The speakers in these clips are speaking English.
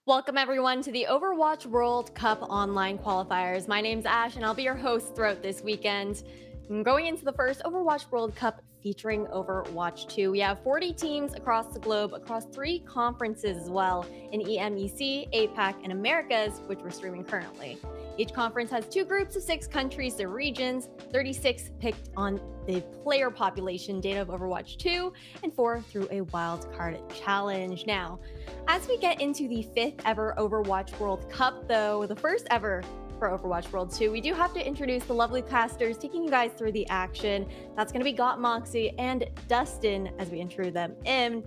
Welcome everyone to the Overwatch World Cup online qualifiers. My name's Ash and I'll be your host throughout this weekend. Going into the first Overwatch World Cup featuring Overwatch 2. We have 40 teams across the globe, across 3 conferences as well, in EMEC, APAC, and Americas, which we're streaming currently. Each conference has 2 groups of 6 countries, their regions, 36 picked on the player population data of Overwatch 2, and 4 through a wildcard challenge. Now, as we get into the 5th ever Overwatch World Cup, though, the first ever for Overwatch World 2, we do have to introduce the lovely casters taking you guys through the action. That's going to be Got Moxie and Dustin as we intro them in.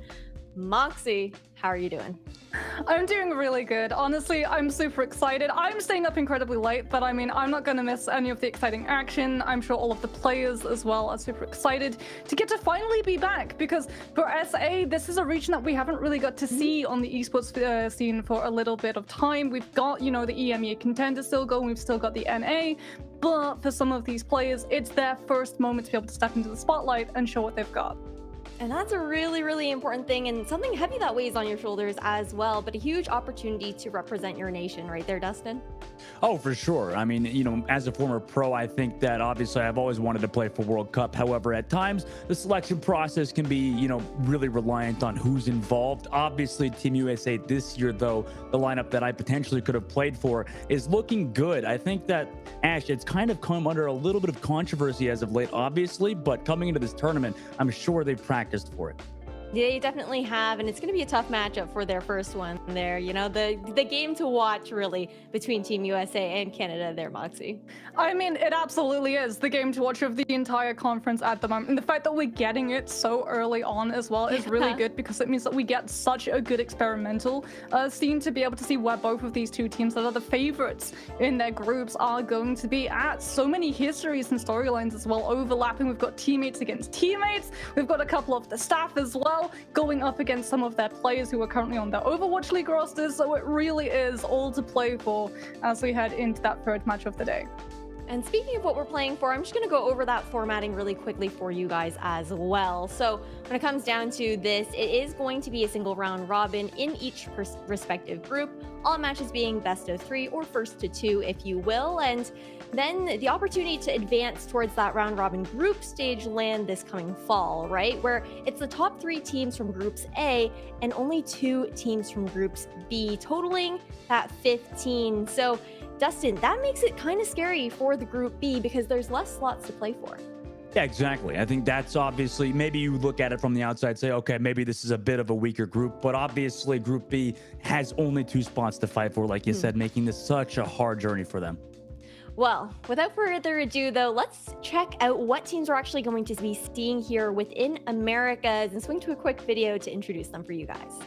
Moxie, how are you doing? I'm doing really good. Honestly, I'm super excited. I'm staying up incredibly late, but I mean, I'm not going to miss any of the exciting action. I'm sure all of the players as well are super excited to get to finally be back, because for SA, this is a region that we haven't really got to see on the esports scene for a little bit of time. We've got, you know, the EMEA contender still going. We've still got the NA, but for some of these players, it's their first moment to be able to step into the spotlight and show what they've got. And that's a really, really important thing, and something heavy that weighs on your shoulders as well, but a huge opportunity to represent your nation right there, Dustin. Oh, for sure. I mean, you know, as a former pro, I think that obviously I've always wanted to play for World Cup. However, at times the selection process can be, you know, really reliant on who's involved. Obviously, Team USA this year, though, the lineup that I potentially could have played for is looking good. I think that, Ash, it's kind of come under a little bit of controversy as of late, obviously, but coming into this tournament, I'm sure they've practiced for it. Yeah, you definitely have, and it's going to be a tough matchup for their first one there. You know, the game to watch, really, between Team USA and Canada there, Moxie. I mean, it absolutely is the game to watch of the entire conference at the moment. And the fact that we're getting it so early on as well is really good, because it means that we get such a good experimental scene to be able to see where both of these 2 teams that are the favorites in their groups are going to be at. So many histories and storylines as well overlapping. We've got teammates against teammates. We've got a couple of the staff as well going up against some of their players who are currently on their Overwatch League rosters, so it really is all to play for as we head into that 3rd match of the day. And speaking of what we're playing for, I'm just going to go over that formatting really quickly for you guys as well. So when it comes down to this, it is going to be a single round robin in each respective group, all matches being best of 3 or first to 2, if you will. And then the opportunity to advance towards that round robin group stage land this coming fall, right? Where it's the top 3 teams from groups A and only 2 teams from groups B, totaling that 15. So Dustin, that makes it kind of scary for the Group B because there's less slots to play for. Yeah, exactly. I think that's obviously, maybe you look at it from the outside, say, okay, maybe this is a bit of a weaker group, but obviously Group B has only 2 spots to fight for, like you said, making this such a hard journey for them. Well, without further ado, though, let's check out what teams we're actually going to be seeing here within Americas and swing to a quick video to introduce them for you guys.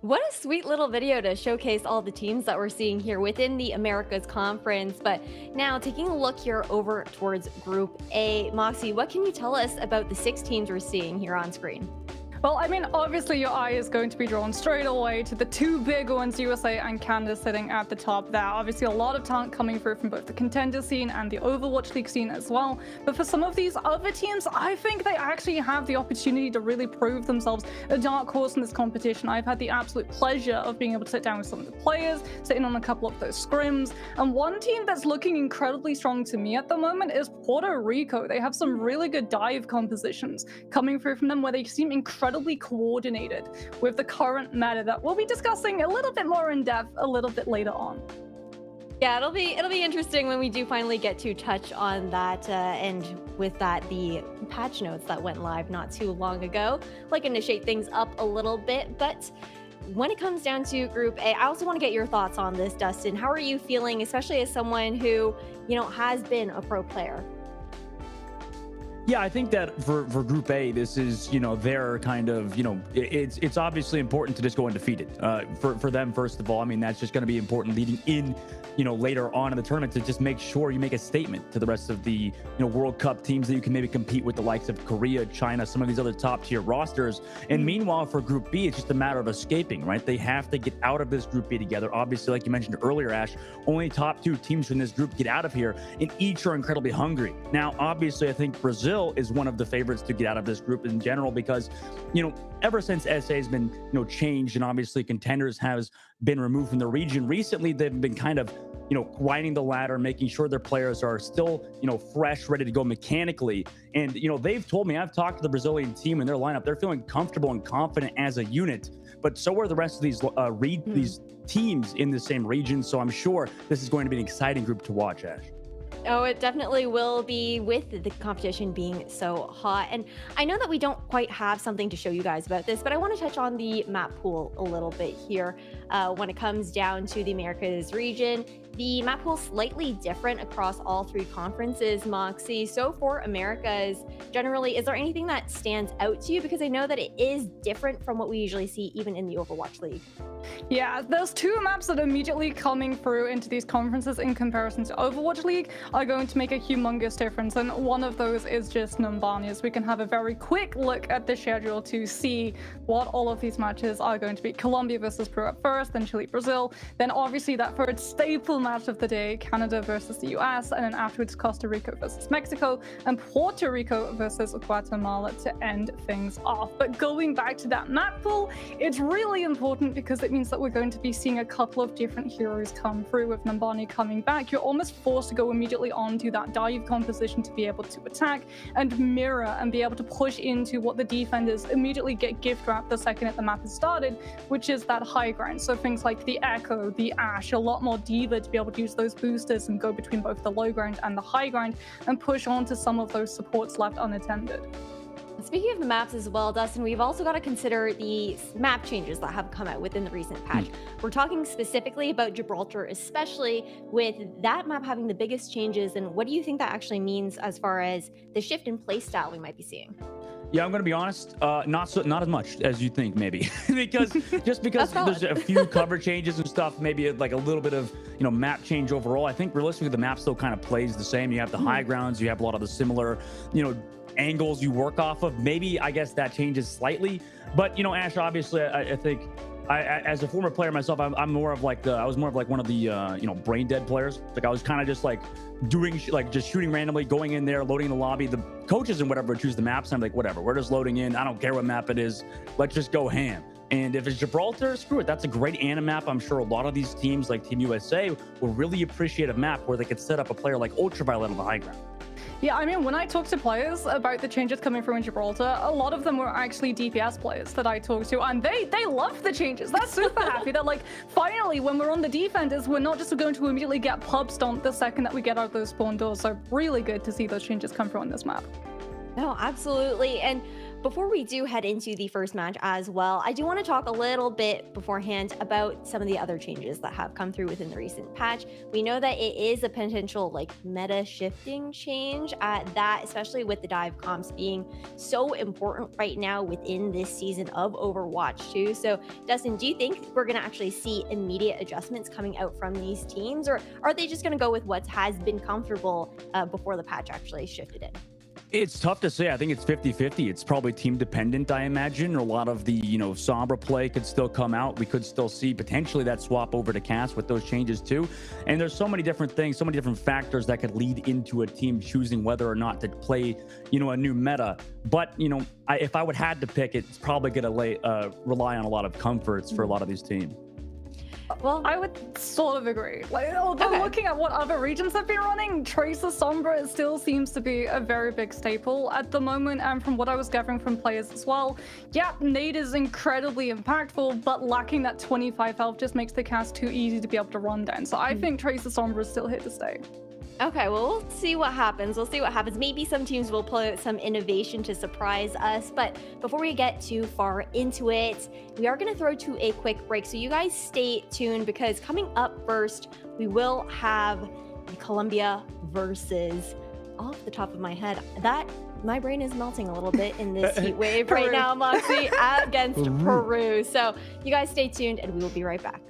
What a sweet little video to showcase all the teams that we're seeing here within the Americas Conference. But now taking a look here over towards Group A, Moxie, what can you tell us about the 6 teams we're seeing here on screen? Well, I mean, obviously your eye is going to be drawn straight away to the 2 big ones, USA and Canada, sitting at the top there. Obviously a lot of talent coming through from both the contender scene and the Overwatch League scene as well. But for some of these other teams, I think they actually have the opportunity to really prove themselves a dark horse in this competition. I've had the absolute pleasure of being able to sit down with some of the players, sitting on a couple of those scrims. And one team that's looking incredibly strong to me at the moment is Puerto Rico. They have some really good dive compositions coming through from them where they seem incredibly coordinated with the current meta that we'll be discussing a little bit more in depth a little bit later on. Yeah, it'll be interesting when we do finally get to touch on that, and with that, the patch notes that went live not too long ago, looking to shake things up a little bit. But when it comes down to Group A, I also want to get your thoughts on this, Dustin. How are you feeling, especially as someone who has been a pro player? Yeah, I think that for Group A, this is, their kind of, it's obviously important to just go undefeated for them, first of all. I mean, that's just going to be important leading in, later on in the tournament to just make sure you make a statement to the rest of the, World Cup teams that you can maybe compete with the likes of Korea, China, some of these other top tier rosters. And meanwhile, for Group B, it's just a matter of escaping, right? They have to get out of this Group B together. Obviously, like you mentioned earlier, Ash, only top 2 teams from this group get out of here, and each are incredibly hungry. Now, obviously, I think Brazil is one of the favorites to get out of this group in general because, ever since SA has been, changed, and obviously contenders has been removed from the region recently, they've been kind of, grinding the ladder, making sure their players are still, fresh, ready to go mechanically. And, they've told me, I've talked to the Brazilian team and their lineup, they're feeling comfortable and confident as a unit, but so are the rest of these these teams in the same region. So I'm sure this is going to be an exciting group to watch, Ash. Oh, it definitely will be, with the competition being so hot. And I know that we don't quite have something to show you guys about this, but I want to touch on the map pool a little bit here. When it comes down to the Americas region, the map pool is slightly different across all 3 conferences, Moxie. So for Americas, generally, is there anything that stands out to you? Because I know that it is different from what we usually see even in the Overwatch League. Yeah, there's 2 maps that are immediately coming through into these conferences in comparison to Overwatch League are going to make a humongous difference, and one of those is just Numbani, as we can have a very quick look at the schedule to see what all of these matches are going to be. Colombia versus Peru at first, then Chile, Brazil, then obviously that third staple match of the day, Canada versus the US, and then afterwards Costa Rica versus Mexico, and Puerto Rico versus Guatemala to end things off. But going back to that map pool, it's really important because it means that we're going to be seeing a couple of different heroes come through. With Numbani coming back, you're almost forced to go immediately onto that dive composition to be able to attack and mirror and be able to push into what the defenders immediately get gift wrapped the second that the map has started, which is that high ground. So things like the Echo, the Ash, a lot more Diva to be able to use those boosters and go between both the low ground and the high ground and push onto some of those supports left unattended. Speaking of the maps as well, Dustin, we've also got to consider the map changes that have come out within the recent patch. We're talking specifically about Gibraltar, especially with that map having the biggest changes. And what do you think that actually means as far as the shift in playstyle we might be seeing? Yeah, I'm going to be honest, not as much as you think, maybe. because there's a few cover changes and stuff, maybe like a little bit of, map change overall. I think realistically the map still kind of plays the same. You have the high grounds, you have a lot of the similar, angles you work off of. Maybe I guess that changes slightly, but Ash, obviously I think as a former player myself, I'm more of like I was more of like one of the brain dead players. Like I was kind of just like doing just shooting randomly, going in there, loading in the lobby. The coaches and whatever choose the maps, and I'm like, whatever, we're just loading in. I don't care what map it is, let's just go ham. And if it's Gibraltar, screw it. That's a great ANA map. I'm sure a lot of these teams like Team USA will really appreciate a map where they could set up a player like Ultraviolet on the high ground. Yeah, I mean, when I talk to players about the changes coming through in Gibraltar, a lot of them were actually DPS players that I talked to, and they love the changes. They're super happy. They're like, finally, when we're on the defenders, we're not just going to immediately get pub stomped the second that we get out of those spawn doors. So really good to see those changes come through on this map. No, absolutely. And before we do head into the first match as well, I do want to talk a little bit beforehand about some of the other changes that have come through within the recent patch. We know that it is a potential meta shifting change, that especially with the dive comps being so important right now within this season of Overwatch 2. So Dustin, do you think we're going to actually see immediate adjustments coming out from these teams, or are they just going to go with what has been comfortable before the patch actually shifted in? It's tough to say. I think it's 50-50. It's probably team dependent, I imagine. A lot of the, Sombra play could still come out. We could still see potentially that swap over to Cass with those changes too. And there's so many different things, so many different factors that could lead into a team choosing whether or not to play, a new meta. But, if I would had to pick, it's probably going to rely on a lot of comforts for a lot of these teams. Well, I would sort of agree. Like, although looking at what other regions have been running, Tracer Sombra still seems to be a very big staple at the moment, and from what I was gathering from players as well, yeah, Nade is incredibly impactful, but lacking that 25 health just makes the cast too easy to be able to run down. So I think Tracer Sombra is still here to stay. Okay, well, we'll see what happens. We'll see what happens. Maybe some teams will pull out some innovation to surprise us. But before we get too far into it, we are going to throw to a quick break. So you guys stay tuned, because coming up first, we will have Colombia versus, off the top of my head, my brain is melting a little bit in this heat wave right now, Moxie, against Peru. So you guys stay tuned, and we will be right back.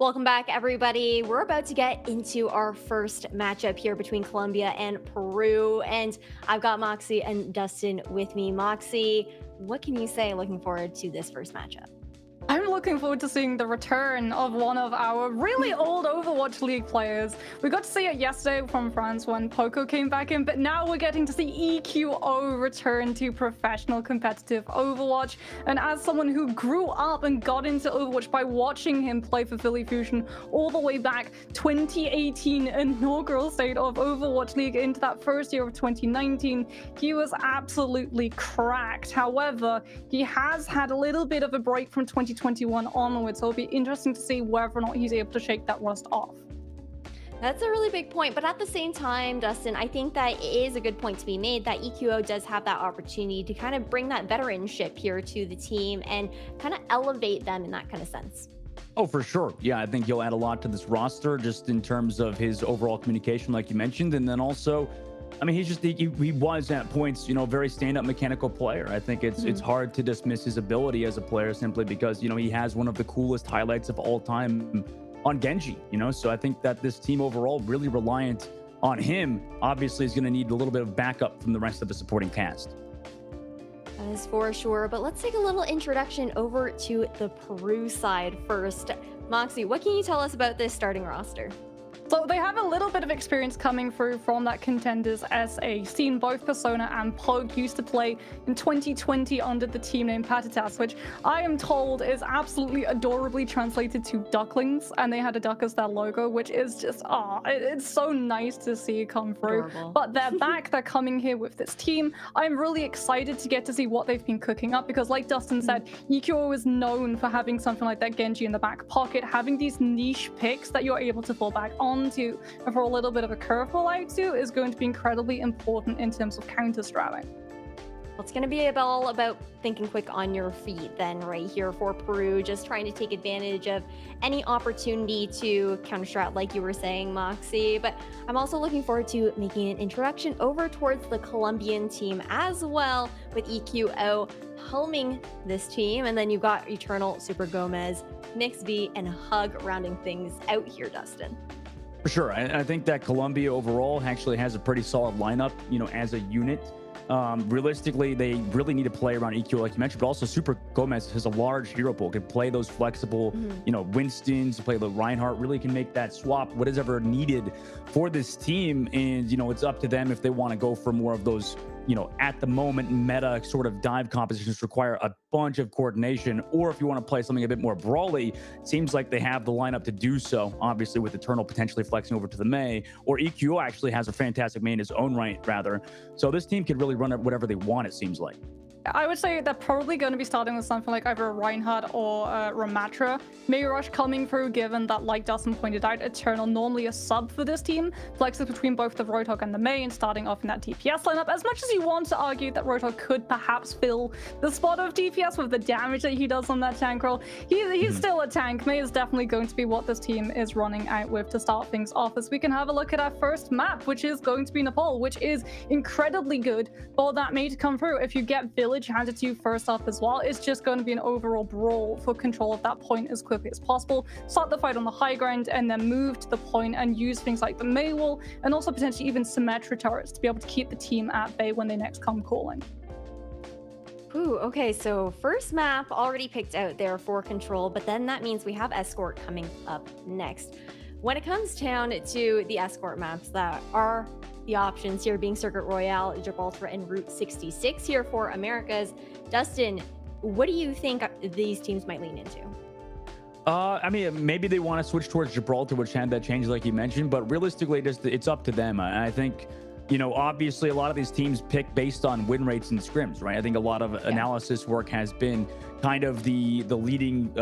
Welcome back, everybody. We're about to get into our first matchup here between Colombia and Peru, and I've got Moxie and Dustin with me. Moxie, what can you say looking forward to this first matchup? I'm looking forward to seeing the return of one of our really old Overwatch League players. We got to see it yesterday from France when Poco came back in, but now we're getting to see EQO return to professional competitive Overwatch. And as someone who grew up and got into Overwatch by watching him play for Philly Fusion all the way back 2018 inaugural state of Overwatch League into that first year of 2019, he was absolutely cracked. However, he has had a little bit of a break from 2021 onwards, so it'll be interesting to see whether or not he's able to shake that rust off. That's a really big point, but at the same time, Dustin, I think that it is a good point to be made that EQO does have that opportunity to kind of bring that veteranship here to the team and kind of elevate them in that kind of sense. Oh, for sure. Yeah, I think he'll add a lot to this roster just in terms of his overall communication, like you mentioned, and then also, I mean, he was at points, very stand-up mechanical player. I think it's hard to dismiss his ability as a player simply because, he has one of the coolest highlights of all time on Genji, So I think that this team overall really reliant on him obviously is going to need a little bit of backup from the rest of the supporting cast. That is for sure, but let's take a little introduction over to the Peru side first. Moxie, what can you tell us about this starting roster? So they have a little bit of experience coming through from that Contenders SA scene. Both Persona and Pogue used to play in 2020 under the team name Patitas, which I am told is absolutely adorably translated to ducklings, and they had a duck as their logo, which is just, it's so nice to see come through. Adorable. But they're back, they're coming here with this team. I'm really excited to get to see what they've been cooking up, because like Dustin said, EQO is known for having something like that Genji in the back pocket, having these niche picks that you're able to fall back on to and for a little bit of a curveball out to is going to be incredibly important in terms of counter stratting. Well, it's going to be all about thinking quick on your feet then right here for Peru, just trying to take advantage of any opportunity to counter-strat like you were saying, Moxie. But I'm also looking forward to making an introduction over towards the Colombian team as well, with EQO helming this team. And then you've got Eternal, Super Gomez, Nix V, and Hug rounding things out here, Dustin. For sure. I think that Colombia overall actually has a pretty solid lineup, as a unit. Realistically, they really need to play around EQ, like you mentioned, but also Super Gomez has a large hero pool, can play those flexible, Winstons, play the Reinhardt, really can make that swap, what is ever needed for this team. And, it's up to them if they want to go for more of those, at the moment meta sort of dive compositions require a bunch of coordination, or if you want to play something a bit more brawly, it seems like they have the lineup to do so, obviously with Eternal potentially flexing over to the Mei, or EQO actually has a fantastic Mei in his own right, rather. So this team could really run it whatever they want, it seems like. I would say they're probably going to be starting with something like either a Reinhardt or Ramatra. Mei Rush coming through, given that, like Dustin pointed out, Eternal normally a sub for this team, flexes between both the Roadhog and the Mei, and starting off in that DPS lineup. As much as you want to argue that Roadhog could perhaps fill the spot of DPS with the damage that he does on that tank role, he's still a tank. Mei is definitely going to be what this team is running out with to start things off, as we can have a look at our first map, which is going to be Nepal, which is incredibly good for that Mei to come through. If you get Village handed to you first up as well, it's just going to be an overall brawl for control of that point as quickly as possible. Start the fight on the high ground and then move to the point and use things like the Mei wall and also potentially even Symmetra turrets to be able to keep the team at bay when they next come calling. Ooh, okay, so first map already picked out there for control, but then that means we have Escort coming up next. When it comes down to the Escort maps that are the options here being Circuit Royale, Gibraltar, and Route 66 here for Americas. Dustin, what do you think these teams might lean into? I mean, maybe they want to switch towards Gibraltar, which had that change like you mentioned, but realistically, it's up to them. I think, obviously a lot of these teams pick based on win rates and scrims, right? I think a lot of analysis work has been kind of the leading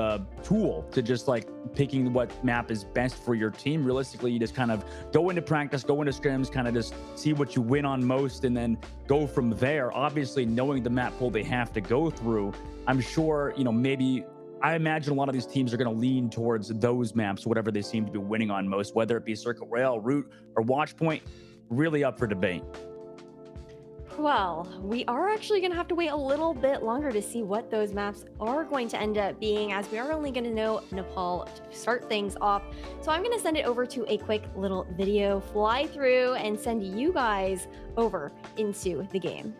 tool to just like picking what map is best for your team. Realistically, you just kind of go into practice, go into scrims, kind of just see what you win on most, and then go from there. Obviously, knowing the map pool they have to go through, I'm sure, maybe I imagine a lot of these teams are going to lean towards those maps, whatever they seem to be winning on most, whether it be Circuit Rail, Route, or Watch Point, really up for debate. Well, we are actually going to have to wait a little bit longer to see what those maps are going to end up being, as we are only going to know Nepal to start things off. So I'm going to send it over to a quick little video fly through and send you guys over into the game.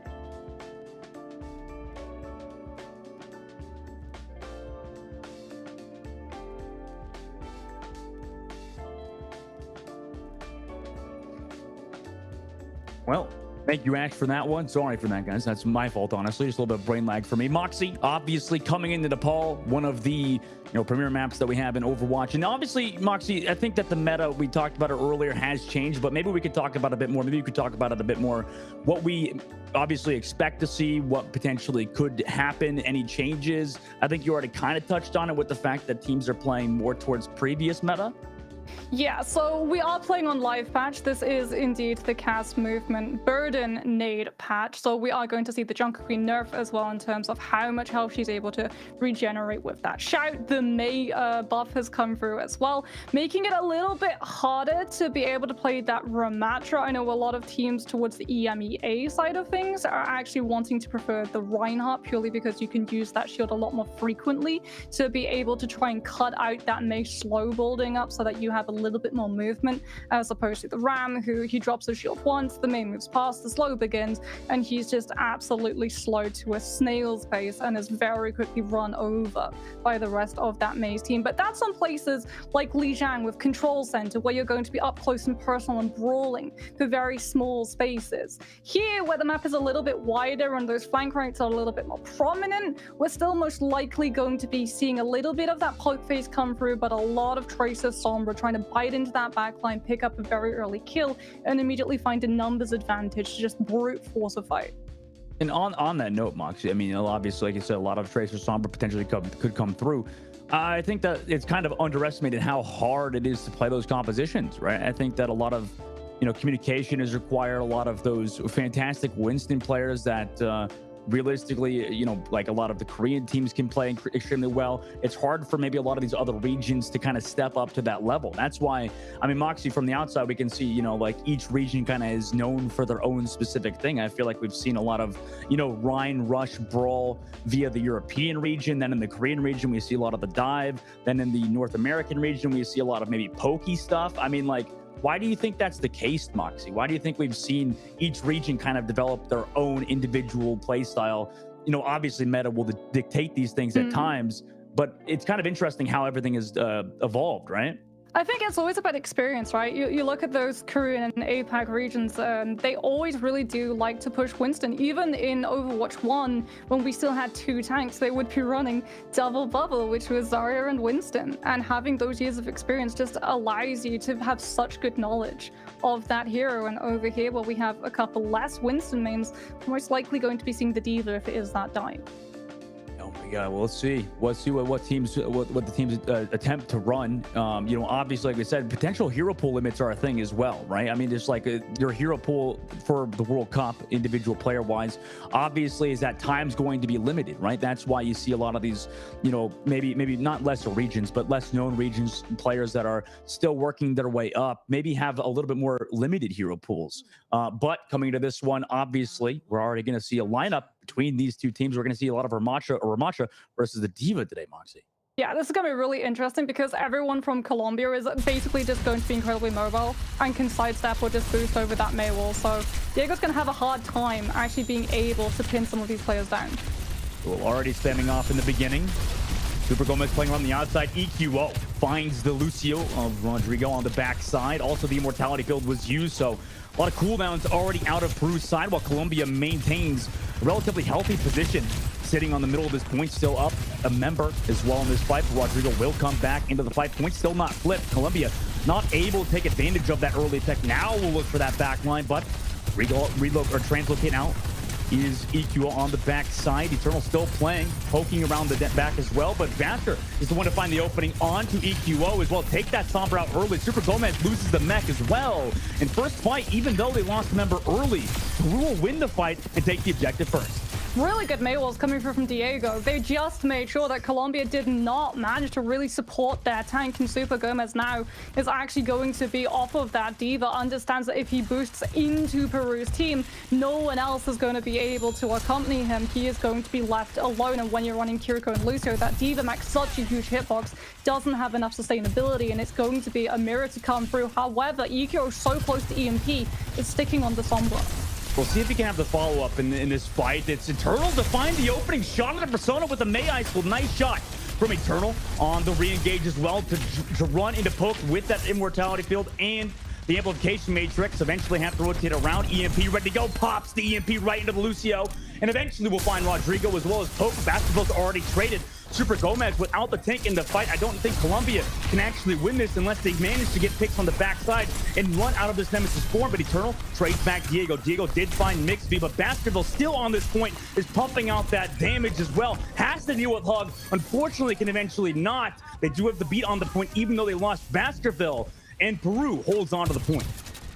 Well, thank you, Ash, for that one. Sorry for that, guys. That's my fault, honestly. Just a little bit of brain lag for me. Moxie, obviously, coming into Nepal, one of the premier maps that we have in Overwatch. And obviously, Moxie, I think that the meta, we talked about it earlier, has changed, but maybe we could talk about it a bit more. Maybe you could talk about it a bit more. What we obviously expect to see, what potentially could happen, any changes. I think you already kind of touched on it with the fact that teams are playing more towards previous meta. Yeah, so we are playing on live patch. This is indeed the cast movement burden nade patch. So we are going to see the Junker Queen nerf as well in terms of how much health she's able to regenerate with that shout. The Mei buff has come through as well, making it a little bit harder to be able to play that Ramatra. I know a lot of teams towards the EMEA side of things are actually wanting to prefer the Reinhardt purely because you can use that shield a lot more frequently to be able to try and cut out that Mei slow building up so that you have a little bit more movement, as opposed to the Ram, who he drops the shield once, the Mei moves past, the slow begins, and he's just absolutely slow to a snail's pace and is very quickly run over by the rest of that Mei's team. But that's on places like Lijiang with Control Center, where you're going to be up close and personal and brawling for very small spaces. Here, where the map is a little bit wider and those flank ranks are a little bit more prominent, we're still most likely going to be seeing a little bit of that poke phase come through, but a lot of Tracer Sombra trying to bite into that backline, pick up a very early kill, and immediately find a numbers advantage to just brute force a fight. And on that note, Moxie, I mean, obviously, like you said, a lot of Tracer Sombra potentially could come through. I think that it's kind of underestimated how hard it is to play those compositions, right? I think that a lot of, communication is required. A lot of those fantastic Winston players that, realistically, you know, like a lot of the Korean teams can play extremely well. It's hard for maybe a lot of these other regions to kind of step up to that level. That's why, I mean, Moxie, from the outside, we can see, you know, like each region kind of is known for their own specific thing. I feel like we've seen a lot of, you know, Rhine Rush Brawl via the European region. Then in the Korean region, we see a lot of the dive. Then in the North American region, we see a lot of maybe pokey stuff. I mean, like, why do you think that's the case, Moxie? Why do you think we've seen each region kind of develop their own individual play style? You know, obviously meta will dictate these things at times, but it's kind of interesting how everything has evolved, right? I think it's always about experience, right? You look at those Korean and APAC regions, and they always really do like to push Winston. Even in Overwatch 1, when we still had 2 tanks, they would be running double bubble, which was Zarya and Winston. And having those years of experience just allows you to have such good knowledge of that hero. And over here, where we have a couple less Winston mains, we're most likely going to be seeing the Diva if it is that dive. Oh my God, well, let's see what the teams attempt to run. You know, obviously, like we said, potential hero pool limits are a thing as well, right? I mean, just like your hero pool for the World Cup, individual player wise, obviously is at times going to be limited, right? That's why you see a lot of these, you know, maybe not lesser regions, but less known regions, players that are still working their way up, maybe have a little bit more limited hero pools. But coming to this one, obviously, we're already going to see a lineup between these two teams. We're going to see a lot of Ramattra versus the Diva today, Moxie. Yeah, this is going to be really interesting because everyone from Colombia is basically just going to be incredibly mobile and can sidestep or just boost over that May wall. So Diego's going to have a hard time actually being able to pin some of these players down. Well, already spamming off in the beginning. Super Gomez playing on the outside. EQO finds the Lucio of Rodrigo on the backside. Also, the Immortality build was used, so a lot of cooldowns already out of Peru's side, while Colombia maintains a relatively healthy position, sitting on the middle of this point, still up a member as well in this fight. Rodrigo will come back into the fight. Point still not flipped. Colombia not able to take advantage of that early pick. Now we'll look for that back line, but reload or translocate out is EQ on the back side. Eternal still playing, poking around the back as well, but Vaster is the one to find the opening onto EQO as well. Take that Sombra out early. Super Gomez loses the mech as well. In first fight, even though they lost a member early, Peru will win the fight and take the objective first. Really good Maywalls coming through from Diego. They just made sure that Colombia did not manage to really support their tank, and Super Gomez now is actually going to be off of that. Diva understands that if he boosts into Peru's team, no one else is going to be able to accompany him. He is going to be left alone, and when you're running Kiriko and Lucio, that Diva max such a huge hitbox doesn't have enough sustainability, and it's going to be a mirror to come through. However, EQ is so close to EMP, it's sticking on the Sombra. We'll see if he can have the follow-up in this fight. It's Eternal to find the opening shot of the Persona with the May Ice. Nice shot from Eternal on the re-engage as well to run into poke with that Immortality field and the Amplification Matrix. Eventually have to rotate around. EMP ready to go. Pops the EMP right into the Lucio. And eventually we'll find Rodrigo as well as poke. Basketball's already traded. Super Gomez without the tank in the fight. I don't think Colombia can actually win this unless they manage to get picks on the backside and run out of this Nemesis form. But Eternal trades back Diego. Diego did find Mixby, but Baskerville still on this point is pumping out that damage as well. Has to deal with Hug. Unfortunately, can eventually not. They do have the beat on the point, even though they lost Baskerville. And Peru holds on to the point.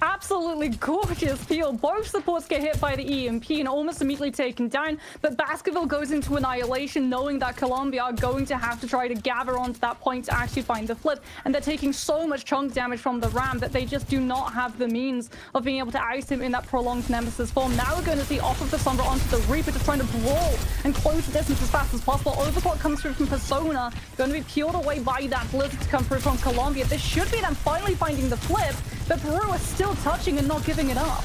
Absolutely gorgeous peel. Both supports get hit by the EMP and almost immediately taken down, but Baskerville goes into annihilation, knowing that Colombia are going to have to try to gather onto that point to actually find the flip, and they're taking so much chunk damage from the Ram that they just do not have the means of being able to ice him in that prolonged Nemesis form. Now we're going to see off of the Sombra onto the Reaper, just trying to brawl and close the distance as fast as possible. Overclock comes through from Persona, going to be peeled away by that Blizzard to come through from Colombia. This should be them finally finding the flip, but Peru is still touching and not giving it up.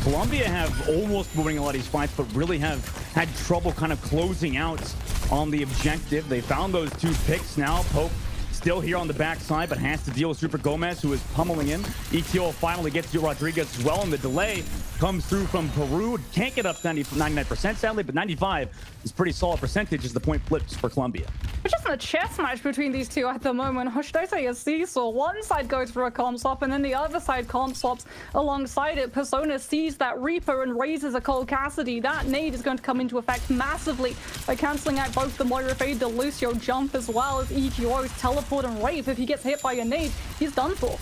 Colombia have almost been winning a lot of these fights, but really have had trouble kind of closing out on the objective. They found those 2 picks now. Pope still here on the backside, but has to deal with Super Gomez, who is pummeling him. ETO finally gets to Rodriguez as well, and the delay comes through from Peru. Can't get up 99%, sadly, but 95 is pretty solid percentage as the point flips for Colombia. We're just in a chess match between these two at the moment. Or should I say a seesaw? One side goes for a comp swap, and then the other side comp swaps alongside it. Persona sees that Reaper and raises a Cole Cassidy. That nade is going to come into effect massively by cancelling out both the Moira Fade, the Lucio jump, as well as EQO's teleport and Rape. If he gets hit by a nade, he's done for.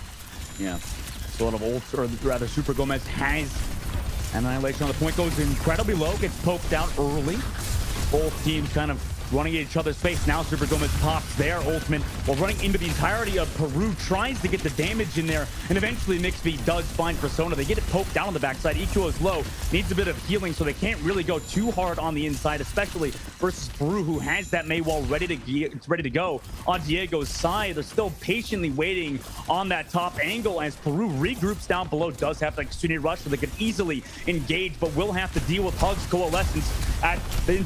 Yeah, it's a lot of old, or rather Super Gomez has Annihilation on the point goes incredibly low, gets poked out early. Both teams kind of running at each other's face. Now Super Gomez pops their ultimate while running into the entirety of Peru, tries to get the damage in there, and eventually Mixby does find Persona. They get it poked down on the backside. EQ is low, needs a bit of healing, so they can't really go too hard on the inside, especially versus Peru, who has that Mei wall ready to go on Diego's side. They're still patiently waiting on that top angle as Peru regroups down below. Does have like Sunni rush, so they could easily engage, but will have to deal with Hug's coalescence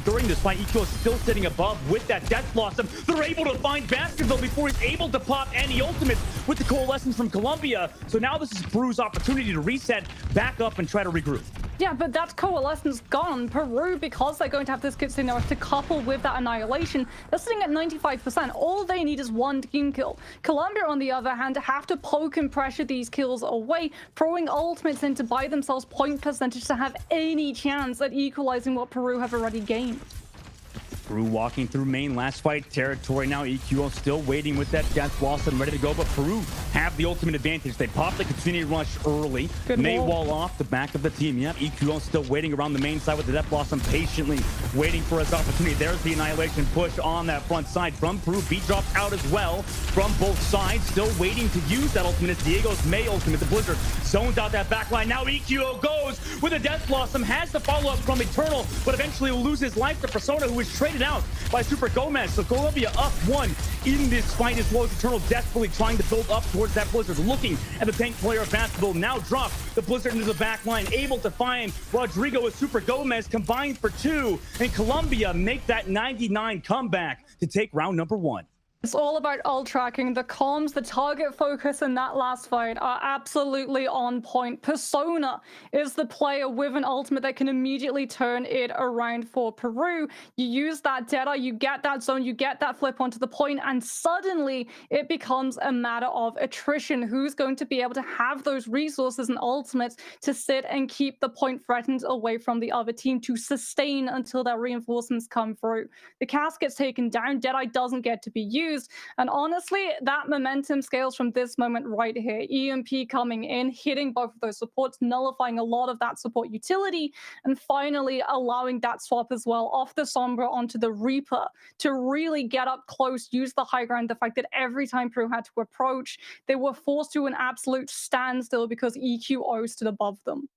during this fight. EQ is still sitting above with that Death Blossom. They're able to find Baskerville before he's able to pop any ultimates with the coalescence from Colombia. So now this is Peru's opportunity to reset, back up, and try to regroup. Yeah, but that coalescence gone. Peru, because they're going to have this Kitsune to couple with that Annihilation, they're sitting at 95%. All they need is one team kill. Colombia, on the other hand, have to poke and pressure these kills away, throwing ultimates in to buy themselves point percentage to have any chance at equalizing what Peru have already gained. Peru walking through main last fight territory now. EQO still waiting with that Death Blossom ready to go, but Peru have the ultimate advantage. They pop the Kitsune rush early. May wall off the back of the team. Yep, EQO still waiting around the main side with the Death Blossom, patiently waiting for his opportunity. There's the Annihilation push on that front side from Peru. B drops out as well from both sides. Still waiting to use that ultimate. It's Diego's May ultimate. The Blizzard zones out that back line. Now EQO goes with a Death Blossom. Has the follow-up from Eternal, but eventually will lose his life to Persona, who is traded out by Super Gomez. So Colombia up one in this fight, as well as Eternal desperately trying to build up towards that Blizzard, looking at the tank player of basketball. Now drop the Blizzard into the back line, able to find Rodrigo with Super Gomez, combined for two, and Colombia make that 99 comeback to take round number one. It's all about ult tracking. The comms, the target focus in that last fight are absolutely on point. Persona is the player with an ultimate that can immediately turn it around for Peru. You use that Deadeye, you get that zone, you get that flip onto the point, and suddenly it becomes a matter of attrition. Who's going to be able to have those resources and ultimates to sit and keep the point threatened away from the other team to sustain until their reinforcements come through. The cast gets taken down, Deadeye doesn't get to be used. And honestly, that momentum scales from this moment right here. EMP coming in, hitting both of those supports, nullifying a lot of that support utility, and finally allowing that swap as well off the Sombra onto the Reaper to really get up close, use the high ground. The fact that every time Peru had to approach, they were forced to an absolute standstill because EQO stood above them.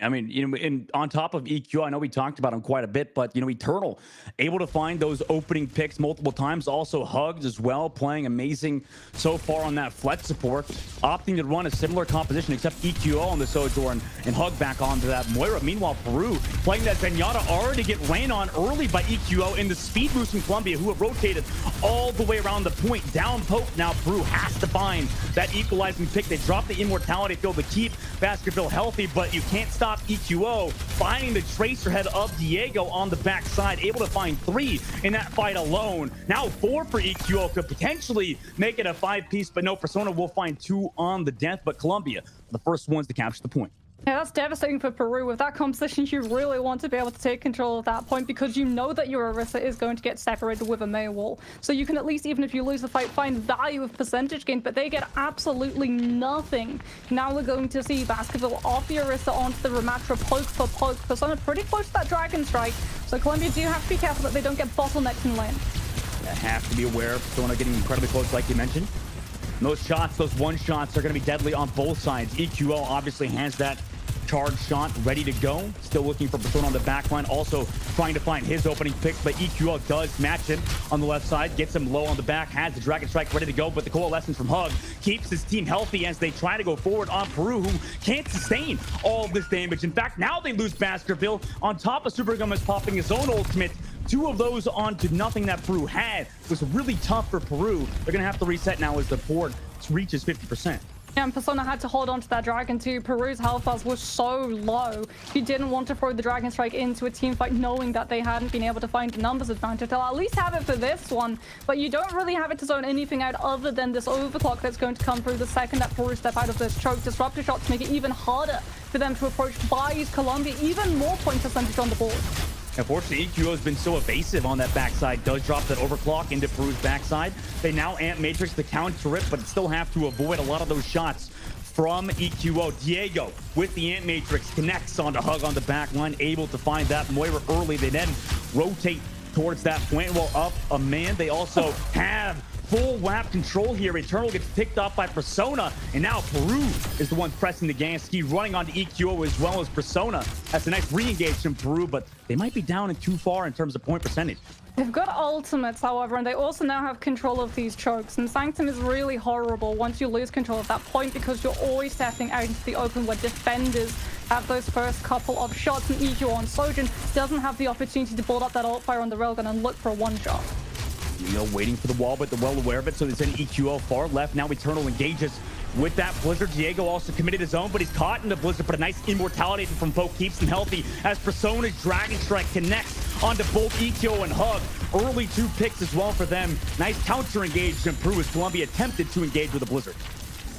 I mean, and on top of EQ, I know we talked about him quite a bit, but, Eternal able to find those opening picks multiple times. Also Hugged as well, playing amazing so far on that flex support, opting to run a similar composition, except EQO on the Sojourn and Hug back onto that Moira. Meanwhile, Peru playing that Zenyatta already get ran on early by EQO in the speed boost from Colombia, who have rotated all the way around the point. Down poke now, Peru has to find that equalizing pick. They drop the Immortality field to keep Baskerville healthy, but you can't stop EQO finding the tracer head of Diego on the backside, able to find 3 in that fight alone. Now 4 for EQO, could potentially make it a 5-piece, but no, Persona will find 2 on the death, but Colombia, the first ones to capture the point. Yeah, that's devastating for Peru. With that composition, you really want to be able to take control of that point because you know that your Orisa is going to get separated with a Mei wall. So you can at least, even if you lose the fight, find value of percentage gain, but they get absolutely nothing. Now we're going to see Baskerville off the Orisa onto the Ramatra, poke for poke. Persona pretty close to that Dragon Strike, so Colombia do have to be careful that they don't get bottlenecked in lane. They have to be aware of Persona getting incredibly close, like you mentioned. And those shots, those one-shots are going to be deadly on both sides. EQO obviously has that charge shot ready to go. Still looking for Persona on the back line. Also trying to find his opening picks, but EQO does match him on the left side. Gets him low on the back. Has the Dragon Strike ready to go, but the coalescence from Hug keeps his team healthy as they try to go forward on Peru, who can't sustain all of this damage. In fact, now they lose Baskerville on top of Super Gomez popping his own ultimate. 2 of those onto nothing that Peru had. It was really tough for Peru. They're going to have to reset now as the board reaches 50%. Yeah, and Persona had to hold on to that Dragon too. Peru's health bars was so low. He didn't want to throw the Dragon Strike into a team fight knowing that they hadn't been able to find a numbers advantage. They'll at least have it for this one, but you don't really have it to zone anything out other than this overclock that's going to come through the second that Peru step out of this choke. Disruptor shot to make it even harder for them to approach, buys Colombia even more point percentage on the board. Unfortunately, EQO has been so evasive on that backside. Does drop that overclock into Peru's backside. They now amp Matrix to counter it, but still have to avoid a lot of those shots from EQO. Diego with the Ant Matrix connects onto Hug on the back line, able to find that Moira early. They then rotate towards that point. Well, up a man. They also have full WAP control here. Eternal gets picked off by Persona, and now Peru is the one pressing the gas. Ski running onto EQO as well as Persona. That's a nice re-engage from Peru, but they might be down and too far in terms of point percentage. They've got ultimates, however, and they also now have control of these chokes. And Sanctum is really horrible once you lose control of that point, because you're always stepping out into the open where defenders have those first couple of shots, and EQ on Sojourn doesn't have the opportunity to build up that ult fire on the railgun and look for a one-shot. Waiting for the wall, but they're well aware of it, so there's an EQO far left. Now Eternal engages with that Blizzard. Diego also committed his own, but he's caught in the Blizzard, but a nice immortality from Poke keeps him healthy as Persona's Dragon Strike connects onto both EQO and Hug. Early 2 picks as well for them. Nice counter engage from Peru as Colombia attempted to engage with the Blizzard.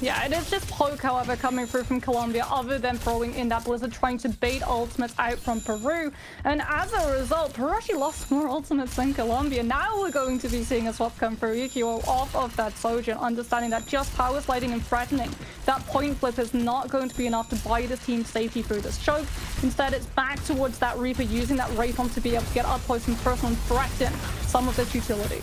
Yeah, it is just Poke, however, coming through from Colombia, other than throwing in that Blizzard, trying to bait ultimates out from Peru. And as a result, Peru actually lost more ultimates than Colombia. Now we're going to be seeing a swap come through. EQO off of that Sojourn, understanding that just power sliding and threatening that point flip is not going to be enough to buy this team safety through this choke. Instead, it's back towards that Reaper, using that Wraith Bomb to be able to get up close and personal and threaten some of this utility.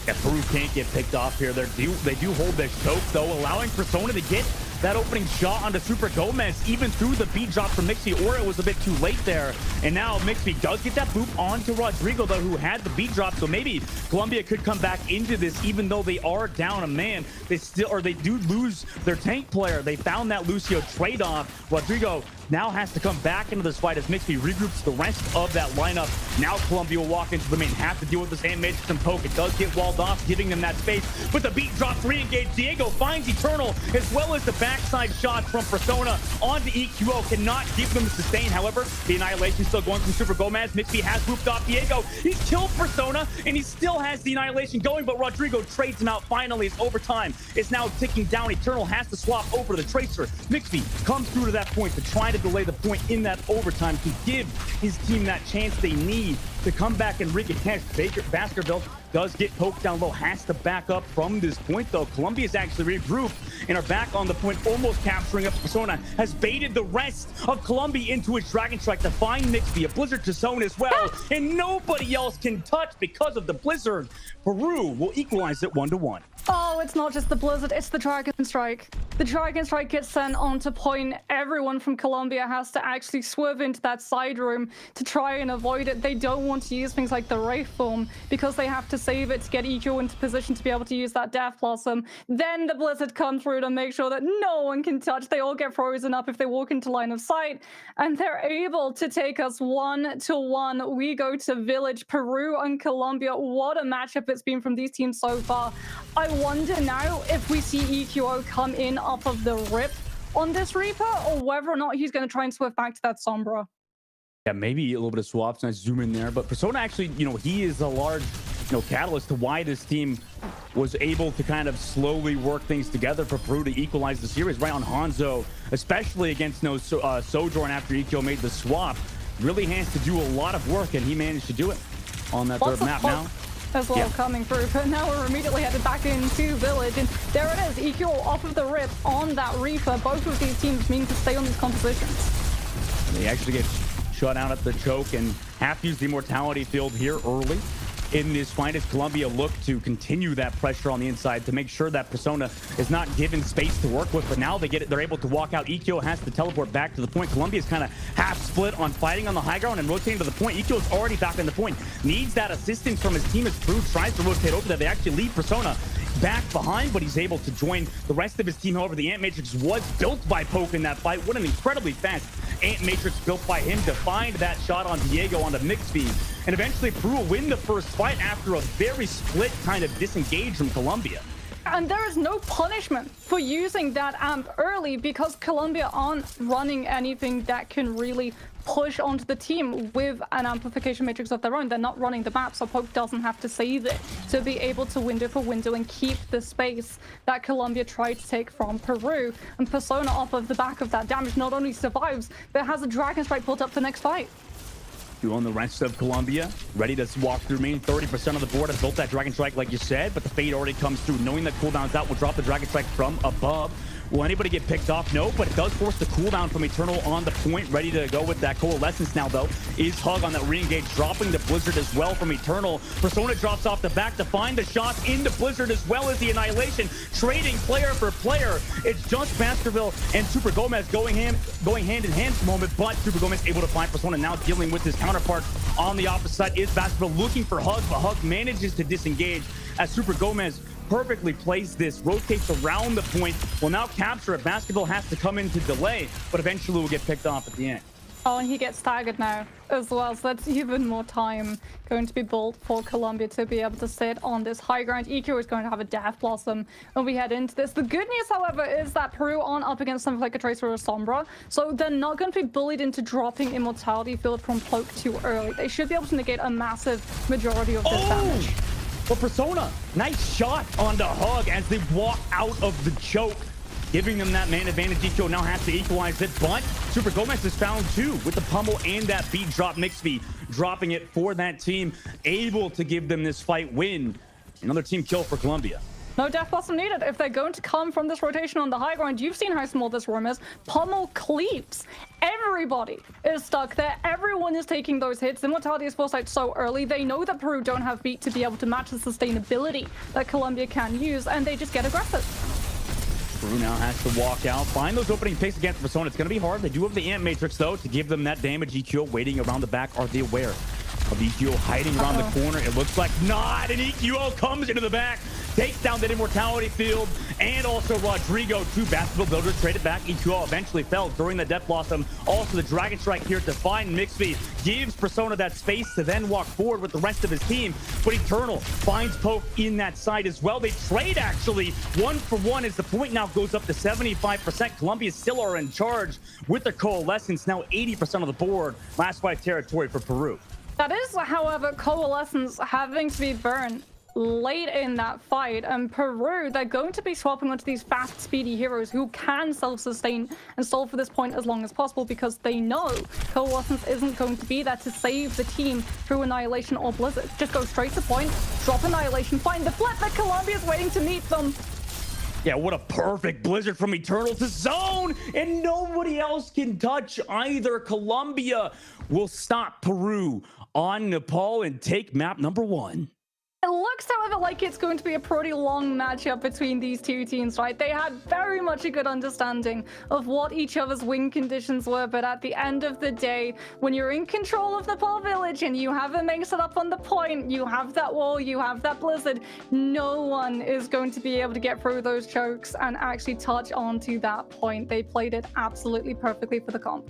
Yeah, Peru can't get picked off here. They do hold their choke, though, allowing Persona to get that opening shot onto Super Gomez, even through the beat drop from Mixie, or it was a bit too late there. And now Mixie does get that boop onto Rodrigo, though, who had the beat drop. So maybe Colombia could come back into this, even though they are down a man. They do lose their tank player. They found that Lucio trade-off. Rodrigo now has to come back into this fight as Mixie regroups the rest of that lineup. Now Colombia will walk into the main, have to deal with this Ant Matrix and Poke. It does get walled off, giving them that space. But the beat drop re-engage. Diego finds Eternal, as well as the backside shots from Persona onto EQO. Cannot give them the sustain. However, the Annihilation still going from Super Gomez. Mixie has whooped off Diego. He's killed Persona, and he still has the Annihilation going, but Rodrigo trades him out finally as overtime is now ticking down. Eternal has to swap over to the Tracer. Mixie comes through to that point to try to delay the point in that overtime to give his team that chance they need to come back and rig a catch. Baskerville does get poked down low, has to back up from this point, though. Colombia's actually regrouped and are back on the point, almost capturing up. Persona has baited the rest of Colombia into his Dragon Strike to find Mixie, a Blizzard to zone as well, and nobody else can touch because of the Blizzard. Peru will equalize it 1-1. Oh, it's not just the Blizzard, it's the Dragon Strike. The Dragon Strike gets sent onto point. Everyone from Colombia has to actually swerve into that side room to try and avoid it. They don't want to use things like the Wraith Bomb because they have to save it to get EQ into position to be able to use that Death Blossom. Then the Blizzard come through to make sure that no one can touch. They all get frozen up if they walk into line of sight, and they're able to take us 1-1. We go to Village. Peru and Colombia. What a matchup it's been from these teams so far. I wonder now if we see EQO come in off of the rip on this Reaper, or whether or not he's going to try and swift back to that Sombra. Yeah, maybe a little bit of swaps. Nice zoom in there. But Persona actually, he is a large, catalyst to why this team was able to kind of slowly work things together for Peru to equalize the series right on Hanzo, especially against Sojourn after EQO made the swap. Really has to do a lot of work, and he managed to do it on that third map now. As well, coming through, but now we're immediately headed back into Village, and there it is, EQ off of the rip on that Reaper. Both of these teams mean to stay on these compositions. They actually get shut out at the choke and have to use the Immortality field here early in this fight as Colombia look to continue that pressure on the inside to make sure that Persona is not given space to work with. But now they're able to walk out. EQ has to teleport back to the point. Colombia's kind of half split on fighting on the high ground and rotating to the point. EQ is already back on the point. Needs that assistance from his team as Peru tries to rotate over there. They actually leave Persona back behind, but he's able to join the rest of his team. However, the Ant Matrix was built by Poke in that fight. What an incredibly fast Ant Matrix built by him to find that shot on Diego on the mix feed. And eventually Peru will win the first fight after a very split kind of disengage from Colombia. And there is no punishment for using that amp early because Colombia aren't running anything that can really push onto the team with an amplification matrix of their own. They're not running the map, so Poke doesn't have to save it to be able to window for window and keep the space that Colombia tried to take from Peru. And Persona, off of the back of that damage, not only survives, but has a Dragon Strike built up for the next fight. On the rest of Colombia, ready to walk through main. 30% of the board has built that Dragon Strike, like you said, but the fade already comes through. Knowing that cooldown's out, will drop the Dragon Strike from above. Will anybody get picked off? No, but it does force the cooldown from Eternal on the point, ready to go with that Coalescence now, though. Is Hug on that re-engage, dropping the Blizzard as well from Eternal. Persona drops off the back to find the shots into Blizzard as well as the Annihilation, trading player for player. It's just Baskerville and Super Gomez going hand in hand at the moment, but Super Gomez able to find Persona, now dealing with his counterpart on the opposite side. Is Baskerville looking for Hug, but Hug manages to disengage as Super Gomez perfectly plays this, rotates around the point, will now capture it. Baskerville has to come in to delay, but eventually will get picked off at the end. Oh, and he gets staggered now as well, so that's even more time going to be built for Colombia to be able to sit on this high ground. EQ is going to have a Death Blossom when we head into this. The good news, however, is that Peru aren't up against something like a Tracer or a Sombra, so they're not going to be bullied into dropping Immortality Field from Cloak too early. They should be able to negate a massive majority of this damage. But Persona, nice shot on the Hug as they walk out of the choke, giving them that man advantage. EQ now has to equalize it, but Super Gomez is found too with the pummel and that beat drop. Mixby dropping it for that team, able to give them this fight win. Another team kill for Colombia. No Death Blossom needed. If they're going to come from this rotation on the high ground, you've seen how small this room is. Pummel cleaves. Everybody is stuck there. Everyone is taking those hits. Immortality is forced out so early. They know that Peru don't have beat to be able to match the sustainability that Colombia can use, and they just get aggressive. Peru now has to walk out, find those opening picks against Persona. It's going to be hard. They do have the Amp Matrix, though, to give them that damage. EQ waiting around the back. Are they aware of EQ hiding around the corner? It looks like not, and EQ comes into the back, takes down that Immortality Field, and also Rodrigo. Two Baskerville builders traded back. EQ eventually fell during the Death Blossom. Also the Dragon Strike here to find Mixby, gives Persona that space to then walk forward with the rest of his team, but Eternal finds Poke in that side as well. They trade actually 1-for-1 as the point now goes up to 75%. Colombia still are in charge with the Coalescence, now 80% of the board. Last fight territory for Peru. That is, however, Coalescence having to be burned late in that fight, and Peru, they're going to be swapping onto these fast, speedy heroes who can self-sustain and stall for this point as long as possible, because they know Coalescence isn't going to be there to save the team through Annihilation or Blizzard. Just go straight to point, drop Annihilation, find the flip, that Colombia's waiting to meet them. Yeah, what a perfect Blizzard from Eternal to zone, and nobody else can touch either. Colombia will stop Peru on Nepal and take map number 1. It looks, however, like it's going to be a pretty long matchup between these two teams, right? They had very much a good understanding of what each other's win conditions were, but at the end of the day, when you're in control of Nepal Village and you have a main set up on the point, you have that wall, you have that Blizzard, no one is going to be able to get through those chokes and actually touch onto that point. They played it absolutely perfectly for the comp.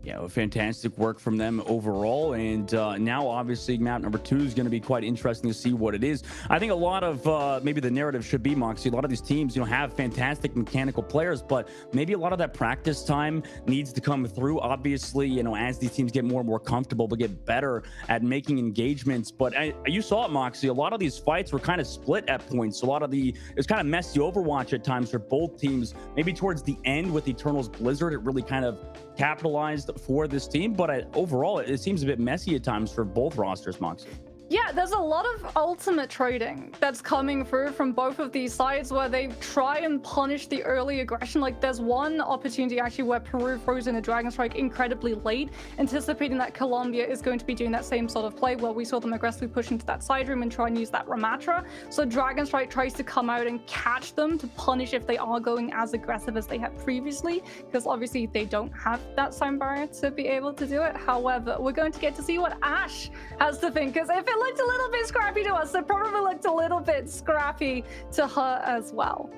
Yeah, fantastic work from them overall. And now, obviously, map number 2 is going to be quite interesting to see what it is. I think a lot of maybe the narrative should be, Moxie, a lot of these teams, have fantastic mechanical players, but maybe a lot of that practice time needs to come through. Obviously, as these teams get more and more comfortable, they'll get better at making engagements. But you saw it, Moxie, a lot of these fights were kind of split at points. A lot of it's kind of messy Overwatch at times for both teams. Maybe towards the end with Eternal's Blizzard, it really kind of capitalized for this team, but overall it seems a bit messy at times for both rosters, Moxie. Yeah, there's a lot of ultimate trading that's coming through from both of these sides where they try and punish the early aggression. Like, there's one opportunity actually where Peru throws in a Dragon Strike incredibly late, anticipating that Colombia is going to be doing that same sort of play where we saw them aggressively push into that side room and try and use that Ramatra. So Dragon Strike tries to come out and catch them to punish if they are going as aggressive as they had previously, because obviously they don't have that sound barrier to be able to do it. However, we're going to get to see what Ash has to think, because if it looked a little bit scrappy to us, it probably looked a little bit scrappy to her as well.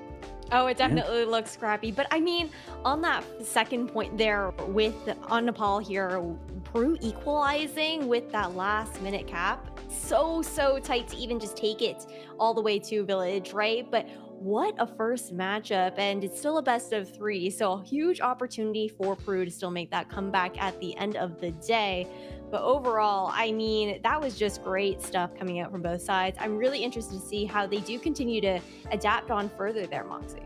Oh, it definitely looks scrappy. But I mean, on that second point there on Nepal here, Peru equalizing with that last minute cap, so tight to even just take it all the way to Village, right? But what a first matchup, and it's still a best of 3, so a huge opportunity for Peru to still make that comeback at the end of the day. But overall, I mean, that was just great stuff coming out from both sides. I'm really interested to see how they do continue to adapt on further there, Moxie.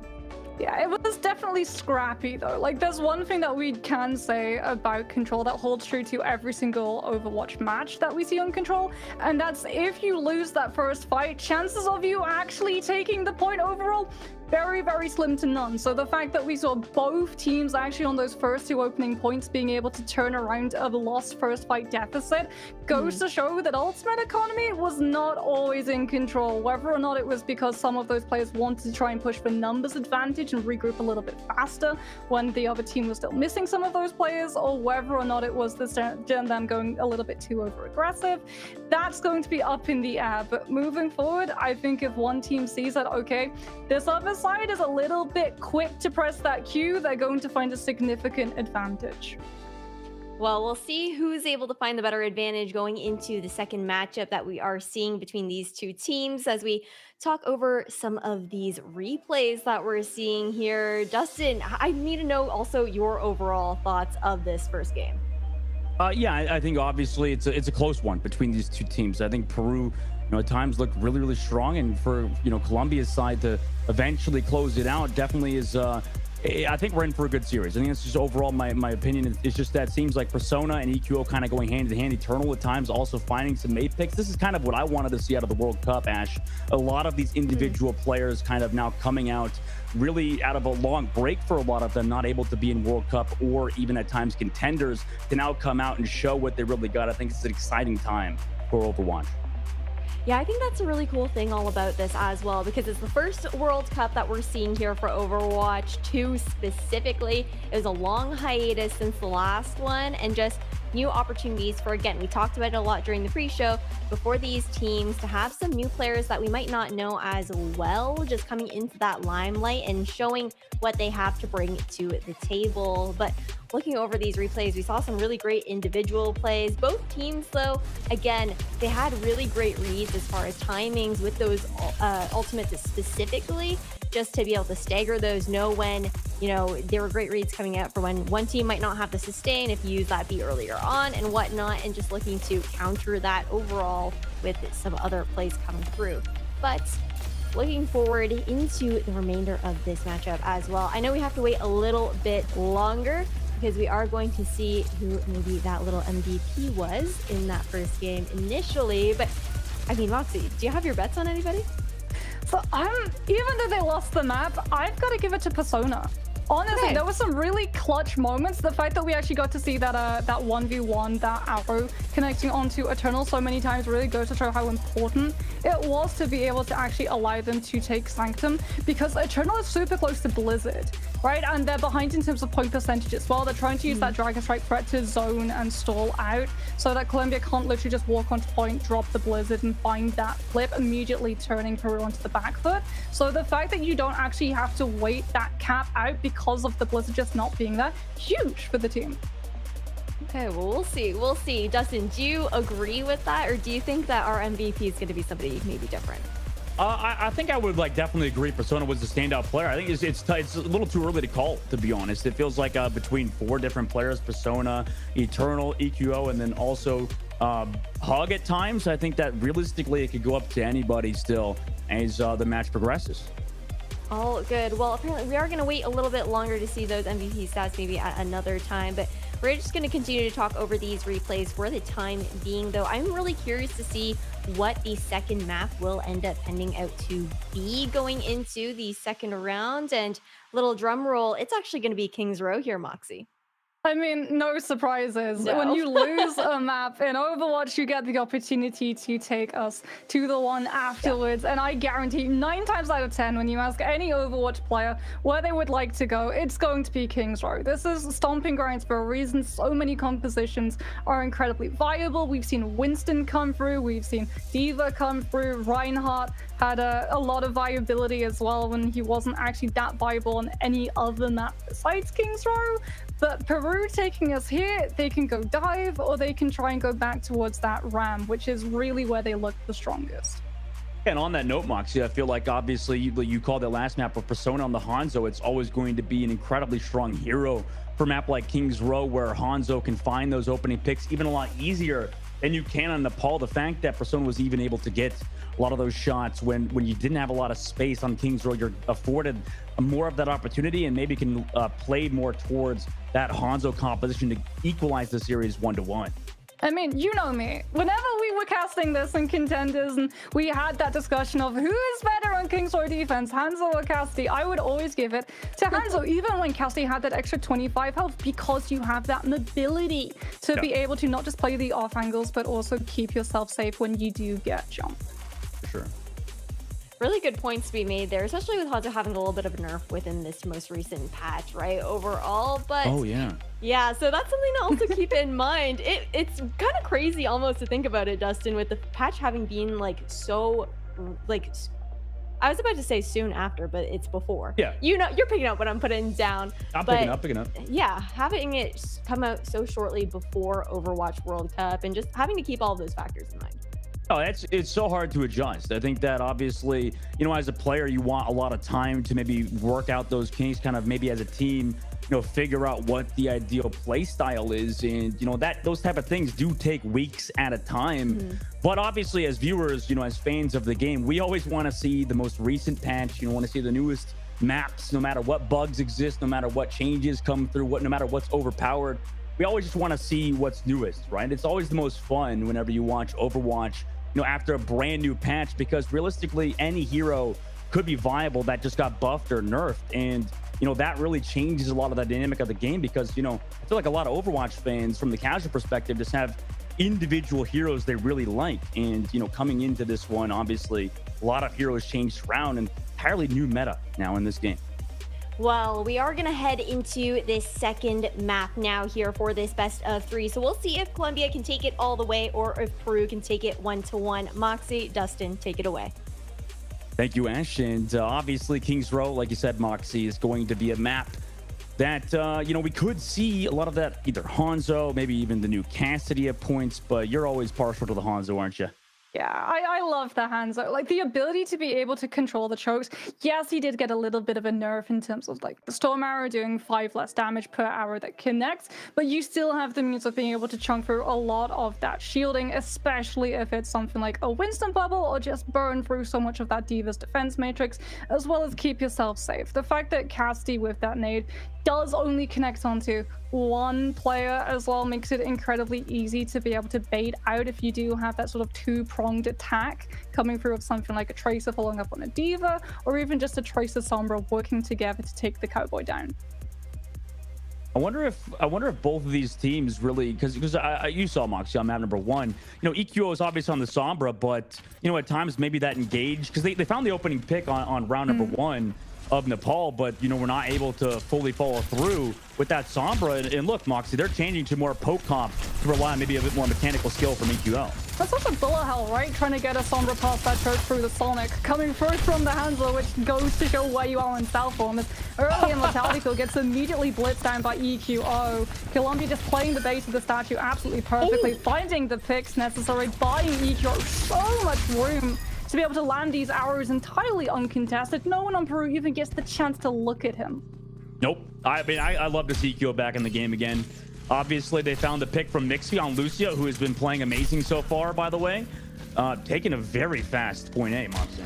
Yeah, it was definitely scrappy though. Like, there's one thing that we can say about Control that holds true to every single Overwatch match that we see on Control, and that's if you lose that first fight, chances of you actually taking the point overall very, very slim to none. So the fact that we saw both teams actually on those first two opening points being able to turn around a lost first fight deficit goes to show that Ultimate Economy was not always in control. Whether or not it was because some of those players wanted to try and push for numbers advantage and regroup a little bit faster when the other team was still missing some of those players, or whether or not it was them going a little bit too over aggressive, that's going to be up in the air. But moving forward, I think if one team sees that, okay, this other side is a little bit quick to press that Q, they're going to find a significant advantage. Well, we'll see who's able to find the better advantage going into the second matchup that we are seeing between these two teams as we talk over some of these replays that we're seeing here. Dustin, I need to know also your overall thoughts of this first game. Yeah, I think obviously it's a close one between these two teams. I think Peru, at times looked really, really strong, and for Colombia's side to eventually close it out definitely is. I think we're in for a good series. I think that's just overall my opinion. It's just that it seems like Persona and EQO kind of going hand in hand. Eternal at times also finding some mate picks. This is kind of what I wanted to see out of the World Cup, Ash. A lot of these individual players kind of now coming out really out of a long break for a lot of them, not able to be in World Cup or even at times contenders, to now come out and show what they really got. I think it's an exciting time for Overwatch. Yeah, I think that's a really cool thing all about this as well, because it's the first World Cup that we're seeing here for Overwatch 2 specifically. It was a long hiatus since the last one, and just new opportunities for, again, we talked about it a lot during the pre-show, before these teams to have some new players that we might not know as well, just coming into that limelight and showing what they have to bring to the table. But looking over these replays, we saw some really great individual plays. Both teams, though, again, they had really great reads as far as timings with those ultimates specifically, just to be able to stagger those, know when, there were great reads coming out for when one team might not have the sustain if you use that B earlier on and whatnot, and just looking to counter that overall with some other plays coming through. But looking forward into the remainder of this matchup as well, I know we have to wait a little bit longer because we are going to see who maybe that little MVP was in that first game initially. But I mean, Moxie, do you have your bets on anybody? So even though they lost the map, I've got to give it to Persona. Honestly, there were some really clutch moments. The fact that we actually got to see that 1v1, that arrow connecting onto Eternal so many times really goes to show how important it was to be able to actually allow them to take Sanctum, because Eternal is super close to Blizzard, right? And they're behind in terms of point percentage as well. They're trying to use that Dragon Strike threat to zone and stall out so that Colombia can't literally just walk onto point, drop the Blizzard, and find that flip, immediately turning Peru onto the back foot. So the fact that you don't actually have to wait that cap out because of the Blizzard just not being there, huge for the team. Okay, well, we'll see. We'll see. Dustin, do you agree with that, or do you think that our MVP is going to be somebody maybe different? I think I would definitely agree. Persona was the standout player. I think it's a little too early to call, to be honest. It feels like between 4 different players: Persona, Eternal, EQO, and then also Hug at times. I think that realistically it could go up to anybody still as the match progresses. All good. Well, apparently we are going to wait a little bit longer to see those MVP stats maybe at another time, but we're just going to continue to talk over these replays for the time being, though. I'm really curious to see what the second map will end up pending out to be going into the second round. And little drum roll, it's actually going to be King's Row here, Moxie. I mean, no surprises. No. When you lose a map in Overwatch, you get the opportunity to take us to the one afterwards. Yeah. And I guarantee 9 times out of 10, when you ask any Overwatch player where they would like to go, it's going to be King's Row. This is stomping grounds for a reason. So many compositions are incredibly viable. We've seen Winston come through. We've seen D.Va come through. Reinhardt had a lot of viability as well when he wasn't actually that viable on any other map besides King's Row. But Peru taking us here, they can go dive, or they can try and go back towards that ram, which is really where they look the strongest. And on that note, Moxie, I feel like obviously you called the last map of Persona on the Hanzo. It's always going to be an incredibly strong hero for a map like King's Row, where Hanzo can find those opening picks even a lot easier than you can on Nepal. The fact that Persona was even able to get a lot of those shots when you didn't have a lot of space on King's Row, you're afforded more of that opportunity and maybe can play more towards that Hanzo composition to equalize the series 1-1. I mean, you know me. Whenever we were casting this in contenders and we had that discussion of who is better on Kingsrow defense, Hanzo or Casti, I would always give it to Hanzo, even when Casti had that extra 25 health, because you have that mobility to be able to not just play the off angles, but also keep yourself safe when you do get jumped. For sure. Really good points to be made there, especially with Hanzo having a little bit of a nerf within this most recent patch, right? Overall, but yeah, so that's something to also keep in mind. It's kind of crazy almost to think about it, Dustin, with the patch having been like so, like, I was about to say soon after, but it's before. Yeah. You know, you're picking up what I'm putting down. I'm picking up. Yeah, having it come out so shortly before Overwatch World Cup and just having to keep all of those factors in mind. Oh, it's so hard to adjust. I think that obviously, you know, as a player, you want a lot of time to maybe work out those kinks, kind of maybe as a team, you know, figure out what the ideal play style is. And, you know, that those type of things do take weeks at a time. But obviously, as viewers, you know, as fans of the game, we always want to see the most recent patch. You want to see the newest maps, no matter what bugs exist, no matter what changes come through, no matter what's overpowered. We always just want to see what's newest, right? It's always the most fun whenever you watch Overwatch, you know, after a brand new patch, because realistically any hero could be viable that just got buffed or nerfed, and you know that really changes a lot of the dynamic of the game, because you know I feel like a lot of Overwatch fans from the casual perspective just have individual heroes they really like, and you know coming into this one, obviously a lot of heroes changed around and entirely new meta now in this game. Well, we are going to head into this second map now here for this best of 3. So we'll see if Colombia can take it all the way or if Peru can take it 1-1. Moxie, Dustin, take it away. Thank you, Ash. And obviously, Kingsrow, like you said, Moxie, is going to be a map that, you know, we could see a lot of that, either Hanzo, maybe even the new Cassidy at points, but you're always partial to the Hanzo, aren't you? Yeah, I love the Hanzo. Like, the ability to be able to control the chokes. Yes, he did get a little bit of a nerf in terms of, like, the Storm Arrow doing 5 less damage per arrow that connects, but you still have the means of being able to chunk through a lot of that shielding, especially if it's something like a Winston bubble, or just burn through so much of that Diva's defense matrix, as well as keep yourself safe. The fact that Casti with that nade does only connect onto one player as well makes it incredibly easy to be able to bait out if you do have that sort of two-pronged attack coming through of something like a Tracer following up on a Diva, or even just a Tracer Sombra working together to take the Cowboy down. I wonder if both of these teams really, because you saw Moxie on map number 1. You know, EQO is obviously on the Sombra, but you know at times maybe that engage, because they found the opening pick on round number 1 of Nepal, but you know we're not able to fully follow through with that Sombra. And look, Moxie, they're changing to more poke comp to rely on maybe a bit more mechanical skill from EQL. That's such a bullet hell, right? Trying to get a Sombra past that choke through the Sonic. Coming first from the Hanzo, which goes to show where you are in South form. Early in Mortality Field gets immediately blitzed down by EQO. Colombia just playing the base of the statue absolutely perfectly, finding the picks necessary, buying EQO so much room to be able to land these arrows entirely uncontested. No one on Peru even gets the chance to look at him. Nope. I mean, I love to see EQO back in the game again. Obviously, they found the pick from Mixie on Lucia, who has been playing amazing so far, by the way. Taking a very fast point A, Moxie.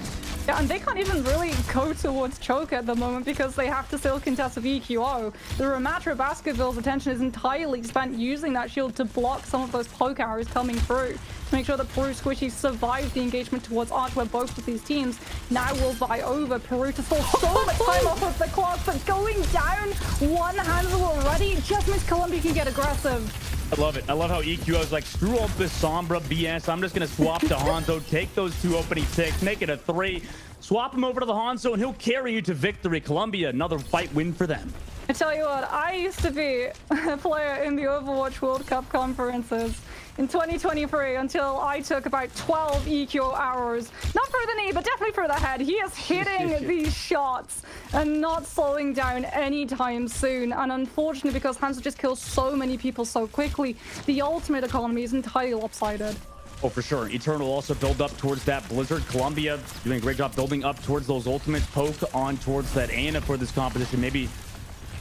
Yeah, and they can't even really go towards choke at the moment because they have to still contest with EQO. The Ramatra Baskerville's attention is entirely spent using that shield to block some of those poke arrows coming through to make sure that Peru Squishy survive the engagement towards Arch, where both of these teams now will vie over. Peru to fall so much time off of the clock, but going down one handle already just means Colombia can get aggressive. I love it. I love how EQO is like, screw up this Sombra BS. I'm just going to swap to Hanzo, take those 2 opening picks, make it a 3, swap him over to the Hanzo, and he'll carry you to victory. Colombia, another fight win for them. I tell you what, I used to be a player in the Overwatch World Cup conferences in 2023 until I took about 12 EQ arrows. Not for the knee, but definitely for the head. He is hitting these shots and not slowing down anytime soon. And unfortunately, because Hanzo just kills so many people so quickly, the ultimate economy is entirely lopsided. Oh, for sure. Eternal also build up towards that Blizzard. Colombia doing a great job building up towards those ultimates. Poke on towards that Ana for this competition. Maybe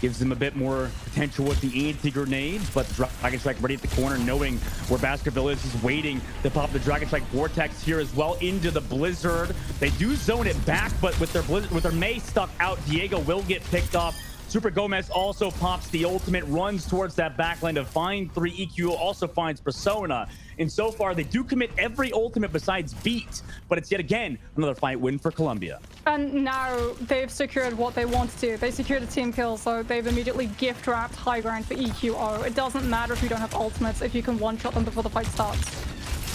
gives them a bit more potential with the anti-grenades, but Dragon Strike ready at the corner, knowing where Baskerville is. He's waiting to pop the Dragon Strike Vortex here as well into the Blizzard. They do zone it back, but with their Mei stuck out, Diego will get picked off Super Gomez also pops the ultimate, runs towards that backline to find 3. EQO also finds Persona. And so far, they do commit every ultimate besides Beat, but it's yet again another fight win for Colombia. And now they've secured what they want to do. They secured a team kill, so they've immediately gift wrapped high ground for EQO. It doesn't matter if you don't have ultimates, if you can one-shot them before the fight starts.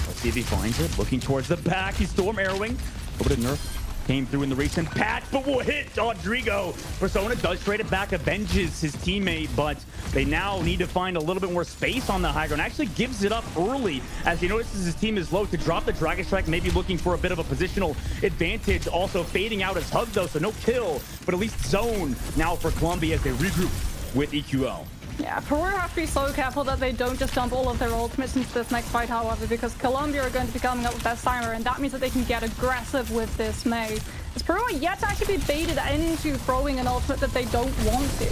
Let's see if he finds it. Looking towards the back. He's storm arrowing. A bit of nerf came through in the recent patch, but will hit Rodrigo. Persona does trade it back, avenges his teammate, but they now need to find a little bit more space on the high ground. Actually gives it up early as he notices his team is low to drop the Dragon Strike, maybe looking for a bit of a positional advantage. Also fading out his hug though, so no kill, but at least zone now for Colombia as they regroup with EQO. Yeah, Peru have to be so careful that they don't just dump all of their ultimates into this next fight, however, because Colombia are going to be coming up with their Simer, and that means that they can get aggressive with this Mei. As Peru are yet to actually be baited into throwing an ultimate that they don't want to.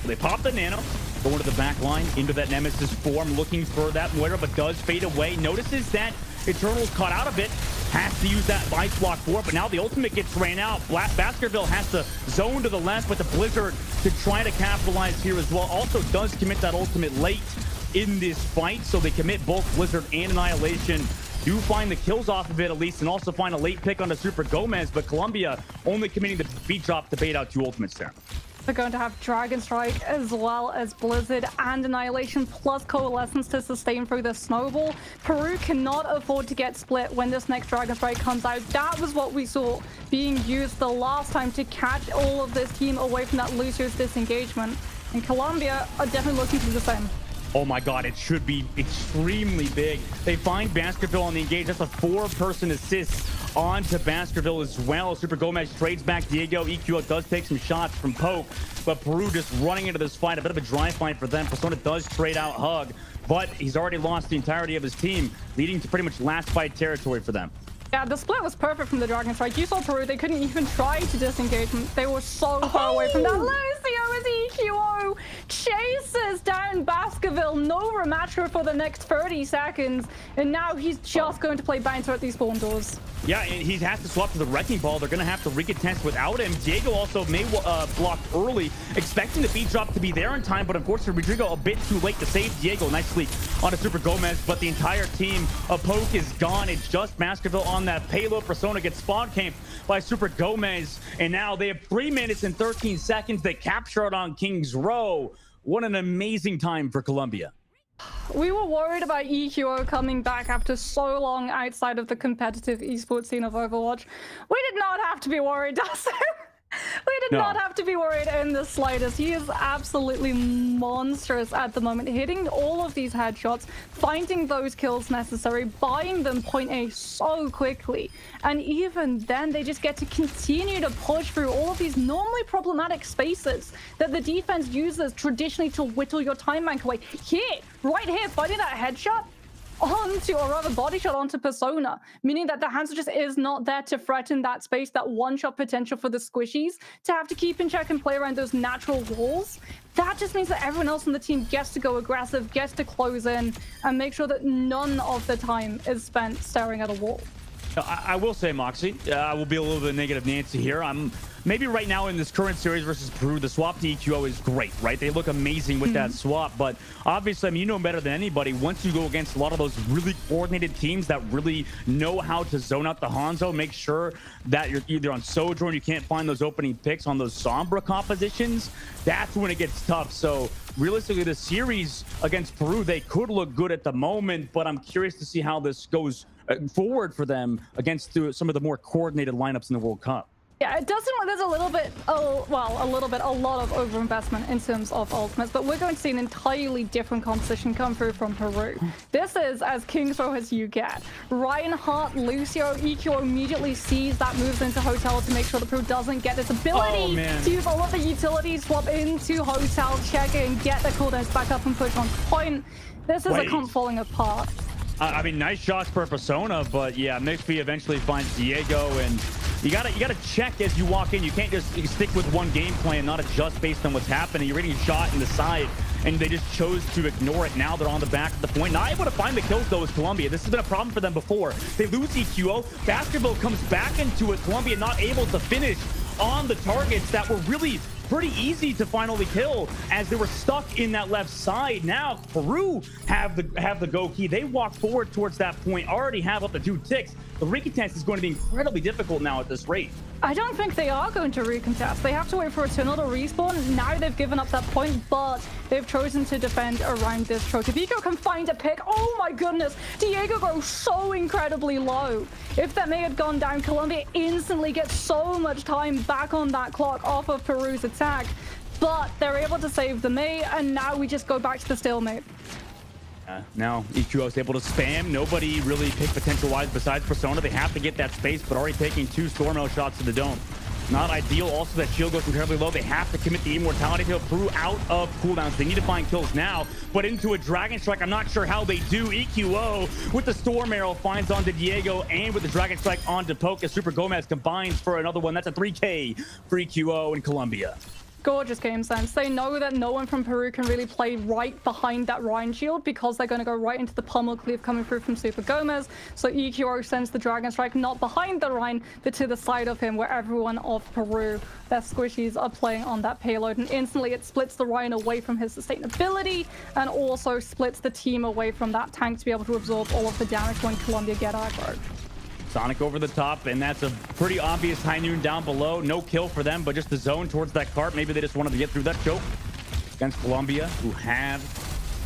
They pop the nano, going to the back line, into that Nemesis form, looking for that Moira, but does fade away. Notices that Eternal's caught out of it. Has to use that ice block for it, but now the ultimate gets ran out. Baskerville has to zone to the left with the Blizzard to try to capitalize here as well. Also does commit that ultimate late in this fight, so they commit both Blizzard and Annihilation. Do find the kills off of it at least, and also find a late pick on the Super Gomez, but Colombia only committing the beat drop to bait out 2 ultimates there. They're going to have Dragon Strike as well as Blizzard and Annihilation plus Coalescence to sustain through the snowball. Peru cannot afford to get split when this next Dragon Strike comes out. That was what we saw being used the last time to catch all of this team away from that Lucio's disengagement. And Colombia are definitely looking to do the same. Oh my god, it should be extremely big. They find Baskerville on the engage. That's a 4-person assist onto Baskerville as well. Super Gomez trades back Diego. EQO does take some shots from Poke, but Peru just running into this fight. A bit of a dry fight for them. Persona does trade out Hug, but he's already lost the entirety of his team, leading to pretty much last fight territory for them. Yeah, the split was perfect from the Dragon Strike. You saw Peru, they couldn't even try to disengage them. They were so far away from that. Lucio as EQO chases down Baskerville. No rematcher for the next 30 seconds. And now he's just going to play bouncer at these spawn doors. Yeah, and he has to swap to the Wrecking Ball. They're going to have to recontest without him. Diego also may blocked early, expecting the beat drop to be there in time, but unfortunately, Rodrigo a bit too late to save Diego. Nice sleep on a Super Gomez, but the entire team of Poke is gone. It's just Baskerville on that payload. Persona gets spawn camped by Super Gomez, and now they have 3 minutes and 13 seconds. They capture it on King's Row. What an amazing time for Colombia. We were worried about EQO coming back after so long outside of the competitive esports scene of Overwatch. We did not have to be worried, Dustin. We did not have to be worried in the slightest. He is absolutely monstrous at the moment, hitting all of these headshots, finding those kills necessary, buying them point A so quickly. And even then, they just get to continue to push through all of these normally problematic spaces that the defense uses traditionally to whittle your time bank away. Here, right here, finding that headshot onto, or rather body shot onto Persona, meaning that the Hanzo just is not there to threaten that space, that one-shot potential for the squishies, to have to keep in check and play around those natural walls. That just means that everyone else on the team gets to go aggressive, gets to close in, and make sure that none of the time is spent staring at a wall. I will say, Moxie, I will be a little bit negative Nancy here. Maybe right now in this current series versus Peru, the swap to EQO is great, right? They look amazing with that swap, but obviously, I mean, you know better than anybody, once you go against a lot of those really coordinated teams that really know how to zone out the Hanzo, make sure that you're either on Sojourn, you can't find those opening picks on those Sombra compositions, that's when it gets tough. So realistically, the series against Peru, they could look good at the moment, but I'm curious to see how this goes forward for them against some of the more coordinated lineups in the World Cup. Yeah, it does seem like there's a lot of overinvestment in terms of ultimates, but we're going to see an entirely different composition come through from Peru. This is as King's Row as you get. Reinhardt, Lucio, EQO immediately sees that, moves into Hotel to make sure that Peru doesn't get this ability to use all of the utilities, swap into Hotel, check in, get the cooldowns back up and push on point. This is a comp falling apart. I mean, nice shots per Persona, but yeah, Mixby eventually finds Diego, and you gotta check as you walk in. You can't just stick with one game plan and not adjust based on what's happening. You're getting shot in the side, and they just chose to ignore it. Now they're on the back of the point. Not able to find the kills, though, is Colombia. This has been a problem for them before. They lose EQO. Baskerville comes back into it. Colombia not able to finish on the targets that were really pretty easy to finally kill as they were stuck in that left side. Now Peru have the go key. They walk forward towards that point, already have up to 2 ticks. The recontest is going to be incredibly difficult now at this rate. I don't think they are going to recontest. They have to wait for Eternal to respawn. Now they've given up that point, but they've chosen to defend around this choke. If Eco can find a pick, oh my goodness, Diego goes so incredibly low. If that may have gone down, Colombia instantly gets so much time back on that clock off of Peru's attack, but they're able to save the May, and now we just go back to the stalemate. Now EQO is able to spam. Nobody really picked potential-wise besides Persona. They have to get that space, but already taking 2 Storm Arrow shots to the dome. Not ideal. Also, that shield goes incredibly low. They have to commit the immortality to Peru out of cooldowns. They need to find kills now, but into a Dragon Strike, I'm not sure how they do. EQO with the Storm Arrow finds onto Diego, and with the Dragon Strike onto Poke as Super Gomez combines for another one. That's a 3K for EQO in Colombia. Gorgeous game sense. They know that no one from Peru can really play right behind that Rhine shield because they're going to go right into the pummel cleave coming through from Super Gomez. So EQO sends the Dragon Strike not behind the Rhine, but to the side of him, where everyone of Peru, their squishies, are playing on that payload. And instantly it splits the Rhine away from his sustainability and also splits the team away from that tank to be able to absorb all of the damage when Colombia get aggro. Sonic over the top, and that's a pretty obvious High Noon down below. No kill for them, but just the zone towards that cart. Maybe they just wanted to get through that choke against Colombia, who have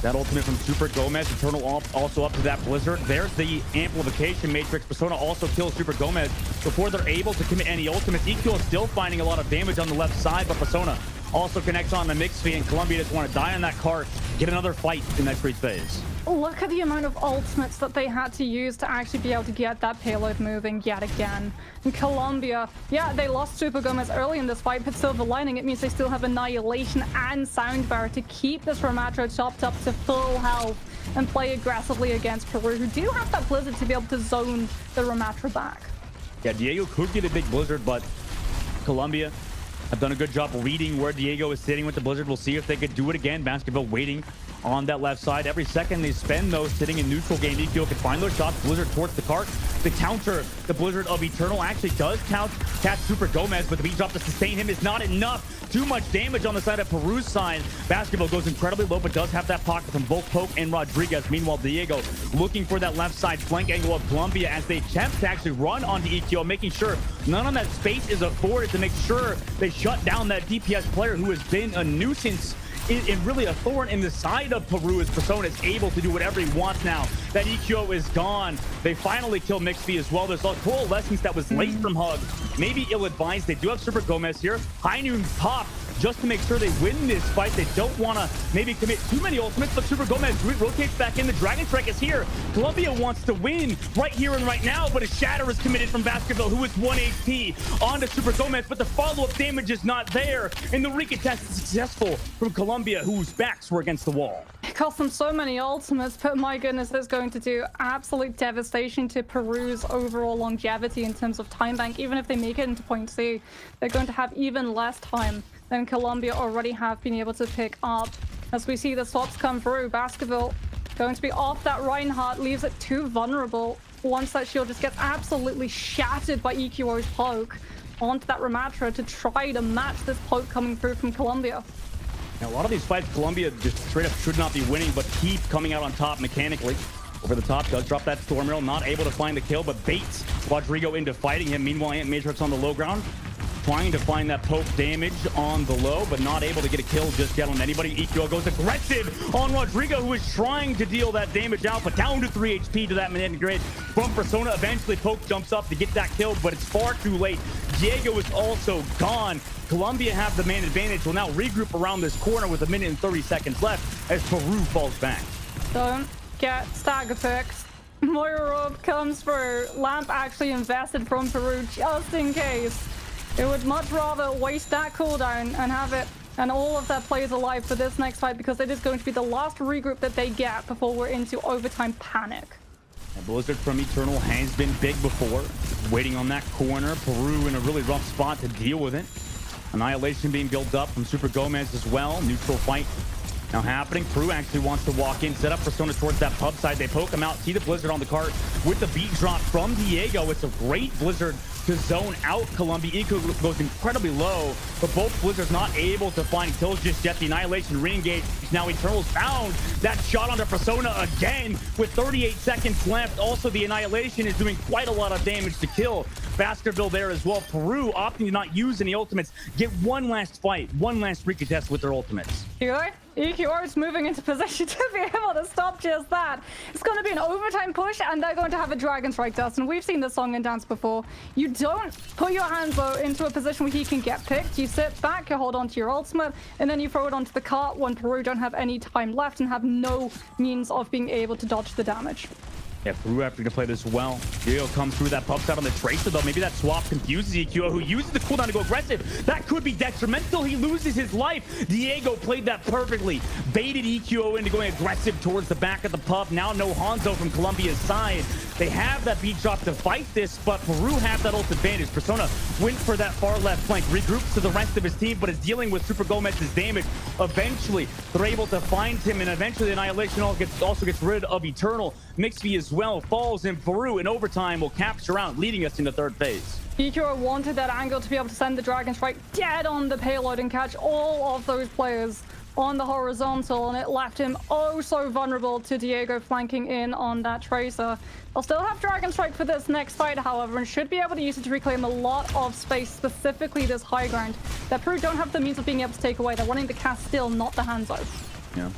that ultimate from Super Gomez. Eternal also up to that Blizzard. There's the amplification matrix. Persona also kills Super Gomez before they're able to commit any ultimates. EQ is still finding a lot of damage on the left side, but Persona also connects on the Mixfee, and Colombia just want to die on that cart, get another fight in that creep phase. Look at the amount of ultimates that they had to use to actually be able to get that payload moving yet again. And Colombia, yeah, they lost Super Gomez early in this fight, but silver lining, it means they still have Annihilation and Sound Barrier to keep this Ramattra chopped up to full health and play aggressively against Peru, who do have that Blizzard to be able to zone the Ramattra back. Yeah, Diego could get a big Blizzard, but Colombia have done a good job reading where Diego is sitting with the Blizzard. We'll see if they could do it again. Basketball waiting on that left side. Every second they spend those sitting in neutral game, EQ can find those shots. Blizzard towards the cart. The counter, the Blizzard of Eternal actually does catch Super Gomez, but the beat drop to sustain him is not enough. Too much damage on the side of Peru's side. Basketball goes incredibly low, but does have that pocket from both Poke and Rodriguez. Meanwhile, Diego looking for that left side flank angle of Colombia as they attempt to actually run onto EQ, making sure none of that space is afforded to make sure they shut down that DPS player who has been a nuisance and really a thorn in the side of Peru, as Persona is able to do whatever he wants now. That EQO is gone. They finally kill Mixfee as well. There's a coalescence that was late from Hug. Maybe ill-advised. They do have Super Gomez here. High Noon pop just to make sure they win this fight. They don't want to maybe commit too many ultimates, but Super Gomez rotates back in. The Dragon Strike is here. Colombia wants to win right here and right now, but a Shatter is committed from Basketball, who is 1 HP onto Super Gomez, but the follow-up damage is not there, and the recontest is successful from Colombia, whose backs were against the wall. It cost them so many ultimates, but my goodness, it's going to do absolute devastation to Peru's overall longevity in terms of time bank. Even if they make it into point C, they're going to have even less time than Colombia already have been able to pick up. As we see the swaps come through, Basketball going to be off that Reinhardt, leaves it too vulnerable once that shield just gets absolutely shattered by EQO's Poke onto that Ramattra to try to match this Poke coming through from Colombia. Now, a lot of these fights, Colombia just straight up should not be winning, but keep coming out on top mechanically. Over the top, does drop that Storm Arrow, not able to find the kill, but baits Rodrigo into fighting him. Meanwhile, Ant Matrix on the low ground, trying to find that Poke damage on the low, but not able to get a kill just yet on anybody. EQO goes aggressive on Rodrigo, who is trying to deal that damage out, but down to 3 HP to that Manhattan Grid from Persona. Eventually, Poke jumps up to get that kill, but it's far too late. Diego is also gone. Colombia have the man advantage. Will now regroup around this corner with 1 minute and 30 seconds left as Peru falls back. Don't get stagger picks. Moira comes through. Lamp actually invested from Peru just in case. It would much rather waste that cooldown and have it and all of their players alive for this next fight, because it is going to be the last regroup that they get before we're into overtime panic. And Blizzard from Eternal has been big before. Waiting on that corner. Peru in a really rough spot to deal with it. Annihilation being built up from Super Gomez as well. Neutral fight now happening. Peru actually wants to walk in, set up Persona towards that pub side. They poke him out, see the Blizzard on the cart with the beat drop from Diego. It's a great Blizzard to zone out Colombia. Eco goes incredibly low, but both Blizzards not able to find kills just yet. The Annihilation re-engage. Now Eternals found that shot onto Persona again with 38 seconds left. Also, the Annihilation is doing quite a lot of damage to kill Baskerville there as well. Peru opting to not use any ultimates, get one last fight, one last recontest with their ultimates. EQR is moving into position to be able to stop just that. It's going to be an overtime push, and they're going to have a Dragon Strike, Dustin. We've seen this song and dance before. You don't put your Hanzo into a position where he can get picked. You sit back, you hold on to your ultimate, and then you throw it onto the cart when Peru don't have any time left and have no means of being able to dodge the damage. Yeah, Peru having to play this well. Diego comes through that pub side on the Tracer, though. Maybe that swap confuses EQO, who uses the cooldown to go aggressive. That could be detrimental. He loses his life. Diego played that perfectly. Baited EQO into going aggressive towards the back of the pub. Now no Hanzo from Colombia's side. They have that beat drop to fight this, but Peru have that ult advantage. Persona went for that far left flank, regroups to the rest of his team, but is dealing with Super Gomez's damage. Eventually, they're able to find him, and eventually the Annihilation also gets rid of Eternal. Mixby as well falls, in Peru in overtime will capture out, leading us into third phase. EQO wanted that angle to be able to send the Dragon Strike dead on the payload and catch all of those players on the horizontal, and it left him oh so vulnerable to Diego flanking in on that Tracer. They'll still have Dragon Strike for this next fight, however, and should be able to use it to reclaim a lot of space, specifically this high ground that Peru don't have the means of being able to take away. They're wanting the cast still, not the Hanzo. Yeah.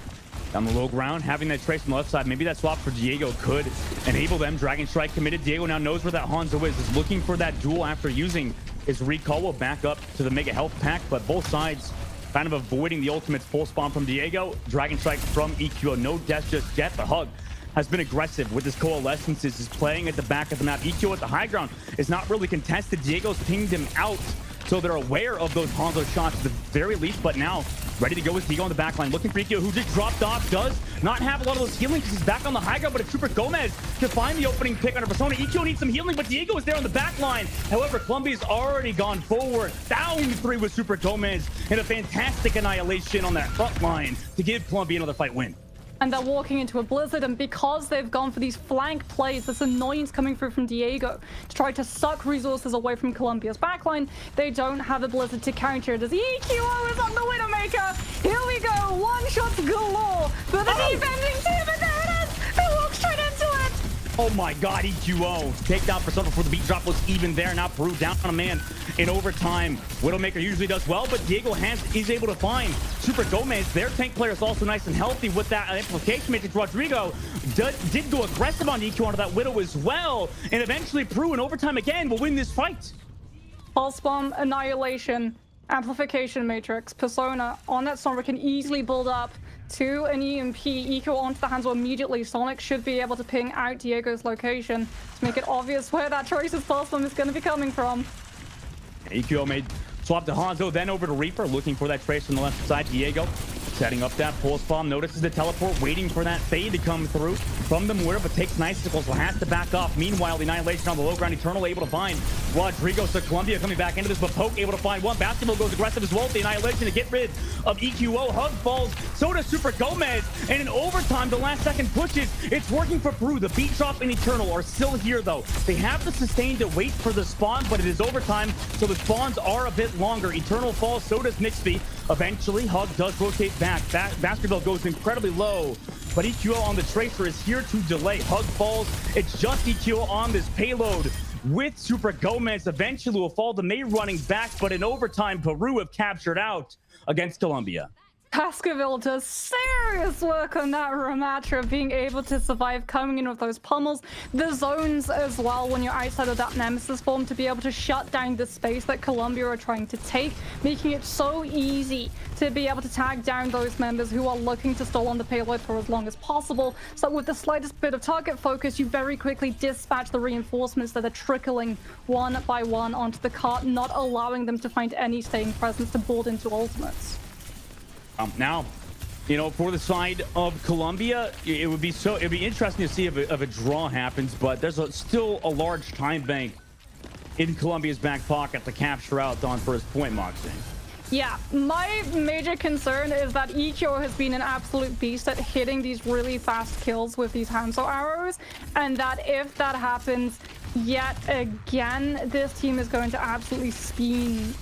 On the low ground, having that Trace on the left side, maybe that swap for Diego could enable them. Dragon Strike committed. Diego now knows where that Hanzo is looking for that duel after using his recall. Will back up to the Mega Health Pack, but both sides kind of avoiding the ultimate's full spawn from Diego. Dragon Strike from EQO. No death just yet. The Hug has been aggressive with his coalescences, is playing at the back of the map. EQO at the high ground is not really contested. Diego's pinged him out, so they're aware of those Hanzo shots at the very least, but now ready to go with Diego on the back line. Looking for EQO, who just dropped off. Does not have a lot of those healing because he's back on the high ground, but it's Super Gomez to find the opening pick under Persona. EQO needs some healing, but Diego is there on the back line. However, Colombia's already gone forward. Down 3 with Super Gomez, and a fantastic Annihilation on that front line to give Colombia another fight win. And they're walking into a Blizzard, and because they've gone for these flank plays, this annoyance coming through from Diego to try to suck resources away from Colombia's backline, they don't have a Blizzard to counter it as EQO is on the Widowmaker. Here we go, one-shots galore for the defending team, and there it is! They walk straight into it! Oh my god, EQO. Takedown for Persona before the beat drop was even there. Now Peru down on a man in overtime. Widowmaker usually does well, but Diego is able to find Super Gomez. Their tank player is also nice and healthy with that implication matrix. Rodrigo did go aggressive on EQO onto that Widow as well. And eventually Peru in overtime again will win this fight. Pulse Bomb, Annihilation, Amplification Matrix, Persona on that Sombra can easily build up to an EMP. EQO onto the Hanzo immediately. Sonic should be able to ping out Diego's location to make it obvious where that Tracer's Pulse Bomb is going to be coming from. EQO made swap to Hanzo, then over to Reaper, looking for that Tracer on the left side. Diego setting up that pulse bomb, notices the teleport, waiting for that fade to come through from the mortar, but takes Nicicles, so has to back off. Meanwhile, the Annihilation on the low ground, Eternal able to find Rodrigo. So Colombia coming back into this, but Poke able to find one. Basketball goes aggressive as well. The Annihilation to get rid of EQO. Hug falls, so does Super Gomez, and in overtime, the last second pushes. It's working for Peru. The beat drop and Eternal are still here, though. They have to sustain to wait for the spawn, but it is overtime, so the spawns are a bit longer. Eternal falls, so does Mixby. Eventually, Hug does rotate back. Baskerville goes incredibly low, but EQO on the Tracer is here to delay. Hug falls. It's just EQO on this payload with Super Gomez. Eventually will fall to May running back, but in overtime, Peru have captured out against Colombia. Baskerville does serious work on that Ramatra, being able to survive, coming in with those pummels, the zones as well when you're outside of that Nemesis form, to be able to shut down the space that Colombia are trying to take, making it so easy to be able to tag down those members who are looking to stall on the payload for as long as possible. So with the slightest bit of target focus, you very quickly dispatch the reinforcements that are trickling one by one onto the cart, not allowing them to find any staying presence to board into ultimates. Now, you know, for the side of Colombia, it'd be interesting to see if a draw happens, but there's still a large time bank in Colombia's back pocket to capture out on first point, Moxie. Yeah, my major concern is that EQO has been an absolute beast at hitting these really fast kills with these Hanzo arrows, and that if that happens yet again, this team is going to absolutely speed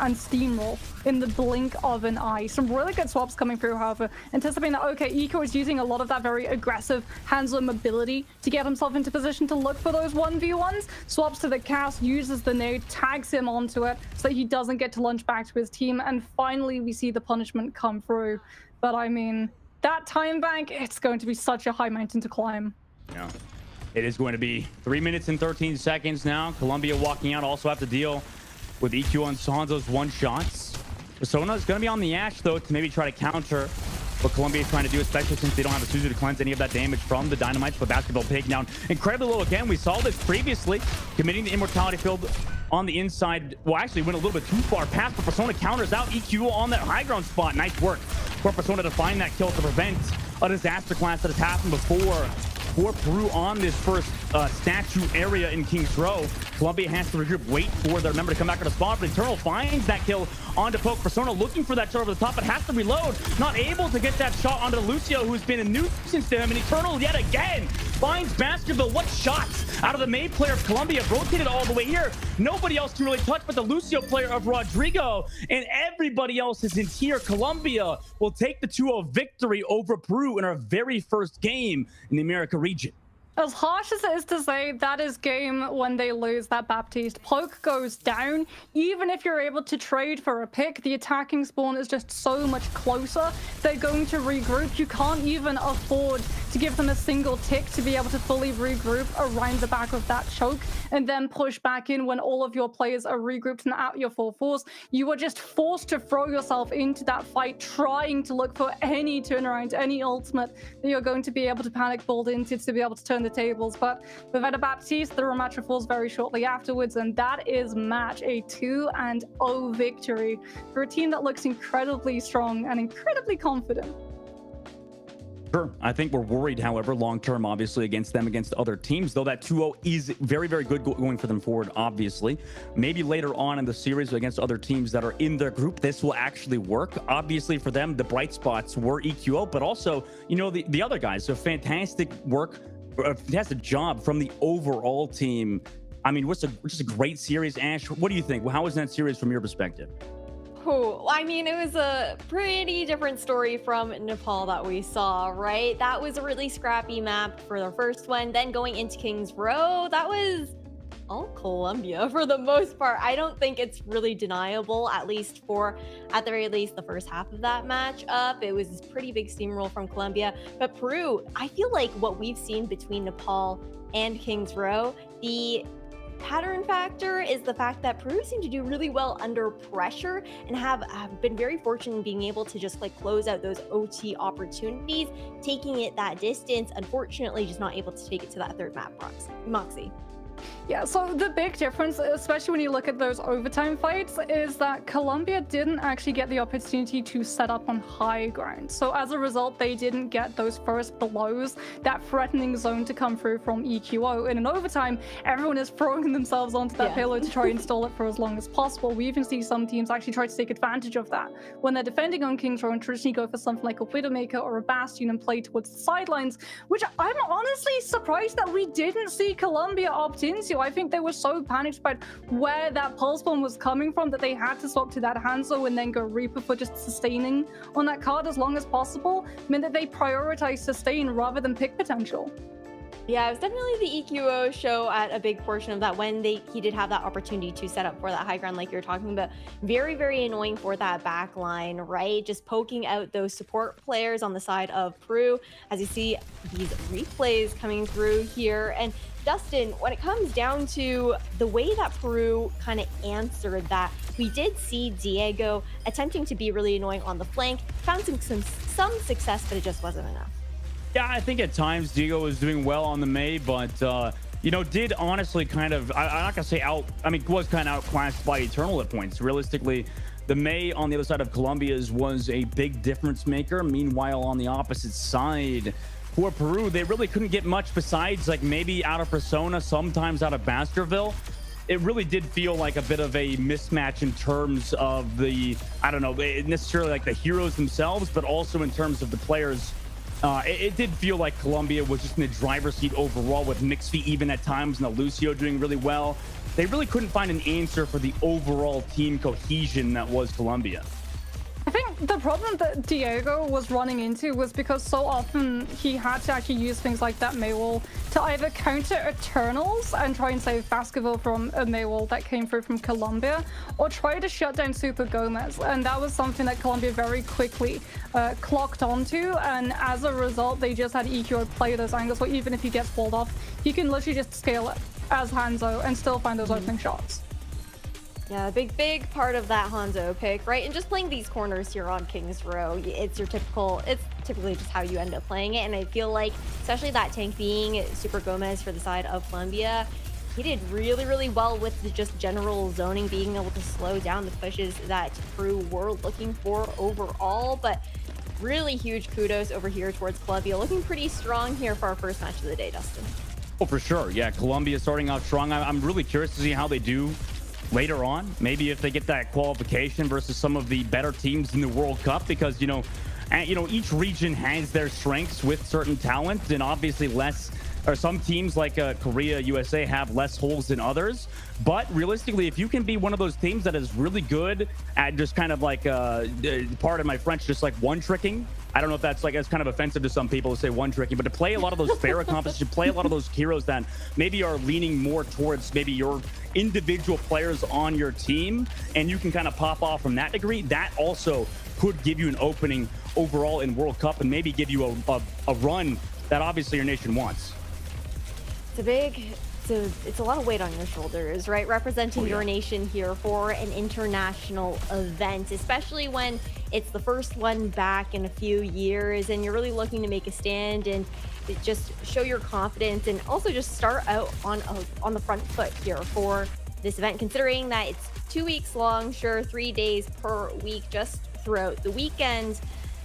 and steamroll in the blink of an eye. Some really good swaps coming through, however, anticipating that, okay, Eco is using a lot of that very aggressive hands-on mobility to get himself into position to look for those 1v1s. Swaps to the cast, uses the nade, tags him onto it so that he doesn't get to launch back to his team, and finally we see the punishment come through. But I mean, that time bank, it's going to be such a high mountain to climb. Yeah, it is going to be 3 minutes and 13 seconds now. Colombia walking out, also have to deal with EQ on Hanzo's one shots. Persona is going to be on the Ashe, though, to maybe try to counter what Colombia is trying to do, especially since they don't have a Suzu to cleanse any of that damage from the Dynamites. But Basketball taking down incredibly low again. We saw this previously, committing the Immortality field on the inside. Well, actually went a little bit too far past, but Persona counters out EQ on that high ground spot. Nice work for Persona to find that kill to prevent a disaster class that has happened before for Peru on this first statue area in King's Row. Colombia has to regroup, wait for their member to come back on the spot, but Eternal finds that kill onto Poke. Persona looking for that shot over the top, but has to reload. Not able to get that shot onto Lucio, who's been a nuisance to him, and Eternal yet again finds Baskerville. What shots out of the main player of Colombia, rotated all the way here. Nobody else can really touch but the Lucio player of Rodrigo, and everybody else is in here. Colombia will take the 2-0 victory over Peru in our very first game in the America region. As harsh as it is to say, that is game when they lose that Baptiste. Poke goes down. Even if you're able to trade for a pick, the attacking spawn is just so much closer. They're going to regroup. You can't even afford to give them a single tick to be able to fully regroup around the back of that choke and then push back in when all of your players are regrouped and at your full force. You are just forced to throw yourself into that fight, trying to look for any turnaround, any ultimate that you're going to be able to panic bolt into to be able to turn the tables. But without a Baptiste, the rematch falls very shortly afterwards, and that is match a 2-0 victory for a team that looks incredibly strong and incredibly confident. Sure. I think we're worried, however, long-term, obviously, against them, against other teams, though that 2-0 is very, very good going for them forward, obviously. Maybe later on in the series against other teams that are in their group, this will actually work. Obviously, for them, the bright spots were EQO, but also, you know, the other guys. So fantastic work, a fantastic job from the overall team. I mean, just a great series. Ash, what do you think? How was that series from your perspective? Oh, I mean, it was a pretty different story from Nepal that we saw, right? That was a really scrappy map for the first one. Then going into King's Row, that was all Colombia for the most part. I don't think it's really deniable, at least for, at the very least, the first half of that matchup. It was this pretty big steamroll from Colombia. But Peru, I feel like what we've seen between Nepal and King's Row, the pattern factor is the fact that Peru seem to do really well under pressure and have been very fortunate in being able to just like close out those OT opportunities, taking it that distance. Unfortunately, just not able to take it to that third map, Moxie. Yeah, so the big difference, especially when you look at those overtime fights, is that Colombia didn't actually get the opportunity to set up on high ground. So as a result, they didn't get those first blows, that threatening zone to come through from EQO. And in overtime, everyone is throwing themselves onto that payload to try and stall it for as long as possible. We even see some teams actually try to take advantage of that. When they're defending on King's Row and traditionally go for something like a Widowmaker or a Bastion and play towards the sidelines, which I'm honestly surprised that we didn't see Colombia opt into. I think they were so panicked about where that pulse bomb was coming from that they had to swap to that Hanzo and then go Reaper for just sustaining on that card as long as possible. Meant that they prioritized sustain rather than pick potential. Yeah, it was definitely the EQO show at a big portion of that when he did have that opportunity to set up for that high ground like you're talking about. Very, very annoying for that back line, right? Just poking out those support players on the side of Peru as you see these replays coming through here. And Dustin, when it comes down to the way that Peru kind of answered that, we did see Diego attempting to be really annoying on the flank, found some success, but it just wasn't enough. Yeah, I think at times Diego was doing well on the Mei, but you know, did honestly kind of, I'm not gonna say was kind of outclassed by Eternal at points. Realistically, the Mei on the other side of Colombia's was a big difference maker. Meanwhile, on the opposite side, for Peru, they really couldn't get much besides like maybe out of Persona, sometimes out of Baskerville. it really did feel like a bit of a mismatch in terms of the, I don't know, necessarily like the heroes themselves, but also in terms of the players. It did feel like Colombia was just in the driver's seat overall, with Mixfy even at times and the Lucio doing really well. They really couldn't find an answer for the overall team cohesion that was Colombia. I think the problem that Diego was running into was because so often he had to actually use things like that Maywall to either counter Eternals and try and save Baskerville from a Maywall that came through from Colombia, or try to shut down Super Gomez. And that was something that Colombia very quickly clocked onto, and as a result, they just had EQO play those angles where even if he gets walled off, he can literally just scale it as Hanzo and still find those opening shots. Yeah, big part of that Hanzo pick, right? And just playing these corners here on King's Row, it's typically just how you end up playing it. And I feel like, especially that tank being Super Gomez for the side of Colombia, he did really well with the just general zoning, being able to slow down the pushes that crew were looking for overall. But really huge kudos over here towards Colombia, looking pretty strong here for our first match of the day, Dustin. Oh, for sure. Yeah, Colombia starting out strong. I'm really curious to see how they do later on, maybe if they get that qualification versus some of the better teams in the World Cup, because each region has their strengths with certain talent, and obviously some teams like Korea, USA have less holes than others. But realistically, if you can be one of those teams that is really good at just kind of like pardon my French, just like one tricking. I don't know if that's kind of offensive to some people to say one tricking, but to play a lot of those fair accomplishments, to play a lot of those heroes that maybe are leaning more towards maybe your individual players on your team, and you can kind of pop off from that degree, that also could give you an opening overall in World Cup and maybe give you a run that obviously your nation wants. It's a lot of weight on your shoulders, right? Representing your nation here for an international event, especially when it's the first one back in a few years and you're really looking to make a stand and just show your confidence, and also just start out on the front foot here for this event, considering that it's 2 weeks long, sure, 3 days per week just throughout the weekend,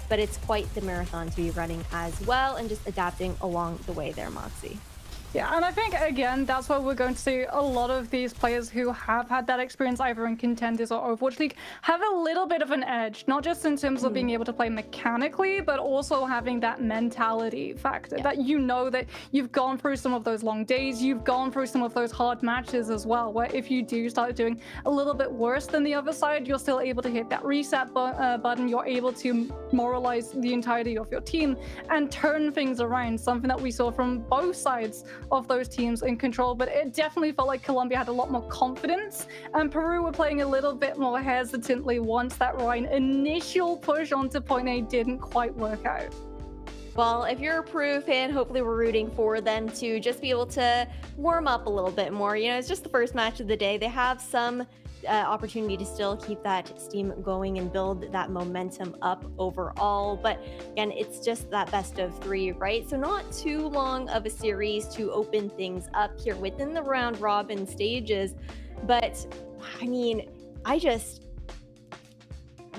but it's quite the marathon to be running as well, and just adapting along the way there, Moxie. Yeah, and I think, again, that's why we're going to see a lot of these players who have had that experience either in Contenders or Overwatch League have a little bit of an edge, not just in terms of being able to play mechanically, but also having that mentality factor, that you know that you've gone through some of those long days, you've gone through some of those hard matches as well, where if you do start doing a little bit worse than the other side, you're still able to hit that reset button, you're able to moralize the entirety of your team and turn things around, something that we saw from both sides of those teams in Control. But it definitely felt like Colombia had a lot more confidence, and Peru were playing a little bit more hesitantly once that initial push onto point A didn't quite work out. Well, if you're a Peru fan, hopefully we're rooting for them to just be able to warm up a little bit more. It's just the first match of the day. They have some opportunity to still keep that steam going and build that momentum up overall. But again, it's just that best of 3, right? So not too long of a series to open things up here within the round robin stages. But I mean,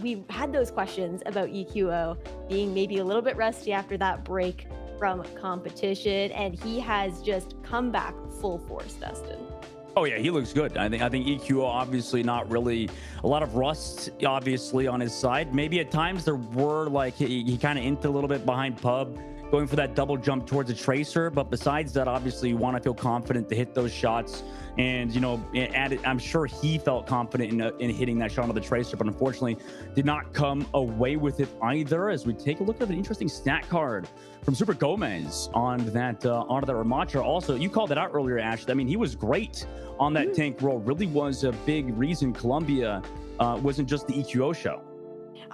we had those questions about EQO being maybe a little bit rusty after that break from competition, and he has just come back full force, Dustin. Oh yeah, he looks good. I think EQO obviously not really a lot of rust obviously on his side. Maybe at times there were he kind of inked a little bit behind Pub, going for that double jump towards a tracer. But besides that, obviously you want to feel confident to hit those shots. And I'm sure he felt confident in hitting that shot on the tracer, but unfortunately did not come away with it either. As we take a look at an interesting stat card from Super Gomez on that Ramacha. Also, you called it out earlier, Ash. I mean, he was great on that tank role. Really was a big reason Colombia wasn't just the EQO show.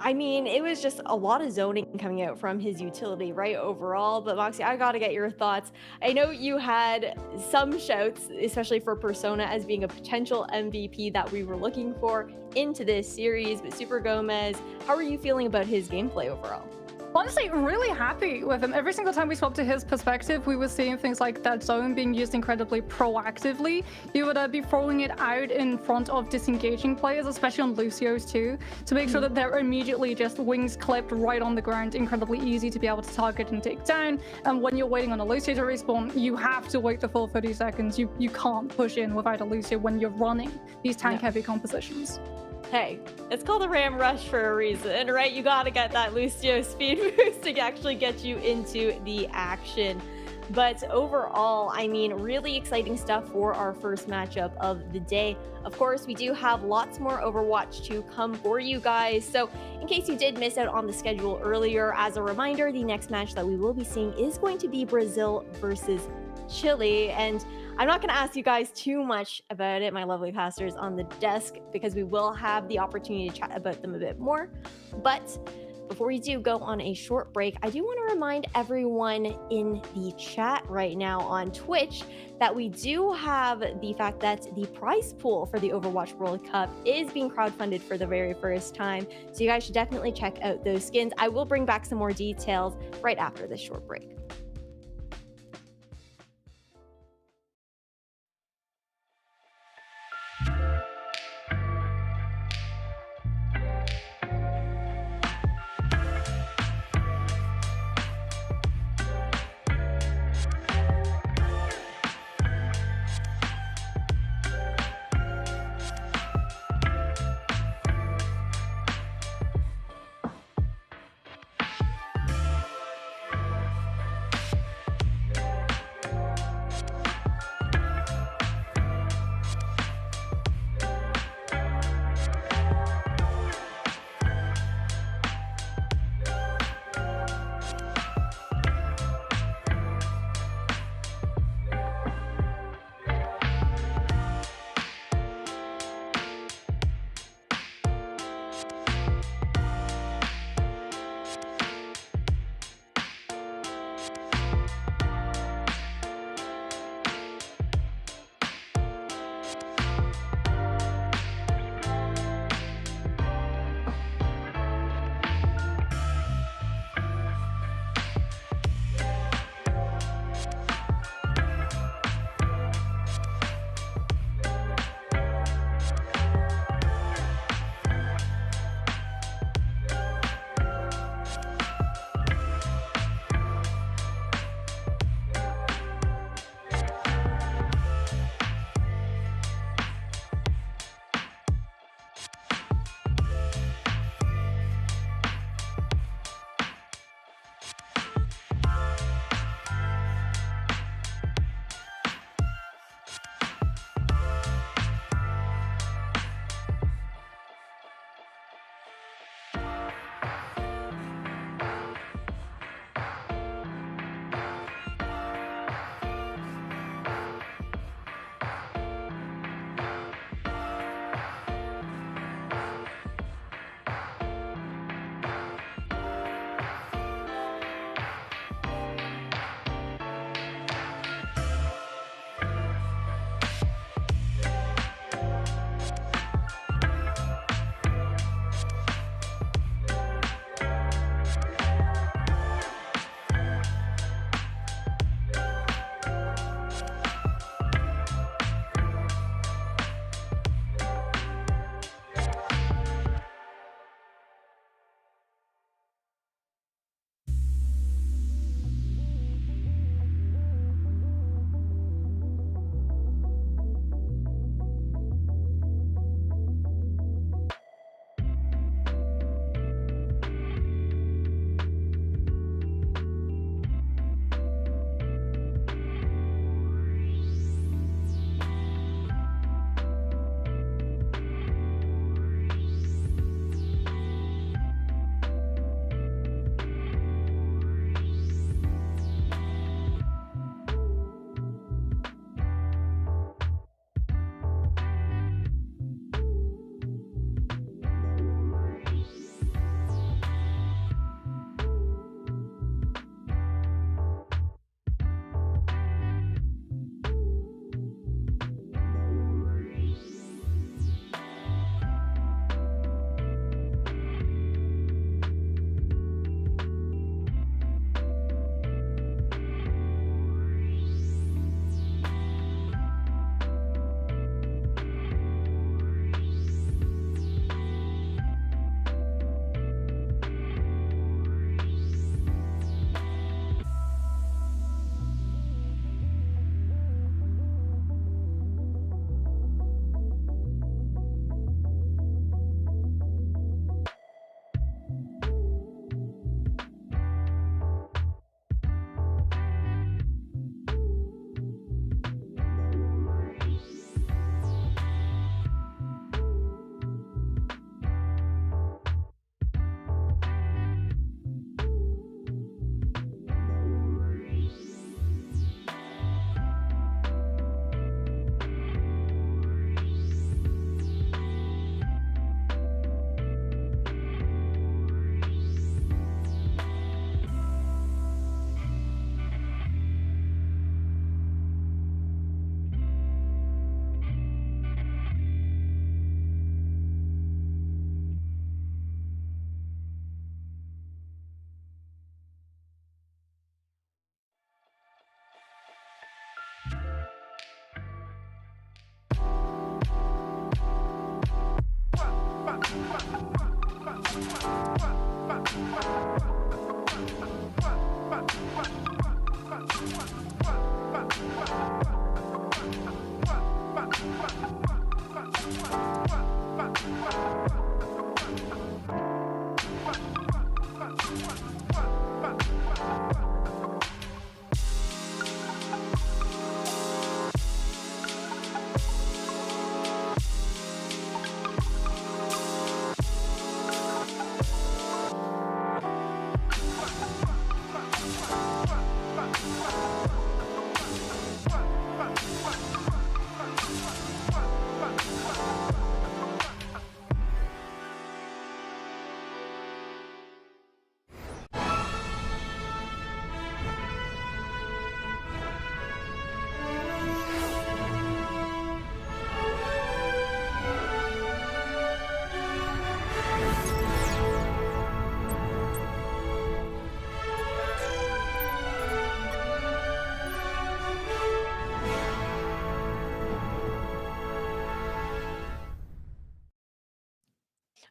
I mean, it was just a lot of zoning coming out from his utility, right, overall. But Moxie, I gotta get your thoughts. I know you had some shouts, especially for Persona as being a potential MVP that we were looking for into this series. But Super Gomez, how are you feeling about his gameplay overall? Honestly, really happy with him. Every single time we swapped to his perspective, we were seeing things like that zone being used incredibly proactively. You would be throwing it out in front of disengaging players, especially on Lucio's too, to make sure that they're immediately just wings clipped right on the ground, incredibly easy to be able to target and take down. And when you're waiting on a Lucio to respawn, you have to wait the full 30 seconds. You can't push in without a Lucio when you're running these tank-heavy compositions. Hey, it's called a Ram Rush for a reason, right? You gotta get that Lucio speed boost to actually get you into the action. But overall, I mean, really exciting stuff for our first matchup of the day. Of course, we do have lots more Overwatch to come for you guys. So in case you did miss out on the schedule earlier, as a reminder, the next match that we will be seeing is going to be Brazil versus Chile. And I'm not going to ask you guys too much about it, my lovely pastors on the desk, because we will have the opportunity to chat about them a bit more. But before we do go on a short break, I do want to remind everyone in the chat right now on Twitch that we do have the fact that the prize pool for the Overwatch World Cup is being crowdfunded for the very first time. So you guys should definitely check out those skins. I will bring back some more details right after this short break.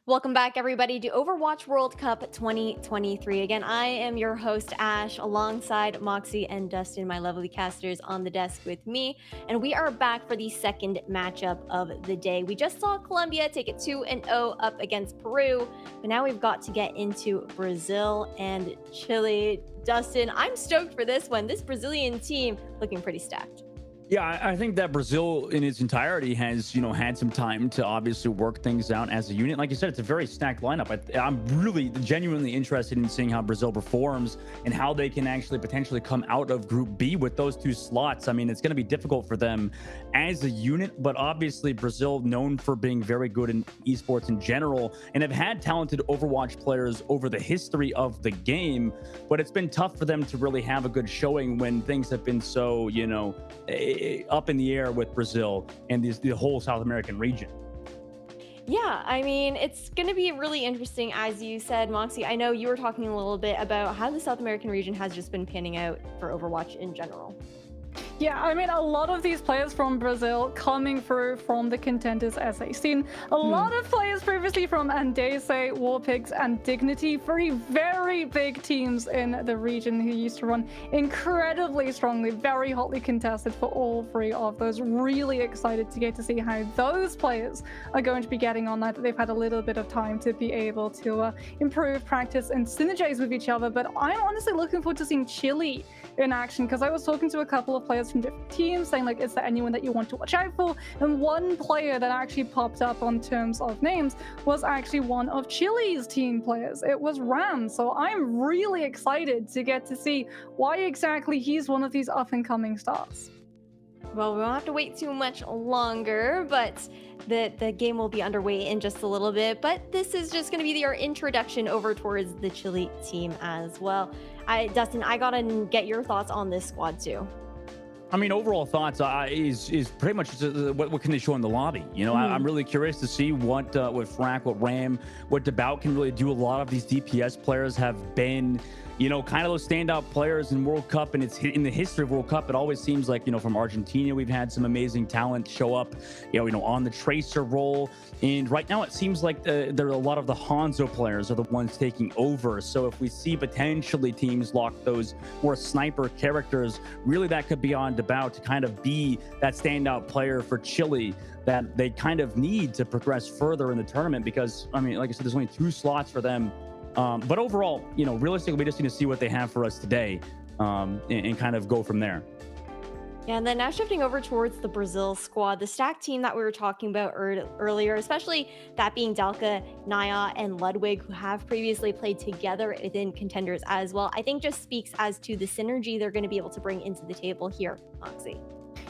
Welcome back, everybody, to Overwatch World Cup 2023. Again, I am your host, Ash, alongside Moxie and Dustin, my lovely casters on the desk with me. And we are back for the second matchup of the day. We just saw Colombia take it 2-0 up against Peru, but now we've got to get into Brazil and Chile. Dustin, I'm stoked for this one. This Brazilian team looking pretty stacked. Yeah, I think that Brazil in its entirety has, had some time to obviously work things out as a unit. Like you said, it's a very stacked lineup. I'm really genuinely interested in seeing how Brazil performs and how they can actually potentially come out of Group B with those two slots. I mean, it's going to be difficult for them as a unit, but obviously Brazil, known for being very good in esports in general, and have had talented Overwatch players over the history of the game, but it's been tough for them to really have a good showing when things have been so, up in the air with Brazil and the whole South American region. Yeah, I mean, it's going to be really interesting, as you said, Moxie. I know you were talking a little bit about how the South American region has just been panning out for Overwatch in general. Yeah, I mean, a lot of these players from Brazil coming through from the contenders SA scene. A lot of players previously from Andese, Warpigs, and Dignity, three very big teams in the region who used to run incredibly strongly, very hotly contested for all three of those. Really excited to get to see how those players are going to be getting on now that they've had a little bit of time to be able to improve, practice, and synergize with each other. But I'm honestly looking forward to seeing Chile in action, because I was talking to a couple of players from different teams saying, like, is there anyone that you want to watch out for? And one player that actually popped up on terms of names was actually one of Chile's team players. It was Ram. So I'm really excited to get to see why exactly he's one of these up-and-coming stars. Well, we won't have to wait too much longer, but the game will be underway in just a little bit. But this is just going to be our introduction over towards the Chile team as well. Dustin, I gotta get your thoughts on this squad too. I mean, overall thoughts is pretty much what can they show in the lobby? I'm really curious to see what Frack, what Ram, what Devout can really do. A lot of these DPS players have been, kind of those standout players in World Cup, and it's in the history of World Cup. It always seems like, from Argentina, we've had some amazing talent show up, on the Tracer role. And right now it seems like there are a lot of the Hanzo players are the ones taking over. So if we see potentially teams lock those more sniper characters, really that could be on Devout to kind of be that standout player for Chile that they kind of need to progress further in the tournament, because, I mean, like I said, there's only 2 slots for them. But overall, realistically, we just need to see what they have for us today, and kind of go from there. Yeah, and then now shifting over towards the Brazil squad, the stack team that we were talking about earlier, especially that being Dalka, Naya, and Ludwig, who have previously played together within contenders as well, I think just speaks as to the synergy they're going to be able to bring into the table here, Moxie.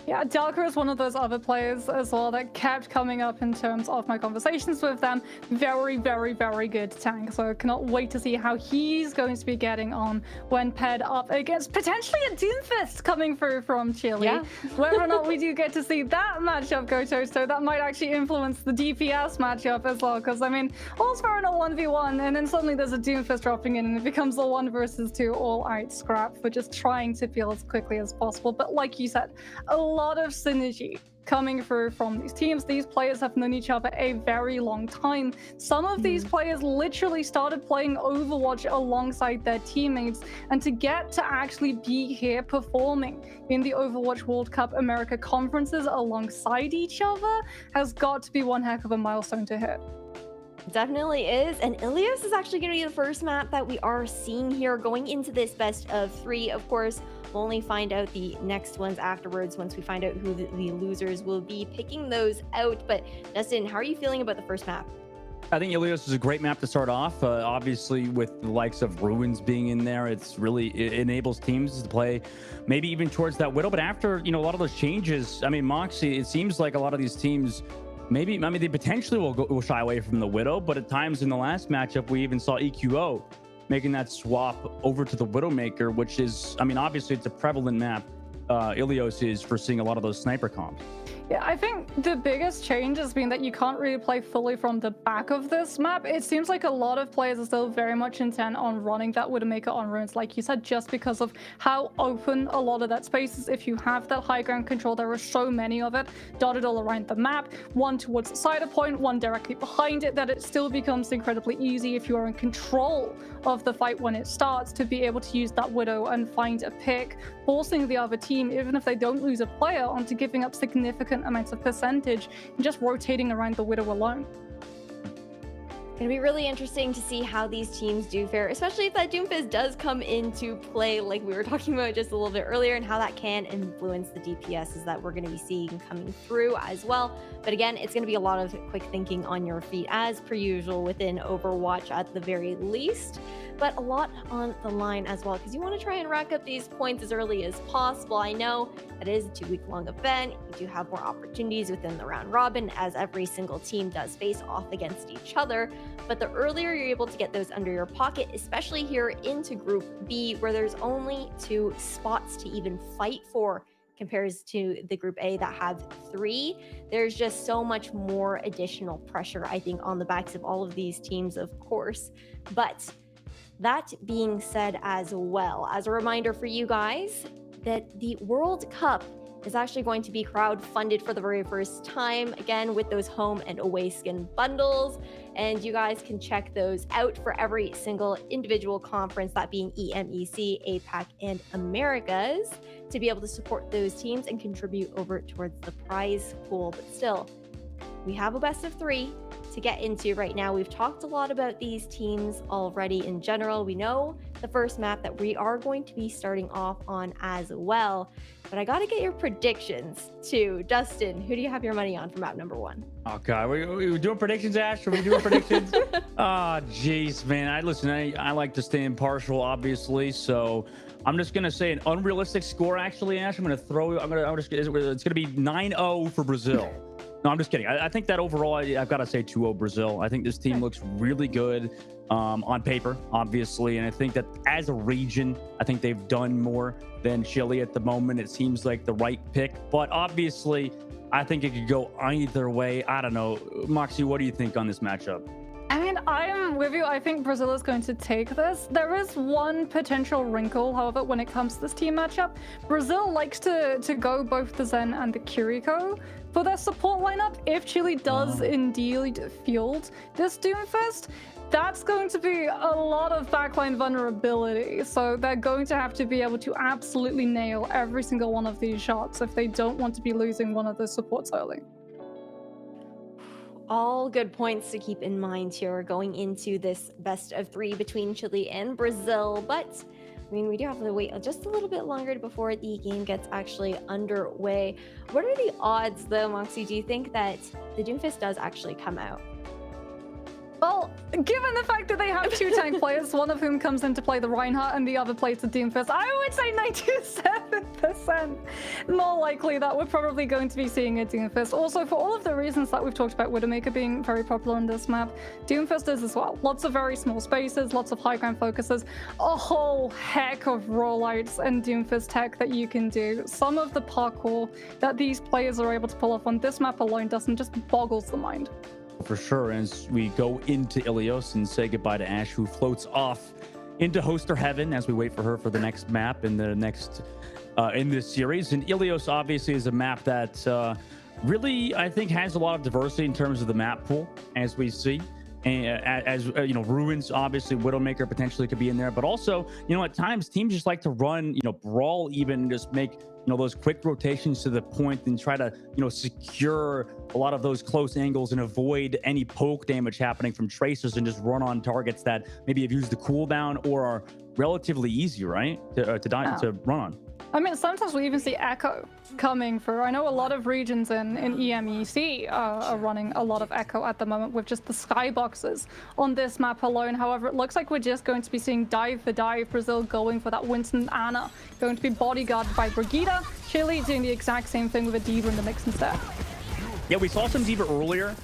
Yeah, Delker is one of those other players as well that kept coming up in terms of my conversations with them. Very, very, very good tank. So I cannot wait to see how he's going to be getting on when paired up against potentially a Doomfist coming through from Chile. Yeah. Whether or not we do get to see that matchup go toe-to-toe, that might actually influence the DPS matchup as well. Because, I mean, all's fair in a 1v1, and then suddenly there's a Doomfist dropping in, and it becomes a 1 versus 2 all-out scrap for just trying to peel as quickly as possible. But like you said, a lot of synergy coming through from these teams. These players have known each other a very long time. Some of these players literally started playing Overwatch alongside their teammates, and to get to actually be here performing in the Overwatch World Cup America conferences alongside each other has got to be one heck of a milestone to hit. Definitely is. And Ilios is actually going to be the first map that we are seeing here going into this best of 3. Of course, we'll only find out the next ones afterwards once we find out who the losers will be, picking those out. But Dustin, how are you feeling about the first map? I think Ilios is a great map to start off. Obviously, with the likes of Ruins being in there, it enables teams to play maybe even towards that Widow. But after, a lot of those changes, I mean, Moxie, it seems like a lot of these teams they potentially will shy away from the Widow, but at times in the last matchup, we even saw EQO making that swap over to the Widowmaker, which is, obviously it's a prevalent map. Ilios is for seeing a lot of those sniper comps. Yeah, I think the biggest change has been that you can't really play fully from the back of this map. It seems like a lot of players are still very much intent on running that Widowmaker on Ruins, like you said, just because of how open a lot of that space is. If you have that high ground control, there are so many of it dotted all around the map, one towards the cider point, one directly behind it, that it still becomes incredibly easy if you are in control of the fight when it starts to be able to use that Widow and find a pick, forcing the other team, even if they don't lose a player, onto giving up significant amounts of percentage and just rotating around the Widow alone. Going to be really interesting to see how these teams do fare, especially if that Doomfist does come into play, like we were talking about just a little bit earlier, and how that can influence the DPSs that we're going to be seeing coming through as well. But again, it's going to be a lot of quick thinking on your feet, as per usual within Overwatch at the very least, but a lot on the line as well, because you want to try and rack up these points as early as possible. I know that it is a 2-week-long event. You do have more opportunities within the round robin, as every single team does face off against each other. But the earlier you're able to get those under your pocket, especially here into Group B, where there's only 2 spots to even fight for, compares to the Group A that have 3, there's just so much more additional pressure, I think, on the backs of all of these teams, of course. But that being said, as well, as a reminder for you guys, that the World Cup is actually going to be crowd-funded for the very first time, again, with those home and away skin bundles. And you guys can check those out for every single individual conference, that being EMEC, APAC, and Americas, to be able to support those teams and contribute over towards the prize pool. But still, we have a best of 3 to get into right now. We've talked a lot about these teams already in general. We know the first map that we are going to be starting off on as well. But I got to get your predictions too. Dustin, who do you have your money on for map number 1? Oh, God. We doing predictions, Ash? Are we doing predictions? Oh, jeez, man. I like to stay impartial, obviously. So I'm just going to say an unrealistic score, actually, Ash. It's going to be 9-0 for Brazil. No, I'm just kidding. I think that overall, I've got to say 2-0 Brazil. I think this team looks really good on paper, obviously. And I think that as a region, I think they've done more than Chile at the moment. It seems like the right pick. But obviously, I think it could go either way. I don't know. Moxie, what do you think on this matchup? I mean, I am with you. I think Brazil is going to take this. There is one potential wrinkle, however, when it comes to this team matchup. Brazil likes to go both the Zen and the Kiriko for their support lineup. If Chile does indeed field this Doomfist, that's going to be a lot of backline vulnerability. So they're going to have to be able to absolutely nail every single one of these shots if they don't want to be losing one of the supports early. All good points to keep in mind here going into this best of 3 between Chile and Brazil. But I mean, we do have to wait just a little bit longer before the game gets actually underway. What are the odds, though, Moxie? Do you think that the Doomfist does actually come out? Well, given the fact that they have 2 tank players, one of whom comes in to play the Reinhardt and the other plays the Doomfist, I would say 97% more likely that we're probably going to be seeing a Doomfist. Also, for all of the reasons that we've talked about Widowmaker being very popular on this map, Doomfist is as well. Lots of very small spaces, lots of high ground focuses, a whole heck of rollouts and Doomfist tech that you can do. Some of the parkour that these players are able to pull off on this map alone doesn't just boggles the mind. For sure. As we go into Ilios and say goodbye to Ash, who floats off into hoster heaven as we wait for her for the next map in the next in this series. And Ilios obviously is a map that really, I think, has a lot of diversity in terms of the map pool, as we see. And you know, Ruins, obviously, Widowmaker potentially could be in there, but also, you know, at times teams just like to run, you know, Brawl, even just make, you know, those quick rotations to the point and try to, you know, secure a lot of those close angles and avoid any poke damage happening from tracers, and just run on targets that maybe have used the cooldown or are relatively easy, right, to run on. I mean, sometimes we even see Echo coming through. I know a lot of regions in EMEC are running a lot of Echo at the moment with just the skyboxes on this map alone. However, it looks like we're just going to be seeing dive for dive. Brazil going for that Winston Ana, going to be bodyguarded by Brigitte. Chile doing the exact same thing with a Diva in the mix instead. Yeah, we saw some Diva earlier.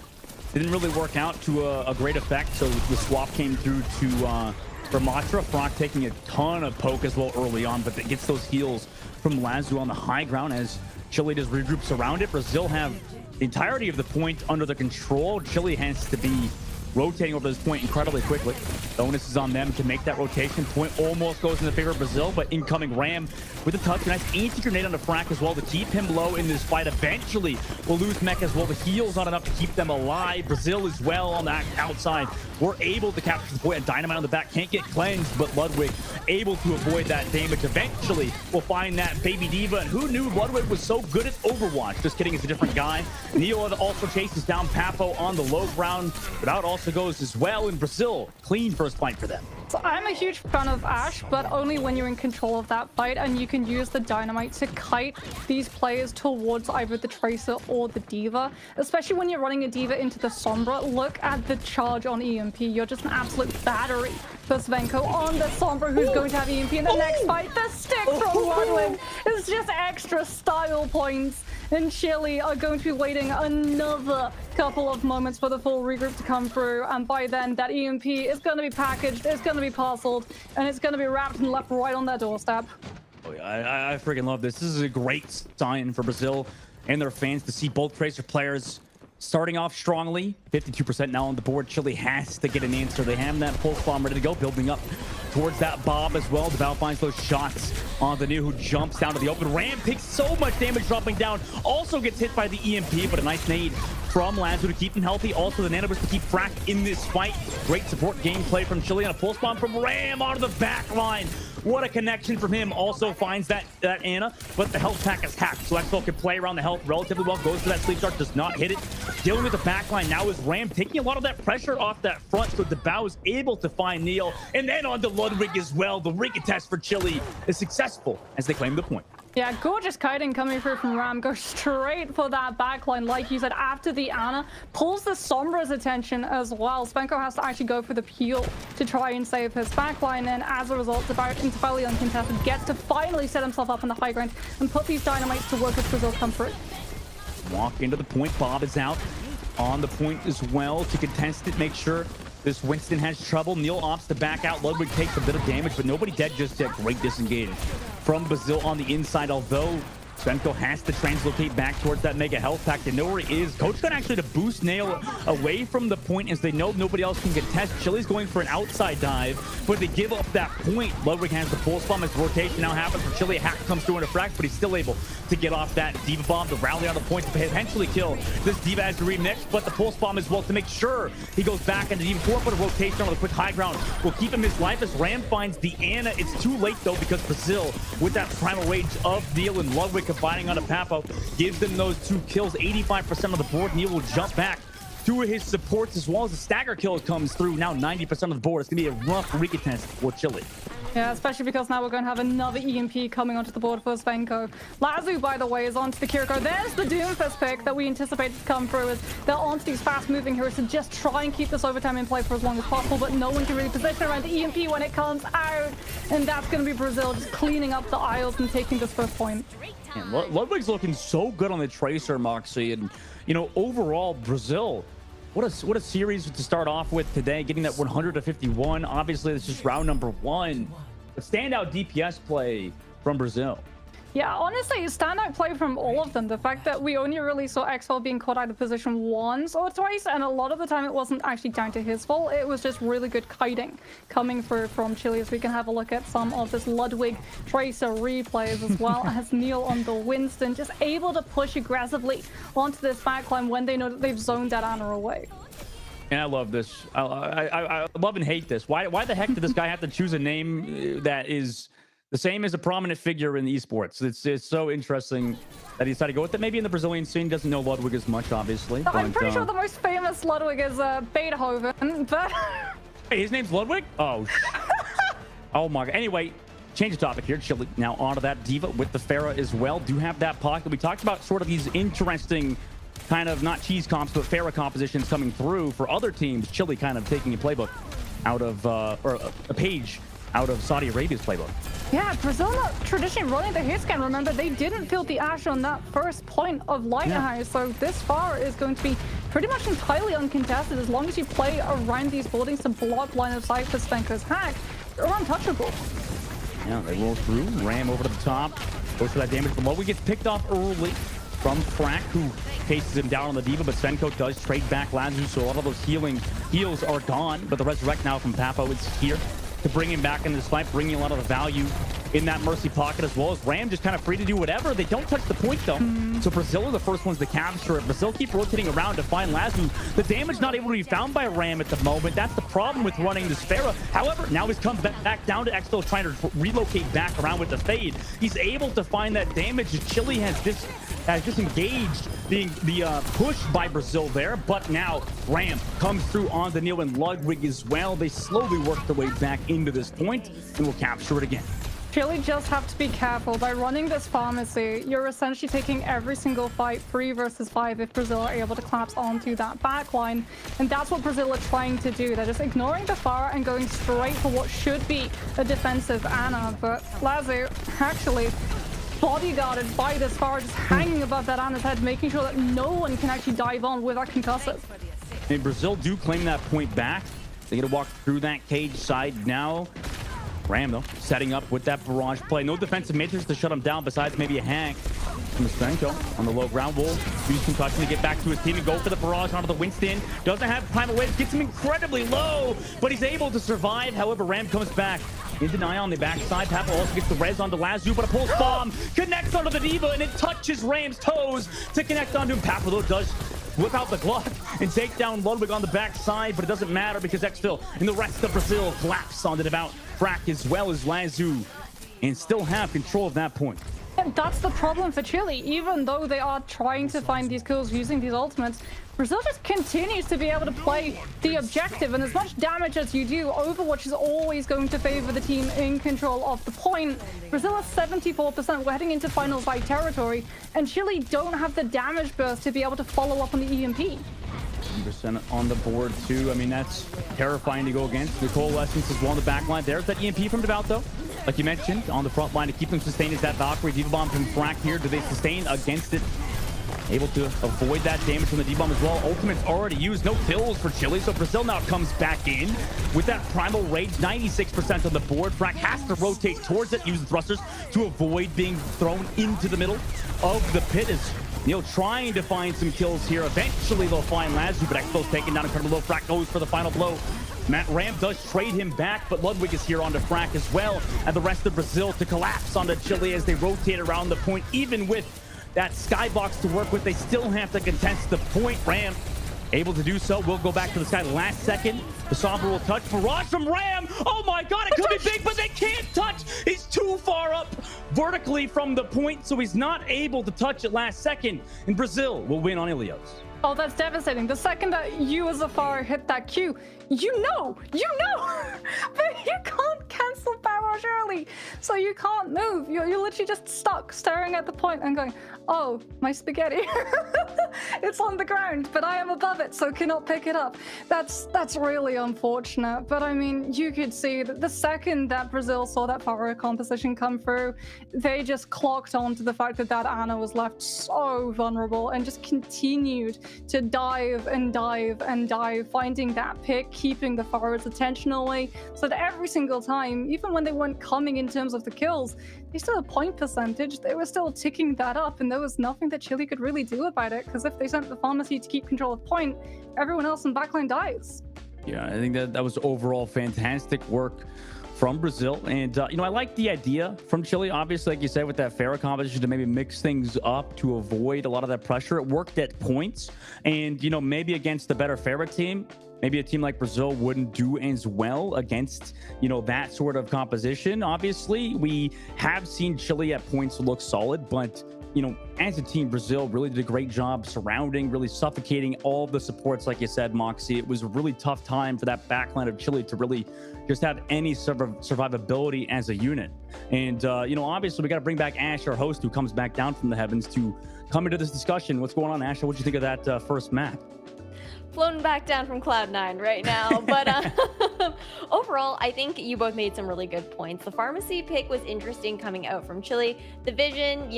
It didn't really work out to a great effect, so the swap came through to Ramatra. Frock taking a ton of poke as well early on, but it gets those heals from Lazu on the high ground as Chile just regroups around it. Brazil have the entirety of the point under the control. Chile has to be rotating over this point incredibly quickly. The onus is on them to make that rotation. Point almost goes in the favor of Brazil, but incoming Ram with a touch. Nice anti-grenade on the Frack as well to keep him low in this fight. Eventually, we'll lose Mech as well. The heal's not enough to keep them alive. Brazil as well on that outside. We're able to capture the point. And Dynamite on the back can't get cleansed, but Ludwig able to avoid that damage. Eventually, we'll find that Baby Diva. And who knew Ludwig was so good at Overwatch? Just kidding, it's a different guy. Neil also chases down Papo on the low ground, but out also goes as well in Brazil. Clean first fight for them. So I'm a huge fan of Ashe, but only when you're in control of that fight and you can use the Dynamite to kite these players towards either the Tracer or the Diva. Especially when you're running a Diva into the Sombra. Look at the charge on EMP. You're just an absolute battery for Svenko on the Sombra, who's going to have EMP in the next fight. The stick from Ludwig is just extra style points. And Chile are going to be waiting another couple of moments for the full regroup to come through, and by then that EMP is going to be packaged, it's going to be parceled, and it's going to be wrapped and left right on their doorstep. Oh, yeah, I freaking love this. This is a great sign for Brazil and their fans to see both Tracer players starting off strongly. 52% now on the board. Chile has to get an answer. They have that pulse bomb ready to go, building up towards that Bob as well. DeVal finds those shots on the new, who jumps down to the open. Ram takes so much damage dropping down. Also gets hit by the EMP, but a nice nade from Lazo to keep him healthy. Also the nanobus to keep Frack in this fight. Great support gameplay from Chile, and a pulse bomb from Ram onto the back line. What a connection from him. Also finds that Ana, but the health pack is hacked. So Expo can play around the health relatively well. Goes for that sleep dart, does not hit it. Dealing with the back line now is Ram, taking a lot of that pressure off that front, so DeVal is able to find Neil. And then on to Ludwig as well. The rig test for Chile is successful as they claim the point. Yeah, gorgeous kiting coming through from Ram. Goes straight for that backline, like you said, after the Ana. Pulls the Sombra's attention as well. Svenko has to actually go for the peel to try and save his backline, and as a result, DeVal entirely uncontested gets to finally set himself up on the high ground and put these dynamites to work as Brazil come through. Walk into the point. Bob is out on the point as well to contest it, make sure this Winston has trouble. Neil opts to back out. Ludwig takes a bit of damage, but nobody dead just yet. Great disengage from Brazil on the inside, although Svenko has to translocate back towards that mega health pack. They know where he is. Coach got actually to boost Nail away from the point as they know nobody else can contest. Chile's going for an outside dive, but they give up that point. Ludwig has the pulse bomb as rotation now happens for Chile. Hack comes through in a frac, but he's still able to get off that Diva bomb to rally on the point to potentially kill this Diva as the remix, but the pulse bomb as well to make sure he goes back into Diva 4, but a rotation on the quick high ground will keep him his life as Ram finds the Ana. It's too late though, because Brazil, with that primal rage of Neil and Ludwig combining on a Papo, gives them those 2 kills. 85% of the board. Neil will jump back to his supports as well as the stagger kill comes through. Now 90% of the board. It's gonna be a rough recontest for Chile. Yeah, especially because now we're going to have another EMP coming onto the board for Svenko. Lazu, by the way, is onto the Kiriko. There's the Doomfist pick that we anticipated to come through, as they're onto these fast-moving heroes to just try and keep this overtime in play for as long as possible, but no one can really position around the EMP when it comes out. And that's going to be Brazil just cleaning up the aisles and taking this first point. Man, Ludwig's looking so good on the Tracer, Moxie, and, you know, overall, Brazil, what a series to start off with today, getting that 100-51. Obviously, this is round number 1. But standout DPS play from Brazil. Yeah, honestly, standout play from all of them. The fact that we only really saw Exfil being caught out of position once or twice, and a lot of the time it wasn't actually down to his fault. It was just really good kiting coming through from Chile. As we can have a look at some of this Ludwig Tracer replays, as well as Neil on the Winston, just able to push aggressively onto this backline when they know that they've zoned that Ana away. And I love this. I love and hate this. Why the heck did this guy have to choose a name that is the same as a prominent figure in esports? It's so interesting that he decided to go with it. Maybe in the Brazilian scene, doesn't know Ludwig as much, obviously. I'm pretty sure the most famous Ludwig is Beethoven, but... Hey, his name's Ludwig? Oh, oh my God. Anyway, change the topic here. Chile now onto that D.Va with the Pharah as well. Do have that pocket. We talked about sort of these interesting kind of not cheese comps, but Pharah compositions coming through for other teams. Chile kind of taking a playbook out of, or a page out of Saudi Arabia's playbook. Yeah, Brazil not traditionally running the hit scan. Remember, they didn't field the Ashe on that first point of Lighthouse, so this far is going to be pretty much entirely uncontested. As long as you play around these buildings to block line of sight for Svenko's hack, you're untouchable. Yeah, they roll through. Ram over to the top. Goes for that damage. But Ludwig gets picked off early from Frack, who chases him down on the D.Va, but Svenko does trade back Lazu, so a lot of those heals are gone. But the resurrect now from Papo is here to bring him back into this fight, bringing a lot of the value in that Mercy pocket, as well as Ram just kind of free to do whatever. They don't touch the point, though. So Brazil are the first ones to capture it. Brazil keep rotating around to find Lazu. The damage not able to be found by Ram at the moment. That's the problem with running this Pharah. However, now he's come back down to Exfil, trying to relocate back around with the fade. He's able to find that damage. Chile has disengaged the push by Brazil there, but now Ram comes through on the Neil and Ludwig as well. They slowly work their way back into this point and will capture it again. Chile just have to be careful. By running this pharmacy, you're essentially taking every single fight 3 versus 5 if Brazil are able to collapse onto that backline. And that's what Brazil are trying to do. They're just ignoring the Pharah and going straight for what should be a defensive Ana. But Lazu actually bodyguarded by this Pharah, just hanging above that Ana's head, making sure that no one can actually dive on with that concussive. And Brazil do claim that point back. They get to walk through that cage side now. Ram, though, setting up with that barrage play. No defensive matrix to shut him down besides maybe a hack from Svenko on the low ground. Will use concussion to get back to his team and go for the barrage onto the Winston. Doesn't have primal wave, gets him incredibly low, but he's able to survive. However, Ram comes back in denial on the backside. Papo also gets the res onto Lazu, but a pulse bomb connects onto the D.Va, and it touches Ram's toes to connect onto him. Papo, though, does whip out the glove and take down Ludwig on the backside, but it doesn't matter because Exfil and the rest of Brazil collapse onto the devout Frack as well as Lazu and still have control of that point. And that's the problem for Chile. Even though they are trying to find these kills using these ultimates, Brazil just continues to be able to play the objective, and as much damage as you do, Overwatch is always going to favor the team in control of the point. Brazil is 74%. We're heading into final fight territory, and Chile don't have the damage burst to be able to follow up on the EMP. 100% on the board too. I mean, that's terrifying to go against. The Coalescence is well on the back line. There's that EMP from Devout, though. Like you mentioned, on the front line to keep them sustained is that Valkyrie. D.Va Bomb from Frack here. Do they sustain against it? Able to avoid that damage from the D-Bomb as well. Ultimate's already used. No kills for Chile, so Brazil now comes back in with that Primal Rage. 96% on the board. Frack has to rotate towards it, use the thrusters to avoid being thrown into the middle of the pit. As Neil trying to find some kills here. Eventually they'll find Lazu, but Expo's taken down incredibly low. Frack goes for the final blow. Matt Ram does trade him back, but Ludwig is here onto Frack as well, and the rest of Brazil to collapse onto Chile as they rotate around the point. Even with that skybox to work with, they still have to contest the point. Ram able to do so. We'll go back to the sky last second. The Sombra will touch. Barrage from Ram. Oh my God, it could be big, but they can't touch. He's too far up vertically from the point, so he's not able to touch it last second. And Brazil will win on Ilios. Oh, that's devastating. The second that you as a Pharah hit that Q, you know, but you can't cancel barrage early, so you can't move. You're literally just stuck staring at the point and going, oh, my spaghetti. It's on the ground, but I am above it, so cannot pick it up. That's really unfortunate. But I mean, you could see that the second that Brazil saw that Pharah composition come through, they just clocked on to the fact that that Ana was left so vulnerable and just continued to dive and dive and dive, finding that pick, keeping the Pharah's attention away, so that every single time time, even when they weren't coming in terms of the kills, they still had point percentage. They were still ticking that up, and there was nothing that Chile could really do about it, because if they sent the pharmacy to keep control of point, everyone else in backline dies. Yeah, I think that was overall fantastic work from Brazil. And, I like the idea from Chile, obviously, like you said, with that Pharah competition to maybe mix things up to avoid a lot of that pressure. It worked at points. And, maybe against the better Pharah team, maybe a team like Brazil wouldn't do as well against, that sort of composition. Obviously, we have seen Chile at points look solid, but as a team, Brazil really did a great job surrounding, really suffocating all the supports. Like you said, Moxie, it was a really tough time for that backline of Chile to really just have any survivability as a unit. And, obviously we got to bring back Ash, our host, who comes back down from the heavens to come into this discussion. What's going on, Ash? What'd you think of that first map? Flown back down from Cloud9 right now. But overall, I think you both made some really good points. The pharmacy pick was interesting coming out from Chile. The vision,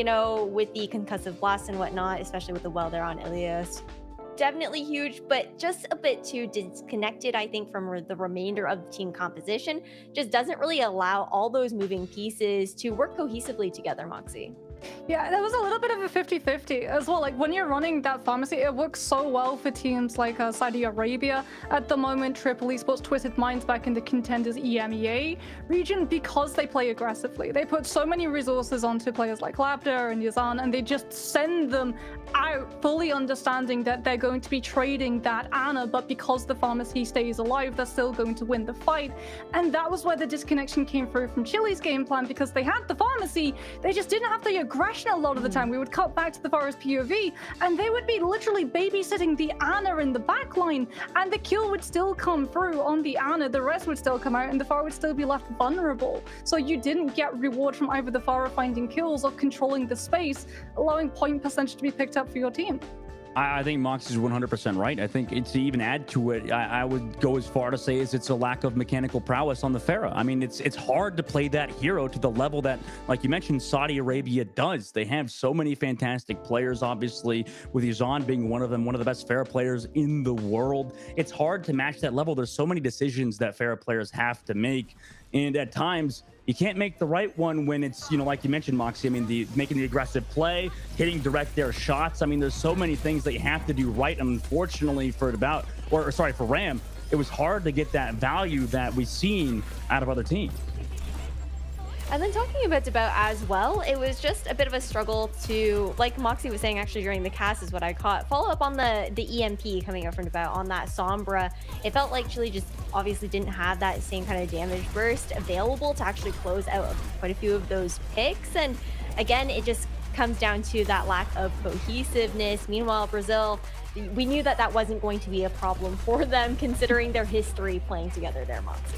with the concussive blast and whatnot, especially with the well there on Ilias, definitely huge, but just a bit too disconnected, I think, from the remainder of the team composition. Just doesn't really allow all those moving pieces to work cohesively together, Moxie. Yeah, there was a little bit of a 50-50 as well. Like, when you're running that pharmacy, it works so well for teams like Saudi Arabia. At the moment, Triple Esports twisted minds back in the contenders EMEA region because they play aggressively. They put so many resources onto players like Labda and Yazan, and they just send them out fully understanding that they're going to be trading that AMER, but because the pharmacy stays alive, they're still going to win the fight. And that was where the disconnection came through from Chile's game plan, because they had the pharmacy, they just didn't have the aggression a lot of the time. We would cut back to the Forest POV, and they would be literally babysitting the AMER in the backline, and the kill would still come through on the AMER, the rest would still come out, and the Pharah would still be left vulnerable. So you didn't get reward from either the Pharah finding kills or controlling the space, allowing point percentage to be picked up for your team. I think Mox is 100% right. I think to even add to it, I would go as far to say it's a lack of mechanical prowess on the Pharah. I mean, it's hard to play that hero to the level that, like you mentioned, Saudi Arabia does. They have so many fantastic players, obviously, with Yazan being one of them, one of the best Pharah players in the world. It's hard to match that level. There's so many decisions that Pharah players have to make. And at times, you can't make the right one when it's, like you mentioned, Moxie. I mean, making the aggressive play, hitting direct air shots. I mean, there's so many things that you have to do right. And unfortunately for Ram, it was hard to get that value that we've seen out of other teams. And then talking a bit about as well, it was just a bit of a struggle to, like Moxie was saying actually during the cast is what I caught, follow up on the EMP coming out from about on that Sombra. It felt like Chile just obviously didn't have that same kind of damage burst available to actually close out quite a few of those picks. And again, it just comes down to that lack of cohesiveness. Meanwhile, Brazil, we knew that wasn't going to be a problem for them considering their history playing together there, Moxie.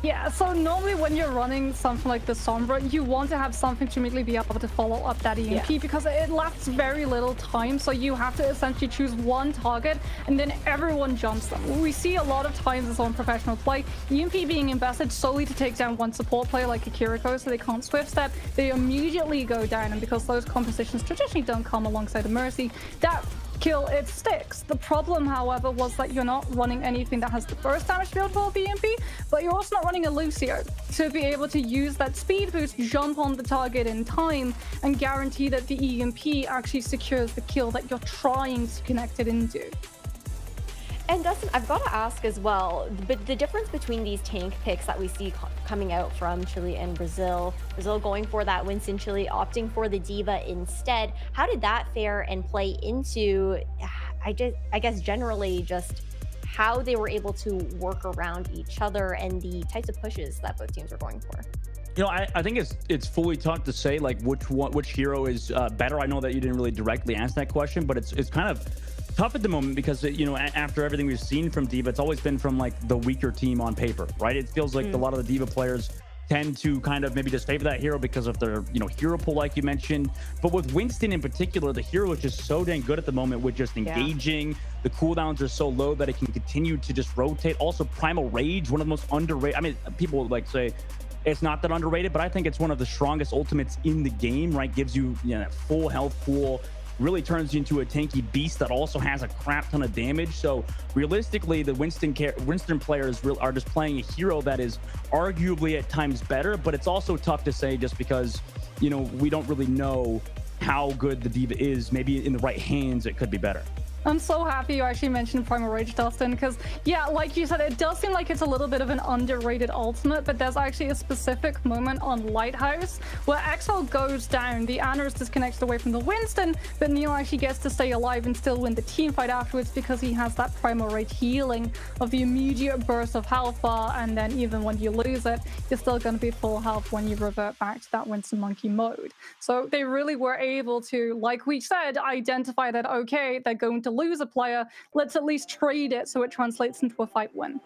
Yeah, so normally when you're running something like the Sombra, you want to have something to immediately be able to follow up that EMP because it lasts very little time. So you have to essentially choose one target and then everyone jumps them. We see a lot of times as on professional play, EMP being invested solely to take down one support player like a Kiriko so they can't swift step. They immediately go down, and because those compositions traditionally don't come alongside a Mercy, that kill, it sticks. The problem, however, was that you're not running anything that has the burst damage to be able to follow the EMP, but you're also not running a Lucio to be able to use that speed boost, jump on the target in time, and guarantee that the EMP actually secures the kill that you're trying to connect it into. And Dustin, I've got to ask as well, but the difference between these tank picks that we see coming out from Chile and Brazil going for that Winston, Chile opting for the Diva instead, how did that fare and play into, I guess generally just how they were able to work around each other and the types of pushes that both teams were going for? I think it's fully tough to say like which hero is better. I know that you didn't really directly ask that question, but it's kind of tough at the moment because after everything we've seen from Diva, it's always been from like the weaker team on paper, right? It feels like a lot of the Diva players tend to kind of maybe just favor that hero because of their hero pool, like you mentioned. But with Winston in particular, the hero is just so dang good at the moment with just engaging. The cooldowns are so low that it can continue to just rotate. Also, Primal Rage, one of the most underrated. I mean, people would like say it's not that underrated, but I think it's one of the strongest ultimates in the game, right? Gives you, full health pool, really turns you into a tanky beast that also has a crap ton of damage. So realistically, the Winston players are just playing a hero that is arguably at times better, but it's also tough to say just because, you know, we don't really know how good the diva is. Maybe in the right hands, it could be better. I'm so happy you actually mentioned Primal Rage, Dustin, because, yeah, like you said, it does seem like it's a little bit of an underrated ultimate, but there's actually a specific moment on Lighthouse where Exile goes down, the Ana is disconnected away from the Winston, but Neil actually gets to stay alive and still win the team fight afterwards because he has that Primal Rage healing of the immediate burst of health bar, and then even when you lose it, you're still going to be full health when you revert back to that Winston Monkey mode. So they really were able to, like we said, identify that, okay, they're going to lose a player, let's at least trade it so it translates into a fight win.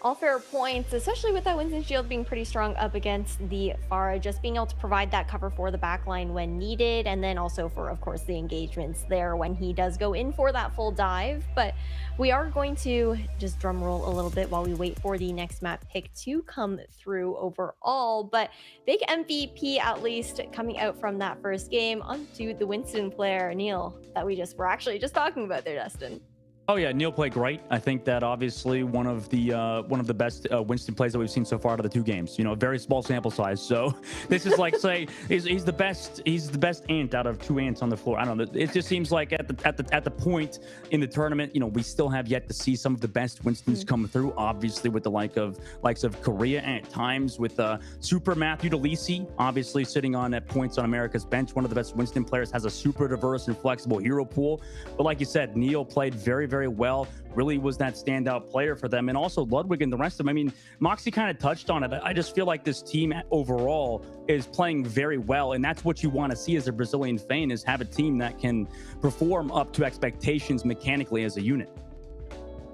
All fair points, especially with that Winston shield being pretty strong up against the Pharah, just being able to provide that cover for the backline when needed, and then also for, of course, the engagements there when he does go in for that full dive. But we are going to just drum roll a little bit while we wait for the next map pick to come through overall. But big MVP, at least, coming out from that first game onto the Winston player, Neil, that we were actually just talking about there, Dustin. Oh yeah, Neil played great. I think that obviously one of the best Winston plays that we've seen so far out of the 2 games. You know, a very small sample size. So this is like say he's the best ant out of 2 ants on the floor. I don't know. It just seems like at the point in the tournament, you know, we still have yet to see some of the best Winstons come through. Obviously, with the likes of Korea at times, with Super Matthew DeLisi, obviously sitting on at points on America's bench. One of the best Winston players, has a super diverse and flexible hero pool. But like you said, Neil played very well, really was that standout player for them. And also Ludwig and the rest of them. I mean, Moxie kind of touched on it. I just feel like this team overall is playing very well, and that's what you want to see as a Brazilian fan, is have a team that can perform up to expectations mechanically as a unit.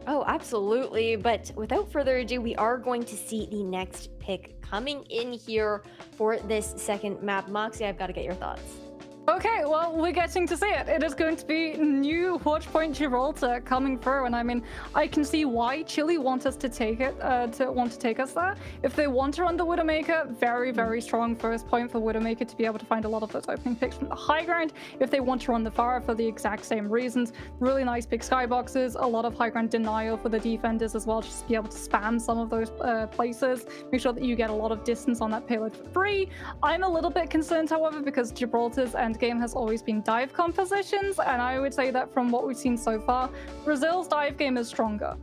Oh, absolutely. But without further ado, we are going to see the next pick coming in here for this second map. Moxie, I've got to get your thoughts. Okay, well, we're getting to see it. It is going to be new Watchpoint Gibraltar coming through, and I mean, I can see why Chile want us to take it, to take us there. If they want to run the Widowmaker, very strong first point for Widowmaker to be able to find a lot of those opening picks from the high ground. If they want to run the Pharah for the exact same reasons, really nice big skyboxes, a lot of high ground denial for the defenders as well, just to be able to spam some of those places, make sure that you get a lot of distance on that payload for free. I'm a little bit concerned, however, because Gibraltar's game has always been dive compositions, and I would say that from what we've seen so far, Brazil's dive game is stronger.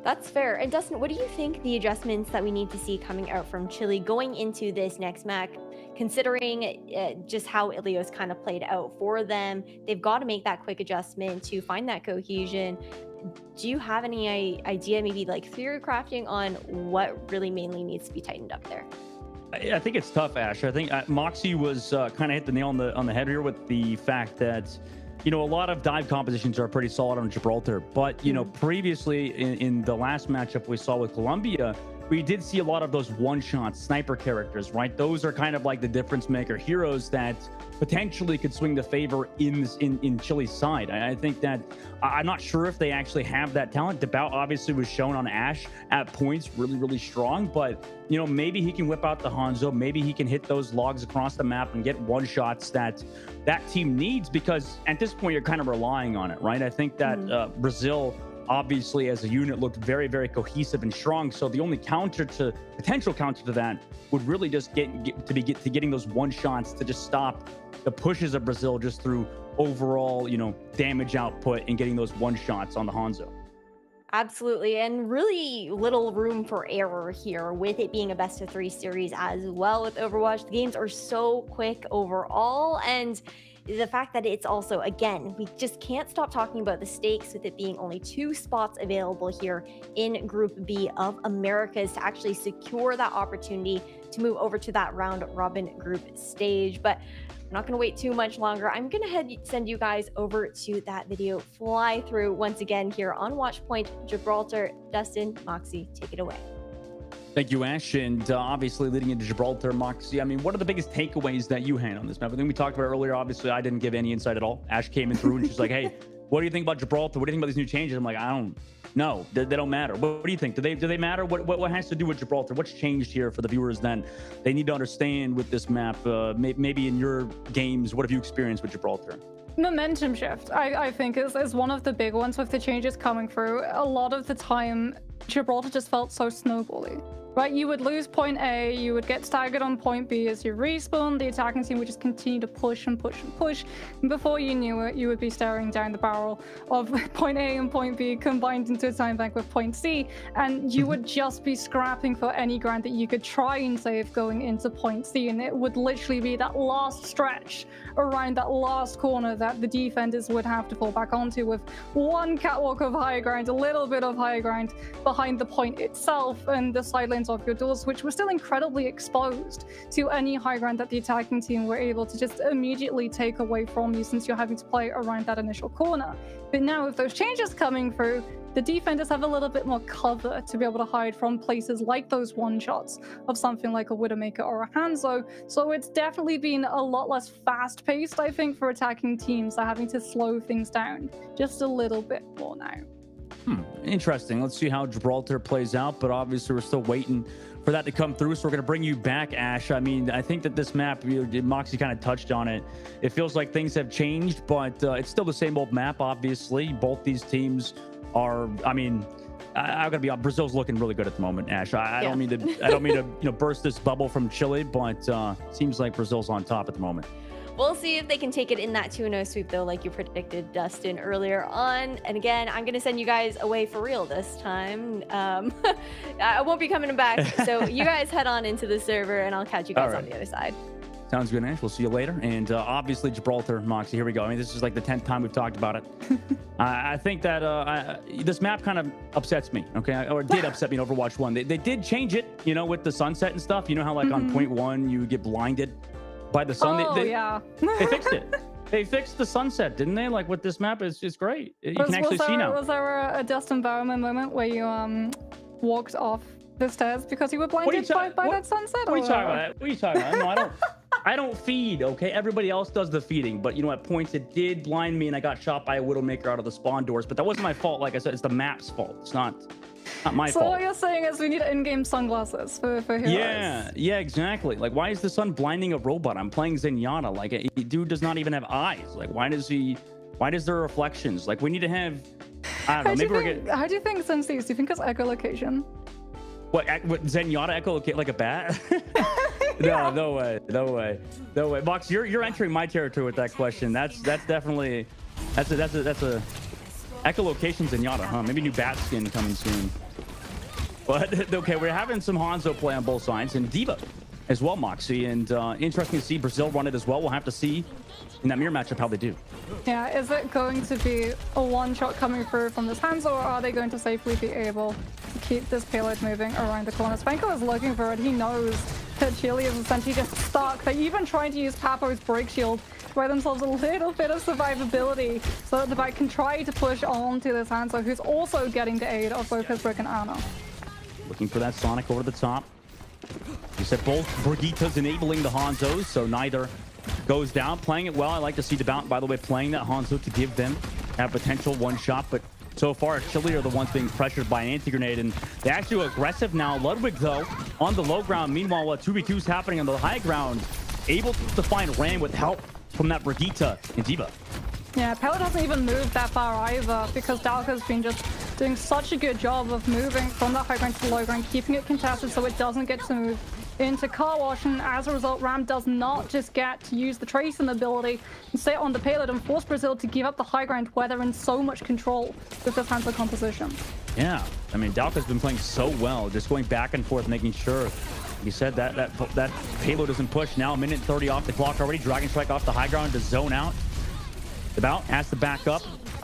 That's fair. And Dustin, what do you think the adjustments that we need to see coming out from Chile going into this next match, considering just how Ilios kind of played out for them? They've got to make that quick adjustment to find that cohesion. Do you have any idea, maybe like theory crafting on what really mainly needs to be tightened up there? I think it's tough, Ash. I think Moxie was kind of hit the nail on the head here with the fact that, you know, a lot of dive compositions are pretty solid on Gibraltar. But, you know, previously in the last matchup we saw with Colombia, we did see a lot of those one-shot sniper characters, right? Those are kind of like the difference maker heroes that potentially could swing the favor in Chile's side. I think that I'm not sure if they actually have that talent. Debout obviously was shown on Ash at points really strong, but you know, maybe he can whip out the Hanzo, maybe he can hit those logs across the map and get one shots that team needs, because at this point you're kind of relying on it, right? I think that Brazil obviously as a unit looked very cohesive and strong, so the only potential counter to that would really just get to getting those one shots to just stop the pushes of Brazil just through overall, you know, damage output and getting those one shots on the Hanzo. Absolutely, and really little room for error here with it being a best of 3 series as well with Overwatch. The games are so quick overall, and the fact that it's also, again, we just can't stop talking about the stakes with it being only 2 spots available here in Group B of Americas to actually secure that opportunity to move over to that round robin group stage. But I'm not going to wait too much longer. I'm going to send you guys over to that video fly through once again here on Watchpoint Gibraltar. Dustin, Moxie, take it away. Thank you, Ash. And obviously leading into Gibraltar, Moxie, I mean, what are the biggest takeaways that you had on this map? I think we talked about earlier. Obviously, I didn't give any insight at all. Ash came in through and she's like, hey, what do you think about Gibraltar? What do you think about these new changes? I'm like, I don't know. They don't matter. What do you think? Do they matter? What has to do with Gibraltar? What's changed here for the viewers? Then they need to understand with this map. Maybe in your games, what have you experienced with Gibraltar? Momentum shift, I think, is one of the big ones with the changes coming through. A lot of the time, Gibraltar just felt so snowbally. Right, you would lose point A, you would get staggered on point B as you respawn, the attacking team would just continue to push and push and push, and before you knew it, you would be staring down the barrel of point A and point B combined into a time bank with point C, and you would just be scrapping for any ground that you could try and save going into point C, and it would literally be that last stretch around that last corner that the defenders would have to fall back onto with one catwalk of high ground, a little bit of high ground behind the point itself, and the sidelines of your doors, which were still incredibly exposed to any high ground that the attacking team were able to just immediately take away from you, since you're having to play around that initial corner. But now with those changes coming through, the defenders have a little bit more cover to be able to hide from places like those one shots of something like a Widowmaker or a Hanzo. So it's definitely been a lot less fast paced, I think, for attacking teams. They're having to slow things down just a little bit more now. Interesting. Let's see how Gibraltar plays out, but obviously we're still waiting for that to come through. So we're going to bring you back, Ash. I mean, I think that this map, Moxie kind of touched on it. It feels like things have changed, but it's still the same old map, obviously. Both these teams are, I mean, I'm gonna be honest, Brazil's looking really good at the moment, Ash. I don't mean to burst this bubble from Chile, but seems like Brazil's on top at the moment. We'll see if they can take it in that 2-0 sweep, though, like you predicted, Dustin, earlier on. And again, I'm going to send you guys away for real this time. I won't be coming back. So you guys head on into the server, and I'll catch you guys on the other side. Sounds good, Ash. We'll see you later. And obviously, Gibraltar, Moxie, here we go. I mean, this is like the 10th time we've talked about it. I think that this map kind of upsets me, okay? Or it did upset me in Overwatch 1. They did change it, you know, with the sunset and stuff. You know how, like, on point 1, you get blinded by the sun. Yeah. They fixed it. They fixed the sunset, didn't they? Like with this map, it's great. You can actually see now. Was there a Dustin Bowerman moment where you walked off the stairs because you were blinded by that sunset? What are you talking about? What are you talking about? No, I don't feed, okay? Everybody else does the feeding, but you know, at points it did blind me and I got shot by a Widowmaker out of the spawn doors, but that wasn't my fault. Like I said, it's the map's fault. It's not my fault. So what you're saying is we need in-game sunglasses for heroes. Yeah, exactly. Like, why is the sun blinding a robot? I'm playing Zenyatta. Like, a dude does not even have eyes. Like, why does there reflections? Like, we need to have, I don't know, how do you think Zen sees? Do you think it's echolocation? What Zenyatta echolocate like a bat? No way. Box, you're entering my territory with that question. That's definitely that's a echolocation Zenyatta, huh? Maybe new bat skin coming soon. But okay, we're having some Hanzo play on both sides and D.Va as well, Moxie, and interesting to see Brazil run it as well. We'll have to see in that mirror matchup how they do. Yeah, is it going to be a one-shot coming through from this Hanzo, or are they going to safely be able to keep this payload moving around the corner? Spanko is looking for it. He knows that Chile is essentially just stuck. They're even trying to use Papo's break shield to buy themselves a little bit of survivability so that the back can try to push on to this Hanzo, who's also getting the aid of both his Brick and Ana. Looking for that Sonic over the top. You said both Brigittas enabling the Hanzos, so neither goes down. Playing it well. I like to see DeBount, by the way, playing that Hanzo to give them a potential one shot, but so far Chile are the ones being pressured by anti-grenade, and they're actually aggressive now. Ludwig, though, on the low ground. Meanwhile, 2v2 is happening on the high ground, able to find Ram with help from that Brigitte and D.Va. Yeah, Pella doesn't even move that far either, because Dalka's been just doing such a good job of moving from that high ground to the low ground, keeping it contested so it doesn't get to move into car wash, and as a result, Ram does not just get to use the tracing ability and stay on the payload and force Brazil to give up the high ground where they're in so much control with this Hanzo composition. Yeah, I mean, Dalka's been playing so well, just going back and forth, making sure, you said that payload isn't pushed. Now a minute 30 off the clock already. Dragon Strike off the high ground to zone out. DeBount has to back up.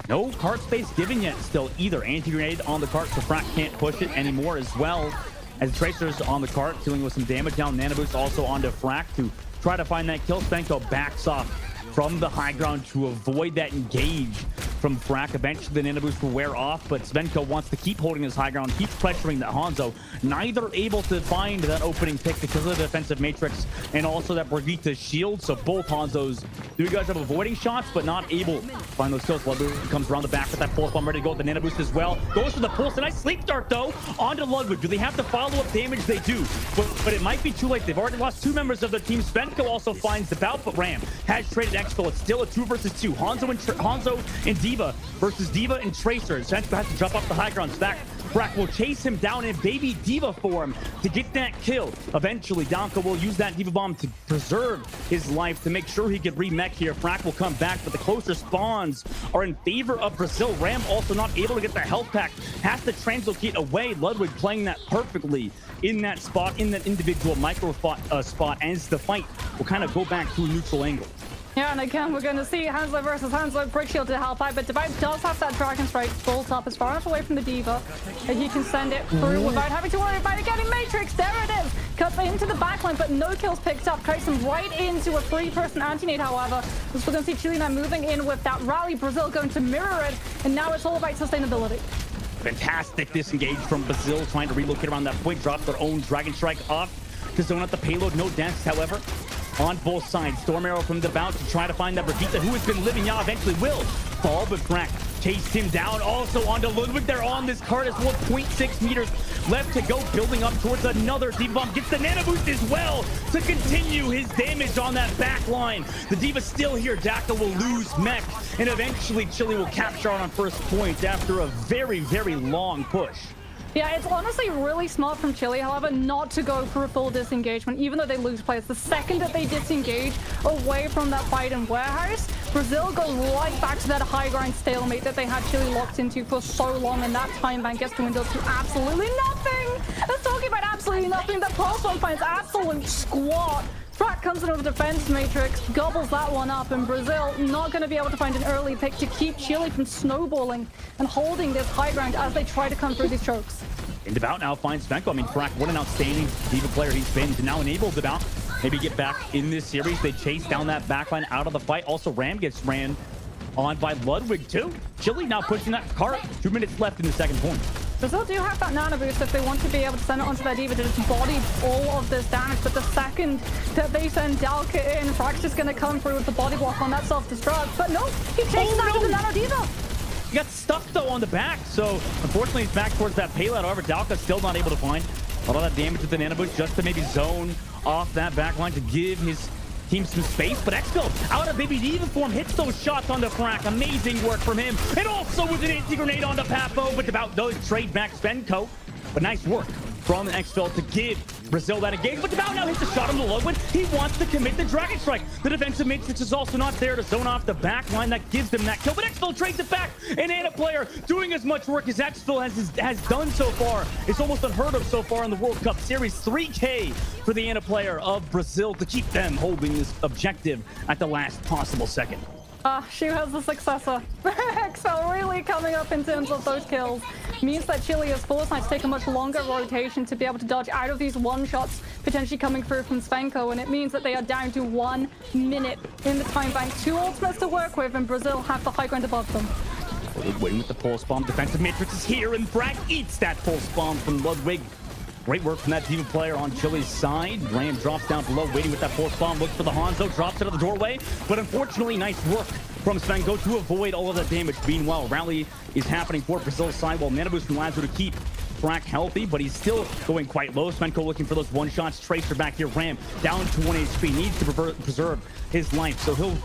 No cart space given yet still either. Anti-grenade on the cart, so Frack can't push it anymore as well. As Tracer's on the cart, dealing with some damage down. Nano Boost also onto Frack to try to find that kill. Spanko backs off from the high ground to avoid that engage from Frack. Eventually the nano boost will wear off, but Svenko wants to keep holding his high ground, keeps pressuring that Hanzo. Neither able to find that opening pick because of the defensive matrix and also that Brigitte shield. So both Hanzos do guys have avoiding shots, but not able to find those kills. Ludwig comes around the back with that pulse bomb, ready to go with the nano boost as well. Goes for the pulse. A nice sleep dart though onto Ludwig. Do they have to follow up damage? They do, but it might be too late. They've already lost 2 members of their team. Svenko also finds the bout, but Ram has traded Exfil. It's still a 2 versus 2. Hanzo and D.Va versus D.Va and Tracer. Svenko has to jump up the high ground. Frack will chase him down in baby D.Va form to get that kill. Eventually, Danko will use that D.Va bomb to preserve his life to make sure he can remech here. Frack will come back, but the closer spawns are in favor of Brazil. Ram also not able to get the health pack. Has to translocate away. Ludwig playing that perfectly in that spot, in that individual micro spot, as the fight will kind of go back to a neutral angle. Yeah, and again, we're going to see Hanzo versus Hanzo. Brick Shield to help out, but Device does have that Dragon Strike full top as far enough away from the D.Va that he can send it through without having to worry about it getting Matrix. There it is. Cuts into the backline, but no kills picked up. Kites him right into a 3-person anti-nade, however. As we're going to see Chile now moving in with that rally. Brazil going to mirror it, and now it's all about sustainability. Fantastic disengage from Brazil, trying to relocate around that point, drop their own Dragon Strike off to zone out the payload. No deaths, however, on both sides. Storm Arrow from the bounce to try to find that Brigitte, who has been living. Yeah, eventually will fall, but Frack chased him down. Also onto Ludwig. They're on this card as well. 0.6 meters left to go, building up towards another D.Va bomb. Gets the nano boost as well to continue his damage on that back line. The D.Va's still here. Daka will lose mech, and eventually Chile will capture on first point after a very, very long push. Yeah, it's honestly really smart from Chile, however, not to go for a full disengagement, even though they lose players. The second that they disengage away from that fight in Warehouse, Brazil go right back to that high ground stalemate that they had Chile locked into for so long, and that time bank gets dwindled to absolutely nothing. Let's talk about absolutely nothing. The pulse one finds absolute squat. Frack comes in with a defense matrix, gobbles that one up, and Brazil not going to be able to find an early pick to keep Chile from snowballing and holding this high ground as they try to come through these chokes. And Devout now finds Svenko. I mean, Frack, what an outstanding D.Va player he's been to now enable Devout maybe get back in this series. They chase down that backline out of the fight. Also, Ram gets ran on by Ludwig too. Chile now pushing that cart. 2 minutes left in the second point. Brazil do have that nano boost if they want to be able to send it onto their D.Va to just body all of this damage, but the second that they send Dalka in, Frack's just going to come through with the body block on that self-destruct. But no, he takes out the nano D.Va. He got stuck though on the back, so unfortunately he's back towards that payload. However, Dalka still not able to find a lot of that damage with the nano boost just to maybe zone off that back line to give his team some space. But Exfil out of baby D.Va form hits those shots on the Frack. Amazing work from him, and also with an anti-grenade onto Papo, but about those trade back Svenko. But nice work from Exfil to give Brazil that engagement. But Devout now hits a shot on the Ludwig. He wants to commit the Dragon Strike. The defensive matrix is also not there to zone off the back line. That gives them that kill. But Exfil trades it back. And Ana player doing as much work as Exfil has done so far. It's almost unheard of so far in the World Cup Series. 3K for the Ana player of Brazil to keep them holding this objective at the last possible second. She has the successor. Exfil really coming up in terms of those kills. Means that Chile is forced to take a much longer rotation to be able to dodge out of these one-shots potentially coming through from Svenko, and it means that they are down to 1 minute in the time bank. 2 ultimates to work with, and Brazil have the high ground above them. Waiting with the pulse bomb. Defensive matrix is here, and Bragg eats that pulse bomb from Ludwig. Great work from that D.Va player on Chile's side. Ram drops down below, waiting with that pulse bomb. Looks for the Hanzo, drops it at the doorway. But unfortunately, nice work from Svenko to avoid all of that damage. Meanwhile, rally is happening for Brazil's side, while Nano Boost from Lazaro to keep Frack healthy, but he's still going quite low. Svenko looking for those one-shots. Tracer back here. Ram down to 1 HP. Needs to preserve his life, so he'll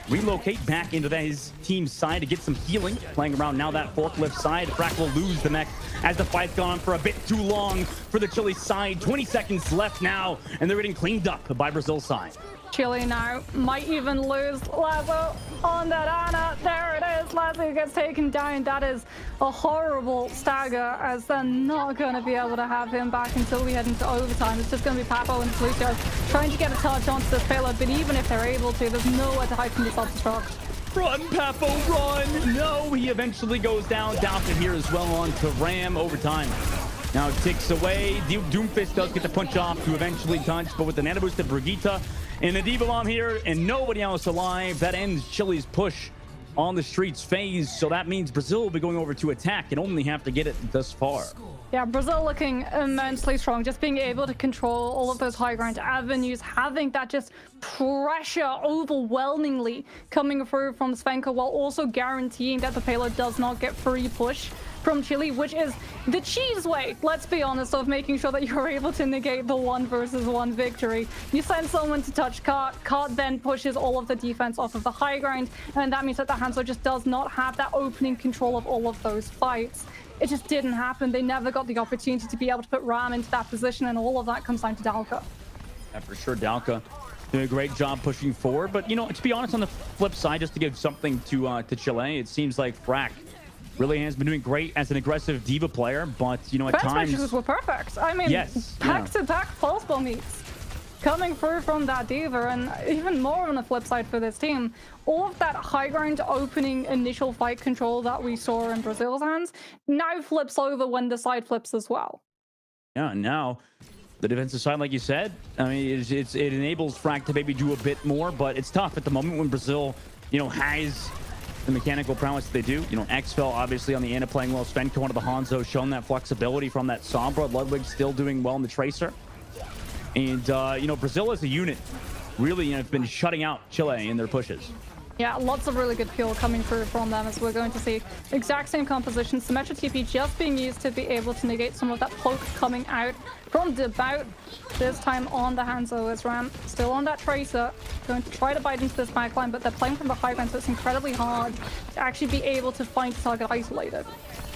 relocate back into his team's side to get some healing. Playing around now that forklift side. Frack will lose the mech as the fight's gone on for a bit too long for the Chile side. 20 seconds left now, and they're getting cleaned up by Brazil's side. Chile now might even lose Lazo on that Ana. There it is. Lazo gets taken down. That is a horrible stagger, as they're not going to be able to have him back until we head into overtime. It's just going to be Papo and Flucio trying to get a touch onto this payload, but even if they're able to, there's nowhere to hide from the self-destruct. Run, Papo, run! No, he eventually goes down. Dalka here as well on to Ram overtime. Now it ticks away. Doomfist does get the punch off to eventually touch, but with the nano boost of Brigitte and the D.Va bomb here and nobody else alive, that ends Chile's push on the streets phase. So that means Brazil will be going over to attack and only have to get it thus far. Yeah, Brazil looking immensely strong, just being able to control all of those high ground avenues, having that just pressure overwhelmingly coming through from Svenko, while also guaranteeing that the payload does not get free push from Chile, which is the Chiefs' way, let's be honest, of making sure that you're able to negate the 1 versus 1 victory. You send someone to touch Cart, Cart then pushes all of the defense off of the high ground, and that means that the Hanzo just does not have that opening control of all of those fights. It just didn't happen. They never got the opportunity to be able to put Ram into that position, and all of that comes down to Dalka. Yeah, for sure, Dalka doing a great job pushing forward. But, you know, to be honest, on the flip side, just to give something to Chile, it seems like Frack really has been doing great as an aggressive diva player, but, you know, at times... Matches were perfect. I mean, yes, back-to-back pulse bomb meets coming through from that diva, and even more on the flip side for this team, all of that high ground opening initial fight control that we saw in Brazil's hands now flips over when the side flips as well. Yeah, now the defensive side, like you said, I mean, it enables Frack to maybe do a bit more, but it's tough at the moment when Brazil, you know, has the mechanical prowess they do. You know, Xfel obviously on the Ana playing well. Svenko, one of the Hanzo, shown that flexibility from that Sombra. Ludwig still doing well in the Tracer. And, you know, Brazil as a unit really, you know, have been shutting out Chile in their pushes. Yeah, lots of really good fuel coming through from them, as we're going to see. Exact same composition. Symmetra TP just being used to be able to negate some of that poke coming out from Devout. This time on the Hanzo as Ram still on that Tracer. Going to try to bite into this backline, but they're playing from the high ground, so it's incredibly hard to actually be able to find the target isolated.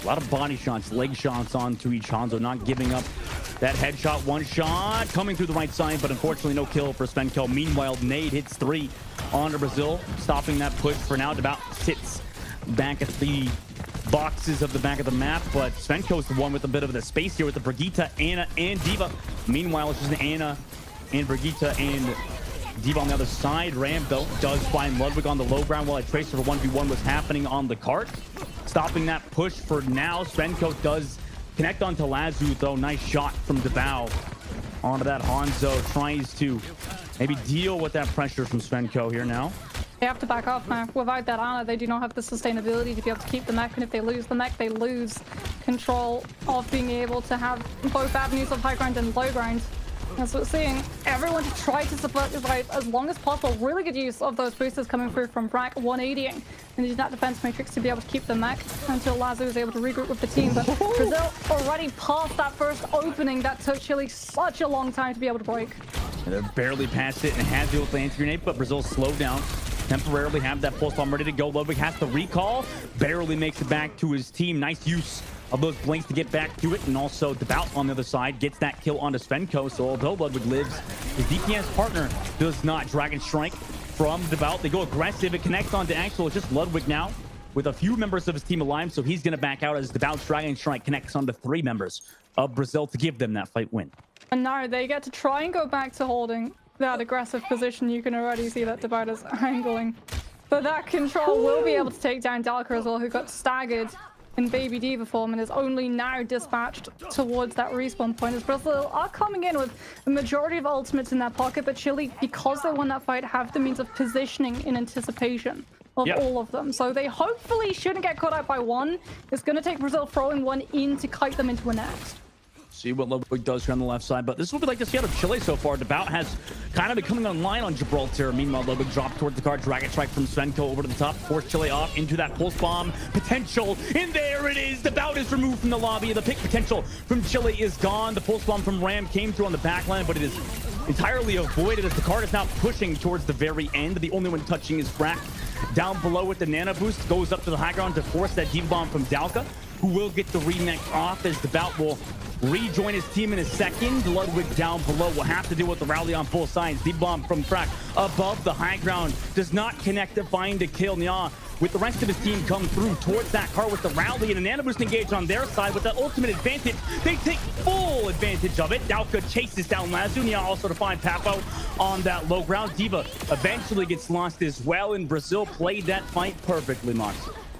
A lot of body shots, leg shots onto each Hanzo, not giving up that headshot. One shot coming through the right side, but unfortunately no kill for Svenko. Meanwhile, Nade hits 3 onto Brazil, stopping that push for now. Devout sits back at the boxes of the back of the map, but Svenko's the one with a bit of the space here with the Brigitte, Ana, and Diva. Meanwhile, it's just an Ana and Brigitte and Diva on the other side. Ram, though, does find Ludwig on the low ground while a Tracer for 1v1 was happening on the cart. Stopping that push for now. Svenko does connect onto Lazu, though. Nice shot from Devout onto that Hanzo. Tries to maybe deal with that pressure from Svenko here now. They have to back off now. Without that Ana, they do not have the sustainability to be able to keep the mech, and if they lose the mech, they lose control of being able to have both avenues of high ground and low ground. As we're seeing, everyone to try to support the fight as long as possible. Really good use of those boosters coming through from Brack, 180ing and using that defense matrix to be able to keep the mech until Lazo is able to regroup with the team. But Brazil already passed that first opening that took Chile such a long time to be able to break. And they're barely past it and had to deal with the anti-grenade, but Brazil slowed down. Temporarily have that pulse bomb ready to go. Ludwig has to recall, barely makes it back to his team. Nice use of those blinks to get back to it, and also Devout on the other side gets that kill onto Svenko. So although Ludwig lives, his DPS partner does not. Dragon Strike from Devout. They go aggressive. It connects onto Axel. It's just Ludwig now with a few members of his team alive, so he's going to back out as Devout's Dragon Strike connects onto 3 members of Brazil to give them that fight win. And now they get to try and go back to holding that aggressive position. You can already see that Devout is angling. But that control will be able to take down Dalka as well, who got staggered in Baby Diva form and is only now dispatched towards that respawn point, as Brazil are coming in with a majority of ultimates in their pocket, but Chile, because they won that fight, have the means of positioning in anticipation of all of them. So they hopefully shouldn't get caught out by one. It's going to take Brazil throwing one in to kite them into a next. See what Ludwig does here on the left side, but this is what we like to see out of Chile so far. Devout has kind of been coming online on Gibraltar. Meanwhile, Ludwig dropped towards the card. Dragon Strike from Svenko over to the top, force Chile off into that pulse bomb potential, and there it is. Devout is removed from the lobby. The pick potential from Chile is gone. The pulse bomb from Ram came through on the backline, but it is entirely avoided as the card is now pushing towards the very end. The only one touching is Frack. Down below with the nano boost, goes up to the high ground to force that Diva bomb from Dalka, who will get the remix off as Devout will rejoin his team in a second. Ludwig down below will have to deal with the rally on both sides. Deep bomb from Frack above the high ground does not connect to find a kill. Nya with the rest of his team come through towards that car with the rally and a nano boost engaged on their side with that ultimate advantage. They take full advantage of it. Dalka chases down Lazu. Nya also to find Papo on that low ground. Diva eventually gets lost as well, and Brazil played that fight perfectly, Mox.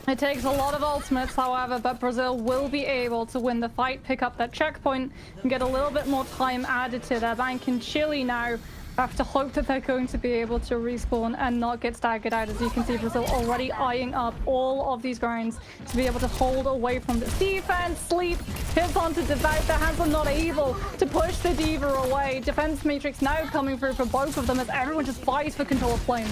It takes a lot of ultimates, however, but Brazil will be able to win the fight, pick up that checkpoint, and get a little bit more time added to their bank. In Chile now, have to hope that they're going to be able to respawn and not get staggered out. As you can see, Brazil already eyeing up all of these grinds to be able to hold away from this defense. Sleep hits onto Devout. The Hands are not able to push the Diva away. Defense Matrix now coming through for both of them as everyone just fights for control of Flame.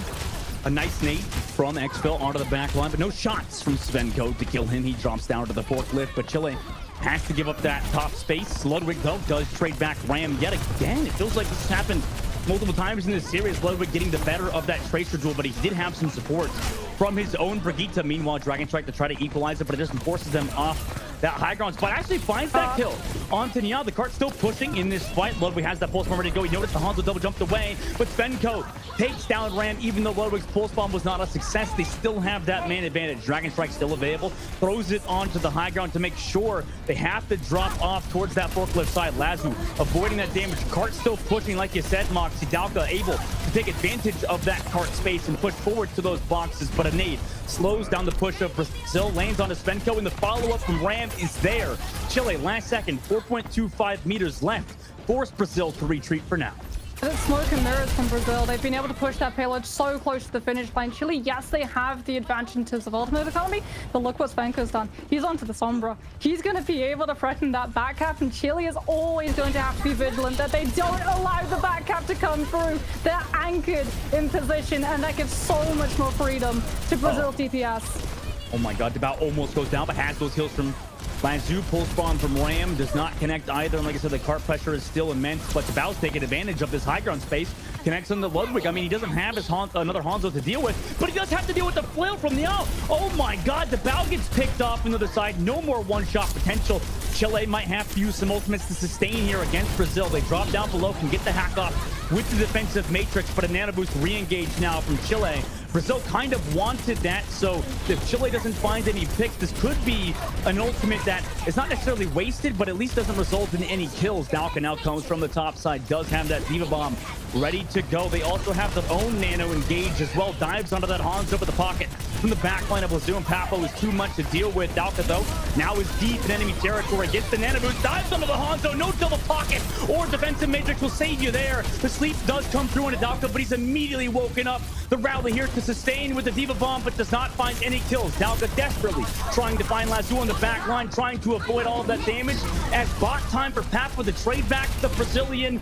A nice nade from Exfil onto the back line, but no shots from Svenko to kill him. He drops down to the forklift, but Chile has to give up that top space. Ludwig, though, does trade back Ram yet again. It feels like this has happened multiple times in this series. Ludwig getting the better of that Tracer duel, but he did have some support from his own Brigitte. Meanwhile, Dragon Strike to try to equalize it, but it just forces them off that high ground spot. Actually finds that kill on Tanya. The cart's still pushing in this fight. Ludwig has that pulse bomb ready to go. He noticed the Hanzo double jumped away, but Svenko takes down Ram. Even though Ludwig's pulse bomb was not a success, they still have that man advantage. Dragon Strike still available. Throws it onto the high ground to make sure they have to drop off towards that forklift side. Lazu avoiding that damage. Cart still pushing, like you said, Moxie. Dalka able to take advantage of that cart space and push forward to those boxes, but a nade slows down the push of Brazil. Lands onto Svenko, and the follow-up from Ram is there. Chile, last second, 4.25 meters left. Force Brazil to retreat for now. It's smoke and mirrors from Brazil. They've been able to push that payload so close to the finish line. Chile, yes, they have the advantage in terms of ultimate economy, but look what Svenko's done. He's onto the Sombra. He's going to be able to threaten that back cap, and Chile is always going to have to be vigilant that they don't allow the back cap to come through. They're anchored in position, and that gives so much more freedom to Brazil's DPS. Oh my god, Debao almost goes down, but has those kills from Lazu. Pulse bomb from Ram does not connect either. And like I said, the cart pressure is still immense, but Debao's taking advantage of this high ground space. Connects on the Ludwig. I mean, he doesn't have his another Hanzo to deal with, but he does have to deal with the flail from the out. Oh my god, Debao gets picked off on the other side. No more one-shot potential. Chile might have to use some ultimates to sustain here against Brazil. They drop down below, can get the hack off with the defensive matrix, but a nano boost re-engage now from Chile. Brazil kind of wanted that, so if Chile doesn't find any picks, this could be an ultimate that is not necessarily wasted, but at least doesn't result in any kills. Dalka now comes from the top side, does have that Diva Bomb ready to go. They also have their own nano engage as well. Dives onto that Hanzo with the pocket from the back line of Lazu, and Papo is too much to deal with. Dalka, though, now is deep in enemy territory. Gets the nano boost, dives onto the Hanzo, no double pocket, or defensive matrix will save you there. The sleep does come through into Dalka, but he's immediately woken up. The rally here to sustain with the Diva Bomb, but does not find any kills. Dalka desperately trying to find Lazu on the back line, trying to avoid all of that damage. As bot time for Pap with the trade back to the Brazilian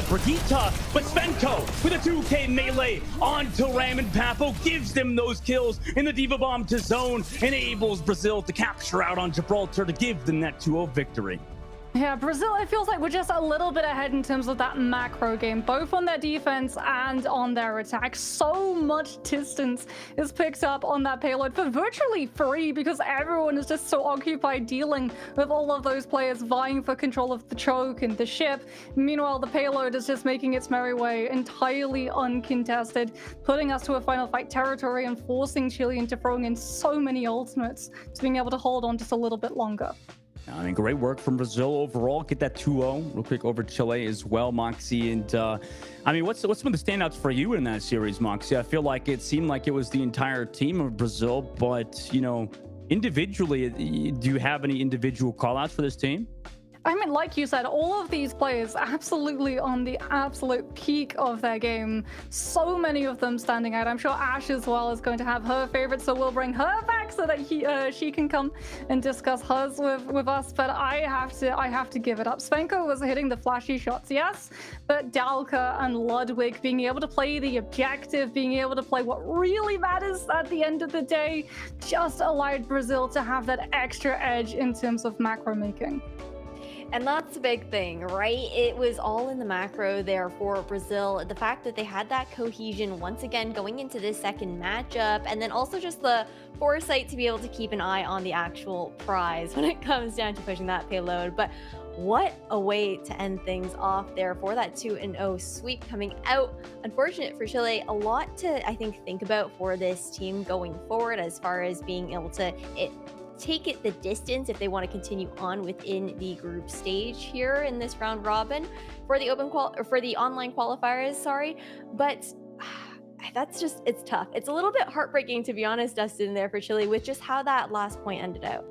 Brigitte, but Svenko with a 2K melee onto Ram, and Papo gives them those kills in the Diva Bomb to zone, enables Brazil to capture out on Gibraltar to give them that 2-0 victory. Yeah, Brazil, it feels like we're just a little bit ahead in terms of that macro game, both on their defense and on their attack. So much distance is picked up on that payload for virtually free because everyone is just so occupied dealing with all of those players vying for control of the choke and the ship. Meanwhile, the payload is just making its merry way entirely uncontested, putting us to a final fight territory and forcing Chile into throwing in so many ultimates to being able to hold on just a little bit longer. I mean, great work from Brazil overall. Get that 2-0 real quick over Chile as well, Moxie. And I mean, what's some of the standouts for you in that series, Moxie? I feel like it seemed like it was the entire team of Brazil, but you know, individually, do you have any individual call-outs for this team? I mean, like you said, all of these players absolutely on the absolute peak of their game. So many of them standing out. I'm sure Ash as well is going to have her favorites, so we'll bring her back so that she can come and discuss hers with us. But I have to give it up. Svenko was hitting the flashy shots, yes, but Dalka and Ludwig being able to play the objective, being able to play what really matters at the end of the day, just allowed Brazil to have that extra edge in terms of macro making. And that's the big thing, right? It was all in the macro there for Brazil. The fact that they had that cohesion once again going into this second matchup, and then also just the foresight to be able to keep an eye on the actual prize when it comes down to pushing that payload. But what a way to end things off there for that 2-0 sweep coming out. Unfortunate for Chile, a lot to, I think about for this team going forward as far as being able to take it the distance if they want to continue on within the group stage here in this round robin for the online qualifiers, sorry. But that's just, it's tough. It's a little bit heartbreaking, to be honest, Dustin, there for Chile with just how that last point ended out.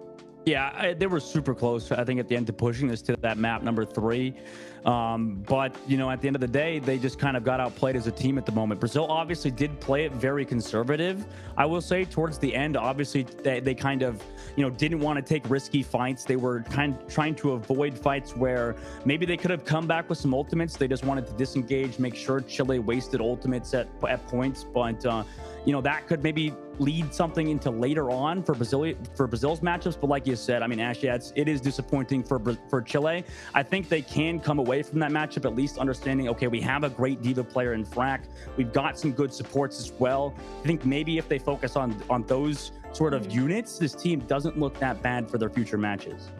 Yeah, they were super close, I think, at the end to pushing this to that map number 3. But, you know, at the end of the day, they just kind of got outplayed as a team at the moment. Brazil obviously did play it very conservative, I will say, towards the end. Obviously, they kind of, you know, didn't want to take risky fights. They were trying to avoid fights where maybe they could have come back with some ultimates. They just wanted to disengage, make sure Chile wasted ultimates at points. But, you know, that could maybe lead something into later on for Brazil's matchups. But like you said, I mean, Ashley, it is disappointing for Chile. I think they can come away from that matchup at least understanding, okay, we have a great diva player in Frack. We've got some good supports as well. I think maybe if they focus on those sort of units, this team doesn't look that bad for their future matches.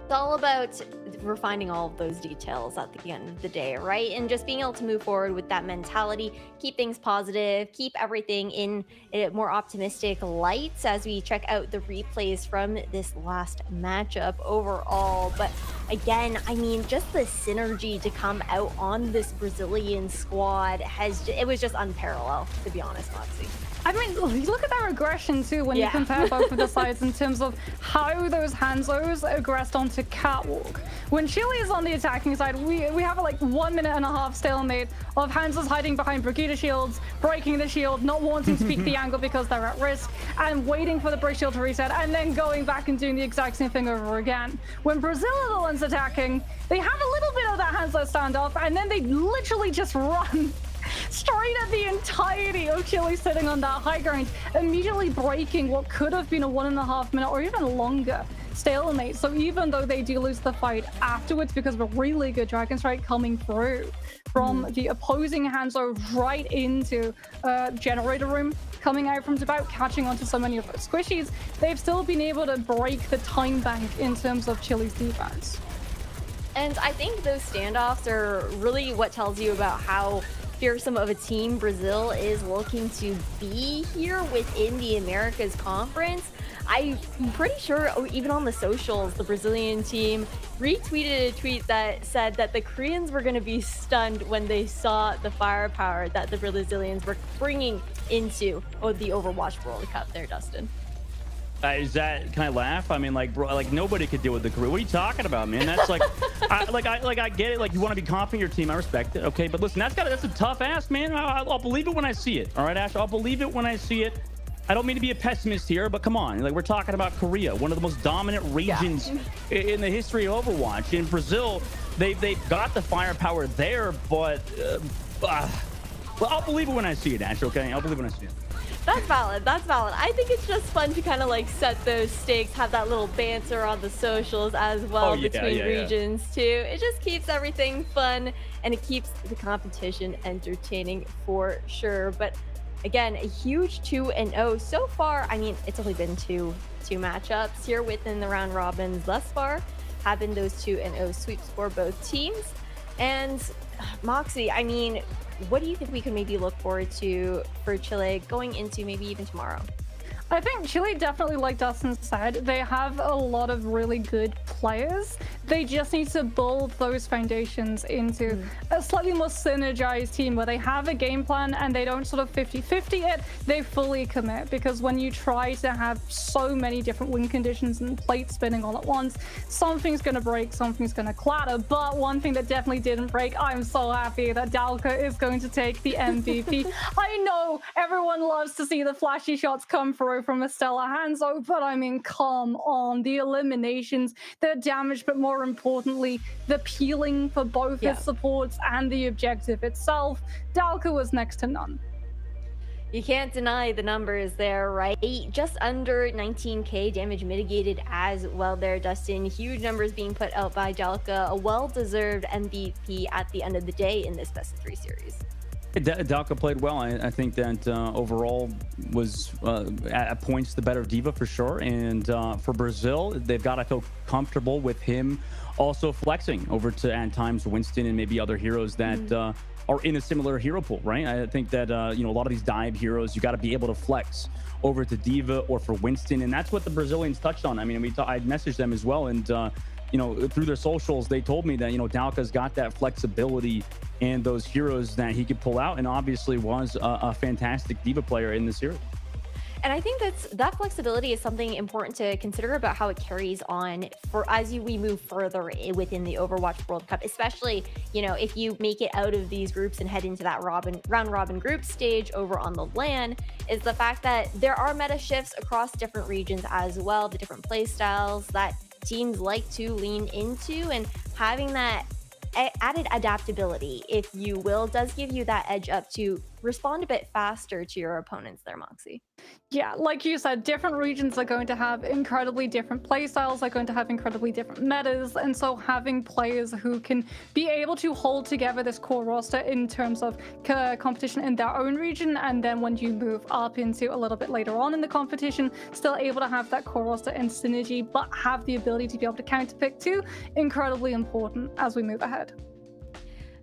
It's all about refining all of those details at the end of the day, right? And just being able to move forward with that mentality, keep things positive, keep everything in a more optimistic light as we check out the replays from this last matchup overall. But again, I mean, just the synergy to come out on this Brazilian squad it was just unparalleled, to be honest, Moxie. I mean, look at their aggression too when you compare both of the sides in terms of how those Hanzos aggressed onto Catwalk. When Chile is on the attacking side, we have a like 1.5 minute stalemate of Hanzos hiding behind Brigida shields, breaking the shield, not wanting to peek the angle because they're at risk, and waiting for the break shield to reset, and then going back and doing the exact same thing over again. When Brazil are the ones attacking, they have a little bit of that Hanzo standoff, and then they literally just run straight at the entirety of Chile sitting on that high ground, immediately breaking what could have been a 1.5 minute or even longer stalemate. So even though they do lose the fight afterwards because of a really good Dragon Strike coming through from the opposing Hanzo right into generator room, coming out from about catching onto so many of those squishies, they've still been able to break the time bank in terms of Chile's defense. And I think those standoffs are really what tells you about how fearsome of a team Brazil is looking to be here within the Americas Conference. I'm pretty sure even on the socials, the Brazilian team retweeted a tweet that said that the Koreans were going to be stunned when they saw the firepower that the Brazilians were bringing into the Overwatch World Cup there, Dustin. Is that, can I laugh? I mean, like, bro, like nobody could deal with the Korea. What are you talking about, man? That's like, I get it. Like, you want to be confident in your team. I respect it. Okay, but listen, that's a tough ask, man. I'll believe it when I see it. All right, Ash, I'll believe it when I see it. I don't mean to be a pessimist here, but come on. Like, we're talking about Korea, one of the most dominant regions in the history of Overwatch. In Brazil, they've got the firepower there, but well, I'll believe it when I see it, Ash. Okay, I'll believe it when I see it. That's valid. That's valid. I think it's just fun to kind of like set those stakes, have that little banter on the socials as well between regions too. It just keeps everything fun and it keeps the competition entertaining for sure. But again, a huge 2-0 so far. I mean, it's only been two matchups here within the round robins thus far. Have been those 2-0 sweeps for both teams. And Moxie, I mean, what do you think we could maybe look forward to for Chile going into maybe even tomorrow? I think Chile definitely, like Dustin said, they have a lot of really good players. They just need to build those foundations into a slightly more synergized team where they have a game plan and they don't sort of 50-50 it, they fully commit. Because when you try to have so many different win conditions and plates spinning all at once, something's going to break, something's going to clatter. But one thing that definitely didn't break, I'm so happy that Dalka is going to take the MVP. I know everyone loves to see the flashy shots come through from Estella Hanzo, but I mean, come on, the eliminations, the damage, but more importantly, the peeling for both his supports and the objective itself. Dalka was next to none. You can't deny the numbers there, right? Just under 19k damage mitigated as well there, Dustin. Huge numbers being put out by Dalka, a well-deserved MVP at the end of the day in this best of 3 series. Dalka played well. I think that overall was at points the better diva for sure. And for Brazil, they've got to feel comfortable with him also flexing over to at times Winston and maybe other heroes that are in a similar hero pool, right? I think that you know, a lot of these dive heroes, you got to be able to flex over to Diva or for Winston, and that's what the Brazilians touched on. I mean, I messaged them as well, and you know, through their socials, they told me that, you know, Dalka's got that flexibility and those heroes that he could pull out, and obviously was a fantastic diva player in this series. And I think that flexibility is something important to consider about how it carries on for we move further within the Overwatch World Cup, especially, you know, if you make it out of these groups and head into that round robin group stage over on the LAN, is the fact that there are meta shifts across different regions as well, the different play styles that teams like to lean into, and having that added adaptability, if you will, does give you that edge up to respond a bit faster to your opponents there, Moxie. Yeah, like you said, different regions are going to have incredibly different playstyles, are going to have incredibly different metas, and so having players who can be able to hold together this core roster in terms of competition in their own region, and then when you move up into a little bit later on in the competition, still able to have that core roster and synergy, but have the ability to be able to counterpick too, incredibly important as we move ahead.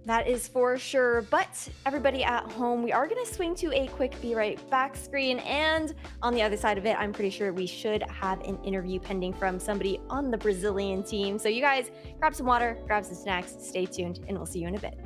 That is for sure. But everybody at home, we are going to swing to a quick Be Right Back screen. And on the other side of it, I'm pretty sure we should have an interview pending from somebody on the Brazilian team. So you guys grab some water, grab some snacks, stay tuned, and we'll see you in a bit.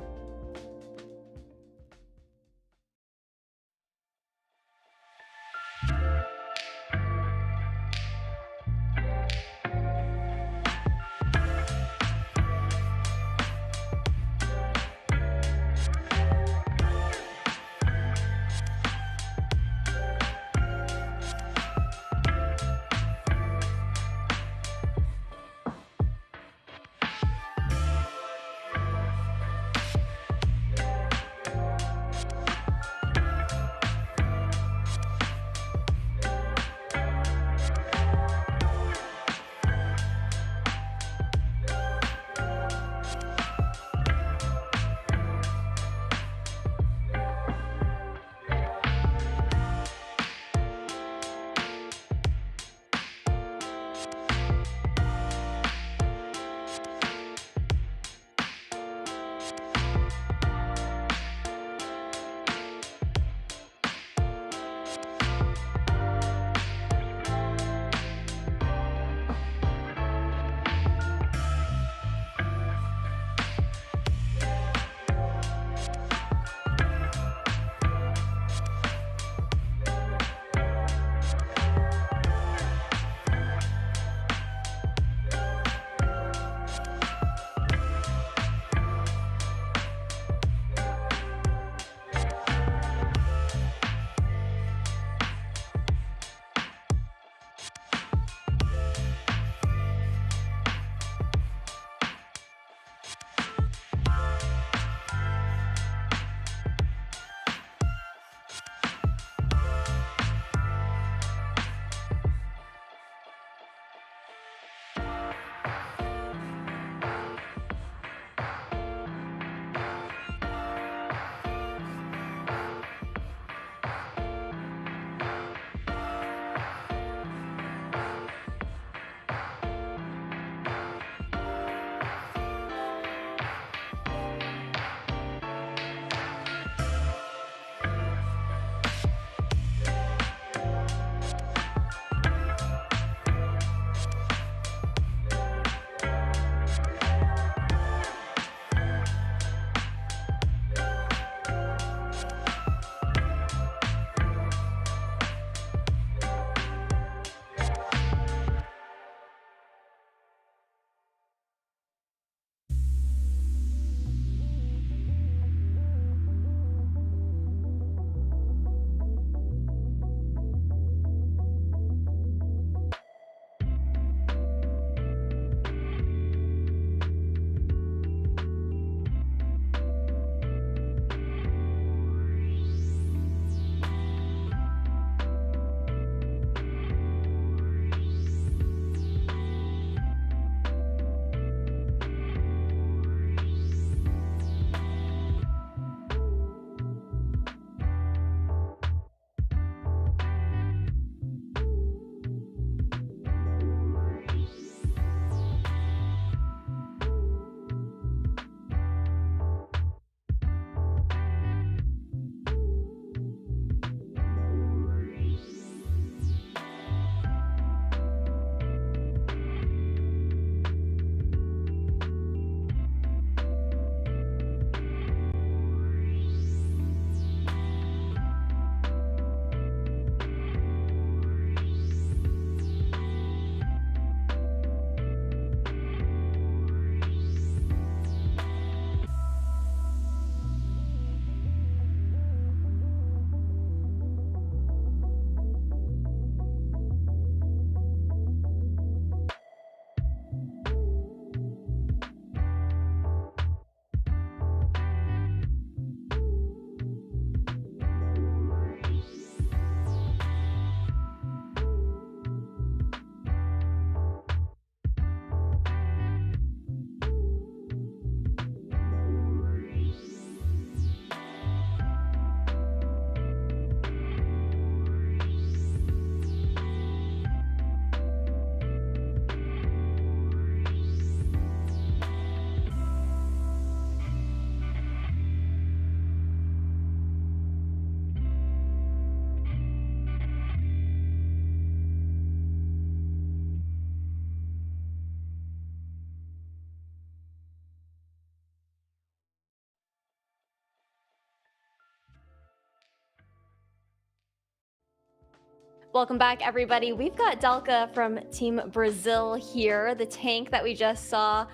Welcome back, everybody. We've got Dalka from Team Brazil here, the tank that we just saw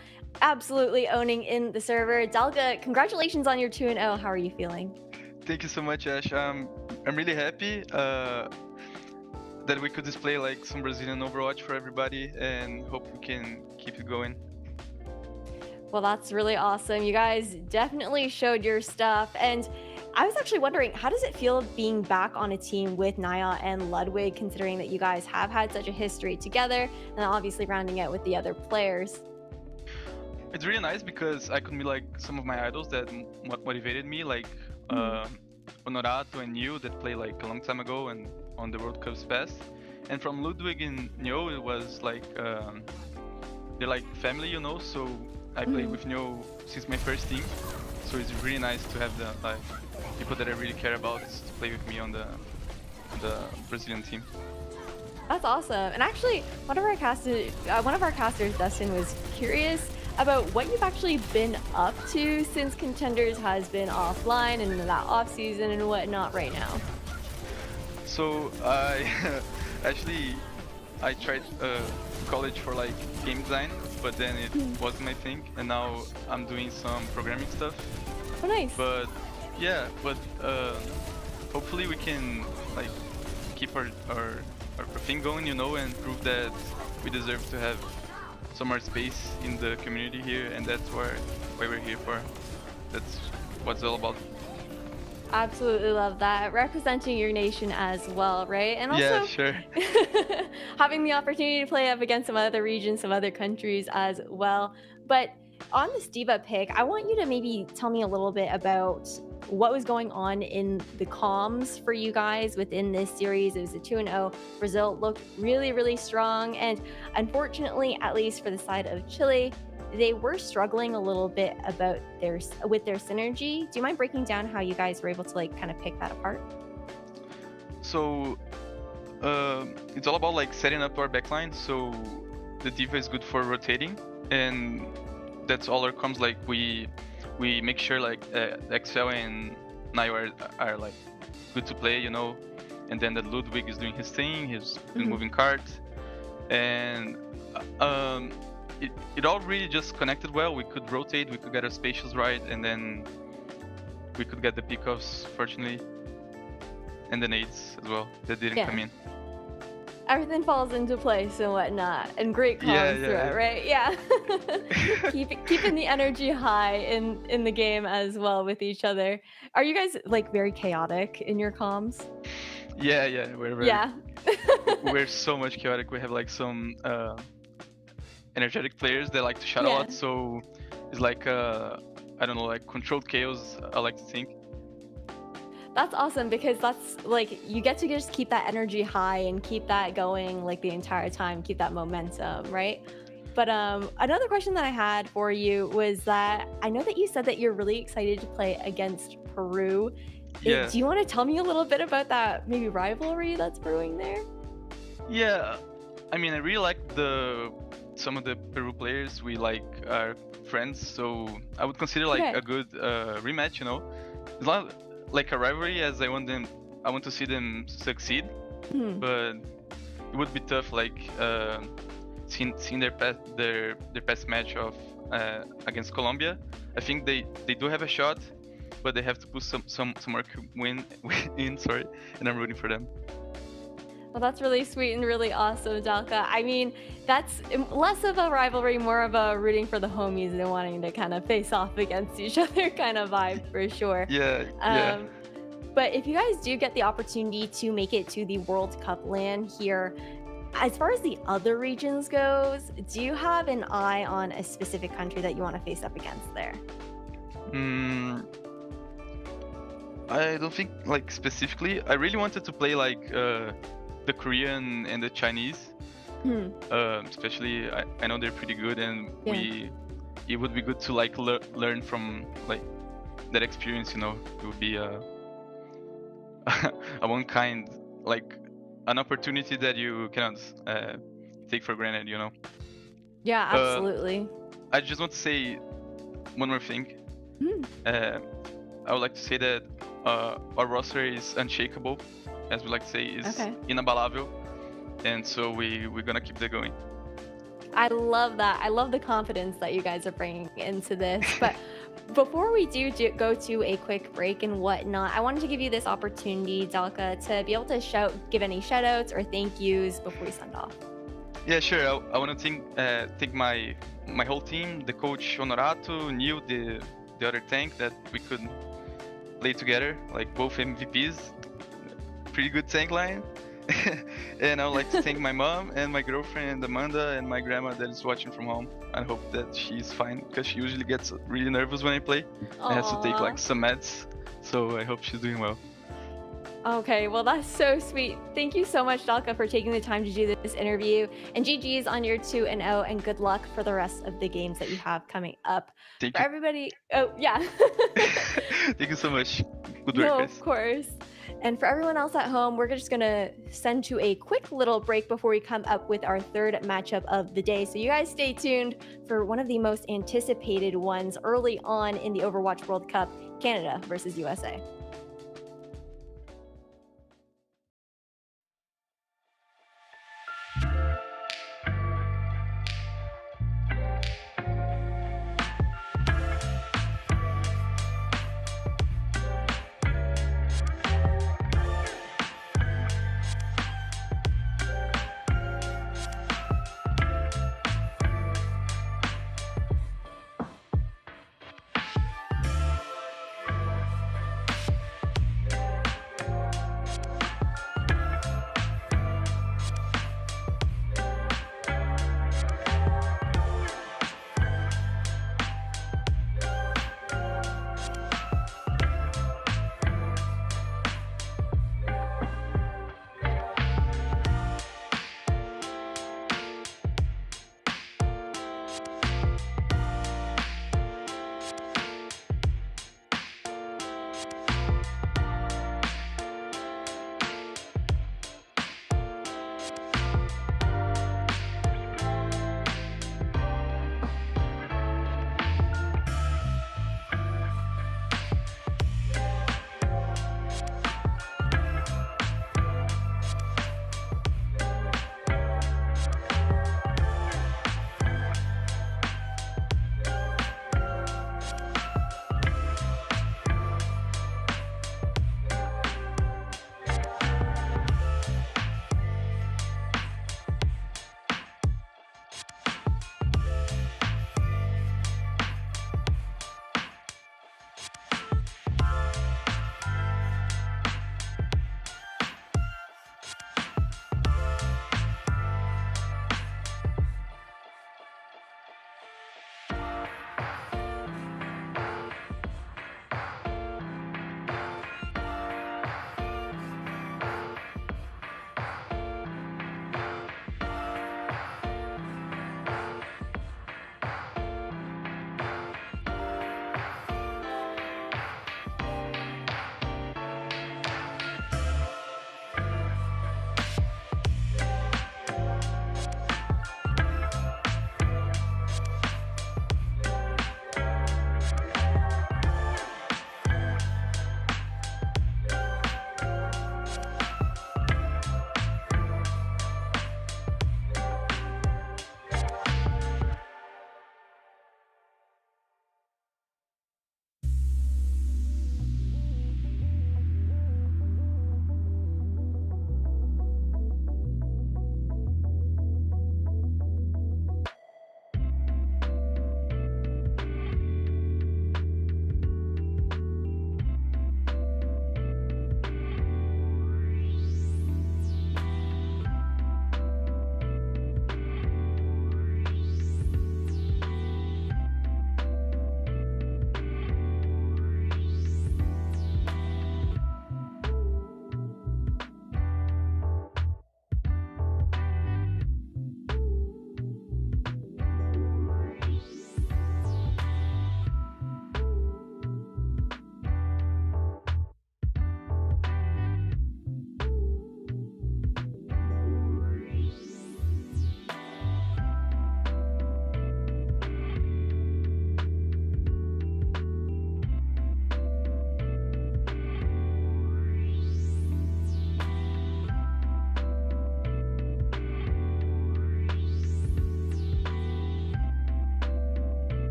absolutely owning in the server. Dalka, congratulations on your 2-0. How are you feeling? Thank you so much, Ash. I'm really happy that we could display like some Brazilian Overwatch for everybody, and hope we can keep it going. Well, that's really awesome. You guys definitely showed your stuff. And I was actually wondering, how does it feel being back on a team with Naya and Ludwig, considering that you guys have had such a history together, and obviously rounding out with the other players? It's really nice because I could meet like some of my idols that motivated me, like Honorato and Neo that played like a long time ago and on the World Cups past. And from Ludwig and Neo, it was like they're like family, you know. So I played with Neo since my first team. So it's really nice to have the like people that I really care about to play with me on the Brazilian team. That's awesome. And actually, one of our casters, Dustin, was curious about what you've actually been up to since Contenders has been offline and that off season and whatnot right now. So I I tried college for like game design, but then it wasn't my thing, and now I'm doing some programming stuff. Oh, nice. But yeah, hopefully we can like keep our thing going, you know, and prove that we deserve to have some more space in the community here, and that's why we're here for. That's what it's all about. Absolutely love that. Representing your nation as well, right? And also Yeah, sure. having the opportunity to play up against some other regions, some other countries as well. But on this Diva pick, I want you to maybe tell me a little bit about what was going on in the comms for you guys within this series. It was a 2-0. Brazil looked really, really strong. And unfortunately, at least for the side of Chile, they were struggling a little bit with their synergy. Do you mind breaking down how you guys were able to like kind of pick that apart? So it's all about like setting up our backline. So the Diva is good for rotating, and that's all our comms. Like we make sure like Excel and Naya are like good to play, you know, and then that Ludwig is doing his thing. He's been moving cards, and it all really just connected well. We could rotate, we could get our spatials right, and then we could get the pickoffs, fortunately, and the nades as well that didn't come in. Everything falls into place and whatnot, and great comms through it, right? Yeah. Keeping the energy high in the game as well with each other. Are you guys like very chaotic in your comms? Yeah, we're so much chaotic. We have like some energetic players that like to shout a lot, so it's like I don't know, like controlled chaos, I like to think. That's awesome, because that's like you get to just keep that energy high and keep that going like the entire time, keep that momentum, right? But another question that I had for you was that I know that you said that you're really excited to play against Peru. Yeah. Do you want to tell me a little bit about that maybe rivalry that's brewing there? Yeah, I mean, I really like some of the Peru players. We like are friends, so I would consider like a good rematch, you know. It's not like a rivalry, as I want to see them succeed, but it would be tough, like seeing their past match of against Colombia. I think they do have a shot, but they have to put some work in. Sorry, and I'm rooting for them. Well, that's really sweet and really awesome, Dalka. I mean, that's less of a rivalry, more of a rooting for the homies and wanting to kind of face off against each other kind of vibe for sure. Yeah. But if you guys do get the opportunity to make it to the World Cup LAN here, as far as the other regions goes, do you have an eye on a specific country that you want to face up against there? I don't think like specifically. I really wanted to play like the Korean and the Chinese, especially. I know they're pretty good, and it would be good to like learn from like that experience. You know, it would be a one kind, like an opportunity that you cannot take for granted. You know. Yeah, absolutely. I just want to say one more thing. I would like to say that our roster is unshakable, as we like to say, is inabalável, and so we're gonna keep that going. I love that. I love the confidence that you guys are bringing into this. But before we do go to a quick break and whatnot, I wanted to give you this opportunity, Dalka, to be able to give any shout outs or thank yous before we send off. Yeah, sure. I want to thank my whole team, the coach Honorato, Neil, the other tank that we could play together, like both MVPs. Pretty good tank line. And I would like to thank my mom and my girlfriend Amanda and my grandma that is watching from home. I hope that she's fine because she usually gets really nervous when I play. I have to take like some meds, so I hope she's doing well. Okay, well that's so sweet. Thank you so much, Dalka, for taking the time to do this interview. And GG's on your 2-0, and good luck for the rest of the games that you have coming up. Thank you. Everybody, oh yeah. Thank you so much. Good work, no, guys. of course. And for everyone else at home, we're just going to send to a quick little break before we come up with our third matchup of the day. So you guys stay tuned for one of the most anticipated ones early on in the Overwatch World Cup, Canada versus USA.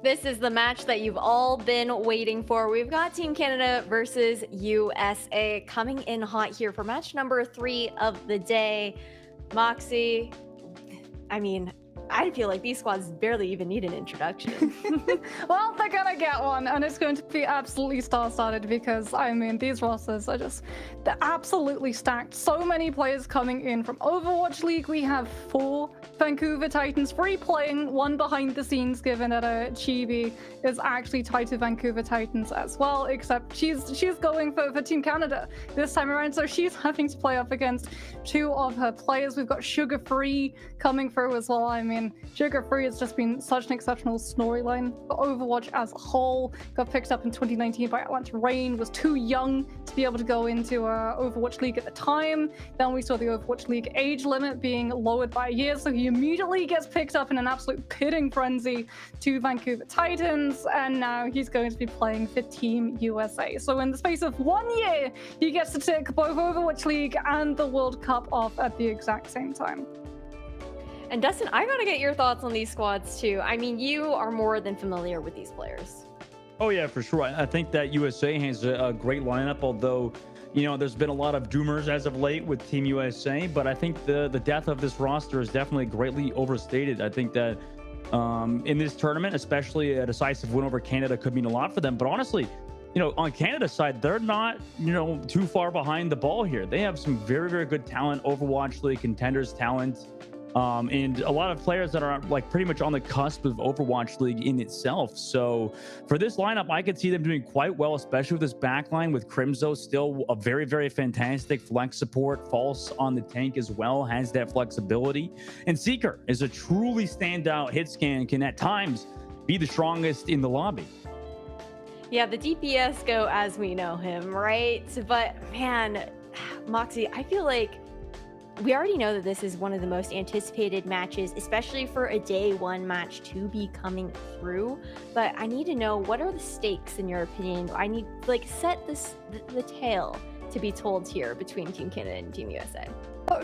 This is the match that you've all been waiting for. We've got Team Canada versus USA coming in hot here for match number 3 of the day. Moxie, I mean, I feel like these squads barely even need an introduction. Well, they're gonna get one, and it's going to be absolutely star-studded because, I mean, these rosters are they're absolutely stacked. So many players coming in from Overwatch League. We have 4 Vancouver Titans free playing, 1 behind the scenes, given that Chibi is actually tied to Vancouver Titans as well, except she's going for Team Canada this time around, so she's having to play up against 2 of her players. We've got Sugar Free coming through as well. I mean, Sugar Free has just been such an exceptional storyline for Overwatch as a whole. Got picked up in 2019 by Atlanta Reign, was too young to be able to go into Overwatch League at the time. Then we saw the Overwatch League age limit being lowered by a year, so he immediately gets picked up in an absolute pitting frenzy to Vancouver Titans, and now he's going to be playing for Team USA. So in the space of 1 year, he gets to tick both Overwatch League and the World Cup off at the exact same time. And Dustin, I gotta get your thoughts on these squads too. I mean, you are more than familiar with these players. Oh yeah, for sure. I think that USA has a great lineup, although, you know, there's been a lot of doomers as of late with Team USA, but I think the depth of this roster is definitely greatly overstated. I think that in this tournament, especially a decisive win over Canada could mean a lot for them. But honestly, you know, on Canada's side, they're not, you know, too far behind the ball here. They have some very, very good talent, Overwatch League contenders talent. And a lot of players that are like pretty much on the cusp of Overwatch League in itself. So for this lineup, I could see them doing quite well, especially with this backline with Crimzo, still a very, very fantastic flex support. False on the tank as well, has that flexibility. And Seeker is a truly standout hit scan, can at times be the strongest in the lobby. Yeah, the DPS go as we know him, right? But man, Moxie, I feel like we already know that this is one of the most anticipated matches, especially for a day 1 match to be coming through. But I need to know, what are the stakes in your opinion? I need, like, set the tale to be told here between Team Canada and Team USA.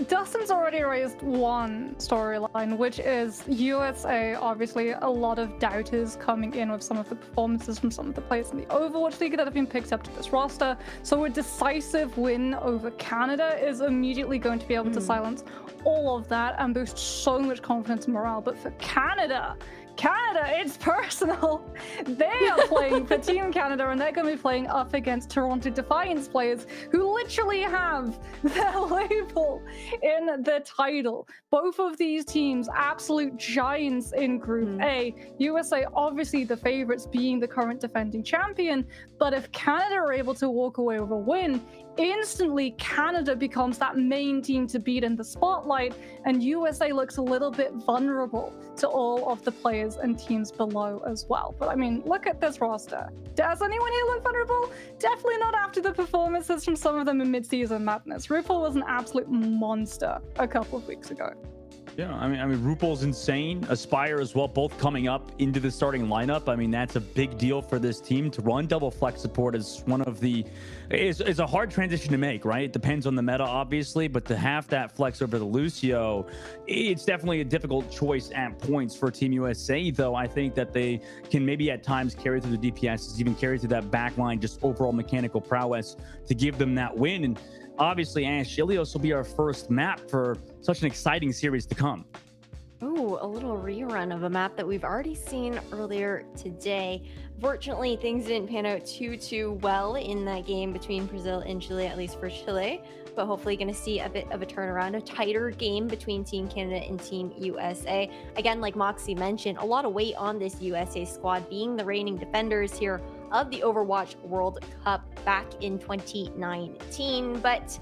Dustin's already raised one storyline, which is USA. Obviously, a lot of doubters coming in with some of the performances from some of the players in the Overwatch League that have been picked up to this roster. So a decisive win over Canada is immediately going to be able to silence all of that and boost so much confidence and morale. But for Canada, it's personal. They are playing for Team Canada, and they're going to be playing up against Toronto Defiance players who literally have their label in the title. Both of these teams, absolute giants in Group A. USA, obviously the favorites, being the current defending champion. But if Canada are able to walk away with a win, instantly Canada becomes that main team to beat in the spotlight, and USA looks a little bit vulnerable to all of the players and teams below as well. But I mean, look at this roster. Does anyone here look vulnerable? Definitely not after the performances from some of them in mid-season madness. RuPaul was an absolute monster a couple of weeks ago. Yeah, I mean, RuPaul's insane. Aspire as well, both coming up into the starting lineup. I mean, that's a big deal for this team. To run double flex support is one of the is a hard transition to make, right? It depends on the meta, obviously, but to have that flex over the Lucio, it's definitely a difficult choice at points for Team USA. Though I think that they can maybe at times carry through the DPS, even carry through that backline, just overall mechanical prowess to give them that win. And obviously, Ash, Ilios will be our first map for such an exciting series to come. Ooh, a little rerun of a map that we've already seen earlier today. Fortunately, things didn't pan out too well in that game between Brazil and Chile, at least for Chile. But hopefully going to see a bit of a turnaround, a tighter game between Team Canada and Team USA. Again, like Moxie mentioned, a lot of weight on this USA squad, being the reigning defenders here of the Overwatch World Cup back in 2019. But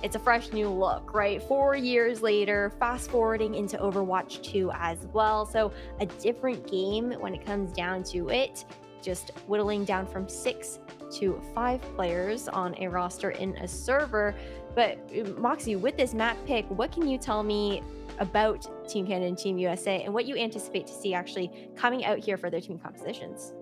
it's a fresh new look, right? 4 years later, fast forwarding into Overwatch 2 as well. So a different game when it comes down to it, just whittling down from 6 to 5 players on a roster in a server. But Moxie, with this map pick, what can you tell me about Team Canada and Team USA and what you anticipate to see actually coming out here for their team compositions?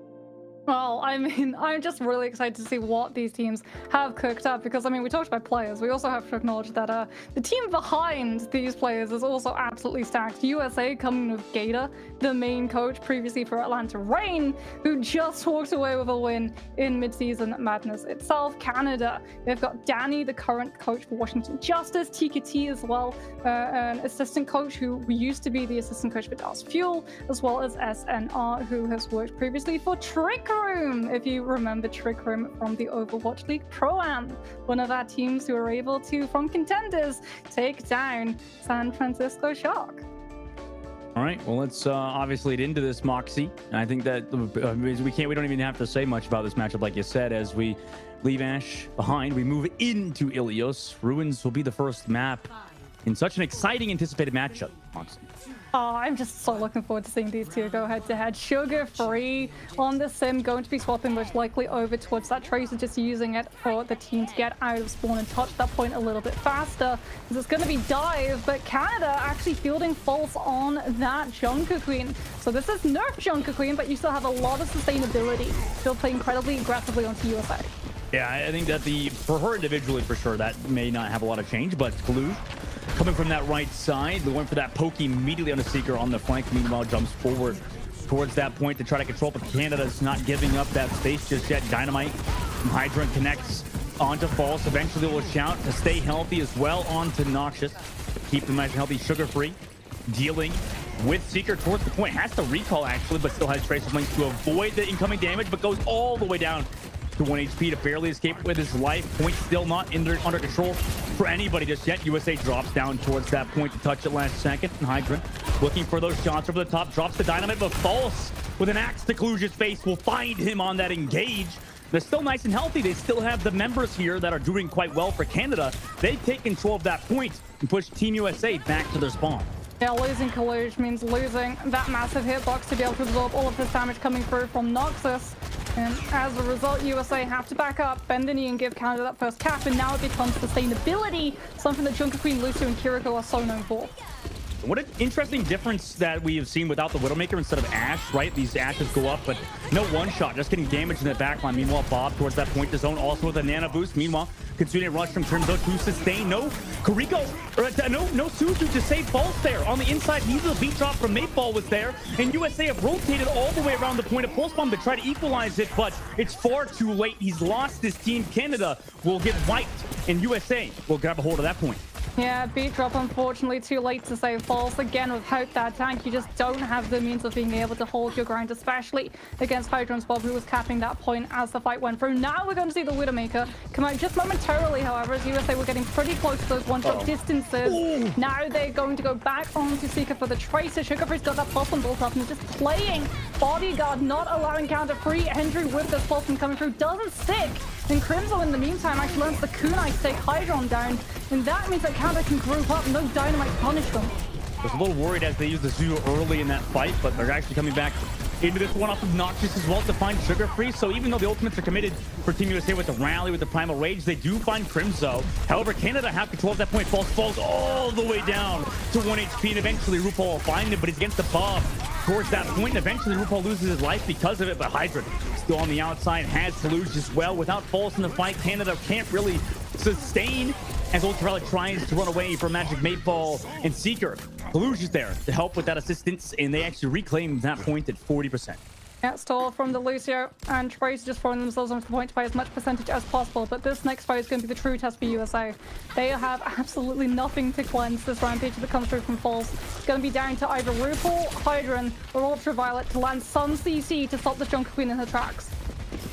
Well, I mean, I'm just really excited to see what these teams have cooked up because, I mean, we talked about players. We also have to acknowledge that the team behind these players is also absolutely stacked. USA coming with Gator, the main coach previously for Atlanta Reign, who just walked away with a win in mid-season madness itself. Canada, they've got Danny, the current coach for Washington Justice, TKT as well, an assistant coach who used to be the assistant coach for Dallas Fuel, as well as SNR, who has worked previously for Trick Room, if you remember Trick Room from the Overwatch League Pro-Am, one of our teams who were able to, from contenders, take down San Francisco Shock. All right, well, let's obviously get into this, Moxie. And I think that we don't even have to say much about this matchup, like you said. As we leave Ash behind, we move into Ilios. Ruins will be the first map in such an exciting, anticipated matchup, Moxie. Oh, I'm just so looking forward to seeing these two go head-to-head. Sugar-free on the sim, going to be swapping most likely over towards that Tracer, just using it for the team to get out of spawn and touch that point a little bit faster. Because it's going to be dive, but Canada actually fielding false on that Junker Queen. So this is nerf Junker Queen, but you still have a lot of sustainability. Still play incredibly aggressively onto USA. Yeah, I think that for her individually, for sure, that may not have a lot of change, but Kaluj coming from that right side, the one for that poke immediately on the Seeker on the flank, meanwhile jumps forward towards that point to try to control, but Canada's not giving up that space just yet. Dynamite from Hydrant connects onto False. Eventually will shout to stay healthy as well onto Noxious. Keep them nice and healthy, Sugar-free. Dealing with Seeker towards the point. Has to recall actually, but still has Tracer Blink to avoid the incoming damage, but goes all the way down to 1 HP to barely escape with his life. Point still not under control for anybody just yet. USA drops down towards that point to touch it last second. And Hydrant looking for those shots over the top. Drops the Dynamite, but False with an axe to Kaluja's face will find him on that engage. They're still nice and healthy. They still have the members here that are doing quite well for Canada. They take control of that point and push Team USA back to their spawn. Yeah, losing Kaluj means losing that massive hitbox to be able to absorb all of this damage coming through from Noxus. And as a result, USA have to back up, bend the knee, and give Canada that first cap. And now it becomes sustainability, something that Junker Queen, Lucio, and Kiriko are so known for. What an interesting difference that we have seen without the Widowmaker instead of Ash, right? These Ashes go up, but no one-shot, just getting damage in the backline. Meanwhile, Bob towards that point to zone, also with a Nana boost. Meanwhile, Kitsune rush from Crimzo to sustain. No Kiriko, or no Suzu to save False there. On the inside, neither the beat drop from Mayfall was there, and USA have rotated all the way around the point of Pulse Bomb to try to equalize it, but it's far too late. He's lost his team. Canada will get wiped, and USA will grab a hold of that point. Yeah, beat drop, unfortunately, too late to save False. Again, without that tank, you just don't have the means of being able to hold your ground, especially against Hydrant's Bob, who was capping that point as the fight went through. Now we're going to see the Widowmaker come out just momentarily, however, as USA were getting pretty close to those one-shot distances. Ooh. Now they're going to go back onto Seeker for the Tracer. Sugarfree's got that pulse and built up and is just playing bodyguard, not allowing counter free entry with this pulse coming through. Doesn't stick. And Crimzo, in the meantime, actually learns the kunai to take Hydron down, and that means that Canada can group up, no Dynamite to punish them. I was a little worried as they used the Zoo early in that fight, but they're actually coming back into this one off of Noxious as well to find Sugar-free. So even though the ultimates are committed for Team USA with the rally, with the Primal Rage, they do find Crimzo. However, Canada have control of that point. Falls all the way down to 1 HP, and eventually RuPaul will find him, but he's against the Bob towards that point, and eventually RuPaul loses his life because of it, but Hydra still on the outside, has to lose as well. Without False in the fight, Canada can't really sustain as Ultraviolet tries to run away from Magic Mayfall and Seeker. Kaluj is there to help with that assistance, and they actually reclaim that point at 40%. Yeah, stall from the Lucio, and Trace just throwing themselves onto the point to buy as much percentage as possible, but this next fight is going to be the true test for USA. They have absolutely nothing to cleanse this rampage that comes through from False. It's going to be down to either RuPaul, Hydran, or Ultraviolet to land some CC to stop the Junker Queen in her tracks.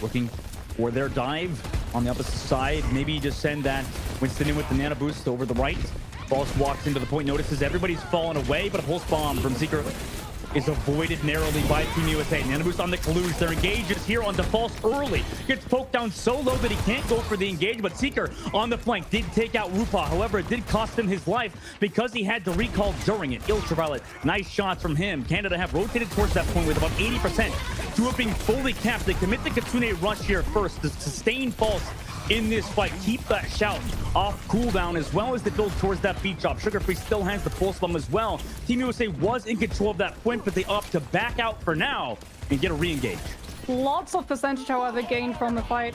Looking for their dive on the opposite side. Maybe just send that Winston in with the Nana boost over the right. False walks into the point, notices everybody's fallen away, but a pulse bomb from Seeker is avoided narrowly by Team USA. Nana boost on the Kaluj. Their engage is here on False early. Gets poked down so low that he can't go for the engage, but Seeker on the flank did take out Rupa. However, it did cost him his life because he had to recall during it. Ultraviolet, nice shots from him. Canada have rotated towards that point with about 80%. Two being fully capped. They commit the Kitsune rush here first to sustain False in this fight. Keep that shout off cooldown, as well as the build towards that beat drop. Sugar-free still has the pulse bomb as well. Team USA was in control of that point, but they opt to back out for now and get a re-engage. Lots of percentage, however, gained from the fight.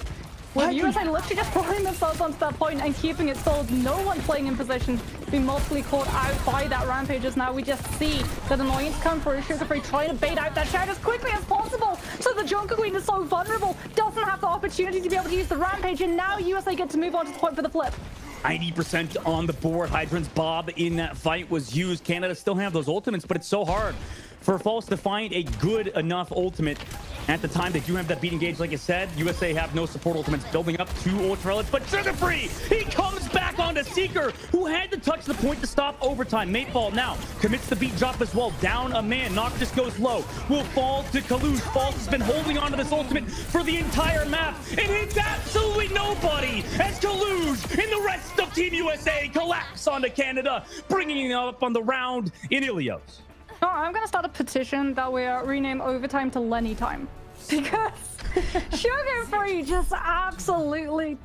With USA literally just throwing themselves onto that point and keeping it stalled. No one playing in position, being multiply caught out by that Rampage. As now we just see that Annoyance come for a Sugar Free, trying to bait out that Shadow as quickly as possible. So the Jungle Queen is so vulnerable, doesn't have the opportunity to be able to use the Rampage, and now USA get to move on to the point for the flip. 90% on the board. Hydrant's Bob in that fight was used. Canada still have those ultimates, but it's so hard for False to find a good enough ultimate. At the time, they do have that beat engage, like I said. USA have no support ultimates building up to Ultraviolence, but Sugar Free, he comes back onto Seeker, who had to touch the point to stop overtime. Matefall now commits the beat drop as well. Down a man. Noctis goes low. Will fall to Kalush. False has been holding on to this ultimate for the entire map. It hits absolutely nobody as Kalush and the rest of Team USA collapse onto Canada, bringing it up on the round in Ilios. No, I'm gonna start a petition that we rename overtime to Lenny time, because Sugar Free just absolutely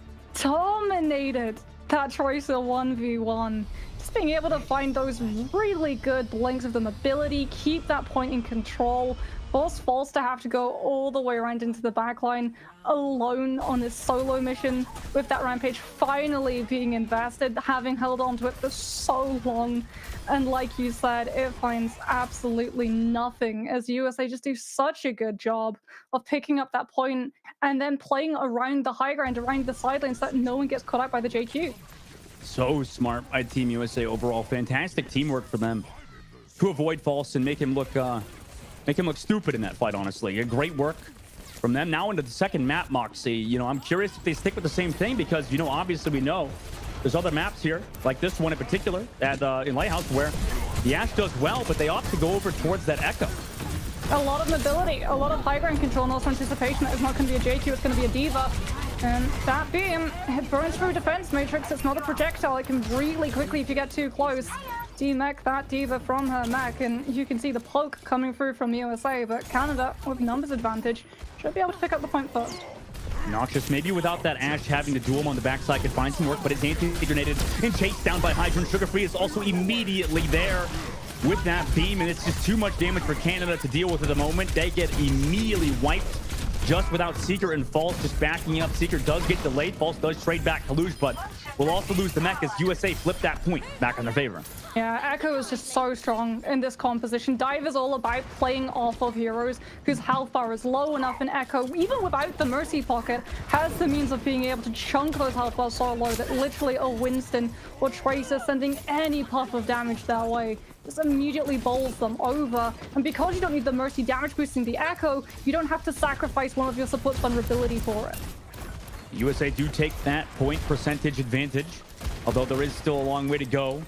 dominated that choice of 1v1. Just being able to find those really good blinks of the mobility, keep that point in control, force False to have to go all the way around into the backline alone on his solo mission, with that Rampage finally being invested, having held on to it for so long. And like you said, it finds absolutely nothing as USA just do such a good job of picking up that point and then playing around the high ground, around the sidelines, so that no one gets caught out by the JQ. So smart by Team USA overall. Fantastic teamwork for them to avoid False and make him look stupid in that fight, honestly. Great work from them. Now into the second map, Moxie. You know, I'm curious if they stick with the same thing, because, you know, obviously we know there's other maps here, like this one in particular, at in Lighthouse, where the Ashe does well, but they opt to go over towards that Echo. A lot of mobility, a lot of high ground control, and also anticipation that it's not going to be a JQ, it's going to be a Diva. And that beam, it burns through Defense Matrix. It's not a projectile. It can really quickly, if you get too close, demech that Diva from her mech. And you can see the poke coming through from the USA, but Canada, with numbers advantage, should be able to pick up the point first. Noxious, maybe without that Ashe having to duel him on the backside, could find some work, but it's anti-grenaded and chased down by Hydrant. Sugar Free is also immediately there with that beam, and it's just too much damage for Canada to deal with at the moment. They get immediately wiped just without Seeker and False just backing up. Seeker does get delayed. False does trade back Kalush, but will also lose the mech as USA flip that point back in their favor. Yeah, Echo is just so strong in this composition. Dive is all about playing off of heroes whose health bar is low enough, and Echo, even without the Mercy Pocket, has the means of being able to chunk those health bars so low that literally a Winston or Tracer sending any puff of damage that way just immediately bowls them over. And because you don't need the Mercy damage boosting the Echo, you don't have to sacrifice one of your support's vulnerability for it. USA do take that point percentage advantage, although there is still a long way to go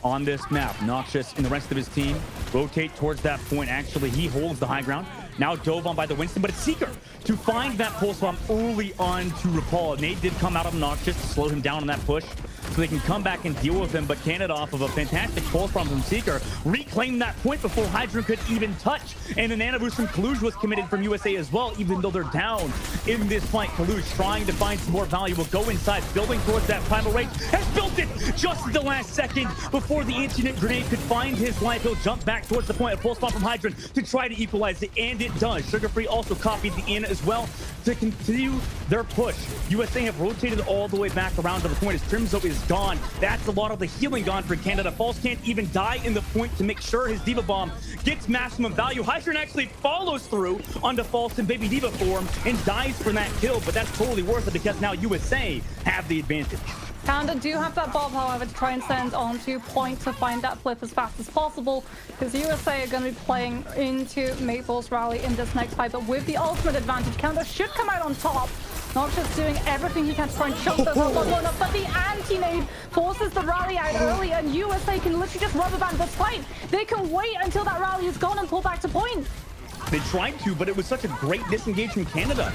on this map. Noxious and the rest of his team rotate towards that point. Actually, he holds the high ground. Now dove on by the Winston, but it's Seeker to find that pulse bomb early on to Rapal. Nate did come out of Noxious to slow him down on that push, so they can come back and deal with him. But Canada, off of a fantastic pulse bomb from Seeker, reclaimed that point before Hydra could even touch. And a nano boost from Kalush was committed from USA as well, even though they're down in this fight. Kalush trying to find some more value, will go inside, building towards that primal rage, has built it just at the last second before the incident grenade could find his life. He'll jump back towards the point, a pulse bomb from Hydra to try to equalize it, and it does. Sugar Free also copied the in as well to continue their push. USA have rotated all the way back around to the point as Crimzo is gone. That's a lot of the healing gone for Canada. False can't even die in the point to make sure his Diva Bomb gets maximum value. Hydran actually follows through onto False in Baby Diva form and dies for that kill, but that's totally worth it because now USA have the advantage. Canada do have that Bob, however, to try and send onto point to find that flip as fast as possible, because USA are going to be playing into Maple's rally in this next fight. But with the ultimate advantage, Canada should come out on top. Noxious doing everything he can to try and choke those health bars up, but the anti-nade forces the rally out early, and USA can literally just rubber band this fight. They can wait until that rally is gone and pull back to point. They tried to, but it was such a great disengage from Canada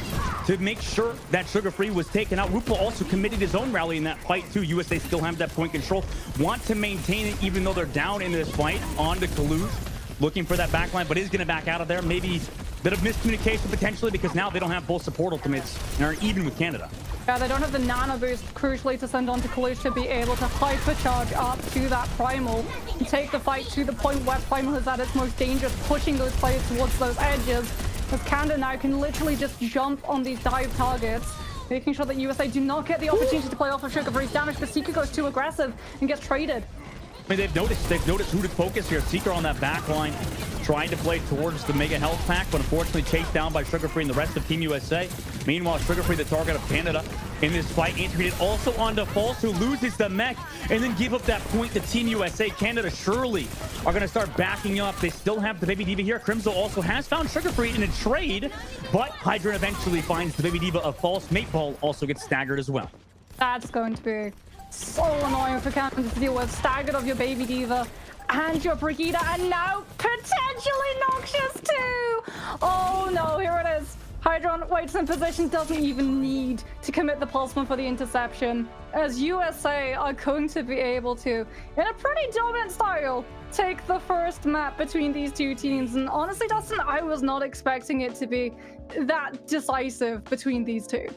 to make sure that Sugar Free was taken out. Rupa also committed his own rally in that fight too. USA still have that point control, want to maintain it even though they're down in this fight. On to Kalush, looking for that backline, but is going to back out of there. Maybe a bit of miscommunication potentially, because now they don't have both support ultimates and are even with Canada. Yeah, they don't have the nano boost, crucially, to send on to Kalush to be able to hypercharge up to that Primal and take the fight to the point where Primal is at its most dangerous, pushing those players towards those edges. as Canada now can literally just jump on these dive targets, making sure that USA do not get the opportunity to play off of Sugar Free's damage, but Seeker goes too aggressive and gets traded. I mean, they've noticed who to focus here. Seeker on that back line, trying to play towards the Mega Health Pack, but unfortunately chased down by Sugar Free and the rest of Team USA. Meanwhile, Sugar Free, the target of Canada in this fight, integrated also onto False, who loses the mech and then give up that point to Team USA. Canada surely are going to start backing up. They still have the Baby Diva here. Crimzo also has found Sugar Free in a trade, but Hydra eventually finds the Baby Diva of False. Mateball also gets staggered as well. That's going to be so annoying for Canada to deal with. Staggered of your Baby Diva and your Brigitte, and now potentially Noxious too. Oh no, here it is. Hydron waits in position, doesn't even need to commit the Pulseman for the interception, as USA are going to be able to, in a pretty dominant style, take the first map between these two teams. And honestly, Dustin, I was not expecting it to be that decisive between these two.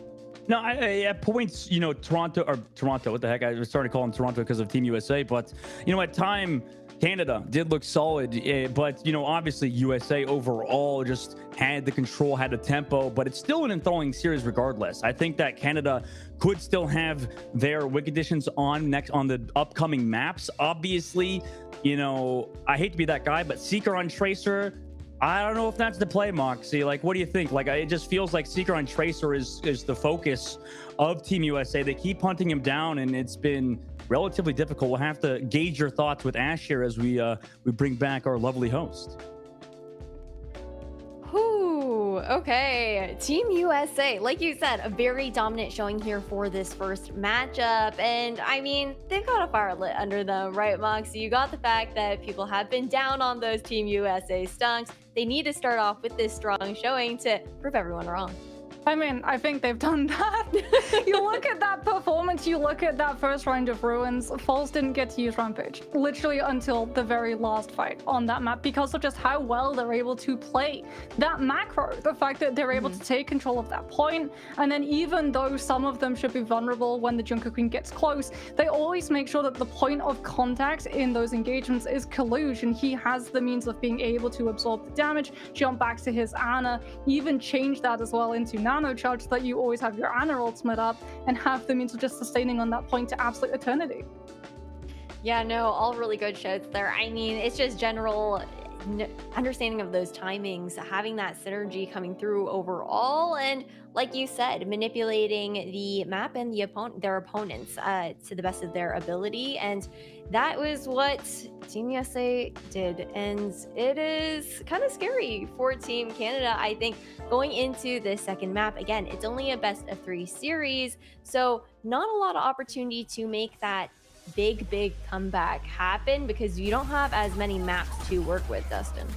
No, at points, you know, Toronto, what the heck? I was starting to call them Toronto because of Team USA, but, you know, at time, Canada did look solid, but, you know, obviously USA overall just had the control, had the tempo, but it's still an enthralling series regardless. I think that Canada could still have their win conditions on the upcoming maps. Obviously, you know, I hate to be that guy, but Seeker on Tracer, I don't know if that's the play, Moxie. Like, what do you think? Like, it just feels like Seeker on Tracer is the focus of Team USA. They keep hunting him down, and it's been relatively difficult. We'll have to gauge your thoughts with Ash here as we bring back our lovely host. Okay, Team USA, like you said, a very dominant showing here for this first matchup. And I mean, they've got a fire lit under them, right, Mox? You got the fact that people have been down on those Team USA stunks. They need to start off with this strong showing to prove everyone wrong. I mean, I think they've done that. You look at that performance, you look at that first round of Ruins, False didn't get to use Rampage, literally until the very last fight on that map, because of just how well they're able to play that macro, the fact that they're able to take control of that point, and then even though some of them should be vulnerable when the Junker Queen gets close, they always make sure that the point of contact in those engagements is Kaluj, and he has the means of being able to absorb the damage, jump back to his Ana, even change that as well into Nano Charge, so that you always have your Ana ultimate up and have the means of just sustaining on that point to absolute eternity. Yeah, no, all really good shows there. I mean, it's just general understanding of those timings, having that synergy coming through overall, and like you said, manipulating the map and their opponents to the best of their ability. And that was what Team USA did, and it is kind of scary for Team Canada. I think going into the second map, again, it's only a best of 3 series, so not a lot of opportunity to make that big comeback happen, because you don't have as many maps to work with, Dustin.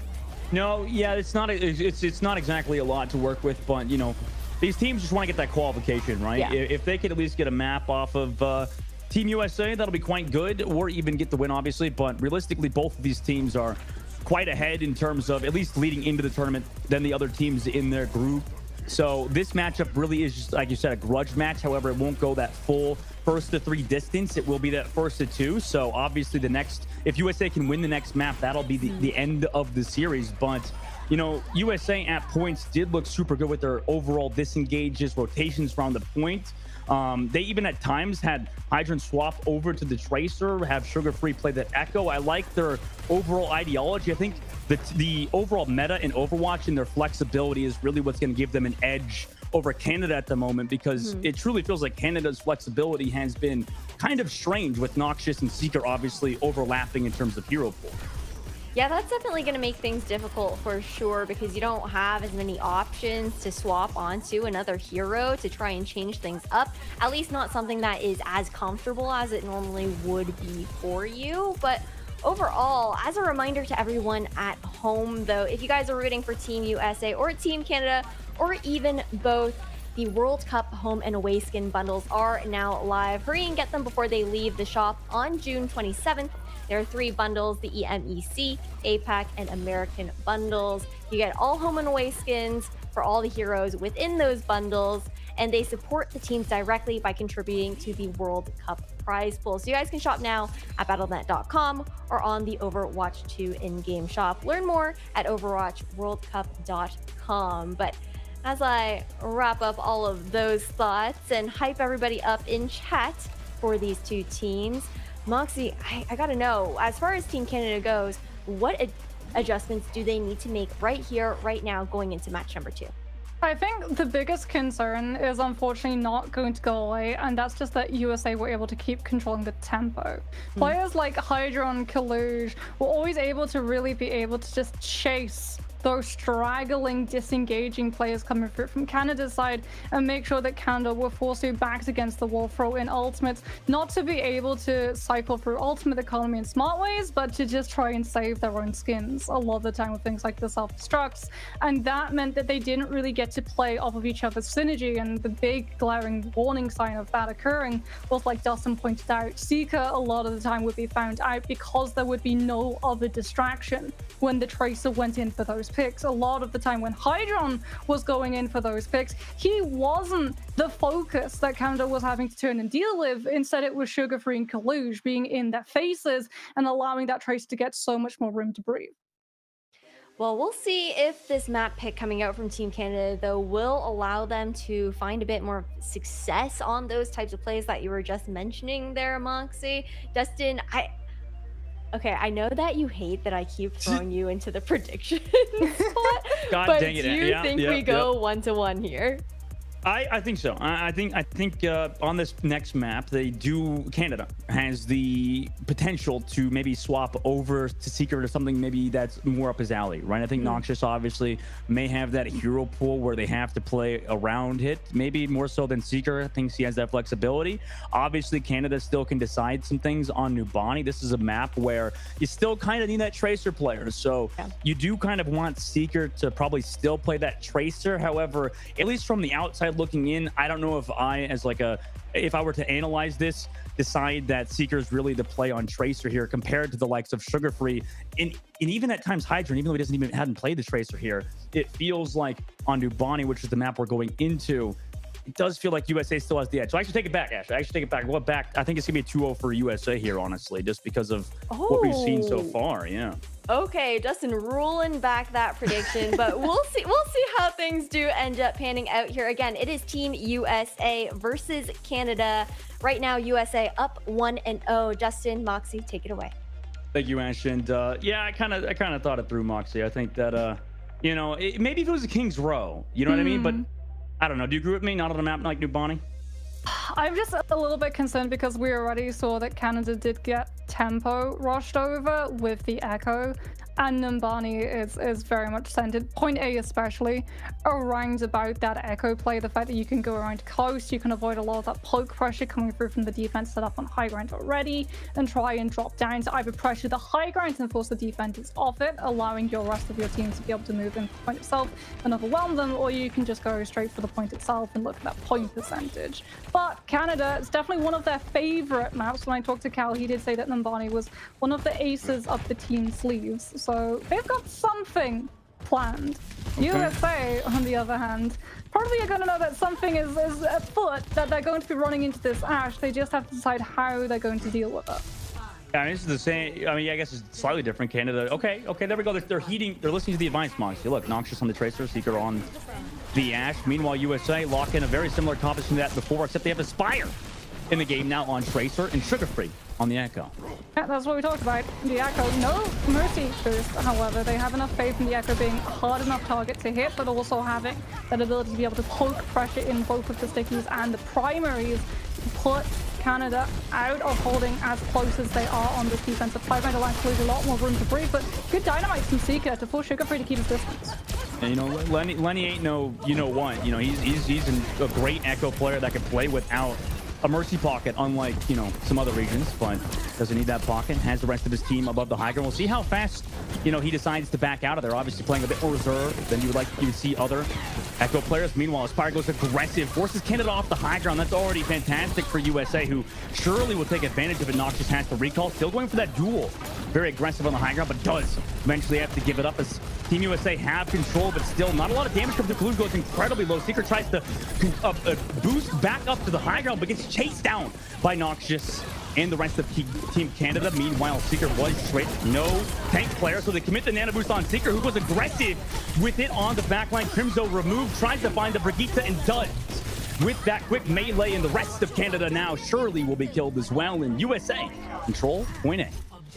No, yeah, it's not exactly a lot to work with, but, you know, these teams just want to get that qualification, right? Yeah. If they could at least get a map off of Team USA, that'll be quite good, or even get the win, obviously. But realistically, both of these teams are quite ahead in terms of at least leading into the tournament than the other teams in their group. So this matchup really is just, like you said, a grudge match. However, it won't go that full first to 3 distance. It will be that first to 2. So obviously the next, if USA can win the next map, that'll be the end of the series. But, you know, USA at points did look super good with their overall disengages, rotations around the point. They even at times had Hydron swap over to the Tracer, have Sugar Free play the Echo. I like their overall ideology. I think the overall meta in Overwatch and their flexibility is really what's going to give them an edge over Canada at the moment, because it truly feels like Canada's flexibility has been kind of strange, with Noxious and Seeker obviously overlapping in terms of hero pool. Yeah, that's definitely going to make things difficult for sure, because you don't have as many options to swap onto another hero to try and change things up. At least not something that is as comfortable as it normally would be for you. But overall, as a reminder to everyone at home, though, if you guys are rooting for Team USA or Team Canada, or even both, the World Cup home and away skin bundles are now live. Hurry and get them before they leave the shop on June 27th. There are 3 bundles, the EMEC, APAC, and American bundles. You get all home and away skins for all the heroes within those bundles, and they support the teams directly by contributing to the World Cup prize pool. So you guys can shop now at battle.net.com or on the Overwatch 2 in-game shop. Learn more at overwatchworldcup.com. But as I wrap up all of those thoughts and hype everybody up in chat for these two teams, Moxie, I gotta know, as far as Team Canada goes, what adjustments do they need to make right here, right now, going into match number 2? I think the biggest concern is unfortunately not going to go away, and that's just that USA were able to keep controlling the tempo. Players like Hydra and Kaluge were always able to really be able to just chase those straggling, disengaging players coming through from Canada's side and make sure that Canada were forced to backs against the wall, throw in ultimates, not to be able to cycle through ultimate economy in smart ways, but to just try and save their own skins a lot of the time with things like the self-destructs. And that meant that they didn't really get to play off of each other's synergy. And the big glaring warning sign of that occurring was, like Dustin pointed out, Seeker a lot of the time would be found out because there would be no other distraction when the Tracer went in for those picks. A lot of the time when Hydron was going in for those picks, he wasn't the focus that Canada was having to turn and deal with. Instead, it was Sugar Free and Kaluge being in their faces and allowing that Tracer to get so much more room to breathe. Well, we'll see if this map pick coming out from Team Canada, though, will allow them to find a bit more success on those types of plays that you were just mentioning there, Moxie. Dustin, I know that you hate that I keep throwing you into the prediction spot, God but dang it. do you think we go 1-1 here? I think so. I think on this next map, Canada has the potential to maybe swap over to Seeker or something maybe that's more up his alley, right? I think Noxious obviously may have that hero pool where they have to play around it, maybe more so than Seeker thinks he has that flexibility. Obviously, Canada still can decide some things on Nubani. This is a map where you still kind of need that Tracer player, so you do kind of want Seeker to probably still play that Tracer. However, at least from the outside looking in, I don't know if if I were to analyze this, decide that Seeker is really the play on Tracer here compared to the likes of Sugar Free and even at times Hydra, even though he hadn't played the Tracer here, it feels like on Nubani, which is the map we're going into, it does feel like USA still has the edge. So I actually take it back, Ash. I actually take it back. I think it's gonna be a 2-0 for USA here, honestly, just because of what we've seen so far. Yeah. Okay, Justin ruling back that prediction, but we'll see how things do end up panning out here. Again, it is Team USA versus Canada. Right now, USA up 1-0. Justin, Moxie, take it away. Thank you, Ash. And yeah, I kind of thought it through, Moxie. I think that maybe if it was a King's Row, you know what I mean? But I don't know. Do you agree with me? Not on a map like Nubani? I'm just a little bit concerned because we already saw that Canada did get tempo rushed over with the Echo, and Numbani is very much centered, point A especially, around about that Echo play. The fact that you can go around close, you can avoid a lot of that poke pressure coming through from the defense set up on high ground already, and try and drop down to either pressure the high ground and force the defenders off it, allowing your rest of your team to be able to move into the point itself and overwhelm them, or you can just go straight for the point itself and look at that point percentage. But Canada, it's definitely one of their favorite maps. When I talked to Cal, he did say that Numbani was one of the aces up the team's sleeves. So they've got something planned. Okay. USA, on the other hand, probably are going to know that something is afoot, that they're going to be running into this Ash. They just have to decide how they're going to deal with it. Yeah, this is the same. I mean, I guess it's slightly different. Canada. Okay, there we go. They're listening to the advice, Moxie. Look, Noxious on the Tracer, Seeker on the Ash. Meanwhile, USA lock in a very similar composition to that before, except they have Aspire in the game now on Tracer and Sugar Free on the Echo. Yeah, that's what we talked about. The Echo, no Mercy boost. However, they have enough faith in the Echo being a hard enough target to hit, but also having that ability to be able to poke pressure in both of the stickies and the primaries to put Canada out of holding as close as they are on this defensive 5-meter line to leave a lot more room to breathe. But good dynamite from Seeker to force Sugar Free to keep his distance. And, Lenny ain't no what. He's a great Echo player that can play without a Mercy pocket, unlike some other regions, but doesn't need that pocket. Has the rest of his team above the high ground. We'll see how fast he decides to back out of there. Obviously playing a bit more reserved than you would see other Echo players. Meanwhile, Aspire goes aggressive, forces Canada off the high ground. That's already fantastic for USA, who surely will take advantage of it. Noxious has the recall, still going for that duel. Very aggressive on the high ground, but does eventually have to give it up as Team USA have control, but still not a lot of damage comes to Kalush. Goes incredibly low. Seeker tries to boost back up to the high ground, but gets chased down by Noxious and the rest of Team Canada. Meanwhile, Seeker was straight. No tank player, so they commit the nano boost on Seeker, who was aggressive with it on the backline. Crimzo removed, tries to find the Brigitte and does. With that quick melee, and the rest of Canada now surely will be killed as well. And USA control point A.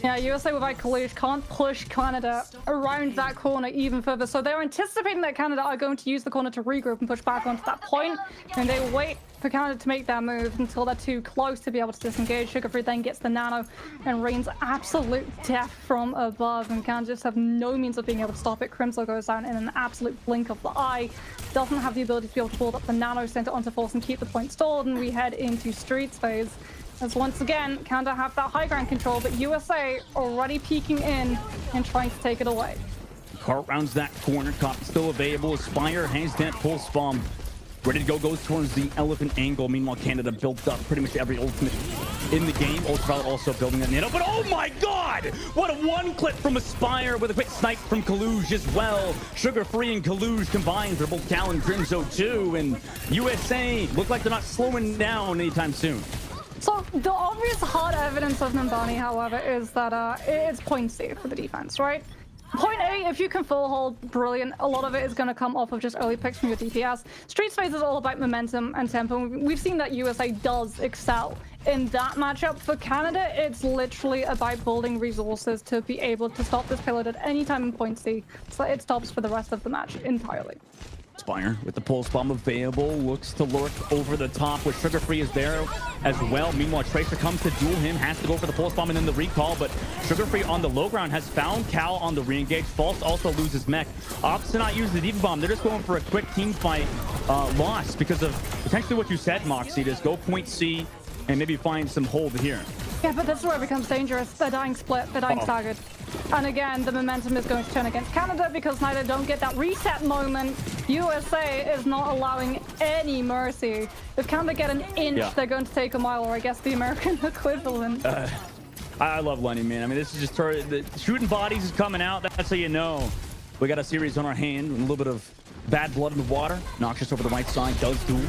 Yeah, USA without Kalush can't push Canada around that corner even further. So they're anticipating that Canada are going to use the corner to regroup and push back onto that point. And they wait for Canada to make their move until they're too close to be able to disengage. Sugarfree then gets the nano and rains absolute death from above. And Canada just have no means of being able to stop it. Crimson goes down in an absolute blink of the eye. Doesn't have the ability to be able to build up the nano, send it onto force and keep the point stalled. And we head into Streets phase. As once again, Canada have that high ground control, but USA already peeking in and trying to take it away. Cart rounds that corner, copy still available. Aspire has that pulse bomb. Ready to go, goes towards the elephant angle. Meanwhile, Canada built up pretty much every ultimate in the game. Ultraviolet also building that nano, but oh my god! What a one clip from Aspire with a quick snipe from Kalush as well. Sugarfree and Kalush combined for both Cal and Crimzo too, and USA look like they're not slowing down anytime soon. So the obvious hard evidence of Nambani, however, is that it's point C for the defense, right? Point A, if you can full hold, brilliant. A lot of it is going to come off of just early picks from your DPS. Streets phase is all about momentum and tempo. We've seen that USA does excel in that matchup. For Canada, it's literally about building resources to be able to stop this payload at any time in point C, so it stops for the rest of the match entirely. Aspire with the pulse bomb available, looks to lurk over the top with Sugarfree is there as well. Meanwhile, Tracer comes to duel him, has to go for the pulse bomb and then the recall, but Sugarfree on the low ground has found Cal on the re-engage. False also loses mech. Opts to not use the Diva Bomb. They're just going for a quick team fight loss because of potentially what you said, Moxie. Just go point C and maybe find some hold here. Yeah, but that's where it becomes dangerous. They're dying split, they're dying staggered. And again, the momentum is going to turn against Canada because neither don't get that reset moment. USA is not allowing any mercy. If Canada get an inch, they're going to take a mile, or I guess the American equivalent. I love Lenny, man. I mean, this is just the shooting bodies is coming out. That's how you know we got a series on our hand. A little bit of bad blood in the water. Noxious over the right side does duel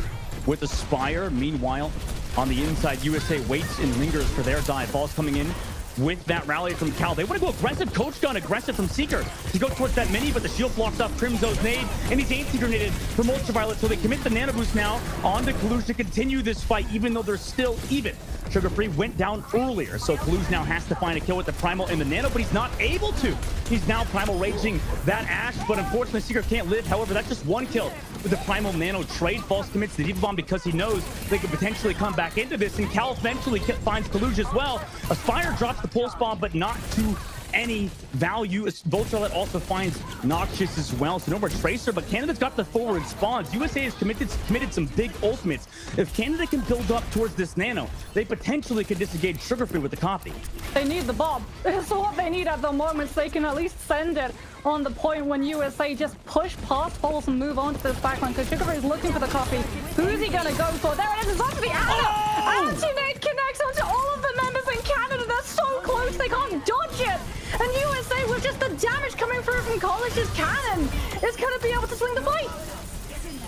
with Aspire. Meanwhile, on the inside, USA waits and lingers for their dive. Falls coming in with that rally from Cal. They want to go aggressive. Coach Gun aggressive from Seeker to go towards that mini, but the shield blocks off Crimzo's nade, and he's anti-grenaded from Ultraviolet, so they commit the nano boost now on to Kalush to continue this fight, even though they're still even. Sugarfree went down earlier, so Kalush now has to find a kill with the Primal and the Nano, but he's not able to. He's now Primal raging that Ashe, but unfortunately Seeker can't live. However, that's just one kill with the Primal Nano trade. False commits the Diva Bomb because he knows they could potentially come back into this, and Cal eventually finds Kalush as well. Aspire drops the Pulse Bomb, but not to any value. Ultraviolet also finds Noxious as well, so no more Tracer, but Canada's got the forward spawns. USA has committed some big ultimates. If Canada can build up towards this nano, they potentially could disengage Sugarfree with the copy. They need the bomb. So what they need at the moment, so they can at least send it on the point when USA just push past Falls and move on to this backline, because Sugarfree is looking for the copy. Who's he gonna go for? There it is, it's onto the Anti-Nade connects onto all of the members in Canada. They're so close, they can't dodge it. And USA, with just the damage coming through from College's cannon, is gonna be able to swing the fight.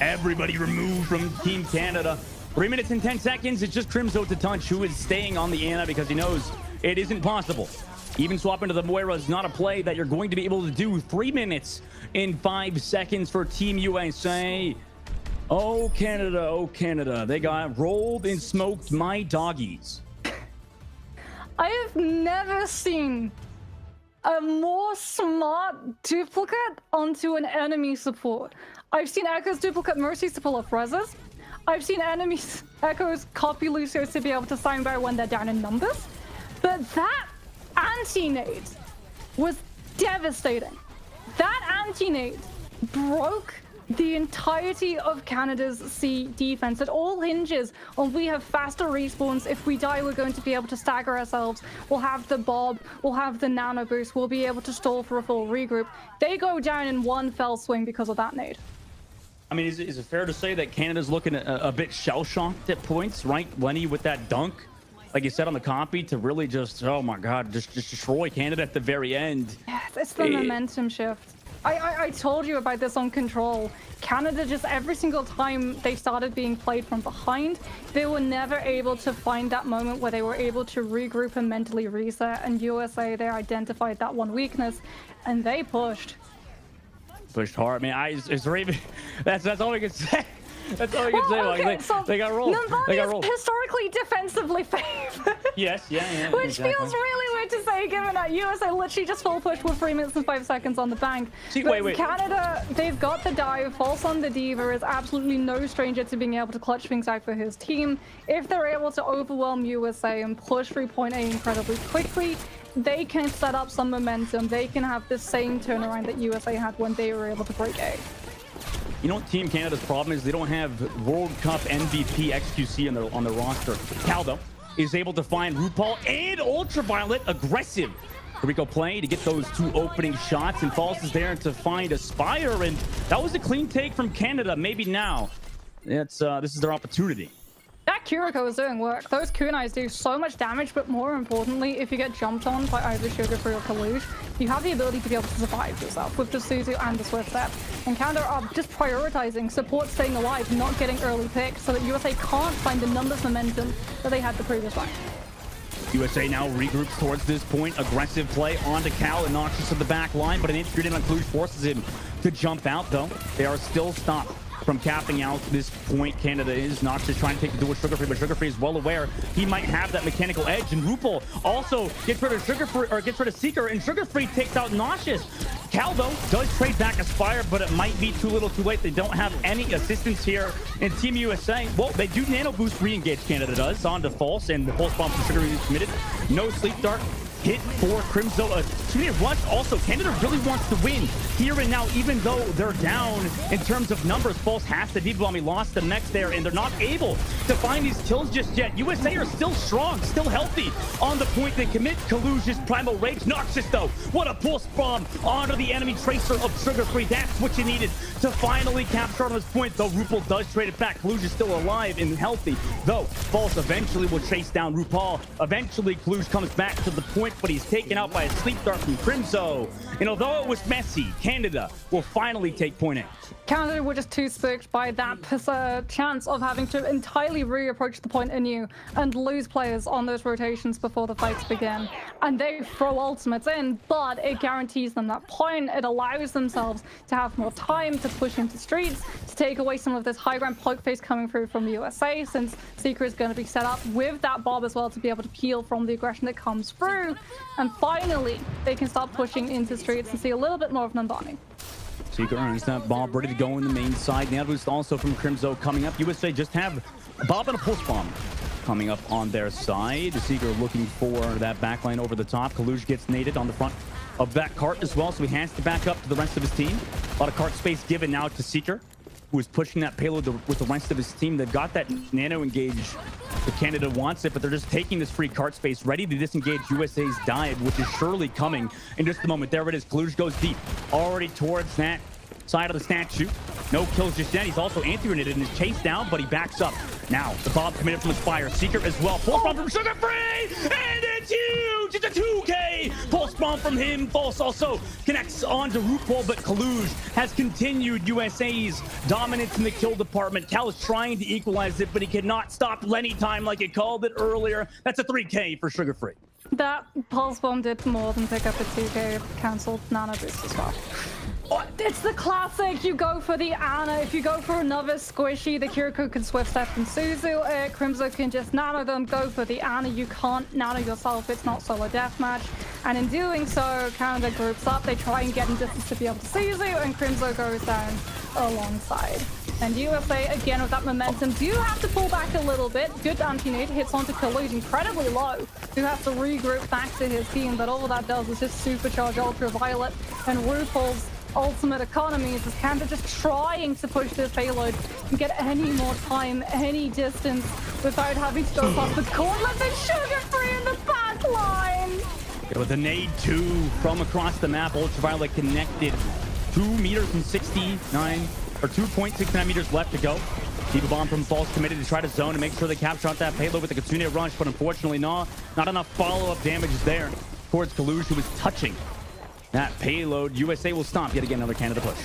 Everybody removed from Team Canada. 3 minutes and 10 seconds. It's just Crimzo to touch, who is staying on the Ana because he knows it isn't possible. Even swap into the Moira is not a play that you're going to be able to do. 3 minutes and 5 seconds for Team USA. Oh, Canada. Oh, Canada. They got rolled and smoked my doggies. I have never seen a more smart duplicate onto an enemy support. I've seen Echoes duplicate Mercies to pull off reses. I've seen enemies Echoes copy Lucios to be able to soundbar when they're down in numbers. But that anti-nade was devastating. That anti-nade broke the entirety of Canada's C defense. It all hinges on we have faster respawns. If we die, we're going to be able to stagger ourselves. We'll have the Bob, we'll have the nano boost, we'll be able to stall for a full regroup. They go down in one fell swing because of that nade. I mean, is it fair to say that Canada's looking a bit shell-shocked at points, right? Lenny with that dunk, like you said on the copy, to really just, oh my God, just destroy Canada at the very end. Yeah, it's the momentum shift. I told you about this on Control. Canada, just every single time they started being played from behind, they were never able to find that moment where they were able to regroup and mentally reset. And USA, they identified that one weakness and they pushed. Pushed hard. I mean, it's Raven. That's all we can say. That's all we can say. Okay, Like, so they got rolled. They got rolled. Historically defensively favored. Yes, yeah. Which exactly. feels really weird to say, given that USA literally just full push with 3 minutes and 5 seconds on the bank. See, but wait. Canada, they've got the dive. False on the Diva is absolutely no stranger to being able to clutch things out for his team. If they're able to overwhelm USA and push through point A incredibly quickly, they can set up some momentum. They can have the same turnaround that USA had when they were able to break A. You know what Team Canada's problem is? They don't have World Cup MVP XQC on their roster. Caldo is able to find RuPaul and Ultraviolet aggressive. Here we go, play to get those 2 opening shots, and False is there to find Aspire, and that was a clean take from Canada. Maybe now this is their opportunity. That Kiriko is doing work. Those kunais do so much damage, but more importantly, if you get jumped on by either Sugarfree or Kalush, you have the ability to be able to survive yourself with the Suzu and the Swift Step. And Canada are just prioritizing support staying alive, not getting early picks, so that USA can't find the numbers momentum that they had the previous round. USA now regroups towards this point. Aggressive play onto Cal and Noxious to the back line, but an injury in on Kalush forces him to jump out, though. They are still stopped from capping out this point. Canada is Noxious trying to take the duel with Sugarfree, but Sugarfree is well aware he might have that mechanical edge, and RuPaul also gets rid of Sugarfree, or gets rid of Seeker, and Sugarfree takes out Noxious. Cal, though, does trade back Aspire, but it might be too little too late. They don't have any assistance here in Team USA. Well, they do nano boost re-engage, Canada does, on to False, and the pulse bomb from Sugarfree is committed. No sleep dart hit for Crimzo. Rush also, Canada really wants to win here and now, even though they're down in terms of numbers. False has the D-bomb. He lost the mech there, and they're not able to find these kills just yet. USA are still strong, still healthy on the point. They commit Kalush's Primal Rage. Noxious, though, what a pulse bomb onto the enemy tracer of Sugarfree. That's what you needed to finally capture on this point, though RuPaul does trade it back. Kalush is still alive and healthy, though False eventually will chase down RuPaul. Eventually, Kalush comes back to the point, but he's taken out by a sleep dart from Crimzo. And although it was messy, Canada will finally take point A. Canada were just too spooked by that chance of having to entirely reapproach the point anew and lose players on those rotations before the fights begin. And they throw ultimates in, but it guarantees them that point. It allows themselves to have more time to push into streets, to take away some of this high ground poke face coming through from the USA, since Seeker is going to be set up with that Bob as well to be able to peel from the aggression that comes through. And finally, they can start pushing into streets and see a little bit more of Nandani. Seeker earns that Bob ready to go in the main side. Now boost also from Crimzo coming up. USA just have a Bob and a pulse bomb coming up on their side. Seeker looking for that backline over the top. Kalush gets naded on the front of that cart as well, so he has to back up to the rest of his team. A lot of cart space given now to Seeker, who is pushing that payload with the rest of his team. They've got that nano engage. The Canada wants it, but they're just taking this free cart space, ready to disengage USA's dive, which is surely coming in just a moment. There it is. Kalush goes deep, already towards that side of the statue. No kills just yet. He's also anti-grenaded and is chased down, but he backs up. Now, the bomb committed from Aspire. Seeker as well. Pulse bomb from Sugarfree! And it's huge! It's a 2K! Pulse bomb from him. False also connects onto RuPaul, but Kalush has continued USA's dominance in the kill department. Cal is trying to equalize it, but he cannot stop Lenny time like he called it earlier. That's a 3K for Sugarfree. That pulse bomb did more than pick up a 2K cancelled nano boost as well. It's the classic. You go for the Ana. If you go for another squishy, the Kiriko can swift step from Suzu. Crimzo can just nano them. Go for the Ana. You can't nano yourself. It's not solo deathmatch. And in doing so, Canada groups up. They try and get in distance to be able to Suzu, and Crimzo goes down alongside. And USA, again with that momentum, do have to pull back a little bit. Good anti-nade hits onto Kalush, incredibly low. Who has to regroup back to his team, but all that does is just supercharge Ultraviolet and RuPaul's ultimate economies, as Canada just trying to push this payload and get any more time, any distance, without having to go past the Gauntlet and Sugarfree in the back line. Yeah, with a nade 2 from across the map, Ultraviolet connected. 2 meters and 69, or 2.69 meters left to go. Keep a bomb from False committed to try to zone and make sure they capture out that payload with the Kitsune rush, but unfortunately not enough follow-up damage there towards Kalush, who was touching that payload. USA will stomp yet again, another Canada push.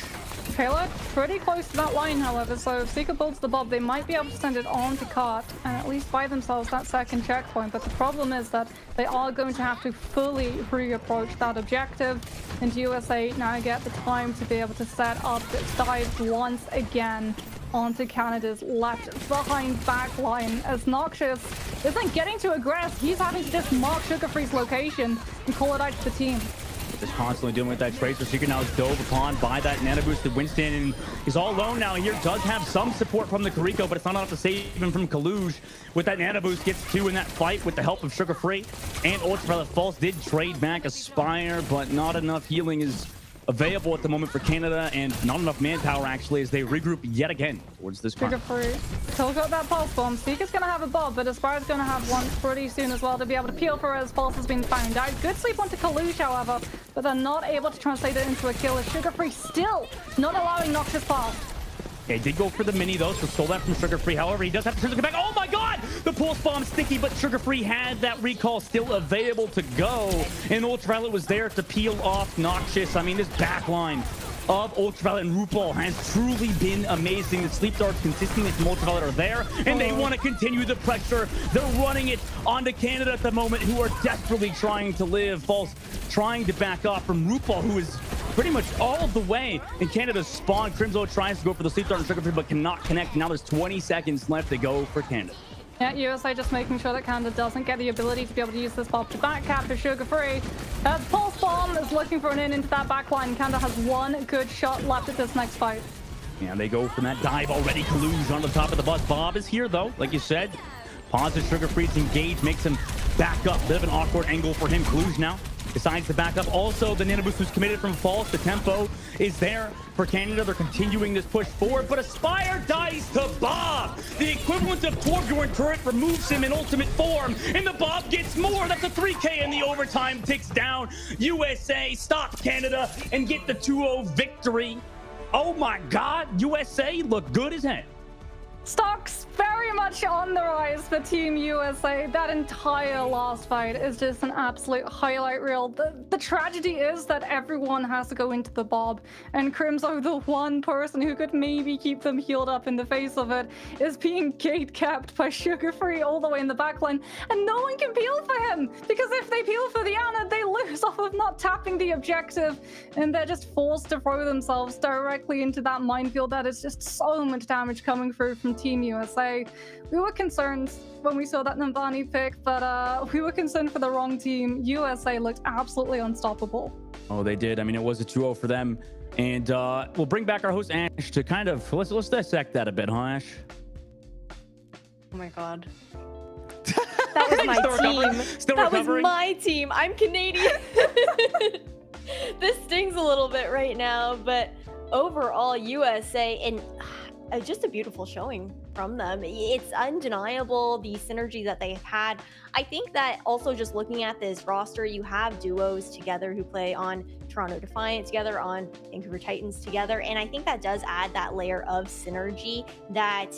Payload pretty close to that line, however, so if Seeker builds the Bob, they might be able to send it on to Cart and at least buy themselves that second checkpoint. But the problem is that they are going to have to fully reapproach that objective, and USA now get the time to be able to set up this dive once again onto Canada's left behind back line, as Noxious isn't getting to aggress. He's having to just mark Sugar Free's location and call it out to the team. Just constantly dealing with that Tracer. Seeker now is dove upon by that nano boosted Winston, and he's all alone now here. Does have some support from the Kariko, but it's not enough to save him from Kaluj. With that nano boost, gets 2 in that fight with the help of Sugar Free and Ultraviolet False. Did trade back Aspire, but not enough healing is available at the moment for Canada, and not enough manpower actually as they regroup yet again towards this Sugar Free still got that pulse bomb. Seeker's gonna have a Bob, but Aspire's gonna have one pretty soon as well to be able to peel for as Pulse has been found out. Good sleep onto Kalush, however, but they're not able to translate it into a kill as Sugar Free still not allowing Noxious pass. Okay, did go for the mini though, so stole that from Sugar Free. However, he does have to turn the back. Oh my god! The pulse bomb sticky, but Sugar Free had that recall still available to go. And Ultraviolet was there to peel off Noxious. I mean, this back line of Ultraviolet and RuPaul has truly been amazing. The sleep darts consistently from Ultraviolet are there, and they want to continue the pressure. They're running it onto Canada at the moment, who are desperately trying to live. False trying to back off from RuPaul, who is pretty much all of the way in Canada's spawn. Crimzo tries to go for the sleep dart and Sugar Free, but cannot connect. Now there's 20 seconds left to go for Canada. Yeah, USA just making sure that Canada doesn't get the ability to be able to use this Bob to back capture Sugar Free. Pulse Bomb is looking for an in into that backline. Canada has one good shot left at this next fight. Yeah, they go from that dive already. Kaluj on the top of the bus. Bob is here though, like you said. Pauses Sugar Free to engage, makes him back up. Bit of an awkward angle for him. Kaluj now decides to back up. Also, the nano boost was committed from False. The tempo is there for Canada. They're continuing this push forward, but Aspire dies to Bob. The equivalent of Torbjorn Turret removes him in ultimate form, and the Bob gets more. That's a 3K, and the overtime ticks down. USA stop Canada and get the 2-0 victory. Oh my God, USA look good as heck. Stocks very much on the rise for Team USA. That entire last fight is just an absolute highlight reel. The tragedy is that everyone has to go into the Bob, and Crimzo, the one person who could maybe keep them healed up in the face of it, is being gate-capped by Sugar Free all the way in the backline, and no one can peel for him, because if they peel for the Ana, they lose off of not tapping the objective, and they're just forced to throw themselves directly into that minefield. That is just so much damage coming through from Team USA. We were concerned when we saw that Nambani pick, but we were concerned for the wrong team. USA looked absolutely unstoppable. Oh, they did. I mean, it was a 2-0 for them. And we'll bring back our host Ash to kind of let's dissect that a bit, huh, Ash? Oh my God. That was my team. That was my team. I'm Canadian. This stings a little bit right now, but overall, USA, and just a beautiful showing from them. It's undeniable, the synergy that they've had. I think that also just looking at this roster, you have duos together who play on Toronto Defiant together, on Vancouver Titans together, and I think that does add that layer of synergy that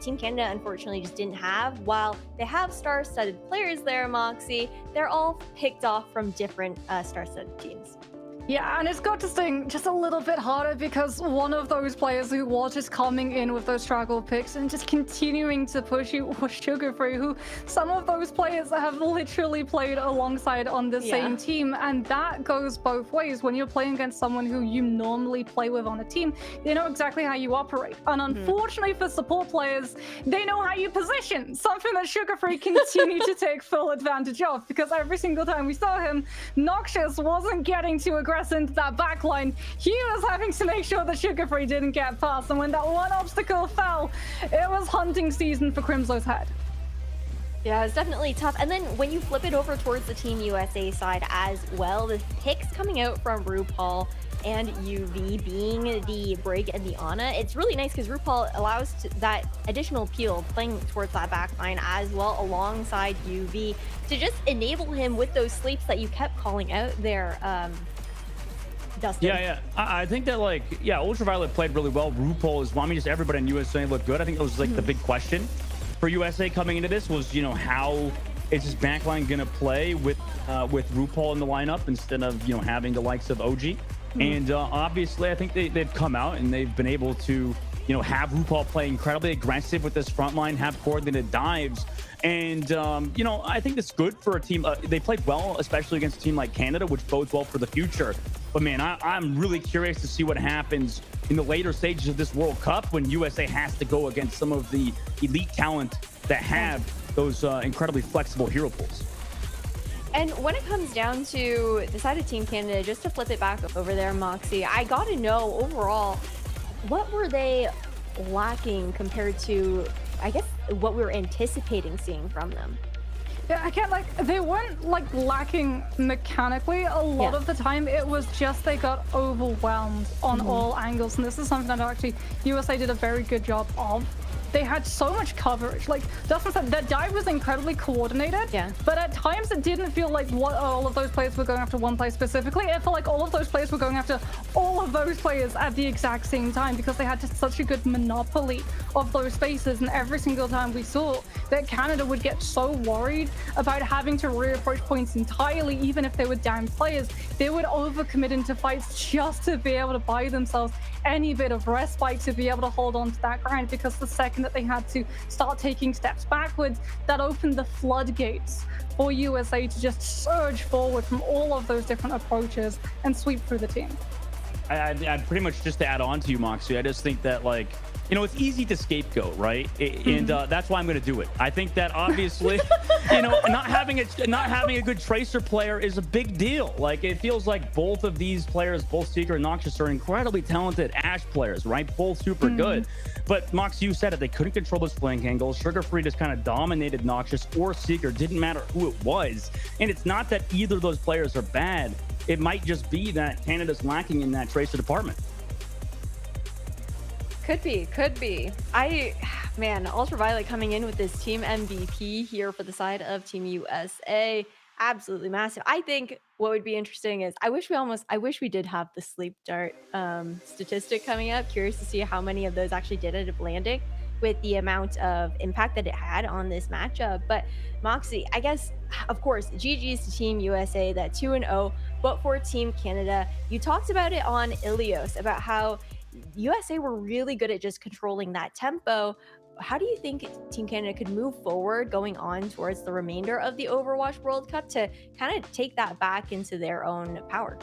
Team Canada unfortunately just didn't have. While they have star-studded players there, Moxie, they're all picked off from different star-studded teams. Yeah, and it's got to sting just a little bit harder because one of those players who was just coming in with those struggle picks and just continuing to push you was Sugar Free, who some of those players have literally played alongside on the same team, and that goes both ways. When you're playing against someone who you normally play with on a team, they know exactly how you operate, and unfortunately for support players, they know how you position, something that Sugar Free continued to take full advantage of, because every single time we saw him, Noxious wasn't getting too aggressive into that backline. He was having to make sure that Sugar Free didn't get past, and when that one obstacle fell, it was hunting season for Crimzo's head. Yeah, it's definitely tough. And then when you flip it over towards the Team USA side as well, the picks coming out from RuPaul and UV being the Brig and the Ana, it's really nice because RuPaul allows that additional peel playing towards that backline as well alongside UV to just enable him with those sleeps that you kept calling out there. Dustin. Yeah. I think that, like, yeah, Ultraviolet played really well. RuPaul is, well, I mean, just everybody in USA looked good. I think that was like the big question for USA coming into this was, you know, how Is this backline gonna play with RuPaul in the lineup instead of having the likes of OG? And obviously, I think they've come out and they've been able to have RuPaul play incredibly aggressive with this front line, have coordinated dives. And, I think that's good for a team. They played well, especially against a team like Canada, which bodes well for the future. But, man, I'm really curious to see what happens in the later stages of this World Cup when USA has to go against some of the elite talent that have those incredibly flexible hero pools. And when it comes down to the side of Team Canada, just to flip it back over there, Moxie, I got to know overall, what were they lacking compared to, I guess, what we were anticipating seeing from them? Yeah, they weren't lacking mechanically. A lot of the time it was just they got overwhelmed on all angles, and this is something that actually USA did a very good job of. They had so much coverage. Like Dustin said, that dive was incredibly coordinated. Yeah. But at times it didn't feel like all of those players were going after one player specifically. It felt like all of those players were going after all of those players at the exact same time because they had just such a good monopoly of those spaces. And every single time we saw that Canada would get so worried about having to reapproach points entirely, even if they were down players, they would overcommit into fights just to be able to buy themselves any bit of respite to be able to hold on to that ground, because the second that they had to start taking steps backwards, that opened the floodgates for USA to just surge forward from all of those different approaches and sweep through the team. I'd pretty much just to add on to you, Moxie, I just think that it's easy to scapegoat, right? And that's why I'm going to do it. I think that obviously, not having a good Tracer player is a big deal. Like, it feels like both of these players, both Seeker and Noxious, are incredibly talented Ashe players, right? Both super good. But Mox, you said it, they couldn't control those flank angles. Sugar Free just kind of dominated Noxious or Seeker. Didn't matter who it was. And it's not that either of those players are bad. It might just be that Canada's lacking in that Tracer department. Could be. Ultraviolet coming in with this team MVP here for the side of Team USA. Absolutely massive. I think what would be interesting is I wish we did have the sleep dart statistic coming up. Curious to see how many of those actually did end up landing with the amount of impact that it had on this matchup. But Moxie, I guess, of course, GG's to Team USA, that 2-0. But for Team Canada, you talked about it on Ilios, about how USA were really good at just controlling that tempo. How do you think Team Canada could move forward going on towards the remainder of the Overwatch World Cup to kind of take that back into their own power?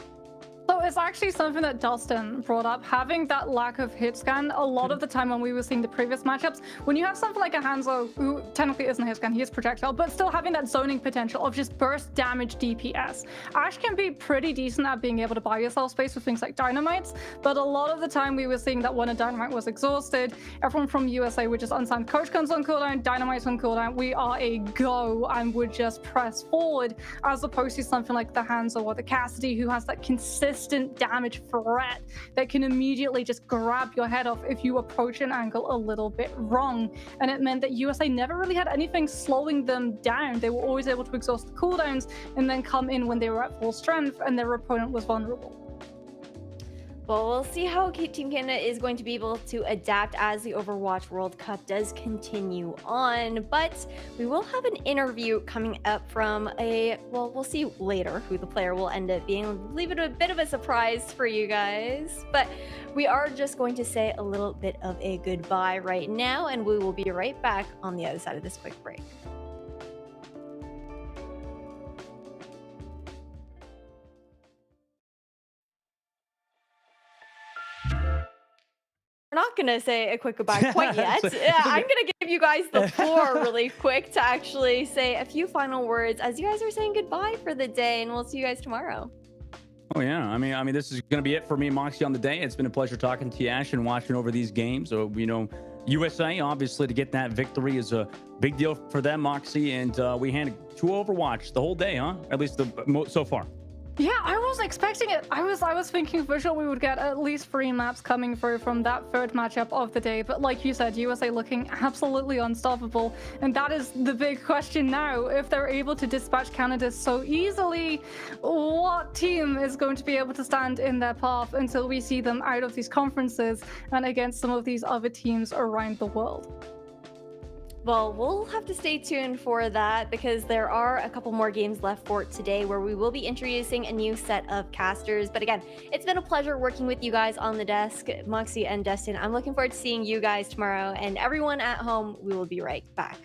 So it's actually something that Dustin brought up, having that lack of hit scan. A lot of the time when we were seeing the previous matchups, when you have something like a Hanzo, who technically isn't hit scan, he is projectile, but still having that zoning potential of just burst damage DPS. Ashe can be pretty decent at being able to buy yourself space with things like dynamites, but a lot of the time we were seeing that when a dynamite was exhausted, everyone from USA would just unsigned coach guns on cooldown, dynamites on cooldown, we are a go, and would just press forward, as opposed to something like the Hanzo or the Cassidy, who has that consistent damage threat that can immediately just grab your head off if you approach an angle a little bit wrong. And it meant that USA never really had anything slowing them down. They were always able to exhaust the cooldowns and then come in when they were at full strength and their opponent was vulnerable. Well, we'll see how Team Canada is going to be able to adapt as the Overwatch World Cup does continue on. But we will have an interview coming up from we'll see later who the player will end up being. Leave it a bit of a surprise for you guys. But we are just going to say a little bit of a goodbye right now, and we will be right back on the other side of this quick break. We're not going to say a quick goodbye quite yet. I'm going to give you guys the floor really quick to actually say a few final words as you guys are saying goodbye for the day, and we'll see you guys tomorrow. Oh yeah, I mean, this is going to be it for me and Moxie on the day. It's been a pleasure talking to you, Ash, and watching over these games. So, USA, obviously, to get that victory is a big deal for them, Moxie, and we handed 2 Overwatch the whole day, huh? At least so far. Yeah, I was expecting it. I was thinking for sure we would get at least 3 maps coming through from that third matchup of the day. But like you said, USA looking absolutely unstoppable. And that is the big question now. If they're able to dispatch Canada so easily, what team is going to be able to stand in their path until we see them out of these conferences and against some of these other teams around the world? Well, we'll have to stay tuned for that because there are a couple more games left for today where we will be introducing a new set of casters. But again, it's been a pleasure working with you guys on the desk, Moxie and Destin. I'm looking forward to seeing you guys tomorrow, and everyone at home, we will be right back.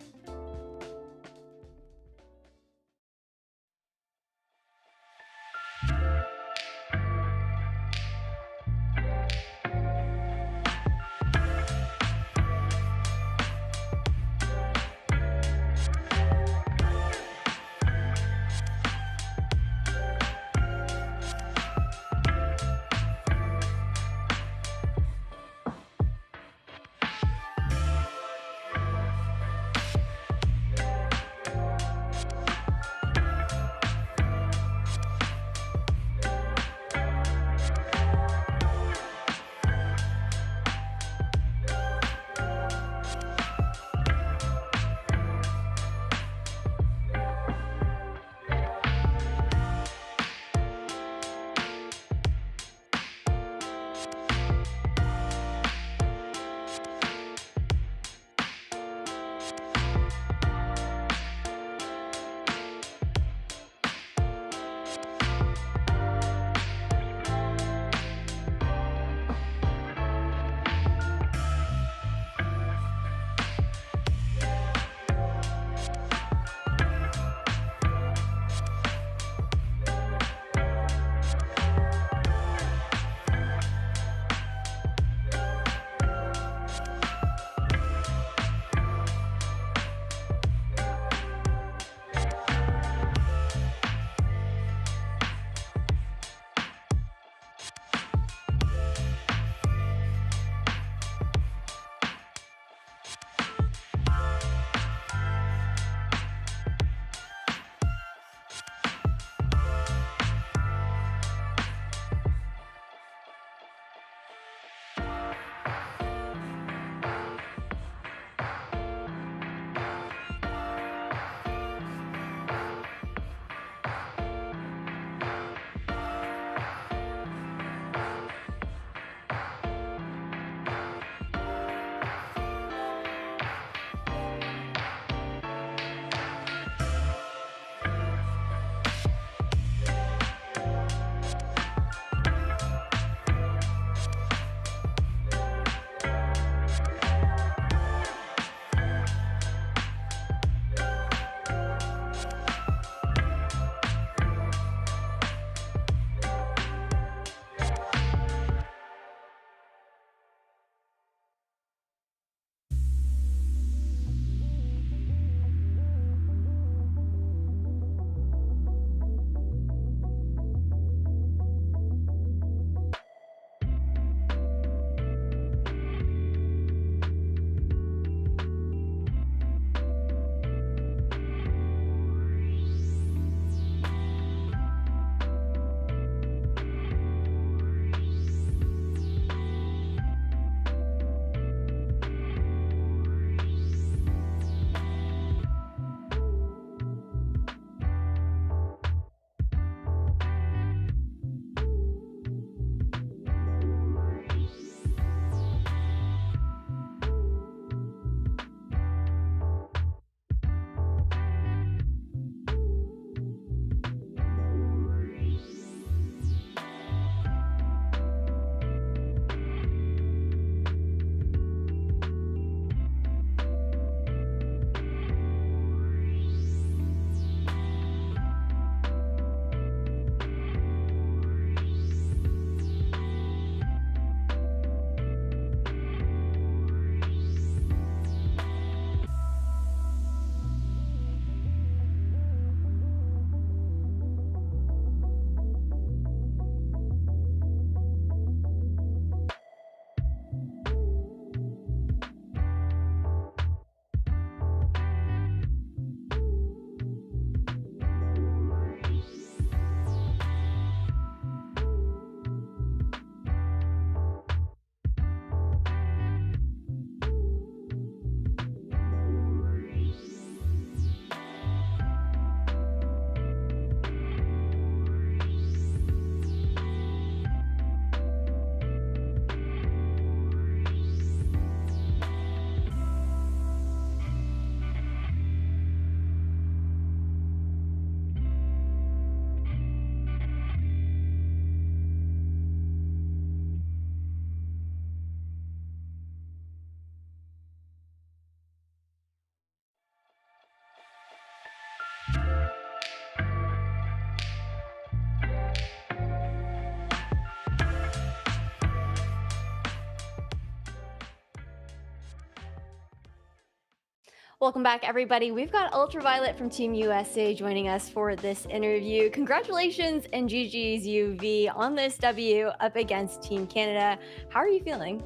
Welcome back, everybody. We've got Ultraviolet from Team USA joining us for this interview. Congratulations and GG's UV on this W up against Team Canada. How are you feeling?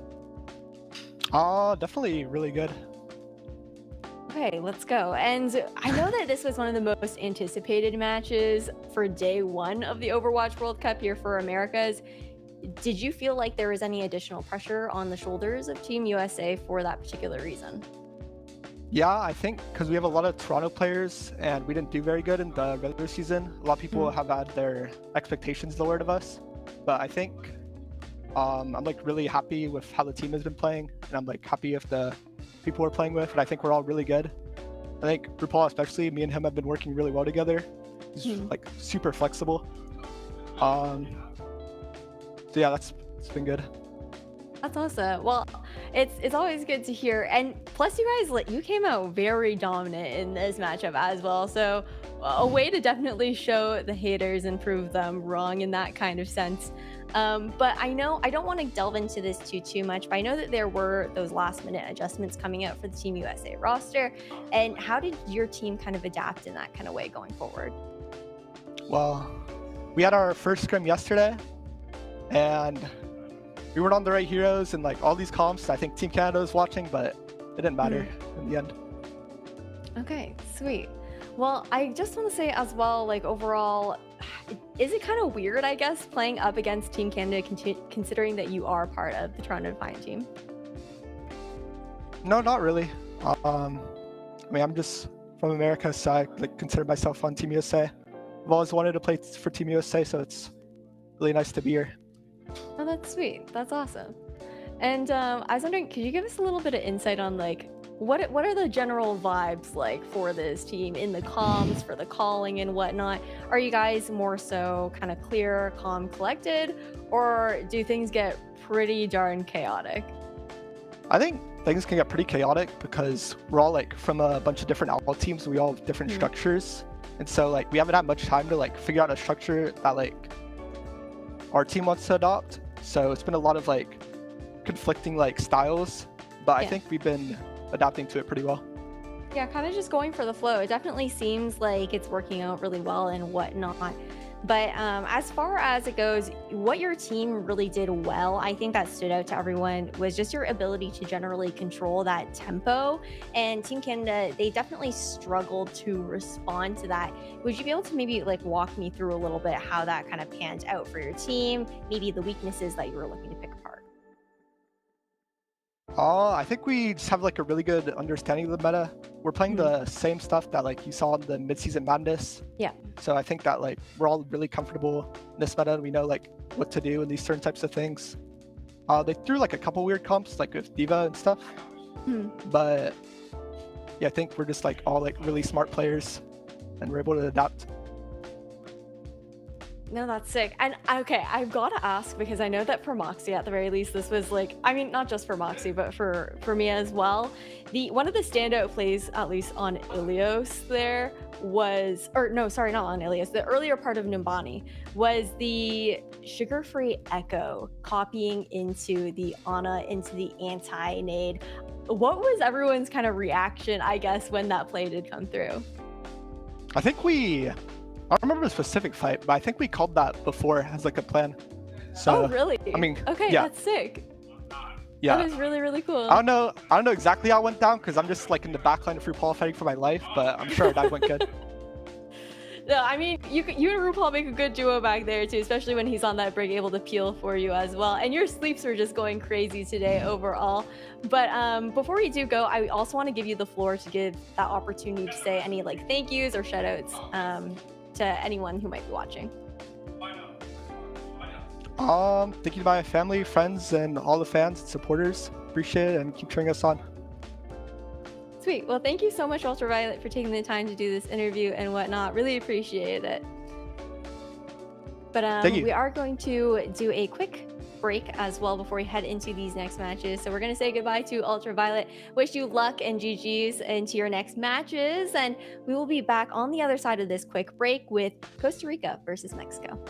Definitely really good. Okay, let's go. And I know that this was one of the most anticipated matches for day one of the Overwatch World Cup here for Americas. Did you feel like there was any additional pressure on the shoulders of Team USA for that particular reason? Yeah, I think because we have a lot of Toronto players and we didn't do very good in the regular season. A lot of people have had their expectations lowered of us. But I think I'm like really happy with how the team has been playing, and I'm like happy with the people we're playing with, and I think we're all really good. I think RuPaul especially, me and him have been working really well together. He's like super flexible. So yeah, it's been good. That's awesome. Well, it's always good to hear. And plus, you guys, you came out very dominant in this matchup as well. So a way to definitely show the haters and prove them wrong in that kind of sense. But I know I don't want to delve into this too much, but I know that there were those last minute adjustments coming out for the Team USA roster. And how did your team kind of adapt in that kind of way going forward? Well, we had our first scrim yesterday, and we weren't on the right heroes and like all these comps. I think Team Canada was watching, but it didn't matter in the end. Okay, sweet. Well, I just want to say as well, like overall, is it kind of weird, I guess, playing up against Team Canada, considering that you are part of the Toronto Defiant team? No, not really. I mean, I'm just from America, so I like consider myself on Team USA. I've always wanted to play for Team USA, so it's really nice to be here. Oh, that's sweet. That's awesome. And I was wondering, could you give us a little bit of insight on like what are the general vibes like for this team in the comms, for the calling and whatnot? Are you guys more so kind of clear, calm, collected, or do things get pretty darn chaotic? I think things can get pretty chaotic because we're all like from a bunch of different outlaw teams. We all have different structures, and so like we haven't had much time to like figure out a structure that like our team wants to adopt. So it's been a lot of like conflicting like styles, but I think we've been adapting to it pretty well. Yeah, kind of just going for the flow. It definitely seems like it's working out really well and whatnot. But as far as it goes, what your team really did well, I think that stood out to everyone, was just your ability to generally control that tempo. And Team Canada, they definitely struggled to respond to that. Would you be able to maybe like walk me through a little bit how that kind of panned out for your team, maybe the weaknesses that you were looking to pick apart? I think we just have like a really good understanding of the meta. We're playing the same stuff that like you saw in the mid-season madness. Yeah. So I think that like we're all really comfortable in this meta. We know like what to do in these certain types of things. They threw like a couple weird comps like with D.Va and stuff. But yeah, I think we're just like all like really smart players and we're able to adapt. No, that's sick. And okay, I've got to ask, because I know that for Moxie at the very least, this was like, I mean, not just for Moxie, but for me as well. One of the standout plays, at least on Ilios there, was, or no, sorry, not on Ilios, the earlier part of Numbani was the sugar-free echo copying into the Ana, into the anti-nade. What was everyone's kind of reaction, I guess, when that play did come through? I don't remember the specific fight, but I think we called that before as like a plan. So, oh, really? I mean, okay, yeah. That's sick. Yeah. That is really, really cool. I don't know exactly how it went down because I'm just like in the backline of RuPaul fighting for my life, but I'm sure that went good. No, I mean, you and RuPaul make a good duo back there too, especially when he's on that break, able to peel for you as well. And your sleeps were just going crazy today overall. But before we do go, I also want to give you the floor to give that opportunity to say any like thank yous or shout outs to anyone who might be watching. Thank you to my family, friends, and all the fans and supporters. Appreciate it and keep cheering us on. Sweet. Well, thank you so much, Ultraviolet, for taking the time to do this interview and whatnot. Really appreciate it. But we are going to do a quick break as well before we head into these next matches. So we're going to say goodbye to Ultraviolet. Wish you luck and GG's into your next matches. And we will be back on the other side of this quick break with Costa Rica versus Mexico.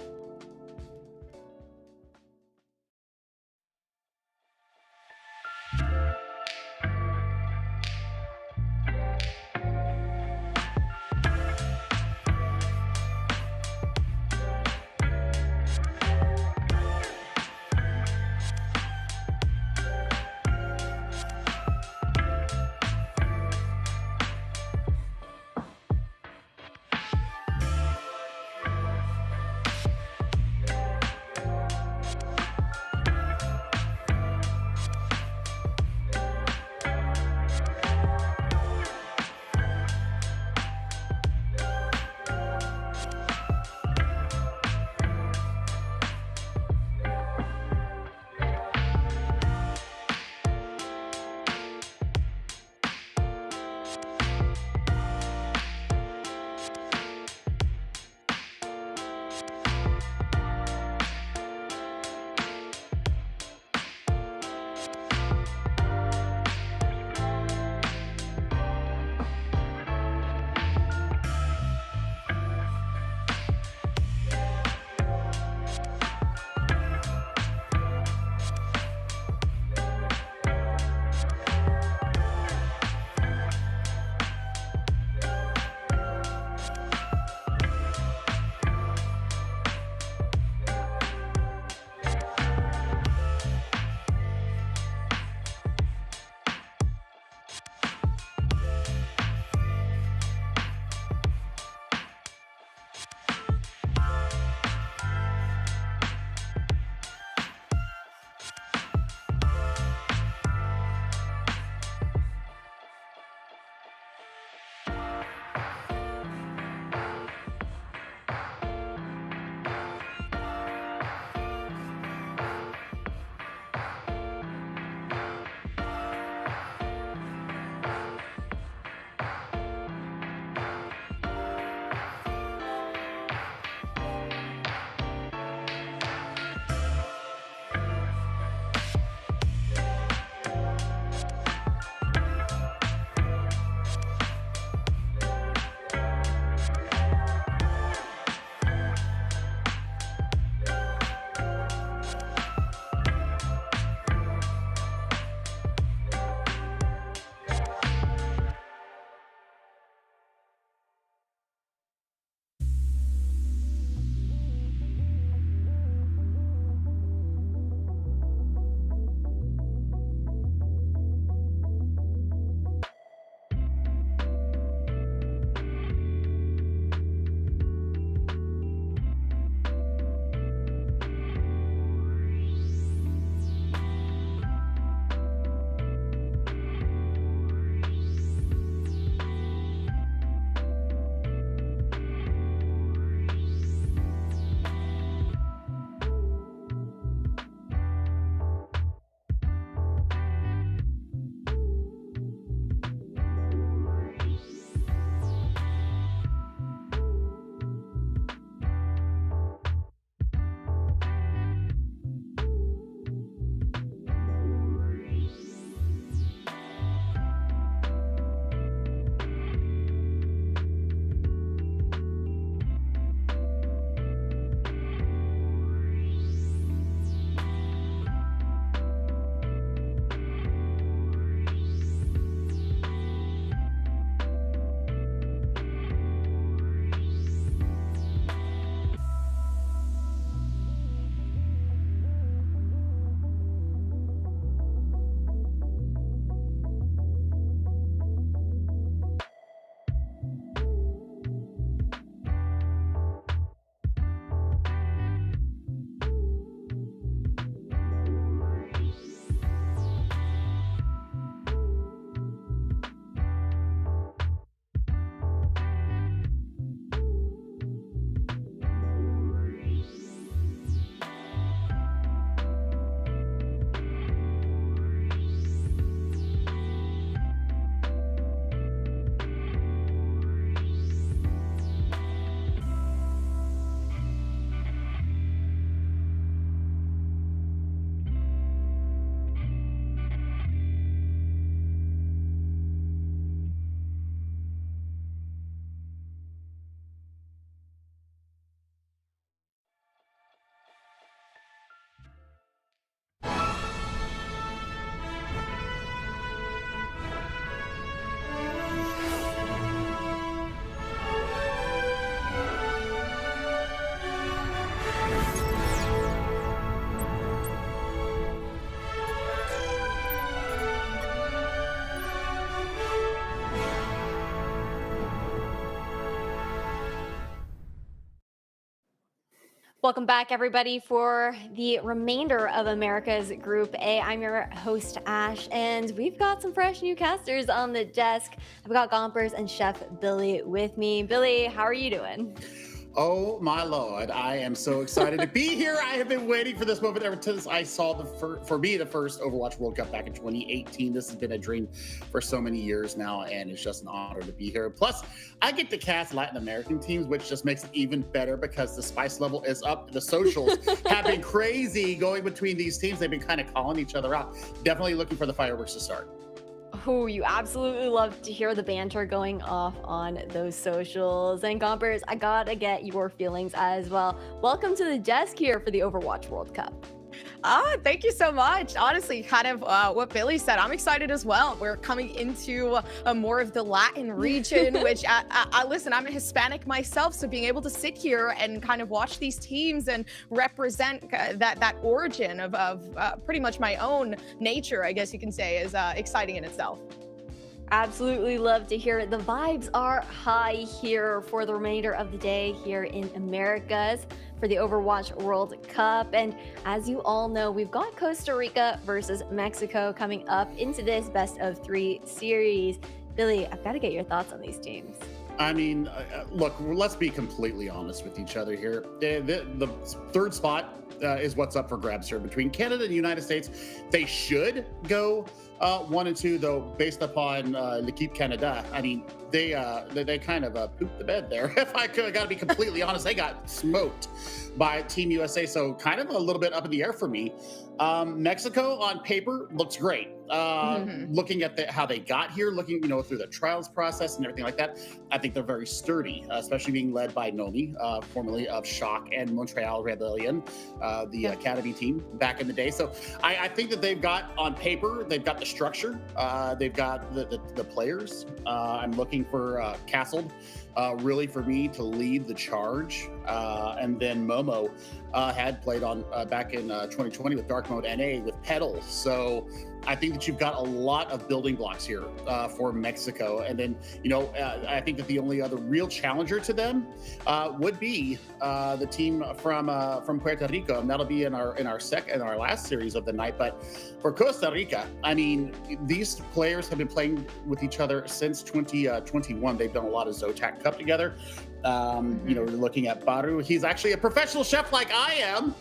Welcome back, everybody, for the remainder of America's Group A. I'm your host, Ash, and we've got some fresh new casters on the desk. I've got Gompers and Chef Billy with me. Billy, how are you doing? Oh my Lord, I am so excited to be here. I have been waiting for this moment ever since I saw the first Overwatch World Cup back in 2018. This has been a dream for so many years now, and it's just an honor to be here. Plus, I get to cast Latin American teams, which just makes it even better because the spice level is up. The socials have been crazy going between these teams. They've been kind of calling each other out. Definitely looking for the fireworks to start. Oh, you absolutely love to hear the banter going off on those socials. And Gompers, I gotta get your feelings as well. Welcome to the desk here for the Overwatch World Cup. Thank you so much. Honestly, kind of what Billy said, I'm excited as well. We're coming into more of the Latin region, which I listen, I'm a Hispanic myself, so being able to sit here and kind of watch these teams and represent that origin of pretty much my own nature, I guess you can say, is exciting in itself. Absolutely love to hear it. The vibes are high here for the remainder of the day here in Americas for the Overwatch World Cup. And as you all know, we've got Costa Rica versus Mexico coming up into this best of 3 series. Billy, I've got to get your thoughts on these teams. I mean, look, let's be completely honest with each other here. The third spot is what's up for grabs here between Canada and the United States. They should go 1 and 2, though, based upon L'Équipe Canada. I mean, they kind of pooped the bed there. If I got to be completely honest, they got smoked by Team USA. So kind of a little bit up in the air for me. Mexico on paper looks great. Looking at how they got here, looking through the trials process and everything like that, I think they're very sturdy, especially being led by Nomi, formerly of Shock and Montreal Rebellion, the academy team back in the day. So I think that they've got on paper, they've got the structure, they've got the players. I'm looking for Castled, really for me to lead the charge, and then Momo had played on back in 2020 with Dark Mode NA with Pedal. So I think that you've got a lot of building blocks here for Mexico. And then, I think that the only other real challenger to them would be the team from Puerto Rico, and that'll be in our last series of the night. But for Costa Rica, I mean, these players have been playing with each other since 2021. They've done a lot of Zotac Cup together. Looking at Baru, he's actually a professional chef like I am.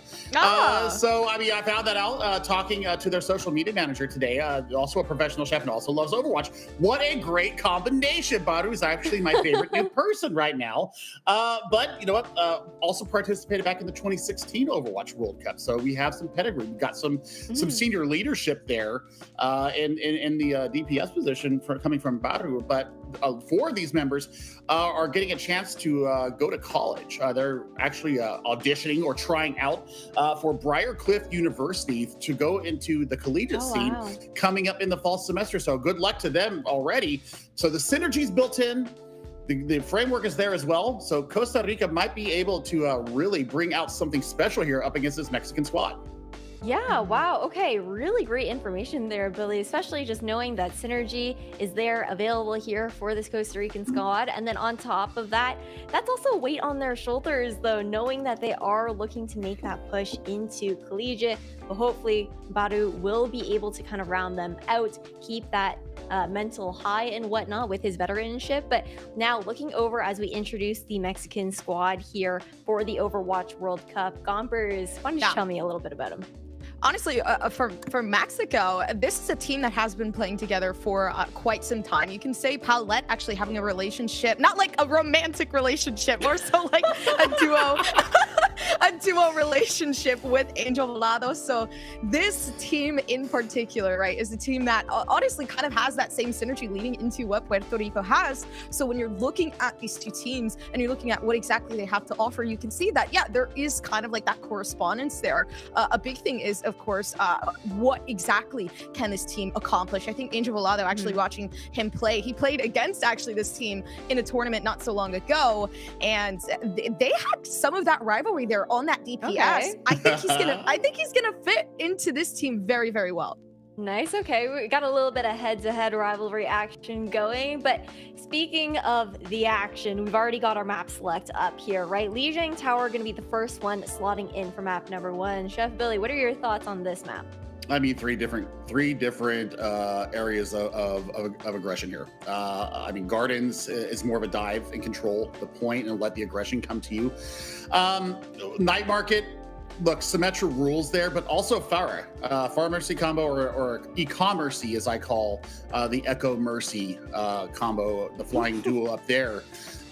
So, I mean, I found that out talking to their social media manager today, also a professional chef and also loves Overwatch. What a great combination. Baru is actually my favorite new person right now. But you know what? Also participated back in the 2016 Overwatch World Cup. So we have some pedigree. We've got some senior leadership there in the DPS position coming from Baru. But 4 of these members are getting a chance to go to college. They're actually auditioning or trying out for Briarcliff University to go into the collegiate scene coming up in the fall semester. So good luck to them already. So the synergy's built in. The framework is there as well. So Costa Rica might be able to really bring out something special here up against this Mexican squad. Yeah, wow. Okay, really great information there, Billy, especially just knowing that synergy is there available here for this Costa Rican squad. And then on top of that, that's also a weight on their shoulders, though, knowing that they are looking to make that push into collegiate. But hopefully, Baru will be able to kind of round them out, keep that mental high and whatnot with his veteranship. But now looking over as we introduce the Mexican squad here for the Overwatch World Cup, Gompers, why don't you tell me a little bit about him? Honestly, for Mexico, this is a team that has been playing together for quite some time. You can say Paulette actually having a relationship, not like a romantic relationship, more so like a duo relationship with Angel Volado. So this team in particular, right, is a team that honestly kind of has that same synergy leading into what Puerto Rico has. So when you're looking at these 2 teams and you're looking at what exactly they have to offer, you can see that, yeah, there is kind of like that correspondence there. A big thing is, of course, what exactly can this team accomplish? I think Angel Volado, actually watching him play, he played against actually this team in a tournament not so long ago, and they had some of that rivalry there on that DPS. Okay. I think he's gonna fit into this team very, very well. Nice. Okay, we got a little bit of head-to-head rivalry action going, but speaking of the action, we've already got our map select up here, right? Lijiang Tower going to be the first one slotting in for map number 1. Chef Billy, what are your thoughts on this map? I mean, three different areas of aggression here. I mean, Gardens is more of a dive and control the point and let the aggression come to you. Night Market, look, Symmetra rules there, but also Pharah. Pharah Mercy combo or E-Commercy, as I call the Echo Mercy combo, the flying duo up there.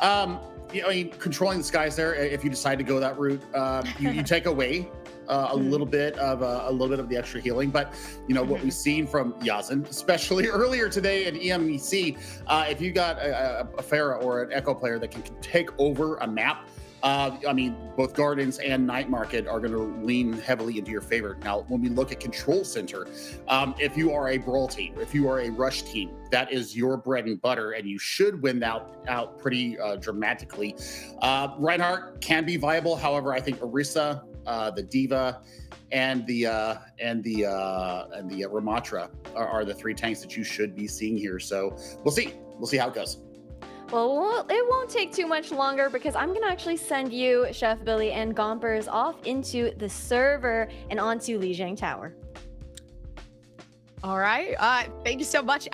You know, I mean, controlling the skies there. If you decide to go that route, you take away a little bit of the extra healing, but you know what we've seen from Yazen, especially earlier today in EMEC, if you got a Pharah or an Echo player that can take over a map, I mean, both Gardens and Night Market are going to lean heavily into your favor. Now, when we look at Control Center, if you are a Brawl team, if you are a Rush team, that is your bread and butter, and you should win out pretty dramatically. Reinhardt can be viable. However, I think Orisa, the Diva, and the Ramatra are the three tanks that you should be seeing here. So we'll see how it goes. Well, it won't take too much longer because I'm going to actually send you, Chef Billy and Gompers, off into the server and onto Lijiang Tower. All right. Thank you so much,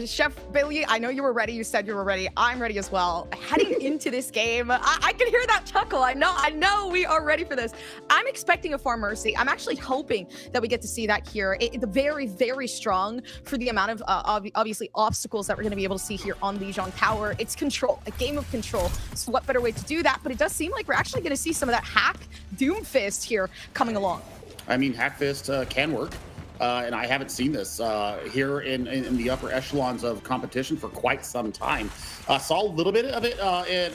Chef Billy. I know you were ready. You said you were ready. I'm ready as well. Heading into this game, I can hear that chuckle. I know we are ready for this. I'm expecting a Pharah Mercy. I'm actually hoping that we get to see that here. It's very, very strong for the amount of obviously obstacles that we're going to be able to see here on Lijiang Tower. It's control, a game of control. So what better way to do that? But it does seem like we're actually going to see some of that hack Doomfist here coming along. I mean, Hack Fist can work. And I haven't seen this here in the upper echelons of competition for quite some time. Saw a little bit of it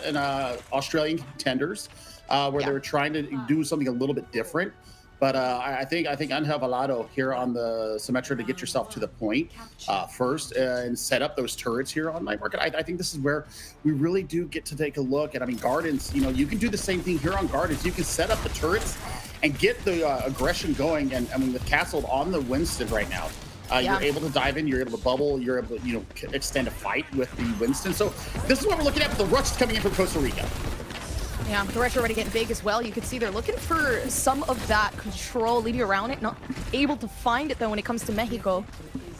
in Australian contenders where they were trying to do something a little bit different. But I think Anhelvalado here on the Symmetra to get yourself to the point first and set up those turrets here on Night Market. I think this is where we really do get to take a look. And I mean, Gardens, you know, you can do the same thing here on Gardens. You can set up the turrets and get the aggression going. And I mean, with Castle on the Winston right now, you're able to dive in, you're able to bubble, you're able to, you know, extend a fight with the Winston. So this is what we're looking at with the Rush coming in from Costa Rica. Yeah, the Rush already getting big as well. You can see they're looking for some of that control leading around it. Not able to find it, though, when it comes to Mexico.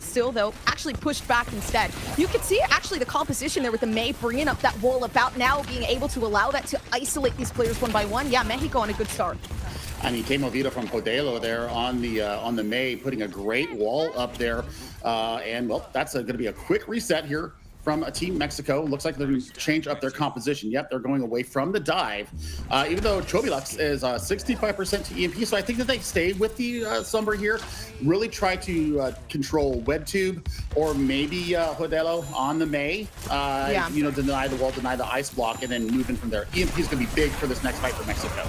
Still, though, actually pushed back instead. You can see, actually, the composition there with the Mei bringing up that wall about now, being able to allow that to isolate these players one by one. Yeah, Mexico on a good start. I mean, Temo Vita from Podelo there on the Mei, putting a great wall up there. And, well, that's going to be a quick reset here from Team Mexico. Looks like they're going to change up their composition. Yep, they're going away from the dive. Even though Chobilux is 65% to EMP, so I think that they stay with the Sombra here. Really try to control WebTube or maybe Hodelo on the Mei. You know, deny the wall, deny the ice block, and then move in from there. EMP is going to be big for this next fight for Mexico.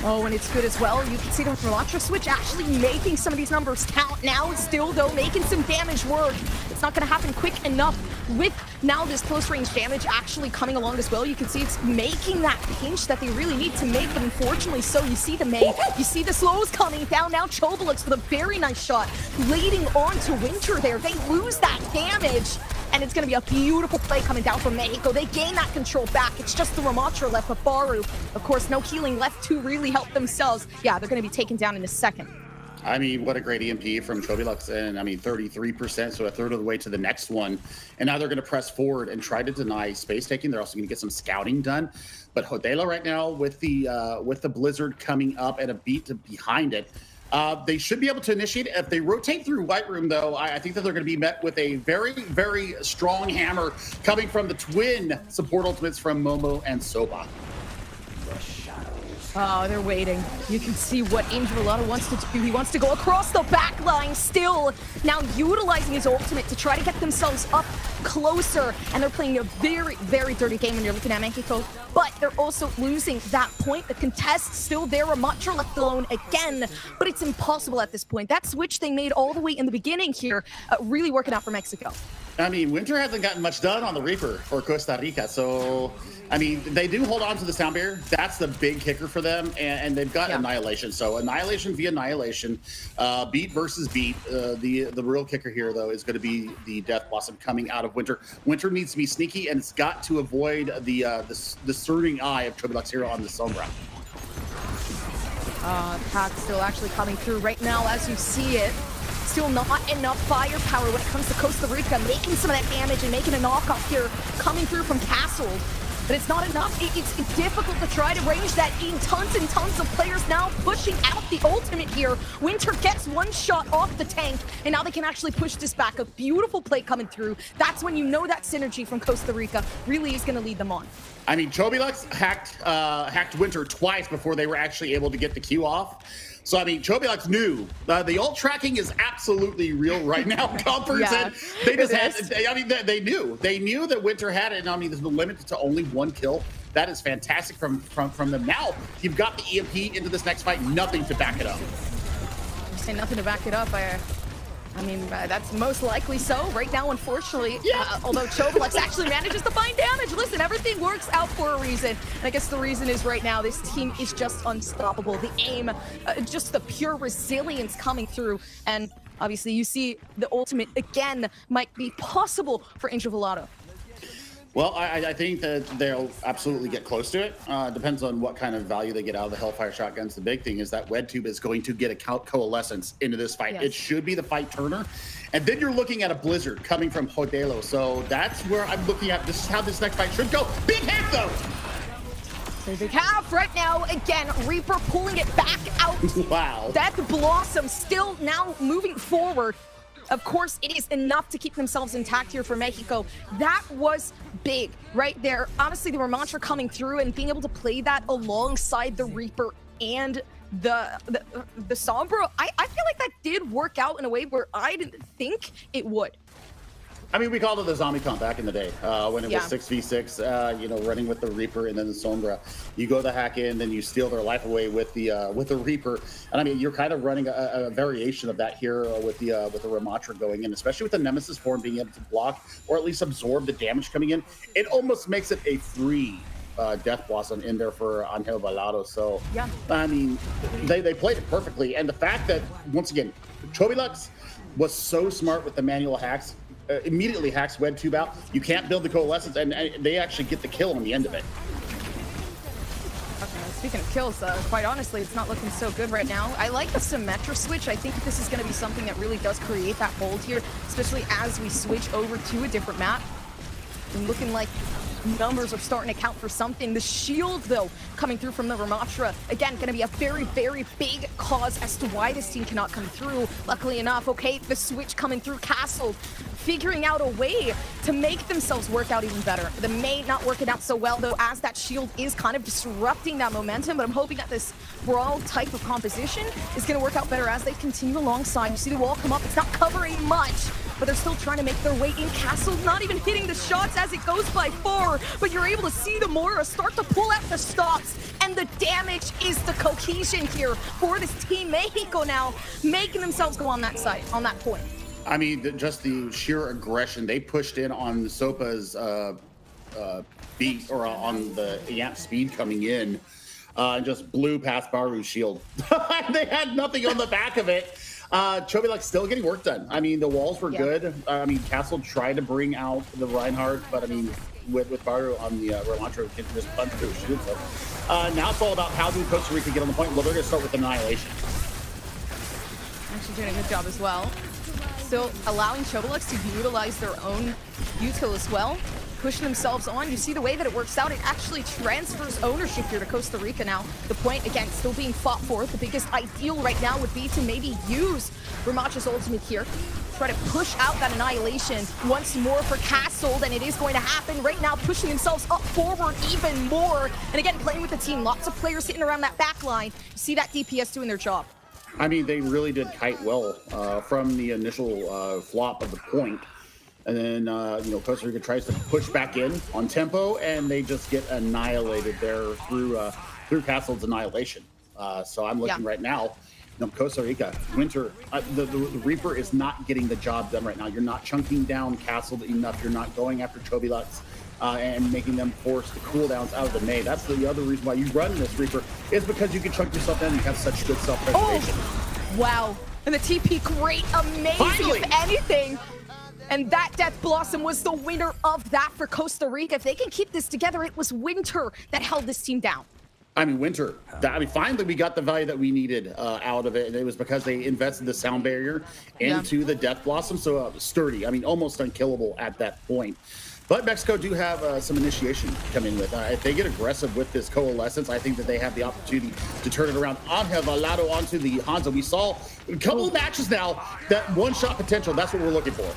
Oh, and it's good as well. You can see the Ramatra switch actually making some of these numbers count now. Still, though, making some damage work. It's not going to happen quick enough with now this close range damage actually coming along as well. You can see it's making that pinch that they really need to make, but unfortunately so. You see the Mei, you see the slows coming down. Now Chobilux with a very nice shot leading on to Winter there. They lose that damage. And it's going to be a beautiful play coming down from Mexico. They gain that control back. It's just the Ramatra left, but Baru, of course, no healing left to really help themselves. Yeah, they're going to be taken down in a second. I mean, what a great EMP from Chobilux, and I mean, 33%, so a third of the way to the next one. And now they're going to press forward and try to deny space taking. They're also going to get some scouting done. But Hodelo right now with the Blizzard coming up and a beat behind it, they should be able to initiate it. If they rotate through White Room, though, I think that they're going to be met with a very, very strong hammer coming from the twin support ultimates from Momo and Soba. Oh, they're waiting. You can see what Angelado wants to do. He wants to go across the back line still. Now utilizing his ultimate to try to get themselves up closer. And they're playing a very, very dirty game when you're looking at Mexico. But they're also losing that point. The contest still there. Ramatra left alone again. But it's impossible at this point. That switch they made all the way in the beginning here really working out for Mexico. I mean, Winter hasn't gotten much done on the Reaper for Costa Rica, so I mean, they do hold on to the sound barrier. That's the big kicker for them, and they've got Annihilation. So Annihilation via Annihilation, beat versus beat. The real kicker here, though, is going to be the Death Blossom coming out of Winter. Winter needs to be sneaky, and it's got to avoid the discerning eye of Chobilux here on the Sombra. Pack still actually coming through right now as you see it. Still not enough firepower when it comes to Costa Rica, making some of that damage and making a knockoff here coming through from Castle. But it's not enough. It's difficult to try to range that in. Tons and tons of players now pushing out the ultimate here. Winter gets one shot off the tank, and now they can actually push this back. A beautiful play coming through. That's when you know that synergy from Costa Rica really is going to lead them on. I mean, Chobilux hacked Winter twice before they were actually able to get the Q off. So, I mean, Chobilux knew the ult tracking is absolutely real right now. Compers, and they just had, I mean, they knew that Winter had it. And I mean, there's no limit to only one kill. That is fantastic from them. Now, you've got the EMP into this next fight, nothing to back it up. You say nothing to back it up. I mean, that's most likely so. Right now, unfortunately, although Chobilux actually manages to find damage. Listen, everything works out for a reason. And I guess the reason is right now, this team is just unstoppable. The aim, just the pure resilience coming through. And obviously, you see the ultimate, again, might be possible for Angel Volado. Well, I think that they'll absolutely get close to it. Depends on what kind of value they get out of the Hellfire shotguns. The big thing is that WedTube is going to get a coalescence into this fight. It should be the fight turner. And then you're looking at a Blizzard coming from Hodelo. So that's where I'm looking at. This is how this next fight should go. Big hack, though! So big half right now. Again, Reaper pulling it back out. Wow. Death Blossom still now moving forward. Of course, it is enough to keep themselves intact here for Mexico. That was big right there. Honestly, the Ramantra coming through and being able to play that alongside the Reaper and the Sombra, I feel like that did work out in a way where I didn't think it would. I mean, we called it the zombie comp back in the day when it was 6v6, you know, running with the Reaper and then the Sombra. You go the hack in, then you steal their life away with the Reaper. And I mean, you're kind of running a variation of that here with the Ramatra going in, especially with the Nemesis form being able to block or at least absorb the damage coming in. It almost makes it a free Death Blossom in there for Angel Volado. So, I mean, they played it perfectly. And the fact that, once again, Chobilux was so smart with the manual hacks, immediately hacks WedTube out. You can't build the coalescence, and they actually get the kill on the end of it. Okay, speaking of kills, quite honestly, it's not looking so good right now. I like the Symmetra switch. I think this is going to be something that really does create that hold here, especially as we switch over to a different map. And looking like numbers are starting to count for something. The shield, though, coming through from the Ramatra, again, going to be a very, very big cause as to why this team cannot come through. Luckily enough, okay, the switch coming through Castle, figuring out a way to make themselves work out even better. The May not working out so well, though, as that shield is kind of disrupting that momentum, but I'm hoping that this brawl type of composition is going to work out better as they continue alongside. You see the wall come up. It's not covering much, but they're still trying to make their way in. Castle not even hitting the shots as it goes by 4, but you're able to see the Mora start to pull out the stops, and the damage is the cohesion here for this team. Mexico now making themselves go on that side, on that point. I mean, just the sheer aggression. They pushed in on Sopa's beat, or on the Yamp speed coming in, and just blew past Baru's shield. They had nothing on the back of it. Chobilux still getting work done. I mean, the walls were good. I mean, Castle tried to bring out the Reinhardt, but I mean, with Baru on the Ramantra, can just punch through his shield. So now it's all about how do Costa Rica get on the point. Well, they're going to start with Annihilation. Actually doing a good job as well. Still allowing Chobilux to utilize their own util as well. Pushing themselves on. You see the way that it works out. It actually transfers ownership here to Costa Rica now. The point, again, still being fought for. The biggest ideal right now would be to maybe use Ramacha's ultimate here. Try to push out that Annihilation once more for Castle, and it is going to happen right now, pushing themselves up forward even more. And again, playing with the team. Lots of players hitting around that back line. You see that DPS doing their job. I mean, they really did kite well from the initial flop of the point. And then, you know, Costa Rica tries to push back in on tempo, and they just get annihilated there through Castle's Annihilation. So I'm looking right now. No, Costa Rica, Winter, the Reaper is not getting the job done right now. You're not chunking down Castle enough. You're not going after Chobilux and making them force the cooldowns out of the Mei. That's the other reason why you run this Reaper, is because you can chunk yourself down and you have such good self-preservation. Oh, wow. And the TP, great, amazing, Finally! if anything. And that Death Blossom was the winner of that for Costa Rica. If they can keep this together, it was Winter that held this team down. I mean, Winter, finally we got the value that we needed out of it, and it was because they invested the sound barrier into the Death Blossom, so sturdy. I mean, almost unkillable at that point. But Mexico do have some initiation coming with. If they get aggressive with this Coalescence, I think that they have the opportunity to turn it around. Angel Volado onto the Hanzo. We saw a couple of matches now, that one-shot potential, that's what we're looking for.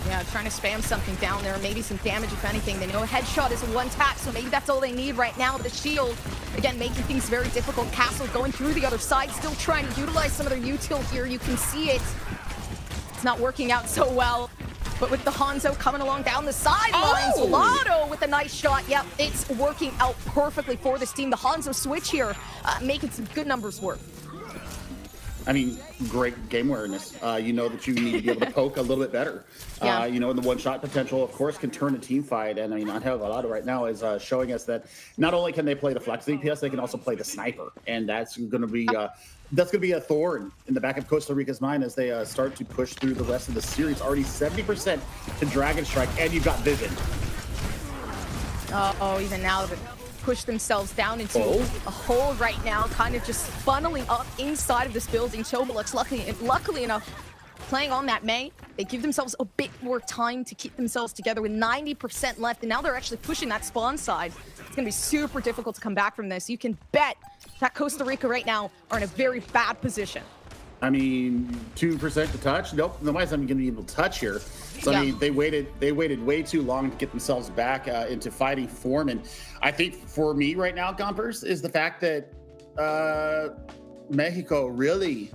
Yeah, trying to spam something down there, maybe some damage if anything. They know a headshot is a one tap, so maybe that's all they need right now. The shield, again, making things very difficult. Castle going through the other side, still trying to utilize some of their util here. You can see it. It's not working out so well. But with the Hanzo coming along down the sidelines, Volado with a nice shot. Yep, it's working out perfectly for this team. The Hanzo switch here, making some good numbers work. I mean, great game awareness. You know that you need to be able to poke a little bit better. Yeah. You know, and the one-shot potential, of course, can turn a team fight. And I mean, Angel Volado right now is showing us that not only can they play the flex DPS, they can also play the sniper. And that's going to be a thorn in the back of Costa Rica's mind as they start to push through the rest of the series. Already 70% to Dragon Strike, and you've got Vision. Even now they've pushed themselves down into a hole right now, kind of just funneling up inside of this building. Chobilux, luckily enough, playing on that Mei. They give themselves a bit more time to keep themselves together with 90% left, and now they're actually pushing that spawn side. It's going to be super difficult to come back from this. You can bet that Costa Rica right now are in a very bad position. I mean, 2% to touch? Nope, nobody's not going to be able to touch here. So I mean, they waited way too long to get themselves back into fighting form. And I think for me right now, Gompers, is the fact that Mexico really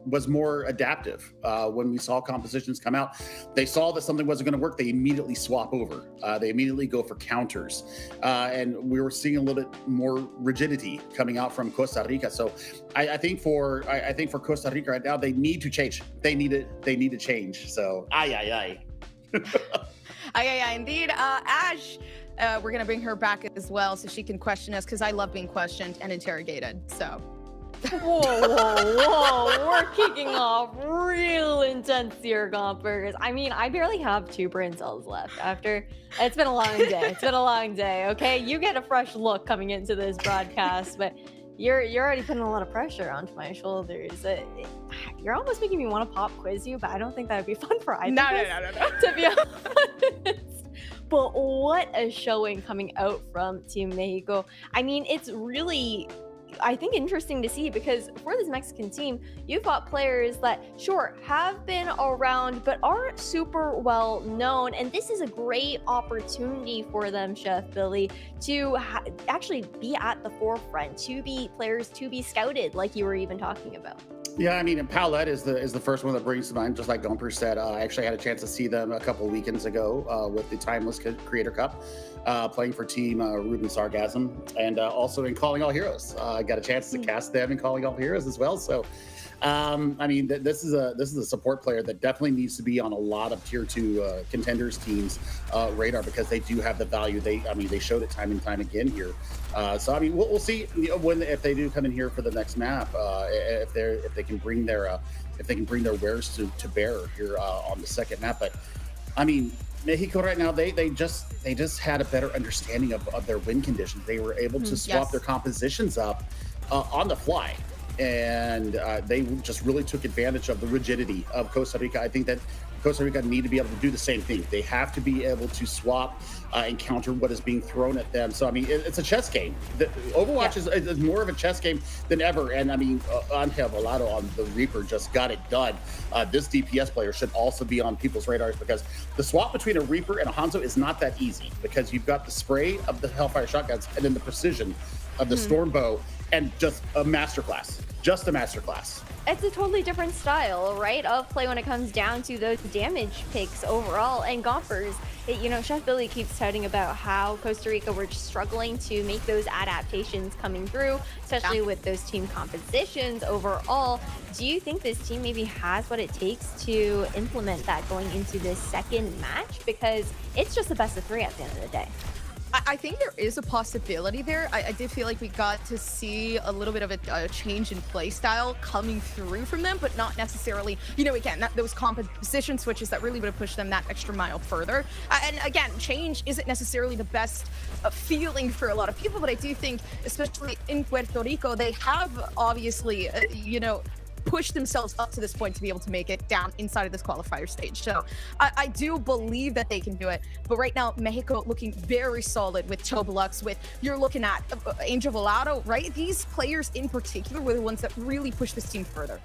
was more adaptive when we saw compositions come out. They saw that something wasn't going to work. They immediately swap over. They immediately go for counters. And we were seeing a little bit more rigidity coming out from Costa Rica. So I think for Costa Rica right now, they need to change. They need to change. So aye. Aye, indeed. Ash, we're going to bring her back as well so she can question us, because I love being questioned and interrogated. So Whoa, we're kicking off real intense here, Gompers. I mean, I barely have 2 brain cells left after. It's been a long day. Okay, you get a fresh look coming into this broadcast, but you're already putting a lot of pressure onto my shoulders. You're almost making me want to pop quiz you, but I don't think that would be fun for either. No. To be honest. But what a showing coming out from Team Mexico. I mean, it's really, I think, interesting to see, because for this Mexican team, you've got players that, sure, have been around, but aren't super well known. And this is a great opportunity for them, Chef Billy, to actually be at the forefront, to be players to be scouted, like you were even talking about. Yeah, I mean, Paulette is the first one that brings to mind, just like Gumper said. I actually had a chance to see them a couple weekends ago with the Timeless Creator Cup, playing for Team Ruben Sargasm, and also in Calling All Heroes. I got a chance to cast them in Calling All Heroes as well. So, I mean, this is a support player that definitely needs to be on a lot of tier 2 contenders teams' radar, because they do have the value. They showed it time and time again here. So I mean, we'll see if they do come in here for the next map, if they can bring their wares to bear here on the second map. But I mean, Mexico right now, they just had a better understanding of their win conditions. They were able to swap their compositions up on the fly. And they just really took advantage of the rigidity of Costa Rica. I think that Costa Rica need to be able to do the same thing. They have to be able to swap and counter what is being thrown at them. So, I mean, it's a chess game. Overwatch is more of a chess game than ever. And, I mean, Angel Volado on the Reaper just got it done. This DPS player should also be on people's radars, because the swap between a Reaper and a Hanzo is not that easy, because you've got the spray of the Hellfire shotguns and then the precision of the Storm Bow, and just a masterclass. Just a masterclass. It's a totally different style, right, of play when it comes down to those damage picks overall. And golfers, you know, Chef Billy keeps touting about how Costa Rica were just struggling to make those adaptations coming through, especially with those team compositions overall. Do you think this team maybe has what it takes to implement that going into this second match? Because it's just the best of 3 at the end of the day. I think there is a possibility there. I did feel like we got to see a little bit of a change in play style coming through from them, but not necessarily, you know, again, those composition switches that really would have pushed them that extra mile further. And again, change isn't necessarily the best feeling for a lot of people, but I do think, especially in Puerto Rico, they have obviously, you know, push themselves up to this point to be able to make it down inside of this qualifier stage. So I do believe that they can do it. But right now, Mexico looking very solid with Tobalux, with you're looking at Angel Volado, right? These players in particular were the ones that really pushed this team further.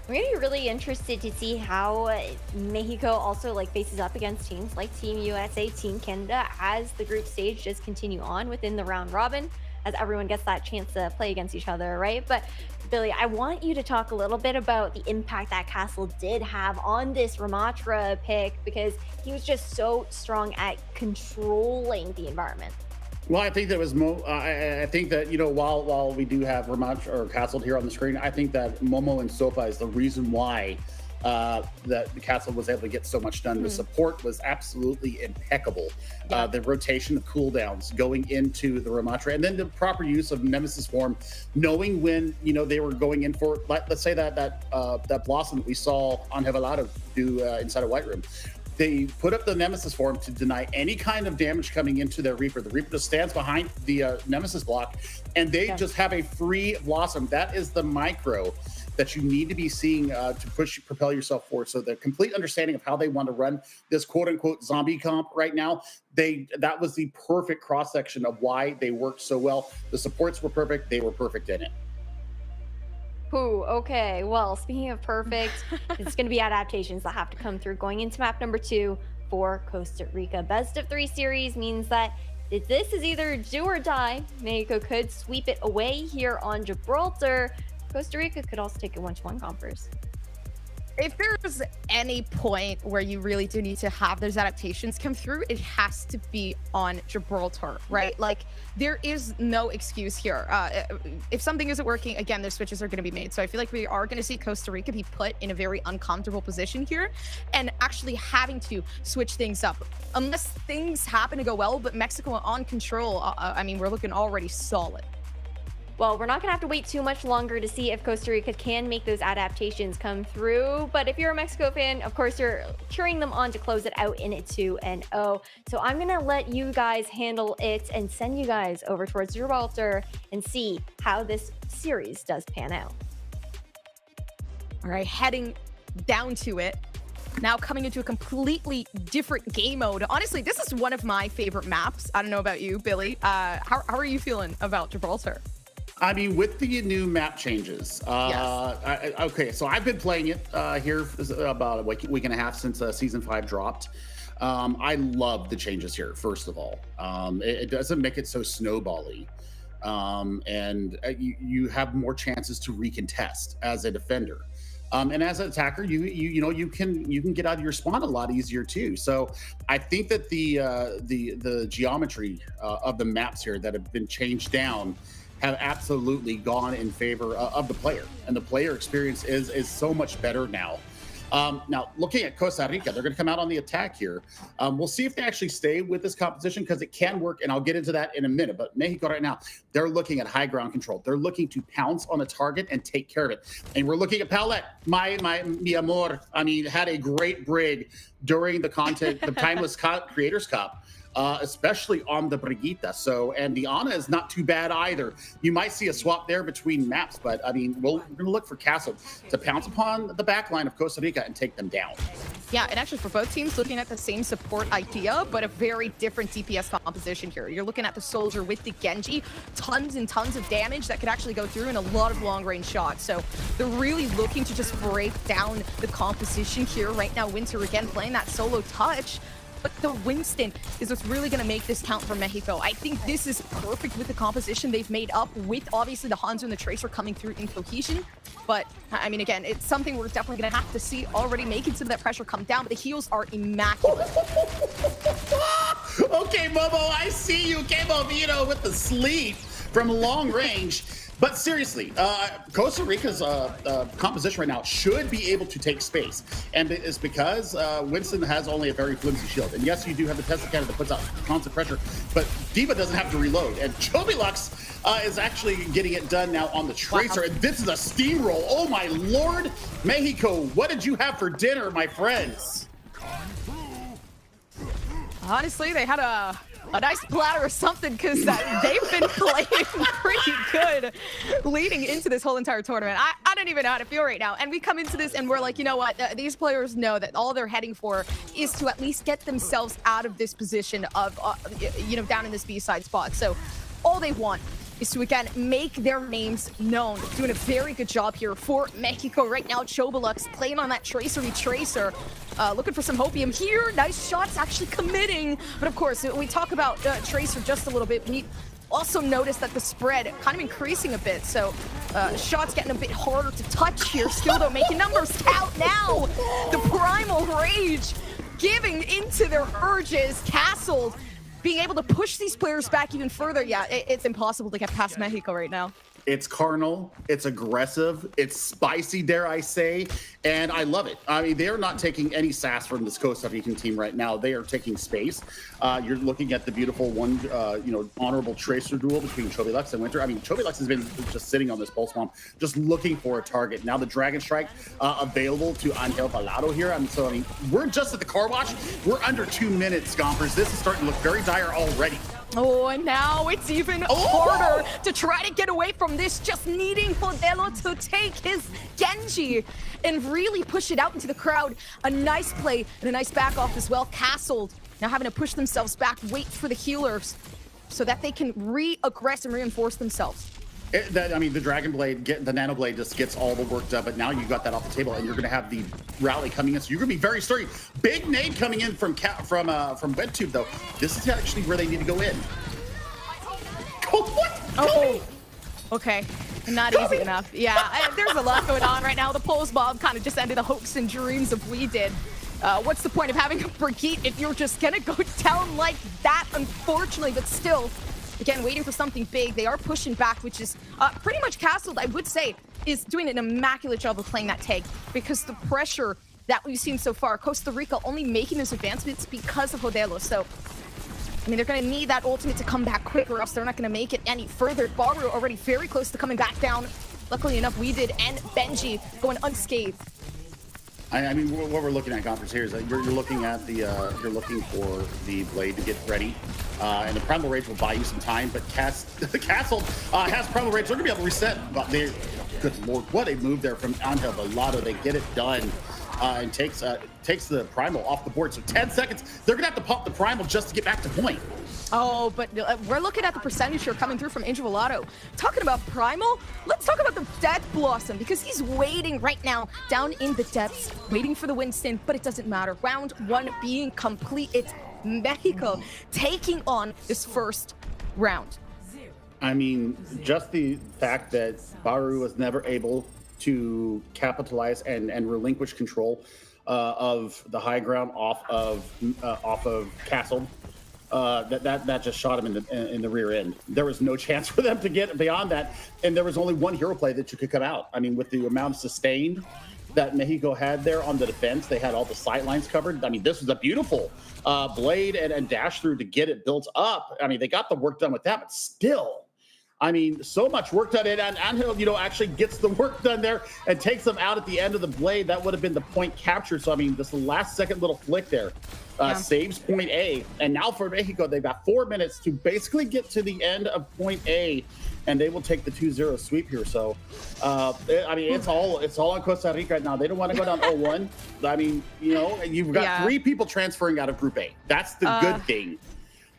I'm going to be really interested to see how Mexico also like faces up against teams like Team USA, Team Canada as the group stage does continue on within the round robin, as everyone gets that chance to play against each other, right? But Billy, I want you to talk a little bit about the impact that Castle did have on this Ramatra pick, because he was just so strong at controlling the environment. Well, I think that was I think that, you know, while we do have Ramatra or Castle here on the screen, I think that Momo and Sopa is the reason why that the Castle was able to get so much done. The support was absolutely impeccable. The rotation of cooldowns going into the Ramatra, and then the proper use of Nemesis form, knowing when, you know, they were going in for, let's say that Blossom that we saw on Hevelado do inside of White Room. They put up the Nemesis form to deny any kind of damage coming into their Reaper. The Reaper just stands behind the Nemesis block, and they just have a free Blossom. That is the micro that you need to be seeing to propel yourself forward. So the complete understanding of how they want to run this quote-unquote zombie comp right now, that was the perfect cross-section of why they worked so well. The supports were perfect. They were perfect in it. Ooh, okay. Well, speaking of perfect, it's going to be adaptations that have to come through going into map number 2 for Costa Rica. Best of 3 series means that if this is either do or die, Mexico could sweep it away here on Gibraltar. Costa Rica could also take a 1-1 conference. If there's any point where you really do need to have those adaptations come through, it has to be on Gibraltar, right? Like, there is no excuse here. If something isn't working, again, their switches are going to be made. So I feel like we are going to see Costa Rica be put in a very uncomfortable position here and actually having to switch things up. Unless things happen to go well, but Mexico on control, I mean, we're looking already solid. Well, we're not going to have to wait too much longer to see if Costa Rica can make those adaptations come through. But if you're a Mexico fan, of course, you're cheering them on to close it out in a 2-0. So I'm going to let you guys handle it and send you guys over towards Gibraltar and see how this series does pan out. All right, heading down to it. Now coming into a completely different game mode. Honestly, this is one of my favorite maps. I don't know about you, Billy. How are you feeling about Gibraltar? I mean, with the new map changes, yes. Okay, so I've been playing it here for about a week and a half since Season 5 dropped. I love the changes here, first of all. It doesn't make it so snowbally. And you have more chances to recontest as a defender. And as an attacker, you know you can get out of your spawn a lot easier too. So I think that the geometry of the maps here that have been changed down have absolutely gone in favor of the player, and the player experience is so much better now. Now, looking at Costa Rica, they're going to come out on the attack here. We'll see if they actually stay with this composition, because it can work, and I'll get into that in a minute. But Mexico right now, they're looking at high ground control. They're looking to pounce on a target and take care of it. And we're looking at Paulette, mi amor. I mean, had a great brig during the Timeless Creators Cup. Especially on the Brigitte. So, and the Ana is not too bad either. You might see a swap there between maps, but I mean, we're going to look for Castle to pounce upon the back line of Costa Rica and take them down. Yeah, and actually for both teams, looking at the same support idea, but a very different DPS composition here. You're looking at the Soldier with the Genji, tons and tons of damage that could actually go through and a lot of long-range shots. So they're really looking to just break down the composition here. Right now, Winter again playing that solo touch. But the Winston is what's really going to make this count for Mexico. I think this is perfect with the composition they've made up with, obviously, the Hanzo and the Tracer coming through in cohesion. But, I mean, again, it's something we're definitely going to have to see already making some of that pressure come down. But the heals are immaculate. Okay, Momo, I see you came over, with the sleeve from long range. But seriously, Costa Rica's composition right now should be able to take space. And it's because Winston has only a very flimsy shield. And yes, you do have the Tesla cannon that puts out constant pressure, but D.Va doesn't have to reload. And Chobilux is actually getting it done now on the Tracer. Wow. And this is a steamroll. Oh my lord. Mexico, what did you have for dinner, my friends? Honestly, they had a nice platter or something, because they've been playing pretty good leading into this whole entire tournament. I don't even know how to feel right now. And we come into this and we're like, you know what? These players know that all they're heading for is to at least get themselves out of this position of, down in this B-side spot. So all they want is to, again, make their names known. Doing a very good job here for Mexico right now. Chobilux playing on that Tracer, looking for some hopium here. Nice shots, actually committing. But of course, we talk about Tracer just a little bit. We also noticed that the spread kind of increasing a bit. So shots getting a bit harder to touch here. Still though, making numbers count now. The Primal Rage giving into their urges. Castled being able to push these players back even further. Yeah, it's impossible to get past Mexico right now. It's carnal, it's aggressive, it's spicy, dare I say, and I love it. I mean, they're not taking any sass from this Costa Rican team right now. They are taking space. You're looking at the beautiful honorable Tracer duel between Chobilux and Winter. I mean, Chobilux has been just sitting on this pulse bomb, just looking for a target. Now the Dragon Strike available to Angel Balado here. I mean, we're just at the car wash. We're under 2 minutes, Gompers. This is starting to look very dire already. Oh, and now it's even harder to try to get away from this, just needing Modelo to take his Genji and really push it out into the crowd. A nice play and a nice back off as well. Castled now having to push themselves back, wait for the healers so that they can re-aggress and reinforce themselves. The Dragon Blade, the Nano Blade just gets all the work done, but now you got that off the table, and you're going to have the rally coming in, so you're going to be very sturdy. Big nade coming in from BedTube, though. This is actually where they need to go in. What? Oh, okay. Not easy enough. Yeah, there's a lot going on right now. The pulse bomb kind of just ended the hopes and dreams of We Did. What's the point of having a Brigitte if you're just going to go down like that, unfortunately, but still. Again, waiting for something big. They are pushing back, which is pretty much Castled, I would say, is doing an immaculate job of playing that tag, because the pressure that we've seen so far, Costa Rica only making those advancements because of Modelo. So, I mean, they're going to need that ultimate to come back quick, or else they're not going to make it any further. Baru already very close to coming back down. Luckily enough, We Did and Benji going unscathed. I mean, what we're looking at, Gompers, here is that you're looking at the you're looking for the blade to get ready, and the Primal Rage will buy you some time. But Castle has Primal Rage. They're gonna be able to reset. But good lord, what a move there from Angel Balado. They get it done, and takes the Primal off the board. So 10 seconds. They're gonna have to pump the Primal just to get back to point. Oh, but we're looking at the percentage here coming through from Angel Balado. Talking about Primal, let's talk about the Death Blossom, because he's waiting right now down in the depths, waiting for the Winston, but it doesn't matter. Round one being complete. It's Mexico taking on this first round. I mean, just the fact that Baru was never able to capitalize and relinquish control of the high ground off of Castle. That just shot him in the rear end. There was no chance for them to get beyond that, and there was only one hero play that you could come out. I mean, with the amount of sustained that Mexico had there on the defense, they had all the sight lines covered. I mean, this was a beautiful blade and dash through to get it built up. I mean, they got the work done with that, but still, I mean, so much work done, and Angel, actually gets the work done there and takes them out at the end of the blade. That would have been the point captured. So, I mean, this last second little flick there saves point A. And now for Mexico, they've got 4 minutes to basically get to the end of point A, and they will take the 2-0 sweep here. So, I mean, it's all on Costa Rica right now. They don't want to go down 0-1. I mean, you've got 3 people transferring out of Group A. That's the good thing.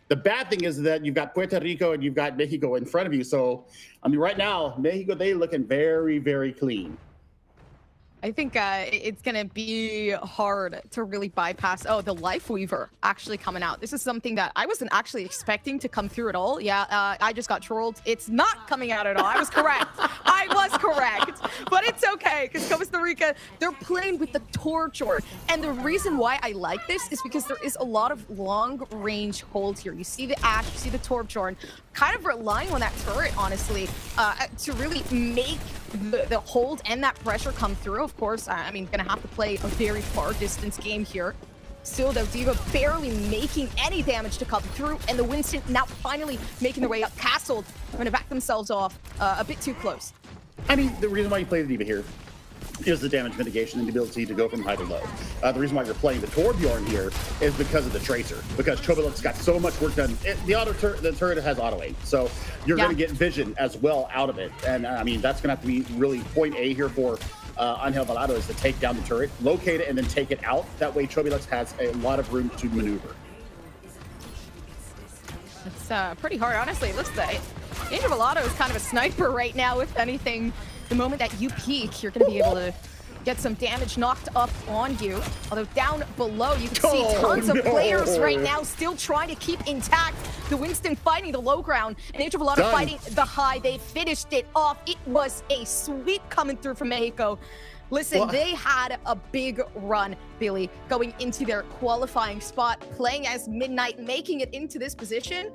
The bad thing is that you've got Puerto Rico and you've got Mexico in front of you. So, I mean, right now, Mexico, they're looking very, very clean. I think it's going to be hard to really bypass. Oh, the Life Weaver actually coming out. This is something that I wasn't actually expecting to come through at all. Yeah, I just got trolled. It's not coming out at all. I was correct. I was correct. But it's okay, because Costa Rica, they're playing with the Torchor. And the reason why I like this is because there is a lot of long-range holds here. You see the Ashe, you see the Torchor, kind of relying on that turret, honestly, to really make the hold and that pressure come through. Of course, I mean, gonna have to play a very far distance game here. Still, though, D.Va barely making any damage to come through, and the Winston now finally making their way up. Castled, gonna back themselves off a bit too close. I mean, the reason why you play the D.Va here is the damage mitigation and the ability to go from high to low. The reason why you're playing the Torbjorn here is because of the Tracer, because Chobiluk's got so much work done. The turret has auto aim, so you're going to get vision as well out of it. And I mean, that's going to have to be really point A here for Angel Volado, is to take down the turret, locate it, and then take it out. That way Chobiluk has a lot of room to maneuver. It's pretty hard, honestly. It looks like Angel Volado is kind of a sniper right now, if anything. The moment that you peek, you're going to be able to get some damage knocked up on you. Although down below, you can see tons of players right now still trying to keep intact. The Winston fighting the low ground, and Angel Volado fighting the high. They finished it off. It was a sweep coming through from Mexico. Listen, they had a big run, Billy, going into their qualifying spot, playing as Midnight, making it into this position.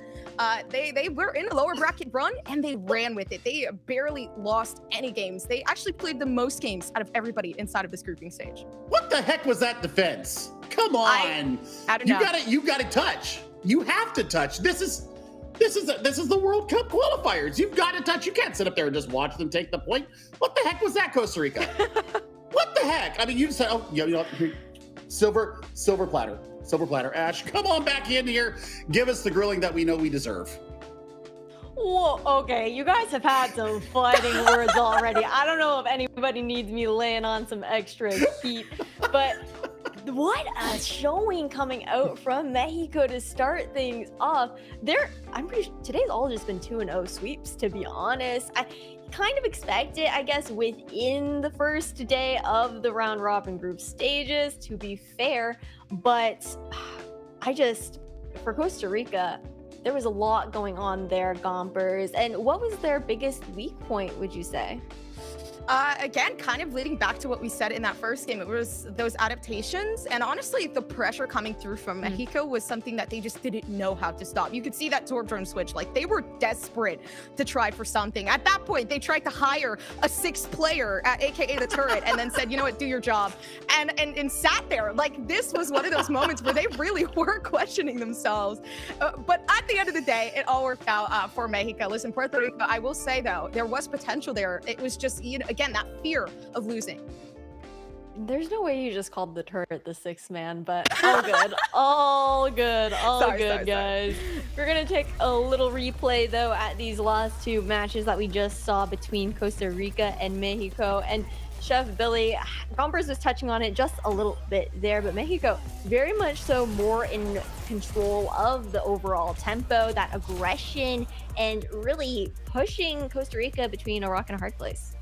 They were in a lower bracket run, and they ran with it. They barely lost any games. They actually played the most games out of everybody inside of this grouping stage. What the heck was that defense? Come on. I don't know. You got to touch. You have to touch. This is the World Cup qualifiers. You've got to touch. You can't sit up there and just watch them take the point. What the heck was that, Costa Rica? What the heck? I mean, you said, oh, you know, silver platter. Ashe, come on back in here. Give us the grilling that we know we deserve. Whoa, okay, you guys have had some fighting words already. I don't know if anybody needs me laying on some extra heat, but what a showing coming out from Mexico to start things off. I'm pretty sure today's all just been 2-0 sweeps, to be honest. I kind of expect it, I guess, within the first day of the round robin group stages, to be fair, but for Costa Rica, there was a lot going on there, Gompers. And what was their biggest weak point, would you say? Again, kind of leading back to what we said in that first game, it was those adaptations. And honestly, the pressure coming through from Mexico was something that they just didn't know how to stop. You could see that Torbjorn switch. Like, they were desperate to try for something. At that point, they tried to hire a sixth player, aka the turret, and then said, you know what, do your job. And sat there. Like, this was one of those moments where they really were questioning themselves. But at the end of the day, it all worked out for Mexico. Listen, Puerto Rico, I will say, though, there was potential there. It was just, you know, again, that fear of losing. There's no way you just called the turret the sixth man, but all good. all good, guys. We're going to take a little replay, though, at these last two matches that we just saw between Costa Rica and Mexico. And Chef Billy, Gompers was touching on it just a little bit there, but Mexico very much so more in control of the overall tempo, that aggression, and really pushing Costa Rica between a rock and a hard place.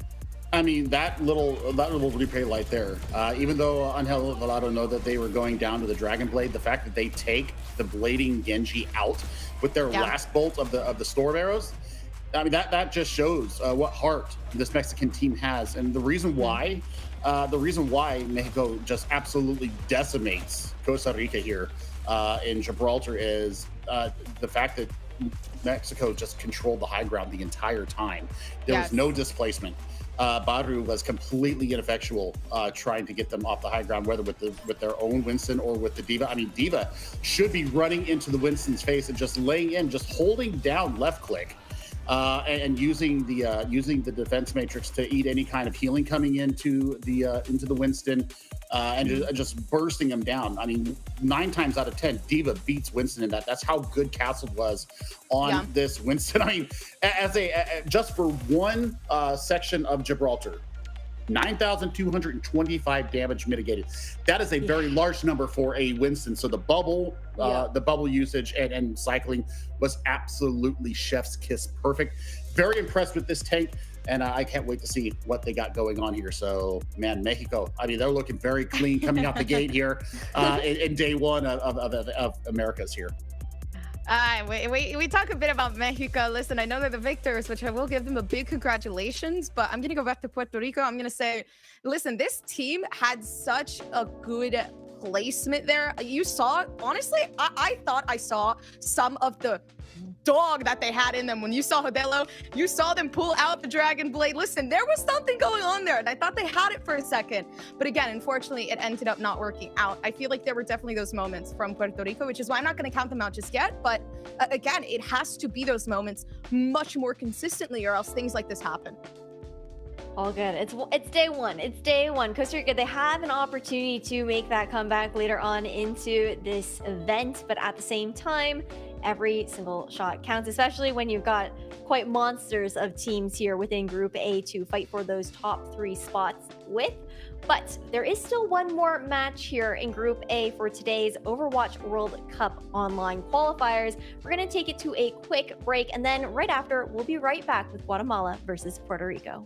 I mean, that little replay right there, even though Angel Volado know that they were going down to the Dragon Blade, the fact that they take the blading Genji out with their last bolt of the storm arrows, I mean, that just shows what heart this Mexican team has. And the reason why Mexico just absolutely decimates Costa Rica here in Gibraltar is the fact that Mexico just controlled the high ground the entire time. There was no displacement. Baru was completely ineffectual trying to get them off the high ground, whether with their own Winston or with the D.Va. I mean, D.Va should be running into the Winston's face and just laying in, just holding down left click and using the defense matrix to eat any kind of healing coming into the Winston and just bursting them down. I mean, 9 times out of 10, D.Va beats Winston in that. That's how good Castle was on this Winston. I mean, just for one section of Gibraltar, 9,225 damage mitigated. That is a very large number for a Winston. So the bubble usage and cycling was absolutely chef's kiss perfect. Very impressed with this tank. and I can't wait to see what they got going on here. So, man, Mexico, I mean, they're looking very clean coming out the gate here in day one of Americas here. We talk a bit about Mexico. Listen, I know they're the victors, which I will give them a big congratulations, but I'm going to go back to Puerto Rico. I'm going to say, listen, this team had such a good placement there. You saw, honestly, I thought I saw some of the dog that they had in them. When you saw Hodelo, you saw them pull out the Dragon Blade. Listen, there was something going on there, and I thought they had it for a second. But again, unfortunately, it ended up not working out. I feel like there were definitely those moments from Puerto Rico, which is why I'm not going to count them out just yet. But again, it has to be those moments much more consistently, or else things like this happen. All good. It's day one. It's day one. Costa Rica, they have an opportunity to make that comeback later on into this event, but at the same time, every single shot counts, especially when you've got quite monsters of teams here within Group A to fight for those top 3 spots with. But there is still one more match here in Group A for today's Overwatch World Cup online qualifiers. We're going to take it to a quick break, and then right after, we'll be right back with Guatemala versus Puerto Rico.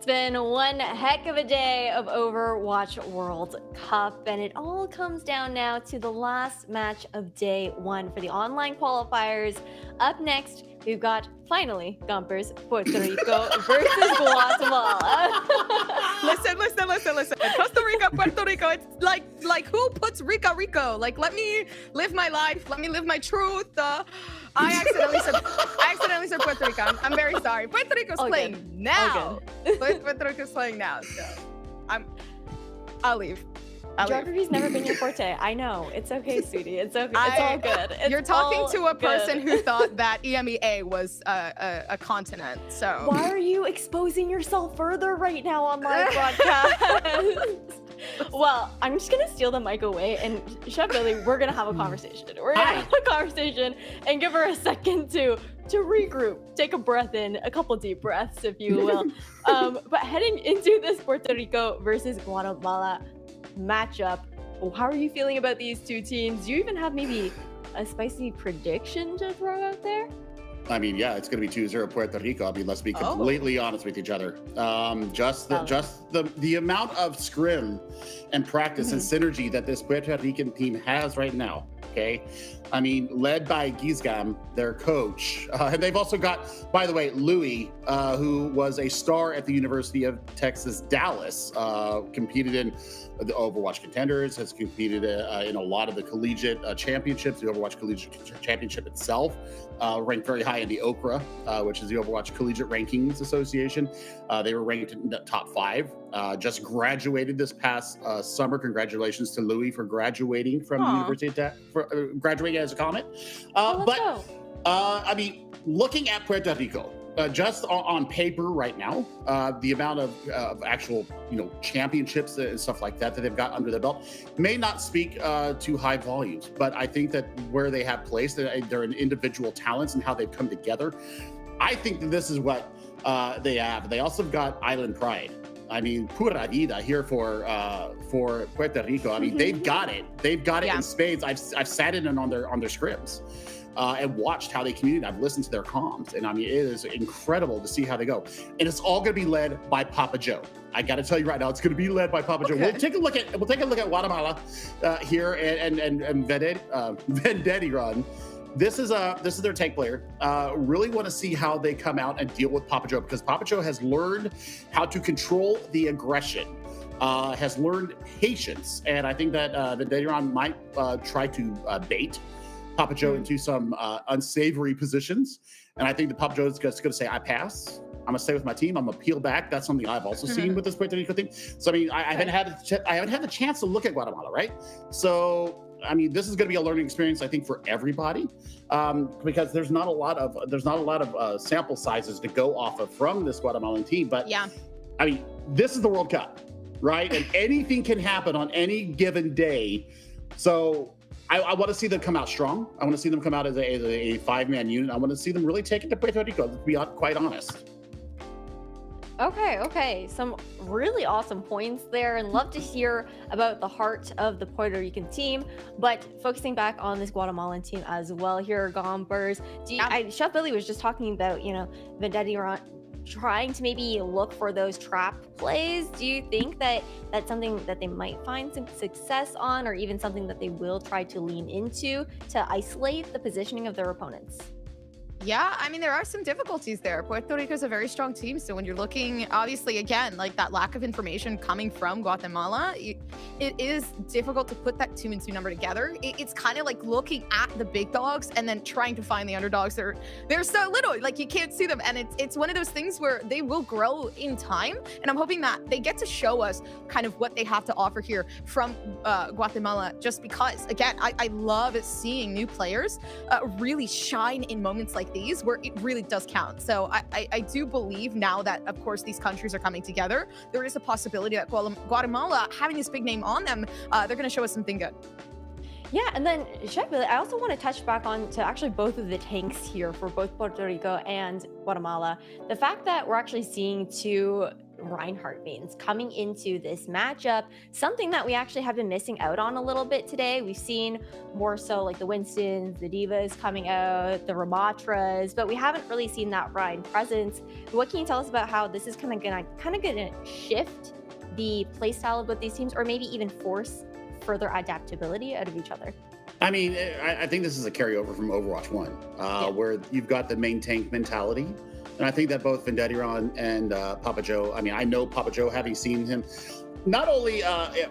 It's been one heck of a day of Overwatch World Cup, and it all comes down now to the last match of day one for the online qualifiers. Up next, we've got, finally, Gumpers, Puerto Rico versus Guatemala. Listen. Costa Rica, Puerto Rico. It's like who puts Rico? Like, let me live my life. Let me live my truth. I accidentally said Puerto Rico. I'm very sorry. Puerto Rico's playing now. Puerto Rico's playing now. So I'll leave. Geography's never been your forte. I know. It's okay, sweetie. It's okay. It's all good. You're talking to a person who thought that EMEA was a continent. So why are you exposing yourself further right now on live broadcast? Well, I'm just gonna steal the mic away, and Chef Billy, we're gonna have a conversation. We're gonna have a conversation and give her a second to regroup, take a breath in, a couple deep breaths, if you will. But heading into this Puerto Rico versus Guatemala matchup, how are you feeling about these two teams? Do you even have maybe a spicy prediction to throw out there? I mean, yeah, it's going to be 2-0 Puerto Rico. I mean, let's be completely honest with each other. Just the amount of scrim and practice and synergy that this Puerto Rican team has right now. Okay, I mean, led by Gizgam, their coach, and they've also got, by the way, Louis, who was a star at the University of Texas, Dallas, competed in the Overwatch Contenders, has competed in a lot of the collegiate championships, the Overwatch Collegiate Championship itself, ranked very high in the OCRA, which is the Overwatch Collegiate Rankings Association. They were ranked in the top 5. Just graduated this past summer. Congratulations to Louis for graduating from the University of graduating as a Comet. I mean, looking at Puerto Rico, just on paper right now, the amount of actual, championships and stuff like that they've got under their belt may not speak to high volumes, but I think that where they have placed, they're in individual talents and how they've come together. I think that this is what they have. They also have got island pride. I mean, pura vida here for Puerto Rico. I mean, they've got it. They've got it in spades. I've sat in on their scrims. And watched how they communicate. I've listened to their comms, and I mean, it is incredible to see how they go. And it's all going to be led by Papa Joe. I got to tell you right now, it's going to be led by Papa Joe. We'll take a look at Guatemala here and Vendetti Run. This is their tank player. Really want to see how they come out and deal with Papa Joe, because Papa Joe has learned how to control the aggression. Has learned patience, and I think that Vendetti Run might try to bait Papa Joe into some unsavory positions. And I think that Papa Joe is just going to say, I pass. I'm going to stay with my team. I'm going to peel back. That's something I've also seen with this Puerto Rico team. So, I mean, I haven't had the chance to look at Guatemala, right? So, I mean, this is going to be a learning experience, I think, for everybody, because there's not a lot of sample sizes to go off of from this Guatemalan team. But I mean, this is the World Cup, right? And anything can happen on any given day. So I want to see them come out strong. I want to see them come out as a 5-man unit. I want to see them really take it to Puerto Rico, to be quite honest. Okay. Some really awesome points there, and love to hear about the heart of the Puerto Rican team. But focusing back on this Guatemalan team as well here, Gompers. Chef Billy was just talking about, Vendetti trying to maybe look for those trap plays. Do you think that that's something that they might find some success on, or even something that they will try to lean into to isolate the positioning of their opponents? Yeah, I mean, there are some difficulties there. Puerto Rico is a very strong team. So when you're looking, obviously, again, like that lack of information coming from Guatemala, it is difficult to put that 2 and 2 number together. It's kind of like looking at the big dogs and then trying to find the underdogs. They're so little, like you can't see them. And it's one of those things where they will grow in time. And I'm hoping that they get to show us kind of what they have to offer here from Guatemala, just because, again, I love seeing new players really shine in moments like these where it really does count. So I do believe now that, of course, these countries are coming together, there is a possibility that Guatemala, having this big name on them, they're going to show us something good. Yeah, and then Chef Billy, I also want to touch back on to actually both of the tanks here for both Puerto Rico and Guatemala. The fact that we're actually seeing 2 Reinhardt mains coming into this matchup, something that we actually have been missing out on a little bit today. We've seen more so like the Winstons, the Divas coming out, the Ramatras, but we haven't really seen that Rein presence. What can you tell us about how this is kind of gonna shift the playstyle of both these teams, or maybe even force further adaptability out of each other? I mean, I think this is a carryover from Overwatch 1, where you've got the main tank mentality. And I think that both Vendettiron and Papa Joe, I mean, I know Papa Joe, having seen him not only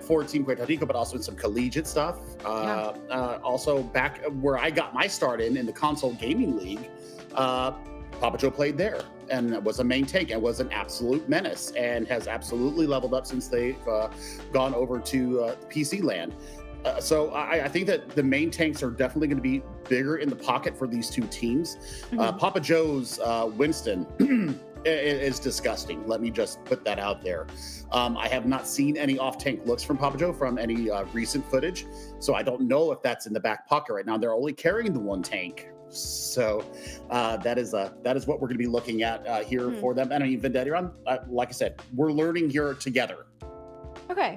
for Team Puerto Rico, but also in some collegiate stuff. Also back where I got my start in the console gaming league, Papa Joe played there and was a main tank and was an absolute menace and has absolutely leveled up since they've gone over to PC land. So I think that the main tanks are definitely going to be bigger in the pocket for these two teams. Papa Joe's Winston is disgusting. Let me just put that out there. I have not seen any off-tank looks from Papa Joe from any recent footage, so I don't know if that's in the back pocket right now. They're only carrying the one tank. So that is what we're going to be looking at here for them. And I mean, Vendettiron, like I said, we're learning here together. Okay.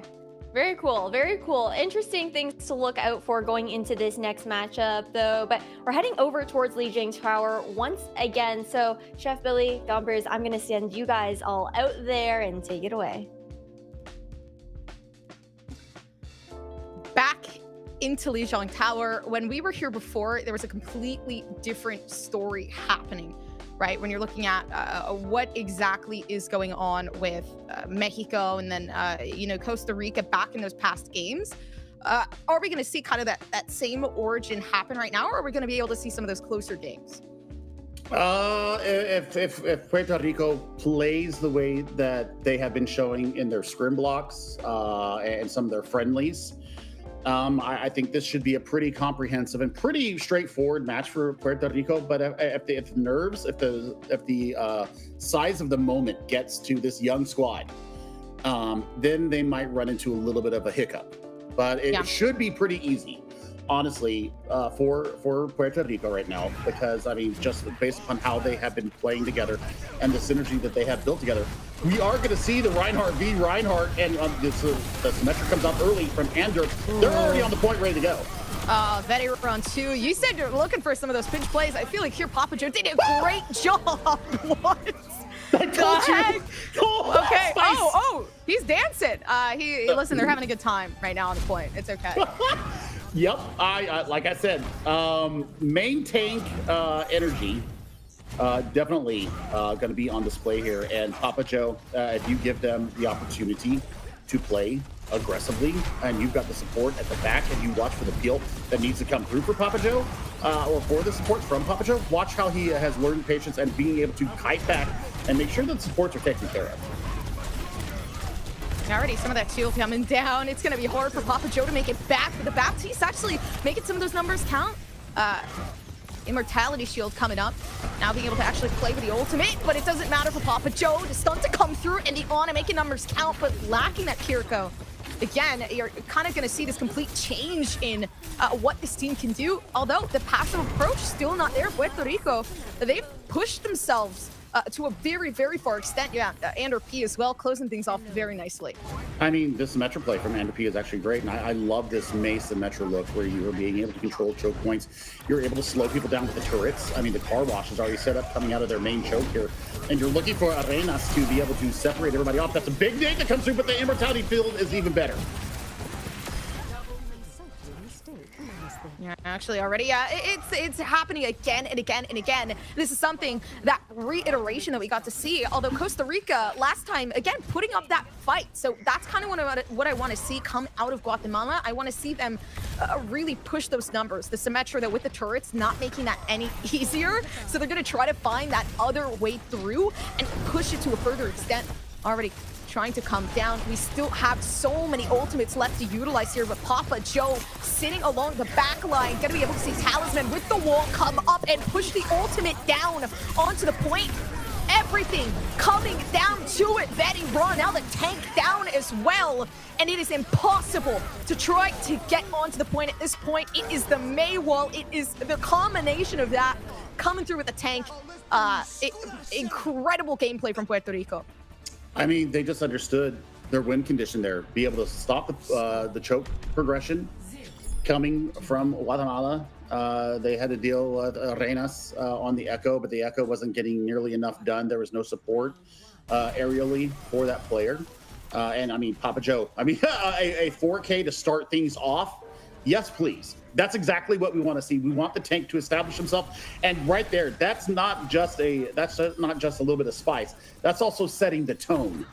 Very cool. Very cool. Interesting things to look out for going into this next matchup, though. But we're heading over towards Lijiang Tower once again. So, Chef Billy, Gombers, I'm going to send you guys all out there and take it away. Back into Lijiang Tower. When we were here before, there was a completely different story happening, right? When you're looking at what exactly is going on with Mexico and then, Costa Rica back in those past games. Are we going to see kind of that same origin happen right now, or are we going to be able to see some of those closer games? If Puerto Rico plays the way that they have been showing in their scrim blocks and some of their friendlies, I think this should be a pretty comprehensive and pretty straightforward match for Puerto Rico. But if the size of the moment gets to this young squad, then they might run into a little bit of a hiccup. But it should be pretty easy, honestly, for Puerto Rico right now, because I mean, just based upon how they have been playing together and the synergy that they have built together, we are going to see the Reinhardt v Reinhardt, and the Symmetra comes up early from Ander. They're already on the point, ready to go. Very round two. You said you're looking for some of those pinch plays. I feel like here Papa Joe did a great job. What? I told you. Oh, okay. Oh, he's dancing. Listen, they're having a good time right now on the point. It's okay. Yep. I like I said, main tank energy definitely going to be on display here. And Papa Joe, if you give them the opportunity to play aggressively, and you've got the support at the back, and you watch for the peel that needs to come through for Papa Joe, or for the support from Papa Joe, watch how he has learned patience and being able to kite back and make sure that supports are taken care of. Already some of that shield coming down. It's going to be hard for Papa Joe to make it back, but the Baptiste actually making some of those numbers count. Immortality shield coming up. Now being able to actually play with the ultimate, but it doesn't matter for Papa Joe. The stun to come through and the Ana making numbers count, but lacking that Kiriko. Again, you're kind of going to see this complete change in what this team can do. Although the passive approach still not there. Puerto Rico, they've pushed themselves to a very, very far extent. Yeah, Ander P as well, closing things off very nicely. I mean, this Symmetra play from Ander P is actually great, and I love this May Symmetra look where you are being able to control choke points. You're able to slow people down with the turrets. I mean, the car wash is already set up coming out of their main choke here, and you're looking for Arenas to be able to separate everybody off. That's a big nade that comes through, but the Immortality field is even better. Yeah, actually already, it's happening again and again and again. This is something, that reiteration that we got to see, although Costa Rica last time, again, putting up that fight. So that's kind of what I want to see come out of Guatemala. I want to see them really push those numbers. The Symmetra, that with the turrets, not making that any easier. So they're going to try to find that other way through and push it to a further extent. Already trying to come down. We still have so many ultimates left to utilize here, but Papa Joe sitting along the back line, gonna be able to see Talisman with the wall come up and push the ultimate down onto the point. Everything coming down to it. Betty Run, now the tank down as well. And it is impossible to try to get onto the point at this point. It is the May wall. It is the combination of that coming through with the tank. Incredible gameplay from Puerto Rico. I mean, they just understood their win condition there. Be able to stop the choke progression coming from Guatemala. They had to deal with Renas on the Echo, but the Echo wasn't getting nearly enough done. There was no support aerially for that player. And I mean, Papa Joe, I mean, a 4K to start things off. Yes, please. That's exactly what we want to see. We want the tank to establish himself. And right there, that's not just a little bit of spice. That's also setting the tone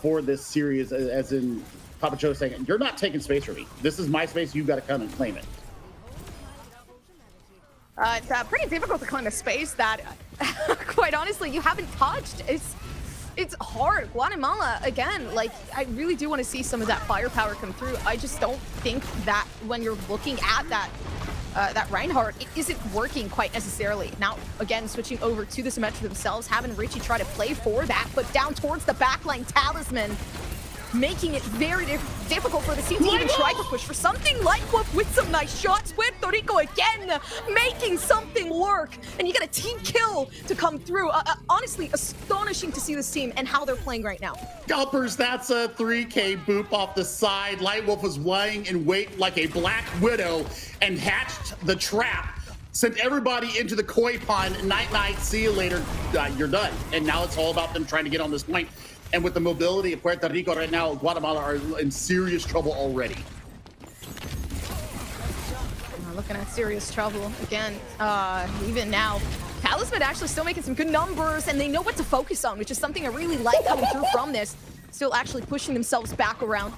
for this series, as in Papa Joe saying, you're not taking space from me. This is my space. You've got to come and claim it. It's pretty difficult to claim a space that, quite honestly, you haven't touched. It's hard. Guatemala, again, like, I really do want to see some of that firepower come through. I just don't think that when you're looking at that Reinhardt, it isn't working quite necessarily. Now, again, switching over to the Symmetra themselves, having Richie try to play for that, but down towards the backline, Talisman, making it very difficult for the team to even try to push for something like what with some nice shots. Puerto Rico again making something work, and you get a team kill to come through. Honestly, astonishing to see this team and how they're playing right now. Gulpers, that's a 3K boop off the side. Lightwolf was lying in wait like a black widow and hatched the trap. Sent everybody into the koi pond. Night, see you later. You're done. And now it's all about them trying to get on this point. And with the mobility of Puerto Rico right now, Guatemala are in serious trouble already. Looking at serious trouble again. Even now, Talisman actually still making some good numbers, and they know what to focus on, which is something I really like coming through from this. Still actually pushing themselves back around,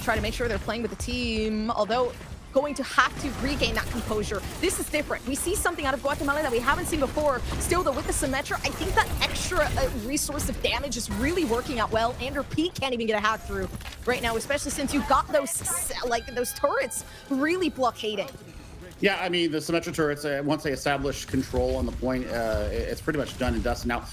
try to make sure they're playing with the team, although going to have to regain that composure. This is different. We see something out of Guatemala that we haven't seen before. Still, though, with the Symmetra, I think that extra resource of damage is really working out well. Andrew P can't even get a hack through right now, especially since you've got those turrets really blockading. Yeah, I mean, the Symmetra turrets, once they establish control on the point, it's pretty much done and dusted. Now,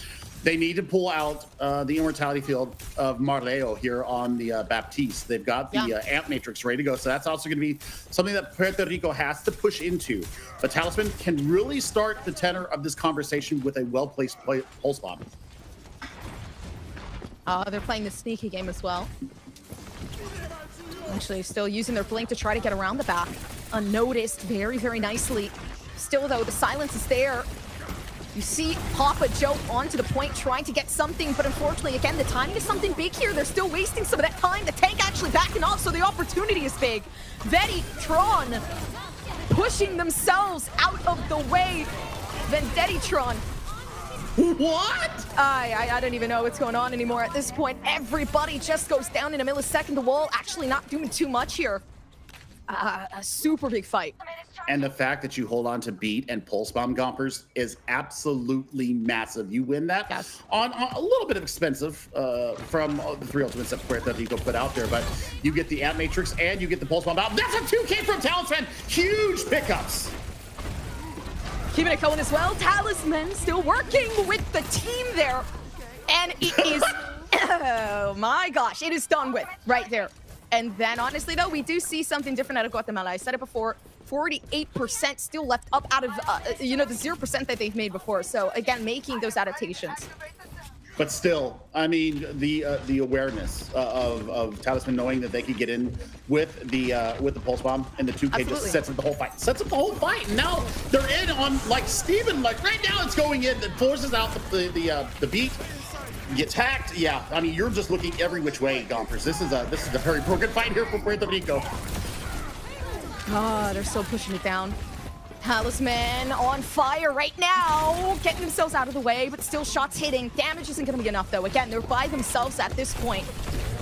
they need to pull out the immortality field of Marleo here on the Baptiste. They've got the amp matrix ready to go, so that's also going to be something that Puerto Rico has to push into. But Talisman can really start the tenor of this conversation with a well-placed pulse bomb. They're playing the sneaky game as well. Actually, still using their blink to try to get around the back. Unnoticed very, very nicely. Still, though, the silence is there. You see Papa Joe onto the point trying to get something, but unfortunately, again, the timing is something big here. They're still wasting some of that time. The tank actually backing off, so the opportunity is big. Veti, Tron, pushing themselves out of the way. Vendetitron. What? I don't even know what's going on anymore at this point. Everybody just goes down in a millisecond. The wall actually not doing too much here. A super big fight. And the fact that you hold on to beat and pulse bomb Gompers is absolutely massive. You win that on a little bit of expensive from the 3 ultimates that Puerto Rico put out there, but you get the amp matrix and you get the pulse bomb out. That's a 2K from Talisman. Huge pickups. Keeping it going as well. Talisman still working with the team there. And it is, oh my gosh, it is done with right there. And then honestly though, we do see something different out of Guatemala. I said it before, 48% still left up out of, the 0% that they've made before. So again, making those adaptations. But still, I mean, the awareness of Talisman knowing that they could get in with the pulse bomb and the 2K just sets up the whole fight. Sets up the whole fight. Now they're in on like Steven. Like right now, it's going in. That forces out the beat. Gets hacked. Yeah, I mean, you're just looking every which way, Gompers. This is a very broken fight here for Puerto Rico. Oh, they're still pushing it down. Talisman on fire right now, getting themselves out of the way, but still shots hitting. Damage isn't going to be enough, though. Again, they're by themselves at this point.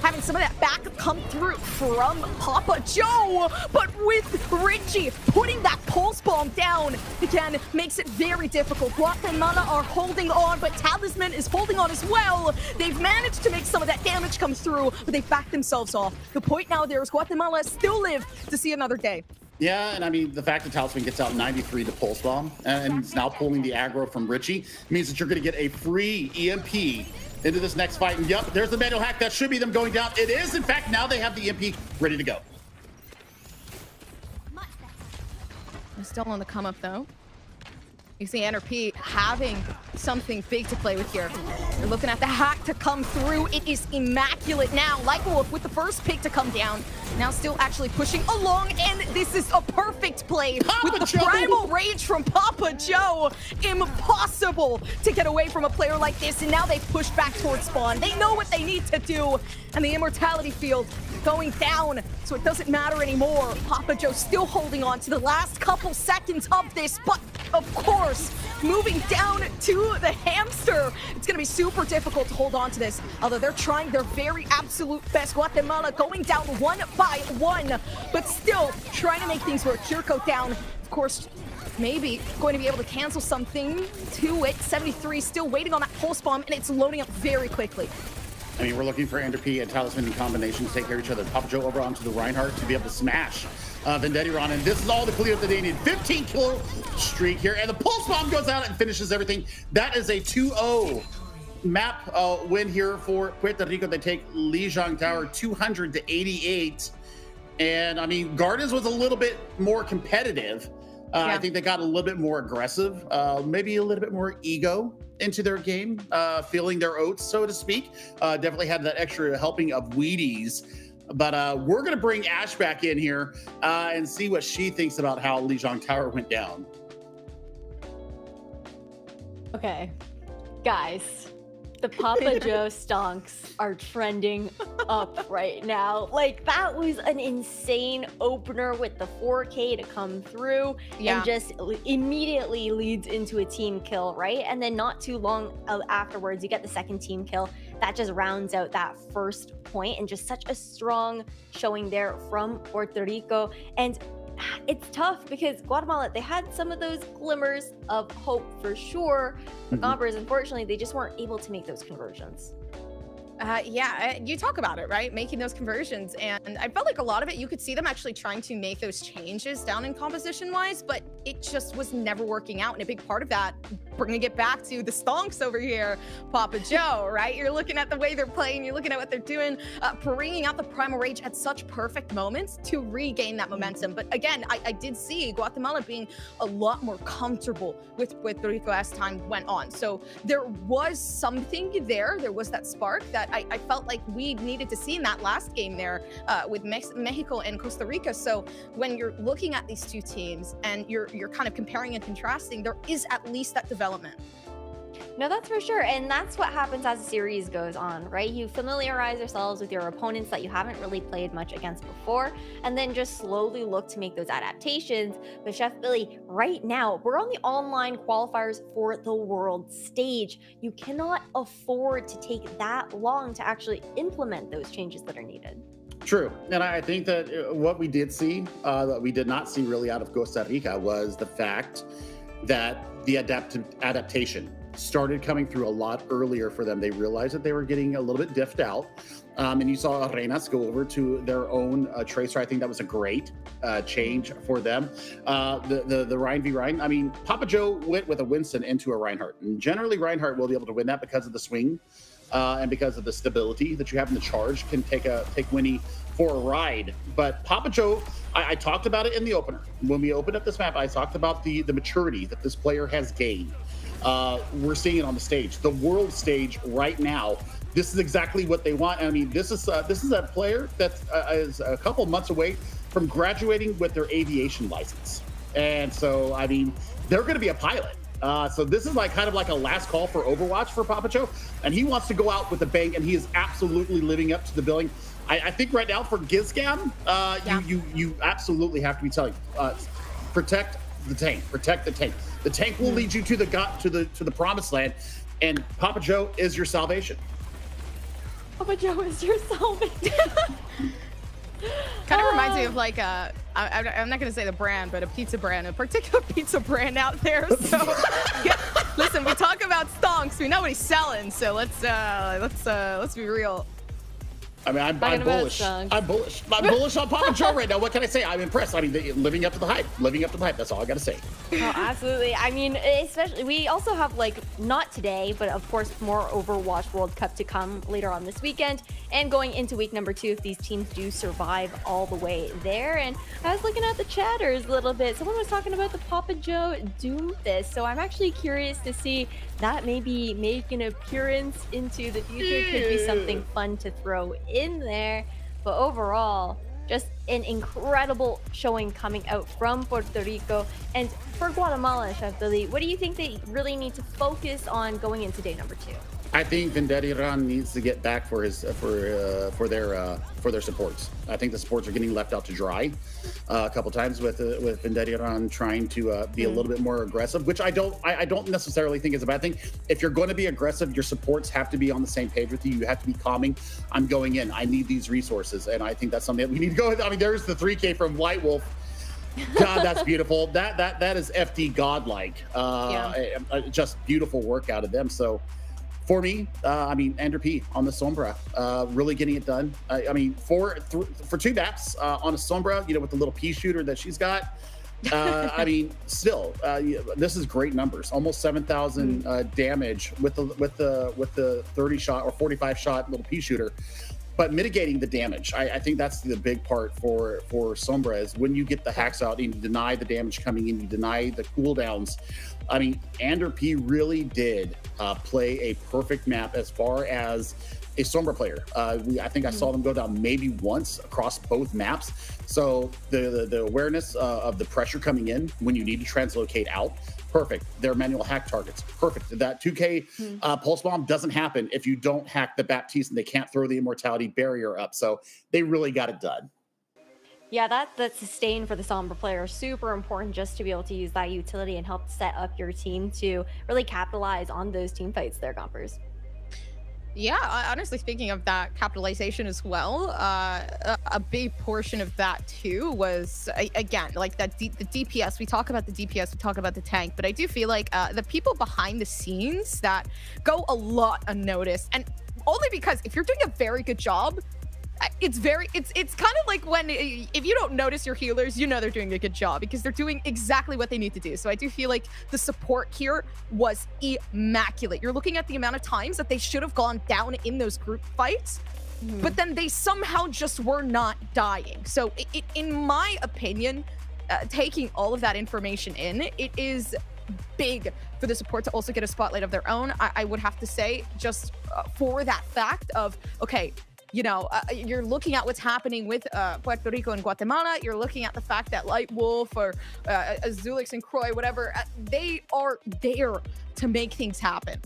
Having some of that backup come through from Papa Joe, but with Richie putting that pulse bomb down, again, makes it very difficult. Guatemala are holding on, but Talisman is holding on as well. They've managed to make some of that damage come through, but they've backed themselves off. The point now there is Guatemala still live to see another day. Yeah, and I mean, the fact that Talisman gets out 93 to pulse bomb and is now pulling the aggro from Richie means that you're going to get a free EMP into this next fight. And yep, there's the manual hack. That should be them going down. It is, in fact, now they have the EMP ready to go. They're still on the come up, though. You see NRP having something big to play with here. You're looking at the hack to come through. It is immaculate now. Like Wolf with the first pick to come down. Now still actually pushing along, and this is a perfect play with the primal rage from Papa Joe. Impossible to get away from a player like this, and now they push back towards spawn. They know what they need to do, and the immortality field going down, so it doesn't matter anymore. Papa Joe still holding on to the last couple seconds of this, but of course, moving down to the hamster. It's gonna be super difficult to hold on to this, although they're trying their very absolute best. Guatemala going down one by one, but still trying to make things work. Kirko down, of course, maybe going to be able to cancel something to it. 73 still waiting on that pulse bomb, and it's loading up very quickly. I mean, we're looking for Ender and Talisman in combination to take care of each other. Papa Joe over onto the Reinhardt to be able to smash Vendettiron, and this is all the clear that they need. 15 kill streak here, and the pulse bomb goes out and finishes everything. That is a 2-0 map win here for Puerto Rico. They take Lijiang Tower 200-88, and I mean, Gardens was a little bit more competitive. I think they got a little bit more aggressive, maybe a little bit more ego into their game, feeling their oats, so to speak. Definitely had that extra helping of Wheaties. But we're going to bring Ash back in here and see what she thinks about how Lijiang Tower went down. Okay, guys, the Papa Joe stonks are trending up right now. Like, that was an insane opener with the 4K to come through and just immediately leads into a team kill, right? And then not too long afterwards, you get the second team kill. That just rounds out that first point, and just such a strong showing there from Puerto Rico. And it's tough because Guatemala, they had some of those glimmers of hope for sure. But Gompers, unfortunately, they just weren't able to make those conversions. You talk about it, right? Making those conversions. And I felt like a lot of it, you could see them actually trying to make those changes down in composition-wise, but it just was never working out. And a big part of that, bringing it back to the stonks over here, Papa Joe, right? You're looking at the way they're playing, you're looking at what they're doing, bringing out the Primal Rage at such perfect moments to regain that momentum. But again, I did see Guatemala being a lot more comfortable with Puerto Rico as time went on. So there was something there. There was that spark that I felt like we needed to see in that last game there with Mexico and Costa Rica. So when you're looking at these two teams and you're kind of comparing and contrasting, there is at least that development. No, that's for sure. And that's what happens as the series goes on, right? You familiarize yourselves with your opponents that you haven't really played much against before, and then just slowly look to make those adaptations. But Chef Billy, right now, we're on the online qualifiers for the world stage. You cannot afford to take that long to actually implement those changes that are needed. True. And I think that what we did see, that we did not see really out of Costa Rica, was the fact that the adaptation started coming through a lot earlier for them. They realized that they were getting a little bit diffed out. And you saw Arenas go over to their own Tracer. I think that was a great change for them. The Ryan v. Ryan, I mean, Papa Joe went with a Winston into a Reinhardt. And generally, Reinhardt will be able to win that because of the swing and because of the stability that you have in the charge, can take Winnie for a ride. But Papa Joe, I talked about it in the opener. When we opened up this map, I talked about the maturity that this player has gained. We're seeing it on the stage, the world stage right now. This is exactly what they want. I mean, this is a player that is a couple months away from graduating with their aviation license. And so, I mean, they're going to be a pilot. So this is kind of like a last call for Overwatch for Papa Joe, and he wants to go out with a bang, and he is absolutely living up to the billing. I think right now for Gizgam, you absolutely have to be telling, protect the tank, protect the tank. The tank will lead you to the promised land, and Papa Joe is your salvation. Papa Joe is your salvation. Kind of reminds me of I'm not going to say the brand, but a pizza brand, a particular pizza brand out there. So listen, we talk about stonks, we know what he's selling. So let's be real. I mean, I'm Talking about bullish. songs. I'm bullish. I'm bullish on Papa Joe right now. What can I say? I'm impressed. I mean, living up to the hype. Living up to the hype. That's all I got to say. Oh, absolutely. I mean, especially we also have like not today, but of course more Overwatch World Cup to come later on this weekend and going into week number 2 if these teams do survive all the way there. And I was looking at the chatters a little bit. Someone was talking about the Papa Joe Doomfist, so I'm actually curious to see that maybe make an appearance into the future. Could be something fun to throw in there. But overall, just an incredible showing coming out from Puerto Rico. And for Guatemala, Chef Billy, what do you think they really need to focus on going into day number 2? I think Vendetta needs to get back for his for their supports. I think the supports are getting left out to dry a couple times with Vendetta trying to be a little bit more aggressive, which I don't necessarily think is a bad thing. If you're going to be aggressive, your supports have to be on the same page with you. You have to be calming. I'm going in. I need these resources, and I think that's something that we need to go with. I mean, there's the 3K from White Wolf. God, that's beautiful. That is FD godlike. Just beautiful work out of them. So. For me, I mean, Ender P on the Sombra, really getting it done. I mean, for 2 maps on a Sombra, with the little pea shooter that she's got. I mean, still, this is great numbers. Almost 7,000 damage with the 30 shot or 45 shot little pea shooter. But mitigating the damage, I think that's the big part for Sombra is when you get the hacks out and you deny the damage coming in, you deny the cooldowns. I mean, Ander P really did play a perfect map as far as a Sombra player. I think I saw them go down maybe once across both maps. So the awareness of the pressure coming in when you need to translocate out, perfect. Their manual hack targets, perfect. That 2K pulse bomb doesn't happen if you don't hack the Baptiste and they can't throw the immortality barrier up. So they really got it done. Yeah, that sustain for the Sombra player is super important just to be able to use that utility and help set up your team to really capitalize on those team fights there, Gompers. Yeah, honestly, speaking of that capitalization as well, a big portion of that too was, again, like the DPS. We talk about the DPS, we talk about the tank, but I do feel like the people behind the scenes that go a lot unnoticed, and only because if you're doing a very good job, it's kind of like when if you don't notice your healers, they're doing a good job because they're doing exactly what they need to do. So I do feel like the support here was immaculate. You're looking at the amount of times that they should have gone down in those group fights, but then they somehow just were not dying. So in my opinion, taking all of that information in, it is big for the support to also get a spotlight of their own. I would have to say, just for that fact of, okay, you're looking at what's happening with Puerto Rico and Guatemala. You're looking at the fact that Light Wolf or Azulix and Croy, whatever, they are there to make things happen.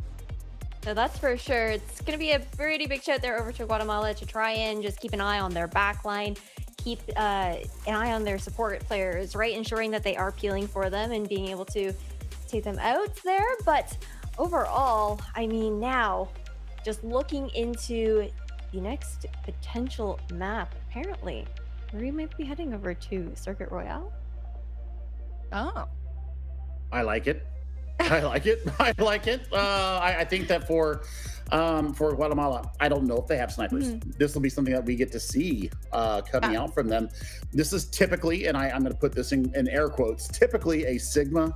So that's for sure. It's going to be a pretty big shout there over to Guatemala to try and just keep an eye on their backline, keep an eye on their support players, right? Ensuring that they are peeling for them and being able to take them out there. But overall, I mean, now just looking into the next potential map, apparently, we might be heading over to Circuit Royale. Oh. I like it. I like it. I like it. I think that for Guatemala, I don't know if they have snipers. This will be something that we get to see coming out from them. This is typically, and I'm going to put this in air quotes, typically a Sigma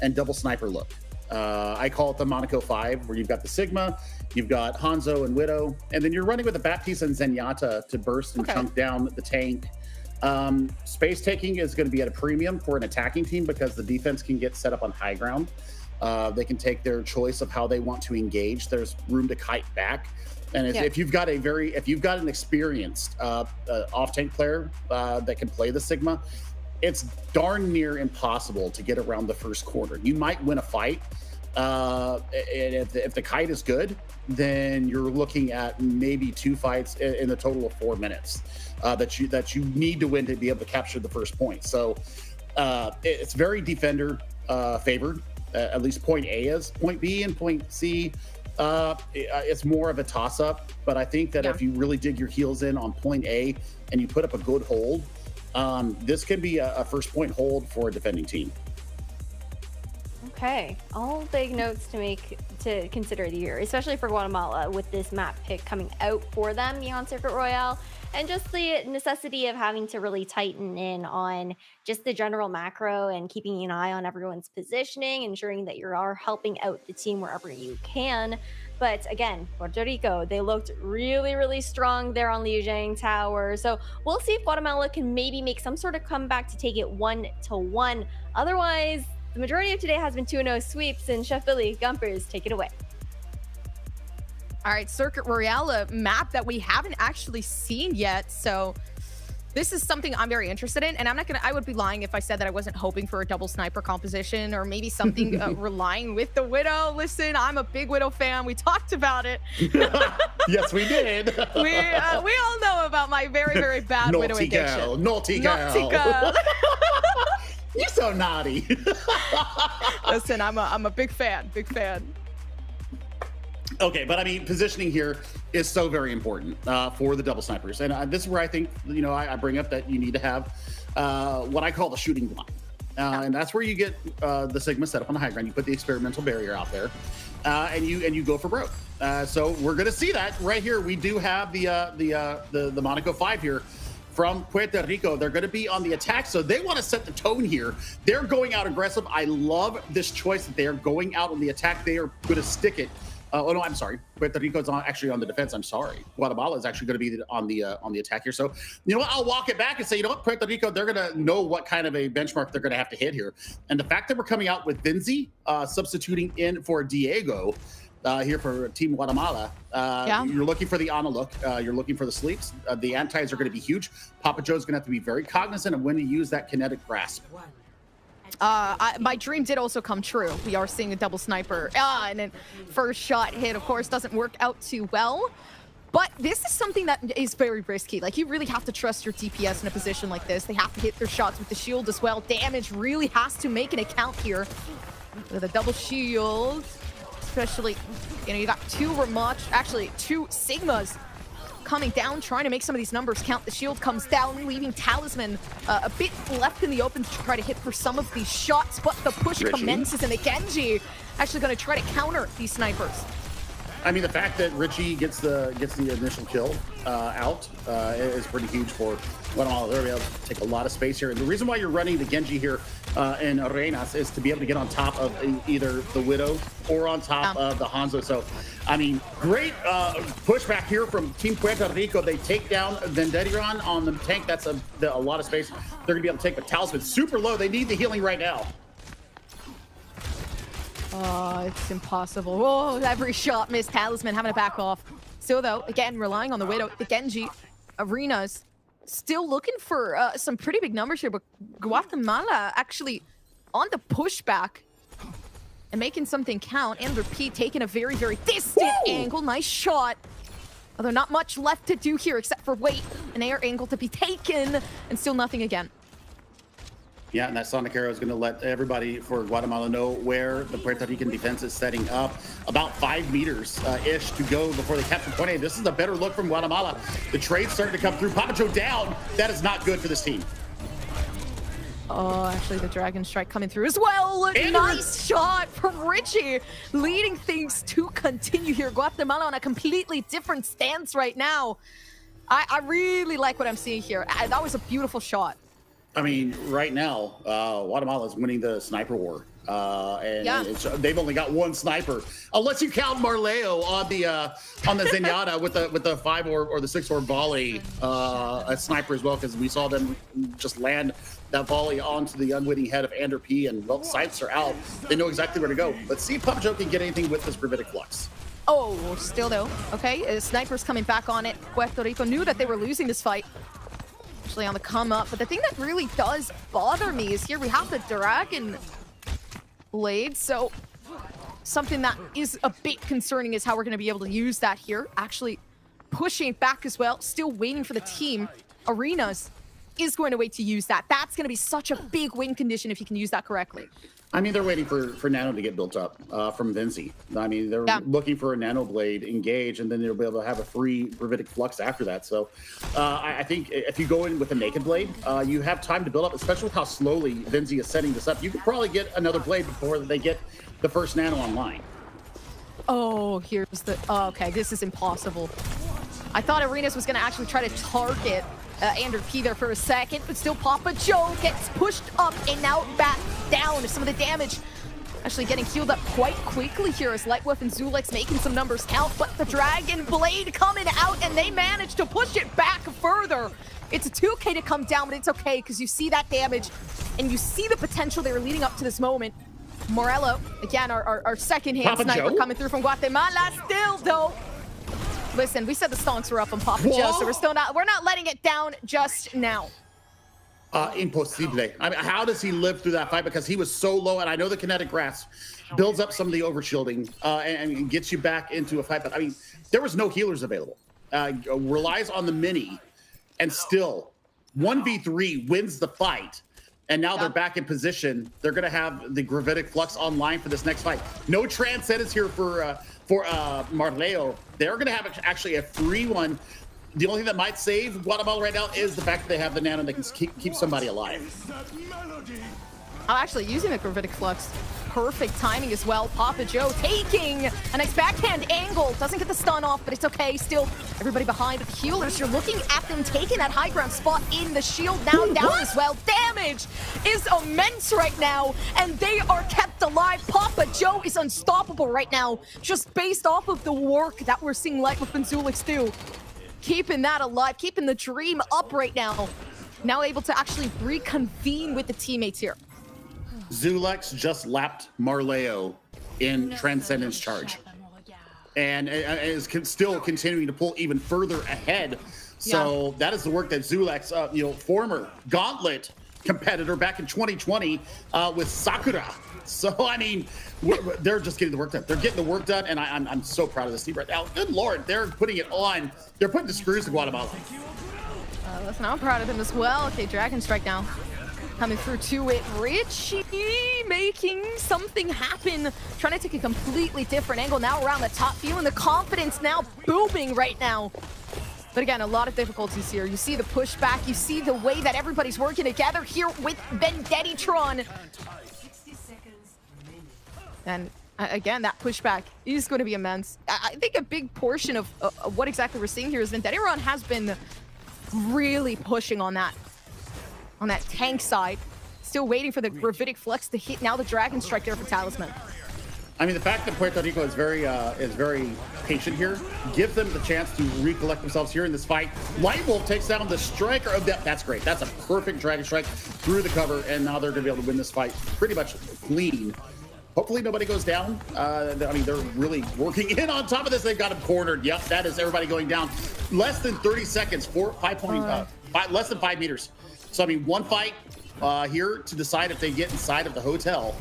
and double sniper look. I call it the Monaco 5, where you've got the Sigma, you've got Hanzo and Widow, and then you're running with the Baptiste and Zenyatta to burst and chunk down the tank. Space taking is going to be at a premium for an attacking team because the defense can get set up on high ground. They can take their choice of how they want to engage. There's room to kite back. And if you've got an experienced off-tank player that can play the Sigma, it's darn near impossible to get around the first corner. You might win a fight. And if the kite is good, then you're looking at maybe 2 fights in a total of 4 minutes that you need to win to be able to capture the first point. So it's very defender favored. At least point A is. Point B and point C, it's more of a toss-up. But I think that if you really dig your heels in on point A and you put up a good hold, this could be a first point hold for a defending team. Okay, all big notes to consider here, especially for Guatemala with this map pick coming out for them beyond Circuit Royale, and just the necessity of having to really tighten in on just the general macro and keeping an eye on everyone's positioning, ensuring that you are helping out the team wherever you can. But again, Puerto Rico, they looked really, really strong there on Liu Jiang Tower. So we'll see if Guatemala can maybe make some sort of comeback to take it 1-1. Otherwise, the majority of today has been 2-0 sweeps, and Chef Billy Gumpers, take it away. All right, Circuit Royale, a map that we haven't actually seen yet. So this is something I'm very interested in, and I would be lying if I said that I wasn't hoping for a double sniper composition or maybe something relying with the Widow. Listen, I'm a big Widow fan. We talked about it. Yes, we did. we all know about my very, very bad Widow addiction. Naughty girl. You're so naughty. Listen, I'm a big fan. Okay, but I mean, positioning here is so very important for the double snipers. And this is where I think, I bring up that you need to have what I call the shooting blind. And that's where you get the Sigma set up on the high ground. You put the experimental barrier out there and you go for broke. So we're going to see that right here. We do have the Monaco 5 here from Puerto Rico. They're going to be on the attack, so they want to set the tone here. They're going out aggressive. I love this choice that they are going out on the attack. They are going to stick it. Oh no, I'm sorry. Puerto Rico is actually on the defense. I'm sorry. Guatemala is actually going to be on the attack here. So you know what? I'll walk it back and say, you know what, Puerto Rico, they're going to know what kind of a benchmark they're going to have to hit here. And the fact that we're coming out with Vinzi substituting in for Diego here for Team Guatemala, you're looking for the Ana look. You're looking for the sleeps. The antis are going to be huge. Papa Joe's going to have to be very cognizant of when to use that kinetic grasp. My dream did also come true. We are seeing a double sniper. And then first shot hit, of course, doesn't work out too well. But this is something that is very risky. Like, you really have to trust your DPS in a position like this. They have to hit their shots with the shield as well. Damage really has to make an account here. With a double shield, especially, you got two Sigmas coming down, trying to make some of these numbers count. The shield comes down, leaving Talisman a bit left in the open to try to hit for some of these shots, but the push commences, and the Genji actually going to try to counter these snipers. I mean, the fact that Richie gets the initial kill out is pretty huge for Guatemala. They're able to take a lot of space here. And the reason why you're running the Genji here in Arenas is to be able to get on top of either the Widow or on top of the Hanzo. So, I mean, great pushback here from Team Puerto Rico. They take down Vendettiron on the tank. That's a lot of space they're going to be able to take. But Talisman super low. They need the healing right now. Oh, it's impossible. Oh, every shot missed. Talisman having to back off. Still, though, again, relying on the Widow. The Genji Arenas still looking for some pretty big numbers here, but Guatemala actually on the pushback and making something count. And repeat, taking a very, very distant angle. Nice shot. Although not much left to do here except for wait. An air angle to be taken, and still nothing again. Yeah, and that Sonic Arrow is going to let everybody for Guatemala know where the Puerto Rican defense is setting up. About 5 meters-ish to go before they capture point A. This is a better look from Guatemala. The trade's starting to come through. Papa Joe down. That is not good for this team. Oh, actually, the Dragon Strike coming through as well. Nice shot from Richie, leading things to continue here. Guatemala on a completely different stance right now. I really like what I'm seeing here. That was a beautiful shot. I mean, right now, Guatemala is winning the sniper war, and they've only got one sniper, unless you count Marleo on the Zenyatta with the 5 or the 6 orb volley, a sniper as well, because we saw them just land that volley onto the unwitting head of Ander P, and well, sights are out. They know exactly where to go. Let's see if Papa Joe can get anything with this gravitic flux. Oh, still though. Okay, snipers coming back on it. Puerto Rico knew that they were losing this fight. Actually on the come up, but the thing that really does bother me is here we have the Dragon Blade, so something that is a bit concerning is how we're going to be able to use that here. Actually pushing back as well, still waiting for the team. Arenas is going to wait to use that. That's going to be such a big win condition if you can use that correctly. I mean, they're waiting for Nano to get built up from Vinci. I mean, they're looking for a Nano Blade engage, and then they'll be able to have a free Gravitic Flux after that. So I think if you go in with a Naked Blade, you have time to build up, especially with how slowly Vinci is setting this up. You could probably get another Blade before they get the first Nano online. Oh, here's the... Oh, okay, this is impossible. I thought Arenas was going to actually try to target Andrew P there for a second, but still Papa Joe gets pushed up and now back down. Some of the damage actually getting healed up quite quickly here as Lightwolf and Zulex making some numbers count, but the Dragon Blade coming out and they manage to push it back further. It's a 2K to come down, but it's okay because you see that damage and you see the potential they were leading up to this moment. Morello, again, our second-hand sniper Joe? coming through from Guatemala. Still, though, listen, we said the stonks were up on Papa Joe, so we're not letting it down just now. Impossible. I mean, how does he live through that fight? Because he was so low, and I know the kinetic grasp builds up some of the overshielding and gets you back into a fight. But I mean, there was no healers available. Relies on the mini, and still 1v3 wins the fight. And now they're back in position. They're going to have the Gravitic Flux online for this next fight. No Transcendence here for Marleo. They're going to have actually a free one. The only thing that might save Guatemala right now is the fact that they have the Nano and they can keep somebody alive. Oh, actually using the Gravitic Flux. Perfect timing as well. Papa Joe taking a nice backhand angle. Doesn't get the stun off, but it's okay. Still, everybody behind the healers. You're looking at them taking that high ground spot in the shield now down as well. Damage is immense right now, and they are kept alive. Papa Joe is unstoppable right now, just based off of the work that we're seeing Lightwolf and Zulix do. Keeping that alive, keeping the dream up right now. Now able to actually reconvene with the teammates here. Zulex just lapped Marleo in Transcendence Charge. And is still continuing to pull even further ahead. So that is the work that Zulex, former Gauntlet competitor back in 2020 with Sakura. So, I mean, they're just getting the work done. They're getting the work done, and I'm so proud of this team right now. Good Lord, they're putting it on. They're putting the screws to Guatemala. Listen, I'm proud of them as well. Okay, Dragon Strike now. Coming through to it. Richie making something happen. Trying to take a completely different angle now around the top. Feeling the confidence now booming right now. But again, a lot of difficulties here. You see the pushback. You see the way that everybody's working together here with Vendetitron. And again, that pushback is going to be immense. I think a big portion of what exactly we're seeing here is Vendetitron has been really pushing on that tank side. Still waiting for the Gravitic Flux to hit. Now the Dragon Strike there for Talisman. I mean, the fact that Puerto Rico is very patient here gives them the chance to recollect themselves here in this fight. Lightwolf takes down the striker of that. That's great. That's a perfect Dragon Strike through the cover, and now they're going to be able to win this fight pretty much clean. Hopefully nobody goes down. I mean, they're really working in on top of this. They've got him cornered. Yep, that is everybody going down. Less than 30 seconds, less than 5 meters. So, I mean, one fight here to decide if they get inside of the hotel.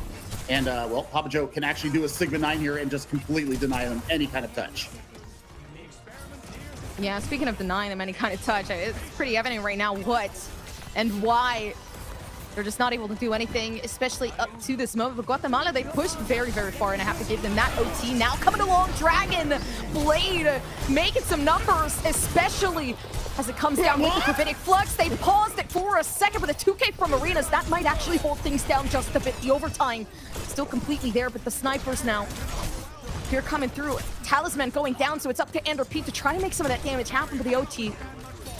And, well, Papa Joe can actually do a Sigma 9 here and just completely deny them any kind of touch. Yeah, speaking of denying them any kind of touch, it's pretty evident right now what and why they're just not able to do anything, especially up to this moment. But Guatemala, they pushed very, very far, and I have to give them that OT. Now coming along, Dragon Blade making some numbers, especially as it comes down with the Gravitic Flux. They paused it for a second with a 2K from Arenas. That might actually hold things down just a bit. The overtime still completely there, but the snipers now here coming through. Talisman going down, so it's up to Andrew P to try to make some of that damage happen with the OT.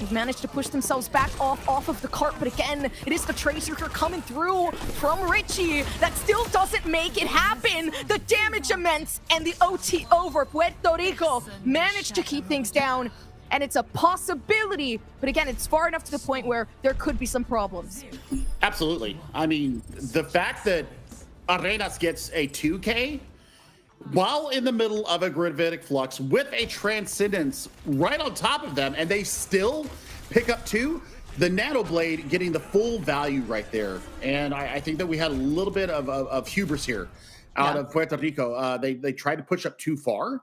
They've managed to push themselves back off of the cart, but again, it is the Tracer here coming through from Richie. That still doesn't make it happen. The damage immense, and the OT over. Puerto Rico managed to keep things down, and it's a possibility, but again, it's far enough to the point where there could be some problems. Absolutely. I mean, the fact that Arenas gets a 2K while in the middle of a Gravitic Flux with a Transcendence right on top of them, and they still pick up 2, the Nano Blade getting the full value right there. And I think that we had a little bit of hubris here out of Puerto Rico. They tried to push up too far.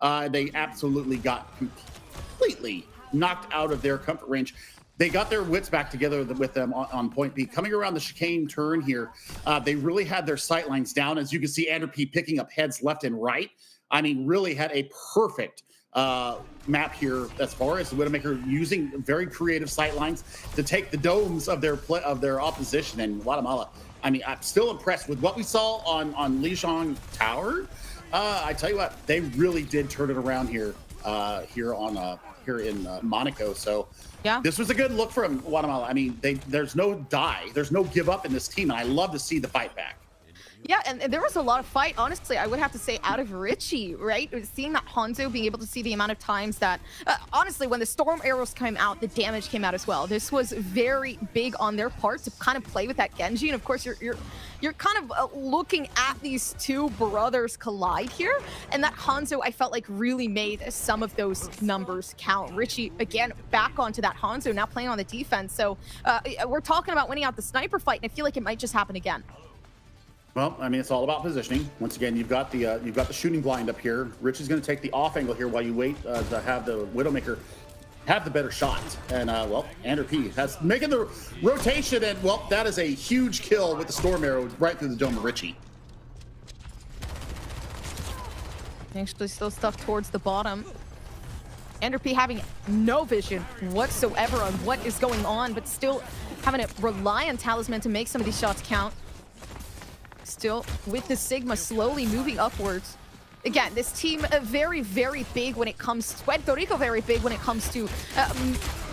They absolutely got completely knocked out of their comfort range. they got their wits back together with them on point B. Coming around the chicane turn here, they really had their sight lines down. As you can see, Andrew P picking up heads left and right. I mean, really had a perfect map here as far as the Widowmaker using very creative sight lines to take the domes of their opposition. And Guatemala, I mean, I'm still impressed with what we saw on Lijiang Tower. I tell you what, they really did turn it around here in Monaco. So yeah, this was a good look from Guatemala. I mean, there's no give up in this team, and I love to see the fight back. Yeah, and there was a lot of fight, honestly, I would have to say, out of Richie, right? Seeing that Hanzo, being able to see the amount of times that, honestly, when the storm arrows came out, the damage came out as well. This was very big on their part to kind of play with that Genji, and of course, you're kind of looking at these two brothers collide here, and that Hanzo, I felt like, really made some of those numbers count. Richie, again, back onto that Hanzo, now playing on the defense, so we're talking about winning out the sniper fight, and I feel like it might just happen again. Well, I mean, it's all about positioning. Once again, you've got the shooting blind up here. Rich is going to take the off angle here while you wait to have the Widowmaker have the better shot. And well, Andrew P has making the rotation, and well, that is a huge kill with the storm arrow right through the dome of Richie. Actually, still stuck towards the bottom. Andrew P having no vision whatsoever on what is going on, but still having to rely on Talisman to make some of these shots count. Still with the Sigma slowly moving upwards. Again, this team very, very big when it comes to Puerto Rico, very big when it comes to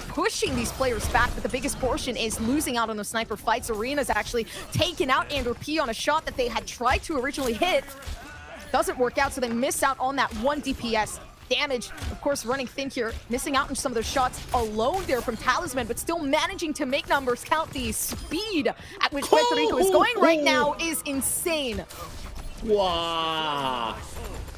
pushing these players back, but the biggest portion is losing out on the sniper fights. Arena's actually taken out Andrew P on a shot that they had tried to originally hit. Doesn't work out, so they miss out on that 1 DPS. Damage, of course, running thin here, missing out on some of those shots alone there from Talisman, but still managing to make numbers count. The speed at which Puerto Rico is going right now is insane. Wow,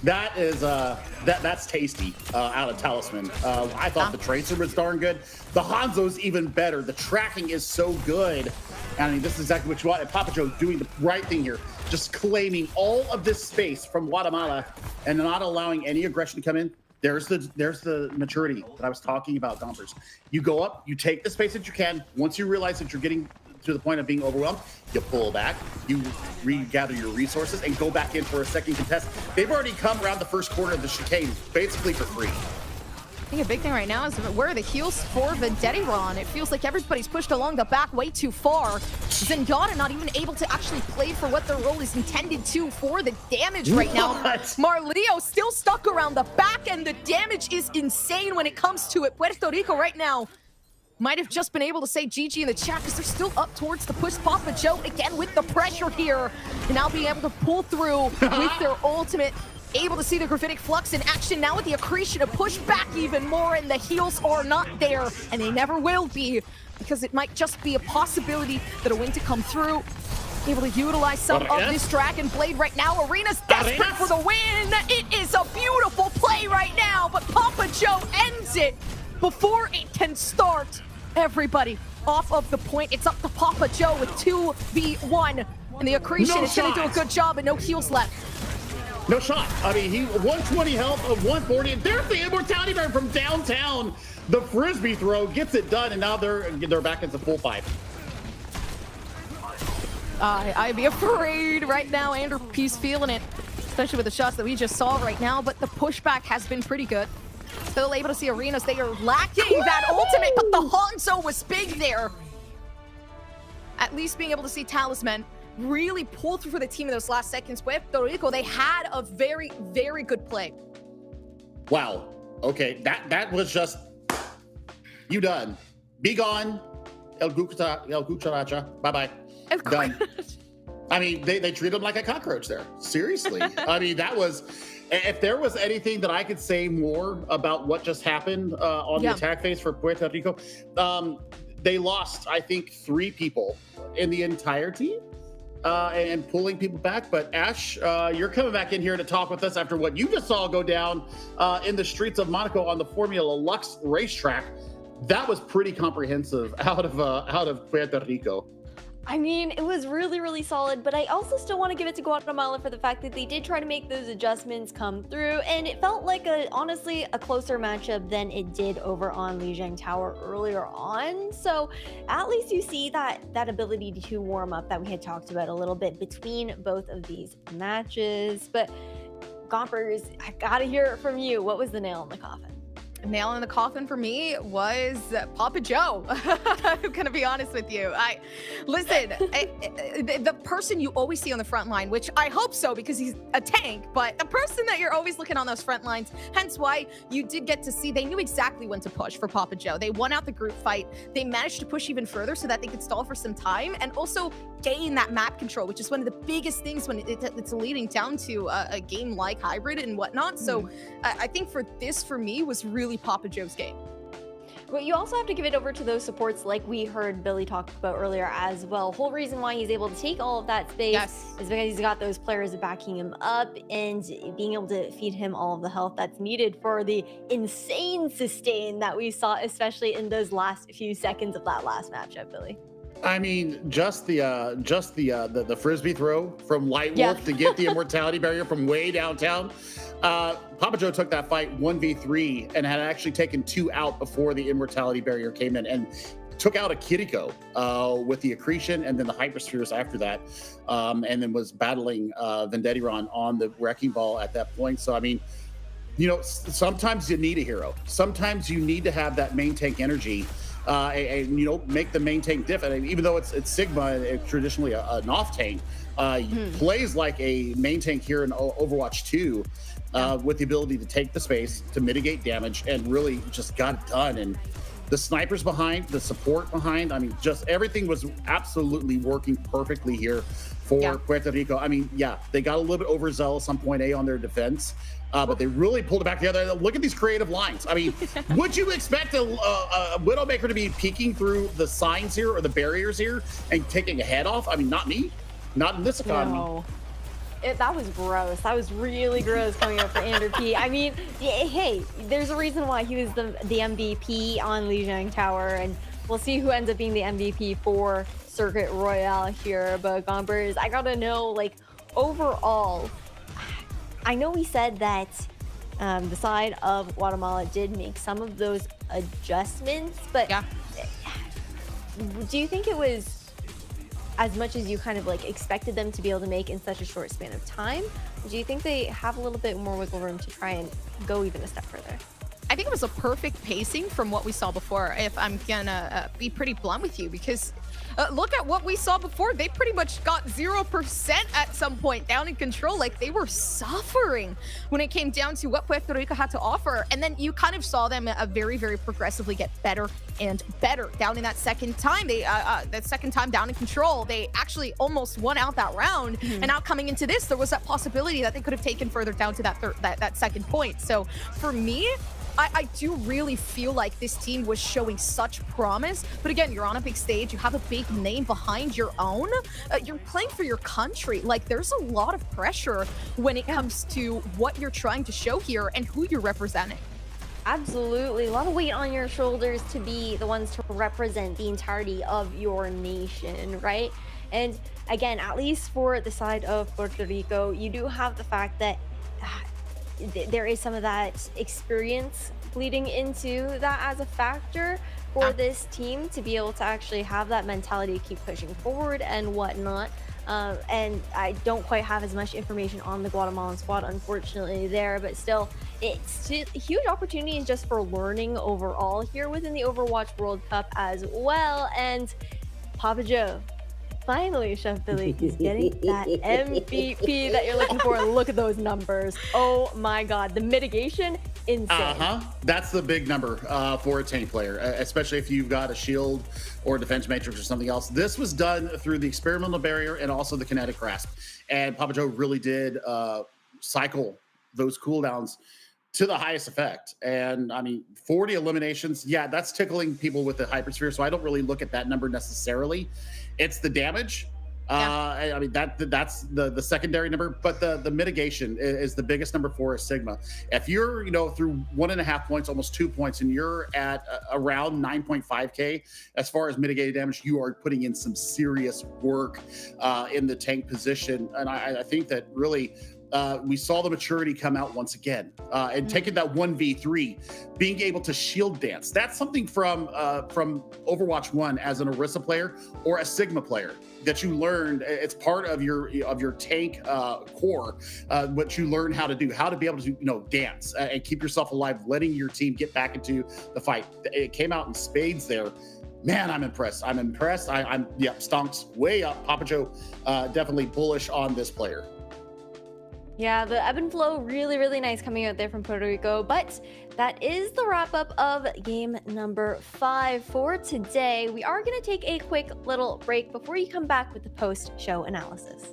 that is that's tasty out of Talisman. I thought the Tracer was darn good. The Hanzo's even better. The tracking is so good. I mean, this is exactly what you want. And Papa Joe doing the right thing here, just claiming all of this space from Guatemala and not allowing any aggression to come in. There's the maturity that I was talking about, Gompers. You go up, you take the space that you can. Once you realize that you're getting to the point of being overwhelmed, you pull back, you regather your resources, and go back in for a second contest. They've already come around the first quarter of the chicane, basically for free. I think a big thing right now is where are the heals for Vendettiron? It feels like everybody's pushed along the back way too far. Zenyatta not even able to actually play for what their role is intended to for the damage right now. Marleo still stuck around the back, and the damage is insane when it comes to it. Puerto Rico right now might have just been able to say GG in the chat because they're still up towards the push. Papa Joe again with the pressure here, and now being able to pull through with their ultimate. Able to see the Graphitic Flux in action now with the accretion to push back even more, and the heals are not there, and they never will be, because it might just be a possibility that a win to come through. Able to utilize some of this Dragon Blade right now. Arena's desperate for the win. It is a beautiful play right now, but Papa Joe ends it before it can start. Everybody off of the point. It's up to Papa Joe with 2v1, and the accretion is going to do a good job, and no heals left. No shot. I mean, he 120 health of 140, and there's the Immortality Burn from downtown. The Frisbee throw gets it done, and now they're back into full fight. I'd be afraid right now. Andrew P's feeling it, especially with the shots that we just saw right now, but the pushback has been pretty good. Still able to see Arenas. They are lacking that ultimate, but the Hanzo was big there. At least being able to see Talisman really pull through for the team in those last seconds. Puerto Rico, they had a very, very good play. Wow. Okay, that was just you done. Be gone. El Cucaracha. Bye-bye. Done. I mean, they treat him like a cockroach there. Seriously. I mean, that was, if there was anything that I could say more about what just happened on the attack phase for Puerto Rico, they lost, I think, 3 people in the entire team. And pulling people back. But Ash, you're coming back in here to talk with us after what you just saw go down in the streets of Monaco on the Formula Lux racetrack. That was pretty comprehensive out of Puerto Rico. I mean, it was really, really solid, but I also still want to give it to Guatemala for the fact that they did try to make those adjustments come through, and it felt like honestly a closer matchup than it did over on Lijiang Tower earlier on. So at least you see that ability to warm up that we had talked about a little bit between both of these matches. But Gompers, I gotta hear it from you. What was the nail in the coffin? Nail in the coffin for me was Papa Joe. I'm gonna be honest with you. The person you always see on the front line, which I hope so because he's a tank, but the person that you're always looking on those front lines, hence why you did get to see, they knew exactly when to push for Papa Joe. They won out the group fight. They managed to push even further so that they could stall for some time and also gain that map control, which is one of the biggest things when it's leading down to a game like Hybrid and whatnot. So I think for me was really Papa Joe's game. But you also have to give it over to those supports like we heard Billy talk about earlier as well. Whole reason why he's able to take all of that space is because he's got those players backing him up and being able to feed him all of the health that's needed for the insane sustain that we saw, especially in those last few seconds of that last matchup, Billy. I mean, just the frisbee throw from White Wolf to get the immortality barrier from way downtown. Papa Joe took that fight 1v3 and had actually taken 2 out before the immortality barrier came in and took out a Kiriko with the accretion and then the hyperspheres after that, and then was battling Vendettiron on the wrecking ball at that point. So I mean, you know, sometimes you need a hero. Sometimes you need to have that main tank energy. And you know, make the main tank diff. And even though it's Sigma, it's traditionally an off tank, plays like a main tank here in Overwatch 2, with the ability to take the space, to mitigate damage, and really just got it done. And the snipers behind, the support behind, I mean, just everything was absolutely working perfectly here for Puerto Rico. I mean, they got a little bit overzealous on point A on their defense. But they really pulled it back together. Look at these creative lines. I mean, would you expect a Widowmaker to be peeking through the signs here or the barriers here and taking a head off? I mean, not me. Not in this economy. No. That was gross. That was really gross coming up for Ander P. I mean, hey, there's a reason why he was the MVP on Lijiang Tower, and we'll see who ends up being the MVP for Circuit Royale here. But Gompers, I gotta know, like, overall, I know we said that the side of Guatemala did make some of those adjustments, but do you think it was as much as you kind of like expected them to be able to make in such a short span of time? Or do you think they have a little bit more wiggle room to try and go even a step further? I think it was a perfect pacing from what we saw before, if I'm gonna be pretty blunt with you, because look at what we saw before. They pretty much got 0% at some point down in control. Like, they were suffering when it came down to what Puerto Rico had to offer. And then you kind of saw them very, very progressively get better and better down in that second time. That second time down in control, they actually almost won out that round. And now coming into this, there was that possibility that they could have taken further down to that second point. So for me, I do really feel like this team was showing such promise. But again, you're on a big stage. You have a big name behind your own. You're playing for your country. Like, there's a lot of pressure when it comes to what you're trying to show here and who you're representing. Absolutely. A lot of weight on your shoulders to be the ones to represent the entirety of your nation, right? And again, at least for the side of Puerto Rico, you do have the fact that there is some of that experience leading into that as a factor for this team to be able to actually have that mentality to keep pushing forward and whatnot. And I don't quite have as much information on the Guatemalan squad, unfortunately, there, but still, it's huge opportunities just for learning overall here within the Overwatch World Cup as well. And Papa Joe, finally, Chef Billy is getting that MVP that you're looking for. Look at those numbers. Oh my God, the mitigation, insane. That's the big number for a tank player, especially if you've got a shield or a defense matrix or something else. This was done through the experimental barrier and also the kinetic grasp. And Papa Joe really did cycle those cooldowns to the highest effect. And I mean, 40 eliminations, that's tickling people with the hypersphere. So I don't really look at that number necessarily. It's the damage I mean that's the secondary number, but the mitigation is the biggest number for a Sigma. If you're through 1.5 points, almost 2 points, and you're at around 9.5k as far as mitigated damage, you are putting in some serious work in the tank position, and I think that really. We saw the maturity come out once again, and taking that 1v3, being able to shield dance. That's something from Overwatch 1 as an Orisa player or a Sigma player that you learned. It's part of your tank core, what you learn how to do, how to be able to dance and keep yourself alive, letting your team get back into the fight. It came out in spades there. Man, I'm impressed. I'm Stonks way up. Papa Joe definitely bullish on this player. Yeah, the ebb and flow, really, really nice coming out there from Puerto Rico. But that is the wrap up of game number 5 for today. We are going to take a quick little break before you come back with the post-show analysis.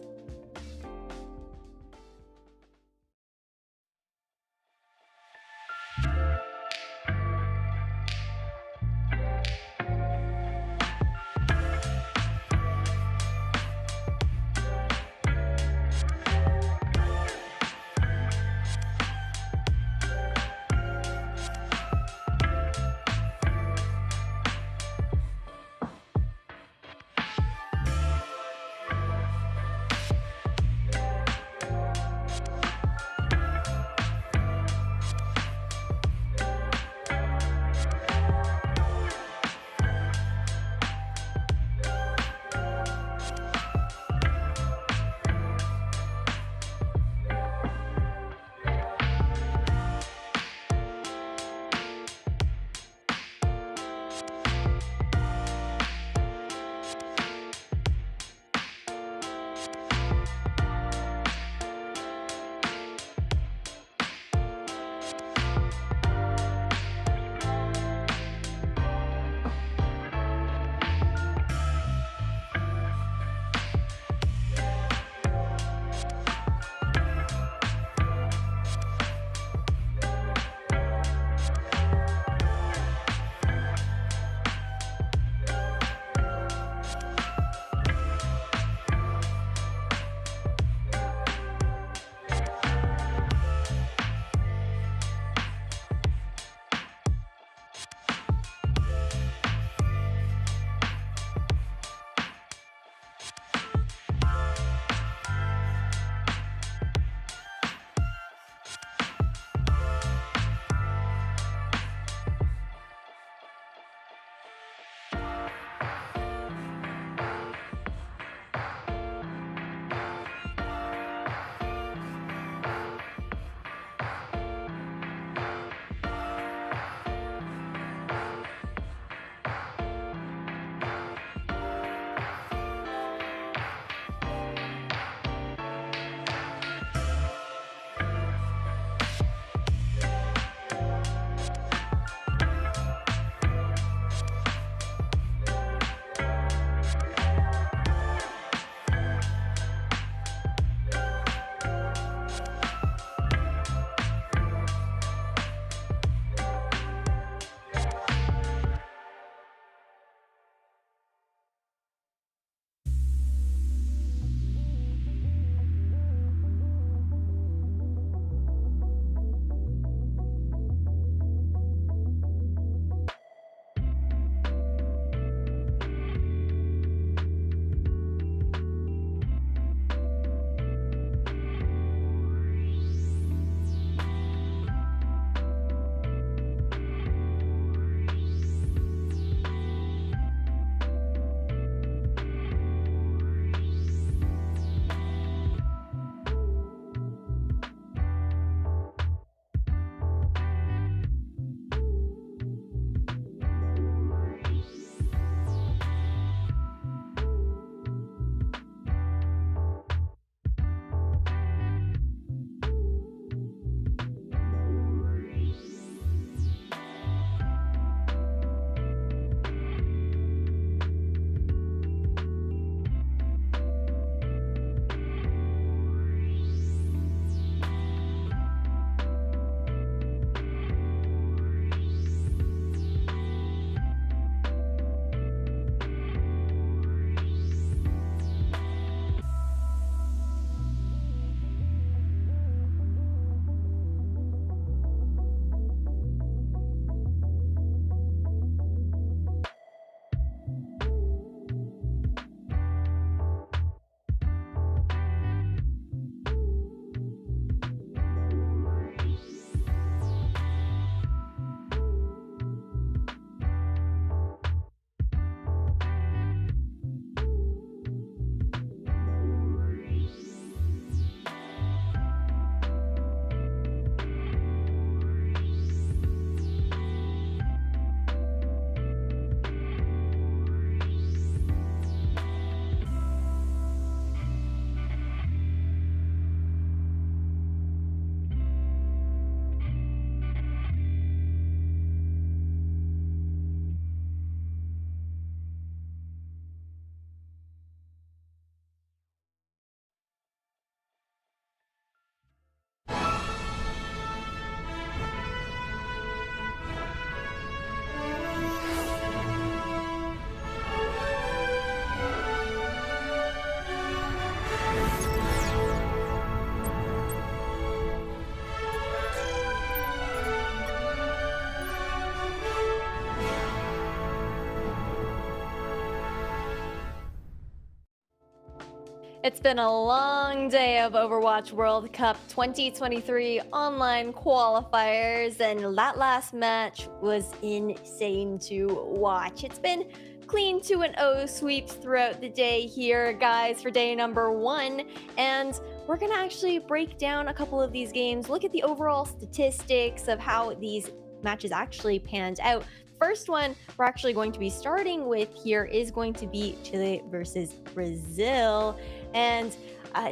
It's been a long day of Overwatch World Cup 2023 online qualifiers, and that last match was insane to watch. It's been clean 2-0 sweeps throughout the day here, guys, for day number 1, and we're gonna actually break down a couple of these games, look at the overall statistics of how these matches actually panned out. First one we're actually going to be starting with here is going to be Chile versus Brazil. And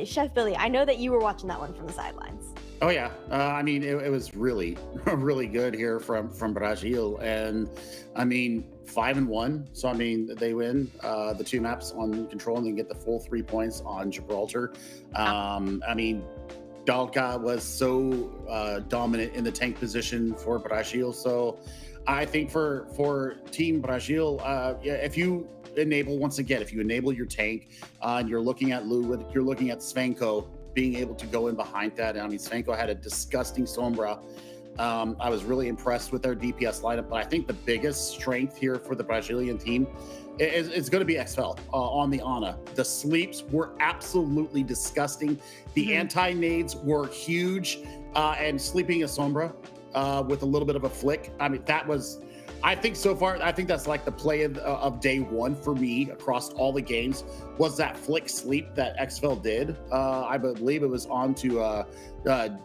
Chef Billy, I know that you were watching that one from the sidelines. Oh yeah, I mean it was really, really good here from Brazil, and I mean 5-1. So I mean they win the 2 maps on Control and then get the full 3 points on Gibraltar. I mean Dalka was so dominant in the tank position for Brazil. So I think for Team Brazil, if you enable, once again, if you enable your tank and you're looking at Lou, you're looking at Svenko being able to go in behind that. I mean, Svenko had a disgusting Sombra. I was really impressed with their DPS lineup, but I think the biggest strength here for the Brazilian team is going to be XFL on the Ana. The sleeps were absolutely disgusting. The anti-nades were huge, and sleeping a Sombra with a little bit of a flick. I mean, that was, I think so far, I think that's like the play of day 1 for me across all the games, was that flick sleep that XFL did. I believe it was on to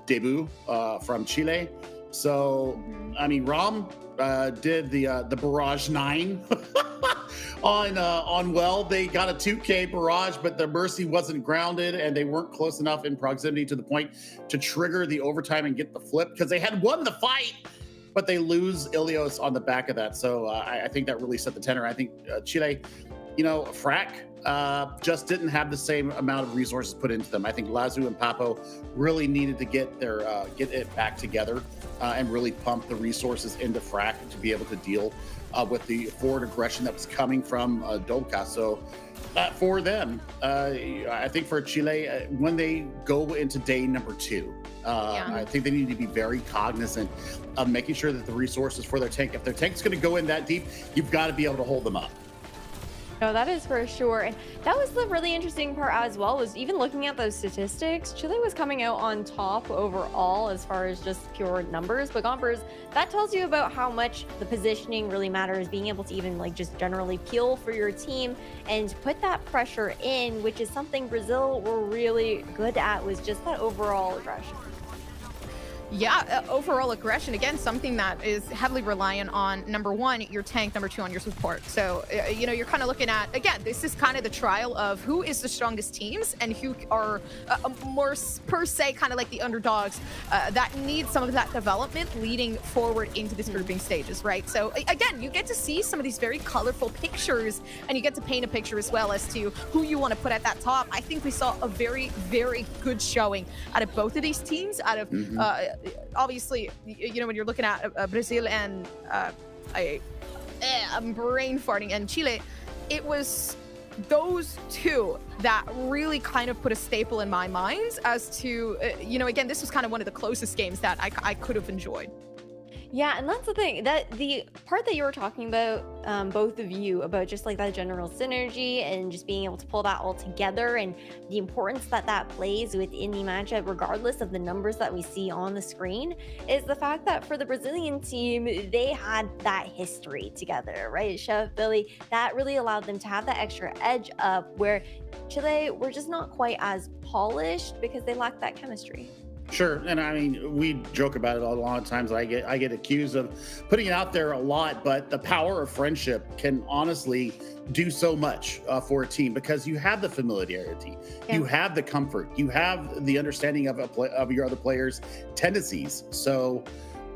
Debut from Chile. So, I mean, Rom did the Barrage 9 on Well. They got a 2K Barrage, but the Mercy wasn't grounded and they weren't close enough in proximity to the point to trigger the overtime and get the flip, because they had won the fight, but they lose Ilios on the back of that. So I think that really set the tenor. I think Chile, you know, Frack just didn't have the same amount of resources put into them. I think Lazu and Papo really needed to get it back together and really pump the resources into Frack to be able to deal with the forward aggression that was coming from Dolka. So for them, I think for Chile, when they go into day number 2, I think they need to be very cognizant of making sure that the resources for their tank, if their tank's going to go in that deep, you've got to be able to hold them up. No, that is for sure. And that was the really interesting part as well, was even looking at those statistics, Chile was coming out on top overall as far as just pure numbers. But Gompers, that tells you about how much the positioning really matters, being able to even like just generally peel for your team and put that pressure in, which is something Brazil were really good at, was just that overall aggression. Yeah, overall aggression, again, something that is heavily reliant on, number 1, your tank, number 2, on your support. So, you know, you're kind of looking at, again, this is kind of the trial of who is the strongest teams and who are more per se kind of like the underdogs that need some of that development leading forward into this grouping stages, right? So, again, you get to see some of these very colorful pictures and you get to paint a picture as well as to who you want to put at that top. I think we saw a very, very good showing out of both of these teams, out of obviously, you know, when you're looking at Brazil and I'm brain farting, and Chile, it was those 2 that really kind of put a staple in my mind as to, you know, again, this was kind of one of the closest games that I could have enjoyed. Yeah, and that's the thing, that the part that you were talking about, both of you, about just like that general synergy and just being able to pull that all together and the importance that that plays within the matchup, regardless of the numbers that we see on the screen, is the fact that for the Brazilian team, they had that history together, right? Chef Billy, that really allowed them to have that extra edge up, where Chile were just not quite as polished because they lacked that chemistry. Sure, and I mean, we joke about it a lot of times. I get accused of putting it out there a lot, but the power of friendship can honestly do so much for a team, because you have the familiarity, you have the comfort, you have the understanding of your other players' tendencies. So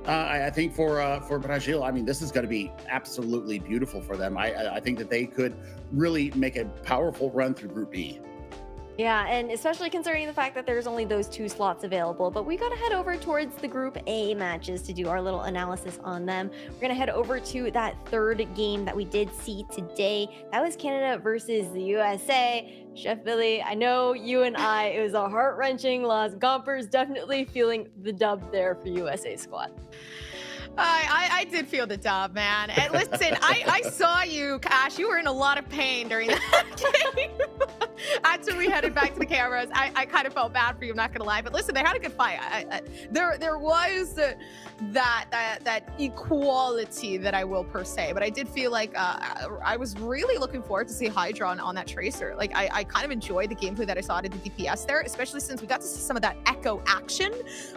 I think for Brazil, I mean, this is going to be absolutely beautiful for them. I think that they could really make a powerful run through Group E. Yeah, and especially considering the fact that there's only those 2 slots available. But we got to head over towards the Group A matches to do our little analysis on them. We're going to head over to that 3rd game that we did see today. That was Canada versus the USA. Chef Billy, I know you and I, it was a heart-wrenching loss. Gompers definitely feeling the dub there for USA squad. I did feel the dub, man. And listen, I saw you, Cash. You were in a lot of pain during that game. After we headed back to the cameras, I kind of felt bad for you, I'm not gonna lie. But listen, they had a good fight. There was that equality that I will per se, but I did feel like I was really looking forward to see Hydra on that Tracer. Like I kind of enjoyed the gameplay that I saw at the DPS there, especially since we got to see some of that echo action,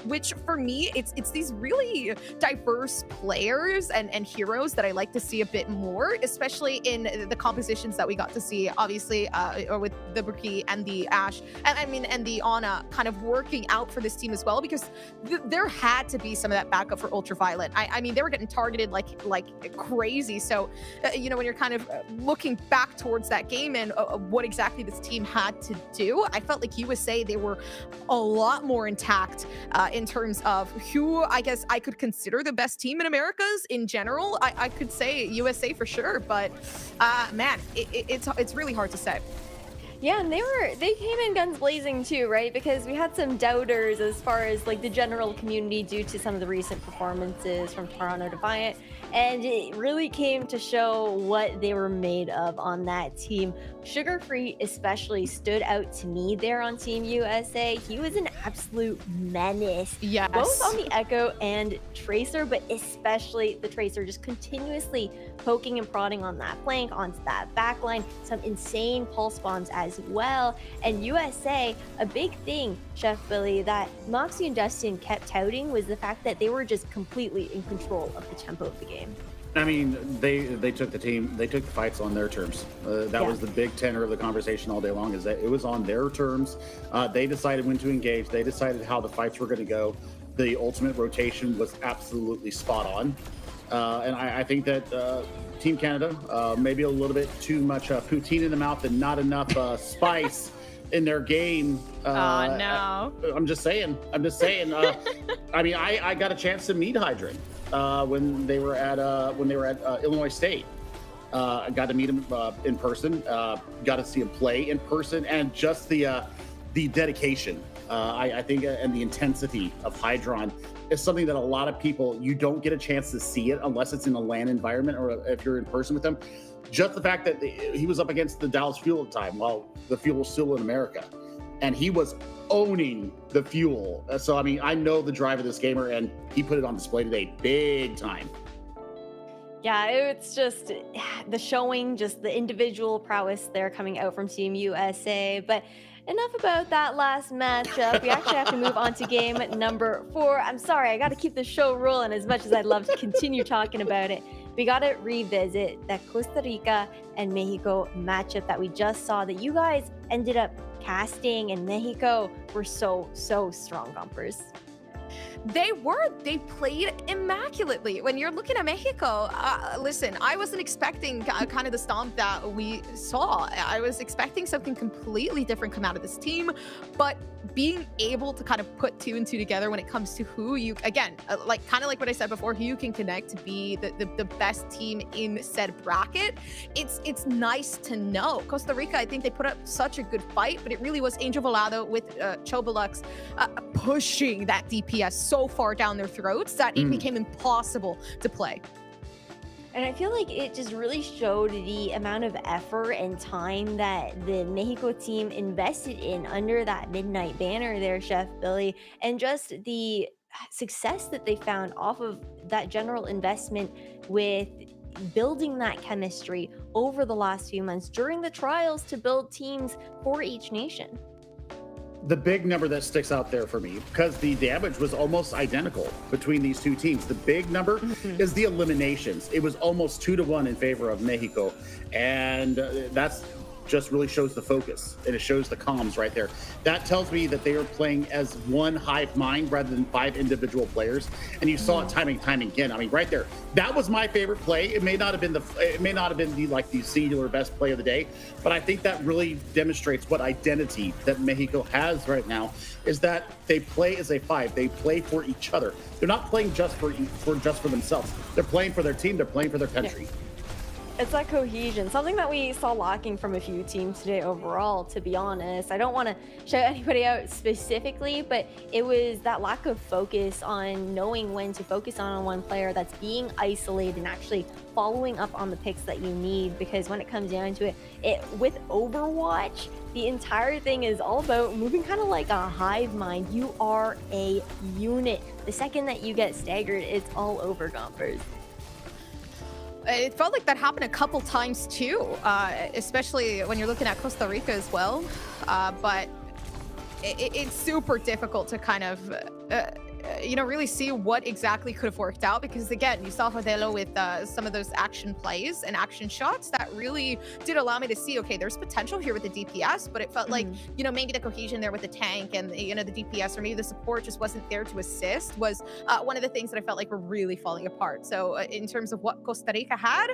which for me, it's these really diverse players and heroes that I like to see a bit more, especially in the compositions that we got to see, obviously, with the Brookie and the Ashe, and the Ana kind of working out for this team as well, because there had to be some of that backup for Ultraviolet. I mean, they were getting targeted like crazy. So, you know, when you're kind of looking back towards that game and what exactly this team had to do, I felt like USA, they were a lot more intact in terms of who I guess I could consider the best team in Americas in general. I could say USA for sure, but man, it's really hard to say. Yeah, and they came in guns blazing too, right? Because we had some doubters as far as like the general community due to some of the recent performances from Toronto Defiant, and it really came to show what they were made of on that team. Sugar Free especially stood out to me there on Team USA. He was an absolute menace. Yes. Both on the Echo and Tracer, but especially the Tracer, just continuously poking and prodding on that flank, onto that backline, some insane pulse bombs as well. And USA, a big thing, Chef Billy, that Moxie and Dustin kept touting was the fact that they were just completely in control of the tempo of the game. I mean, they took the fights on their terms. That was the big tenor of the conversation all day long, is that it was on their terms. They decided when to engage. They decided how the fights were going to go. The ultimate rotation was absolutely spot on. And I think that Team Canada, maybe a little bit too much poutine in the mouth and not enough spice in their game. Oh, no. I'm just saying. I mean, I got a chance to meet Hydrant when they were at Illinois State. I got to meet him in person. Got to see him play in person, and just the dedication. I think, and the intensity of Hydron is something that a lot of people, you don't get a chance to see it unless it's in a LAN environment or if you're in person with them. Just the fact that he was up against the Dallas Fuel at the time while the Fuel was still in America, and he was owning the Fuel. So, I mean, I know the drive of this gamer, and he put it on display today big time. Yeah, it's just the showing, just the individual prowess there coming out from Team USA. But enough about that last matchup. We actually have to move on to game number 4. I'm sorry, I got to keep the show rolling as much as I'd love to continue talking about it. We got to revisit that Costa Rica and Mexico matchup that we just saw that you guys ended up casting, and Mexico were so strong, Gumpers. They played immaculately. When you're looking at Mexico, listen, I wasn't expecting kind of the stomp that we saw. I was expecting something completely different come out of this team, but being able to kind of put 2 and 2 together when it comes to who you, again, kind of like what I said before, who you can connect to be the best team in said bracket, it's nice to know. Costa Rica, I think they put up such a good fight, but it really was Angel Volado with Chobalux pushing that DPS so far down their throats that it became impossible to play. And I feel like it just really showed the amount of effort and time that the Mexico team invested in under that midnight banner there, Chef Billy, and just the success that they found off of that general investment with building that chemistry over the last few months during the trials to build teams for each nation. The big number that sticks out there for me, because the damage was almost identical between these two teams. The big number is the eliminations. It was almost 2-1 in favor of Mexico. And that's just really shows the focus, and it shows the comms right there. That tells me that they are playing as one hive mind rather than 5 individual players. And you saw it time and time again. I mean, right there, that was my favorite play. It may not have been the singular best play of the day, but I think that really demonstrates what identity that Mexico has right now, is that they play as a 5. They play for each other. They're not playing just for themselves. They're playing for their team. They're playing for their country. It's that cohesion, something that we saw lacking from a few teams today overall, to be honest. I don't want to shout anybody out specifically, but it was that lack of focus on knowing when to focus on one player that's being isolated and actually following up on the picks that you need. Because when it comes down to it with Overwatch, the entire thing is all about moving kind of like a hive mind. You are a unit. The second that you get staggered, it's all over, Gompers. It felt like that happened a couple times too, especially when you're looking at Costa Rica as well. But it's super difficult to kind of, really see what exactly could have worked out, because again, you saw Hodelo with some of those action plays and action shots that really did allow me to see, okay, there's potential here with the DPS, but it felt like, maybe the cohesion there with the tank and, the DPS, or maybe the support just wasn't there to assist, was one of the things that I felt like were really falling apart. So in terms of what Costa Rica had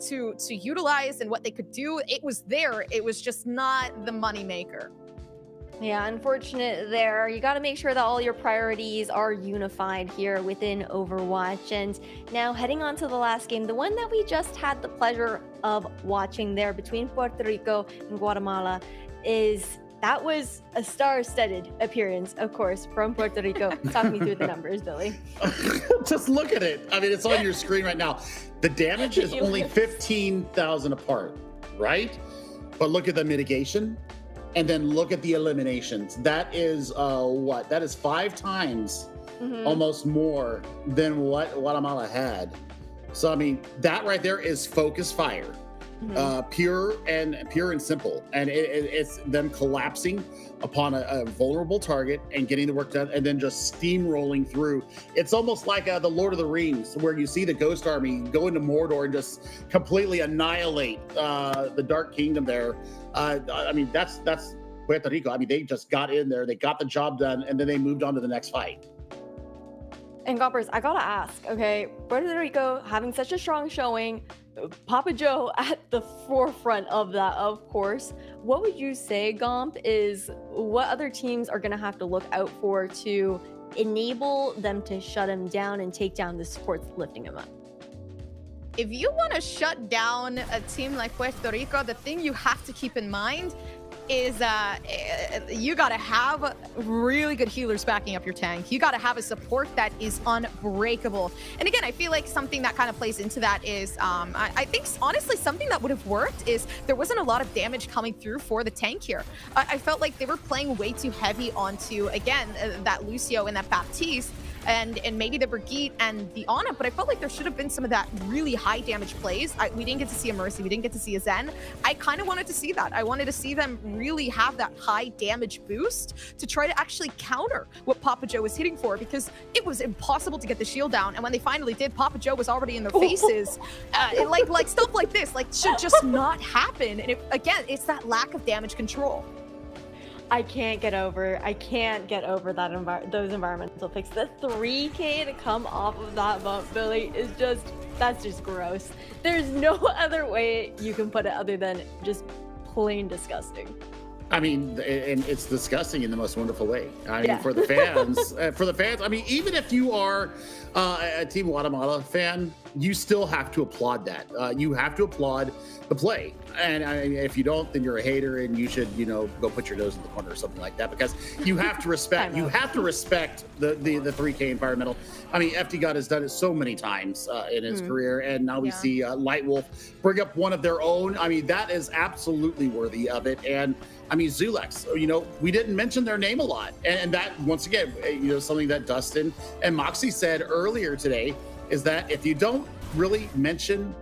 to utilize and what they could do, it was there. It was just not the money maker. Yeah, unfortunate there. You got to make sure that all your priorities are unified here within Overwatch. And now heading on to the last game, the one that we just had the pleasure of watching there between Puerto Rico and Guatemala, that was a star-studded appearance, of course, from Puerto Rico. Talk me through the numbers, Billy. Just look at it. I mean, it's on your screen right now. The damage is only 15,000 apart, right? But look at the mitigation. And then look at the eliminations. That is what? That is 5 times almost more than what Guatemala had. So I mean, that right there is focus fire, pure and simple. And it's them collapsing upon a vulnerable target and getting the work done, and then just steamrolling through. It's almost like the Lord of the Rings, where you see the Ghost Army go into Mordor and just completely annihilate the Dark Kingdom there. I mean, that's Puerto Rico. I mean, they just got in there, they got the job done, and then they moved on to the next fight. And Gompers, I gotta ask, okay, Puerto Rico having such a strong showing, Papa Joe at the forefront of that, of course. What would you say, Gomp, is what other teams are gonna have to look out for to enable them to shut him down and take down the support that's lifting him up? If you want to shut down a team like Puerto Rico, the thing you have to keep in mind is you got to have really good healers backing up your tank. You got to have a support that is unbreakable. And again, I feel like something that kind of plays into that is, I think honestly something that would have worked is there wasn't a lot of damage coming through for the tank here. I felt like they were playing way too heavy onto, again, that Lucio and that Baptiste, and maybe the Brigitte and the Ana, but I felt like there should have been some of that really high damage plays. We didn't get to see a Mercy, we didn't get to see a Zen. I kind of wanted to see that. I wanted to see them really have that high damage boost to try to actually counter what Papa Joe was hitting for, because it was impossible to get the shield down, and when they finally did, Papa Joe was already in their faces. Like stuff like this, like, should just not happen. And again, it's that lack of damage control. I can't get over that those environmental picks. The 3K to come off of that bump, Billy, is that's just gross. There's no other way you can put it other than just plain disgusting. I mean, and it's disgusting in the most wonderful way. I mean, for the fans, I mean, even if you are a Team Guatemala fan, you still have to applaud that. You have to applaud the play. And I mean, if you don't, then you're a hater, and you should, go put your nose in the corner or something like that, because you have to respect. You have to respect the 3K environmental. I mean, FD God has done it so many times in his career, and now we see Light Wolf bring up one of their own. I mean, that is absolutely worthy of it. And I mean, Zulex, we didn't mention their name a lot, and that once again, something that Dustin and Moxie said earlier today is that if you don't really mention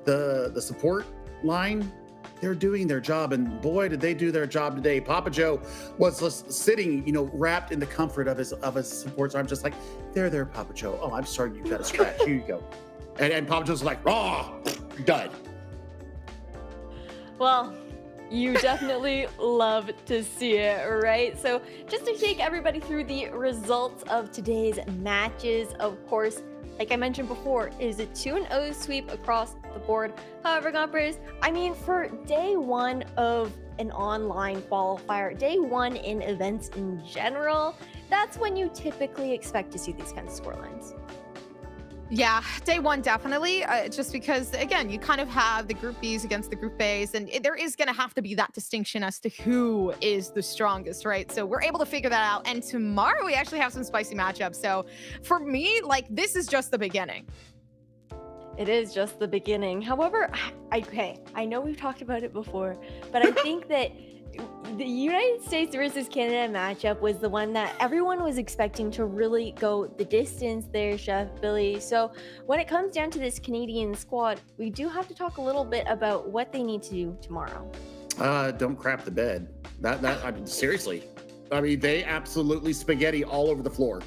the support line, they're doing their job, and boy, did they do their job today. Papa Joe was just sitting, wrapped in the comfort of his support's arm, just like, there, Papa Joe. Oh, I'm sorry, you got a scratch. Here you go. And Papa Joe's like, dud. Well, you definitely love to see it, right? So just to take everybody through the results of today's matches, of course, like I mentioned before, is a 2-0 sweep across the board. However, Gompers, I mean, for day one of an online qualifier, day one in events in general, that's when you typically expect to see these kinds of scorelines. Yeah, day one, definitely. Just because, again, you kind of have the Group Bs against the Group As, and there is going to have to be that distinction as to who is the strongest, right? So we're able to figure that out. And tomorrow we actually have some spicy matchups. So for me, like, this is just the beginning. It is just the beginning. However, okay, I know we've talked about it before, but I think that the United States versus Canada matchup was the one that everyone was expecting to really go the distance there, Chef Billy. So when it comes down to this Canadian squad, we do have to talk a little bit about what they need to do tomorrow. Don't crap the bed. I mean, seriously. I mean, they absolutely spaghetti all over the floor.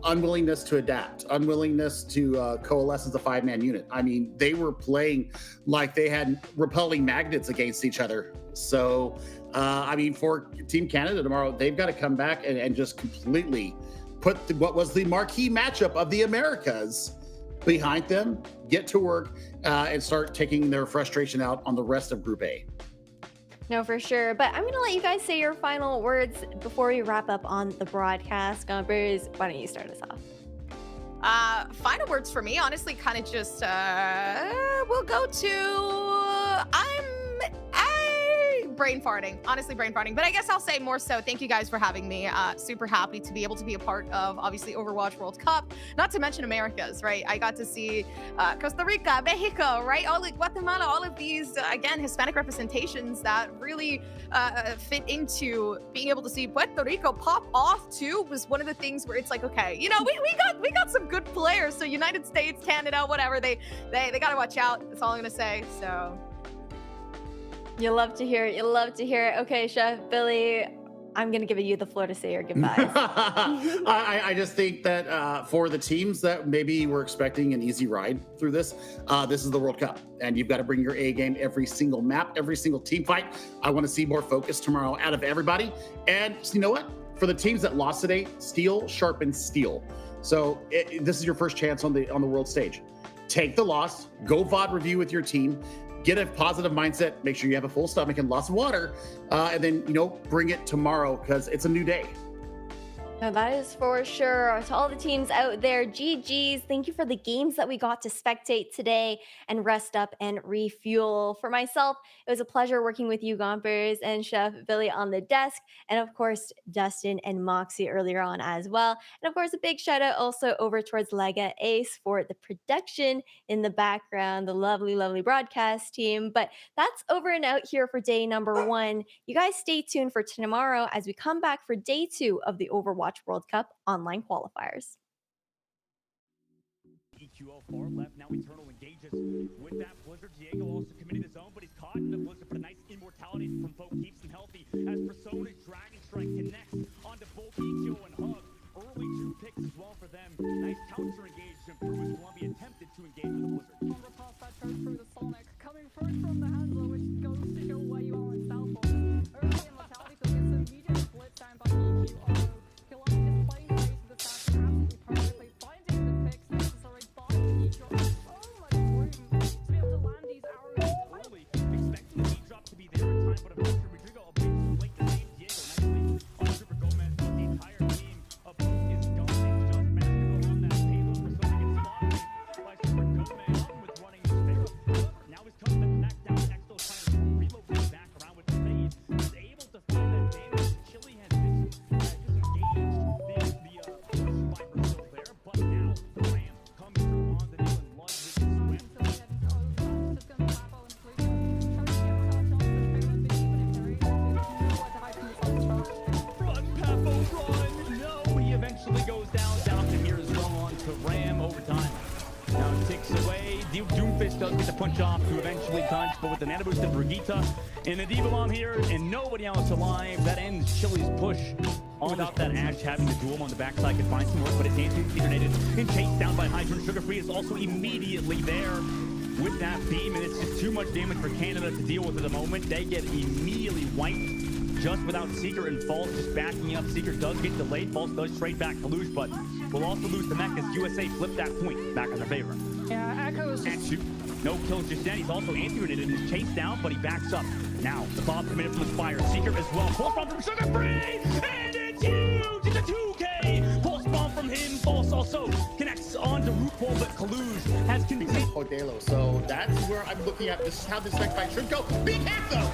Unwillingness to adapt, unwillingness to coalesce as a 5-man unit. I mean, they were playing like they had repelling magnets against each other. So, I mean, for Team Canada tomorrow, they've got to come back and just completely put what was the marquee matchup of the Americas behind them, get to work, and start taking their frustration out on the rest of Group A. No, for sure. But I'm going to let you guys say your final words before we wrap up on the broadcast. Gumpers, why don't you start us off? Final words for me, honestly, kind of just, we'll go to, brain farting, honestly brain farting, but I guess I'll say more so thank you guys for having me. Super happy to be able to be a part of obviously Overwatch World Cup, not to mention Americas, right? I got to see Costa Rica, Mexico, right? All like Guatemala, all of these again Hispanic representations that really fit into being able to see Puerto Rico pop off too was one of the things where it's like, okay, you know, we got some good players. So United States, Canada, whatever, they got to watch out. That's all I'm gonna say. So You love to hear it. You love to hear it. Okay, Chef Billy, I'm going to give you the floor to say your goodbyes. I just think that for the teams that maybe were expecting an easy ride through this is the World Cup. And you've got to bring your A game every single map, every single team fight. I want to see more focus tomorrow out of everybody. And you know what? For the teams that lost today, steel sharpens steel. So this is your first chance on the world stage. Take the loss, go VOD review with your team, get a positive mindset, make sure you have a full stomach and lots of water, and then, you know, bring it tomorrow because it's a new day. No, that is for sure. To all the teams out there, GG's. Thank you for the games that we got to spectate today and rest up and refuel. For myself, it was a pleasure working with you, Gompers, and Chef Billy on the desk, and of course, Dustin and Moxie earlier on as well. And of course, a big shout out also over towards Lega Ace for the production in the background, the lovely, lovely broadcast team. But that's over and out here for day number 1. You guys stay tuned for tomorrow as we come back for day 2 of the Overwatch World Cup online qualifiers. EQO far left, now Eternal engages with that Blizzard. Diego also committed his own, but he's caught in the Blizzard, but a nice immortality from Folk keeps him healthy as Persona's Dragon Strike connects onto both EQO and Hug. Early 2 picks as well for them. Nice counter engagement through as Columbia attempted to engage with the Blizzard. Overpass that goes through the Sonic, coming first from the handler, which goes to show where you are in Southport. Early immortality, so it's a medium split down by EQO. Is playing the base of the stats absolutely perfectly, finding the picks necessary by EQO. So much room to be able to land these arrows. Early, expecting the beat drop to be there in time, but a Blizzard Rodrigo a bit too late to save Diego nicely on Super Gomez, but the entire team of both is going just basketball on that payload. Persona gets spotted by Super Gomez with running Sparrow. Now he's coming back down next to trying to relocate back around with the fade. He's able to find that damage. Chili has just Doomfist does get the punch off to eventually punch, but with the nano boost and Brigitte and the Diva Bomb here and nobody else alive, that ends Chili's push. Without that Ashe having the duel on the backside could find some work, but it's anti-detonated and chased down by Hydra. Sugar Free is also immediately there with that beam, and it's just too much damage for Canada to deal with at the moment. They get immediately wiped just without Seeker and False just backing up. Seeker does get delayed. False does straight back to lose, but will also lose the mech as USA flip that point back in their favor. Yeah, Echo's just... No kills just yet. He's also anti-grenaded and is chased down, but he backs up. Now, the bomb committed from the Fire. Seeker as well. Pulse bomb from Sugar Free! And it's huge! It's a 2K! Pulse bomb from him. False also connects onto RuPaul, but Kaluge has continued. Podelo. So that's where I'm looking at. This is how this next fight should go. Big half though.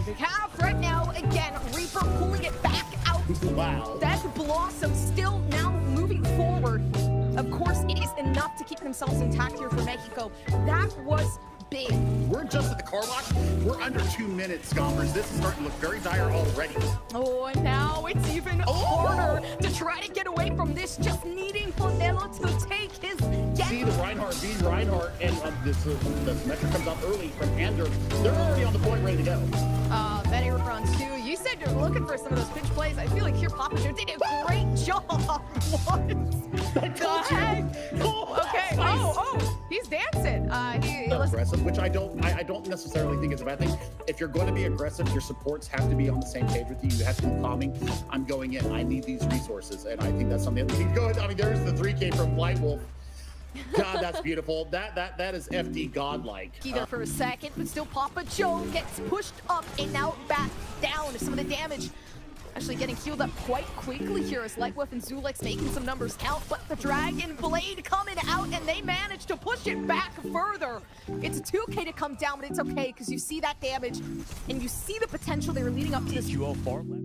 Big half right now. Again, Reaper pulling it back out. Wow. That's Blossom still now moving forward. Of course, it is enough to keep themselves intact here for Mexico. That was big. We're just at the car wash. We're under 2 minutes, Scombers. This is starting to look very dire already. Oh, and now it's even harder to try to get away from this, just needing Podelo to take his See the Reinhardt being Reinhardt, and the metric comes up early from Ander. They're already on the point, ready to go. Betty Rebron too. You said you're looking for some of those pinch plays. I feel like here Papa Joe did a great job. What the heck? Okay. Oh, he's dancing. Aggressive, which I don't necessarily think is a bad thing. If you're going to be aggressive, your supports have to be on the same page with you. You have to be calming. I'm going in. I need these resources, and I think that's something that we can go ahead. I mean, there's the 3K from White Wolf. God, that's beautiful. That is FD godlike. There for a second, but still Papa Joe gets pushed up and now back down. Some of the damage actually getting healed up quite quickly here as Lightwolf and Zulex making some numbers count, but the Dragon Blade coming out and they manage to push it back further. It's a 2K to come down, but it's okay because you see that damage and you see the potential they were leading up to this. QO far left.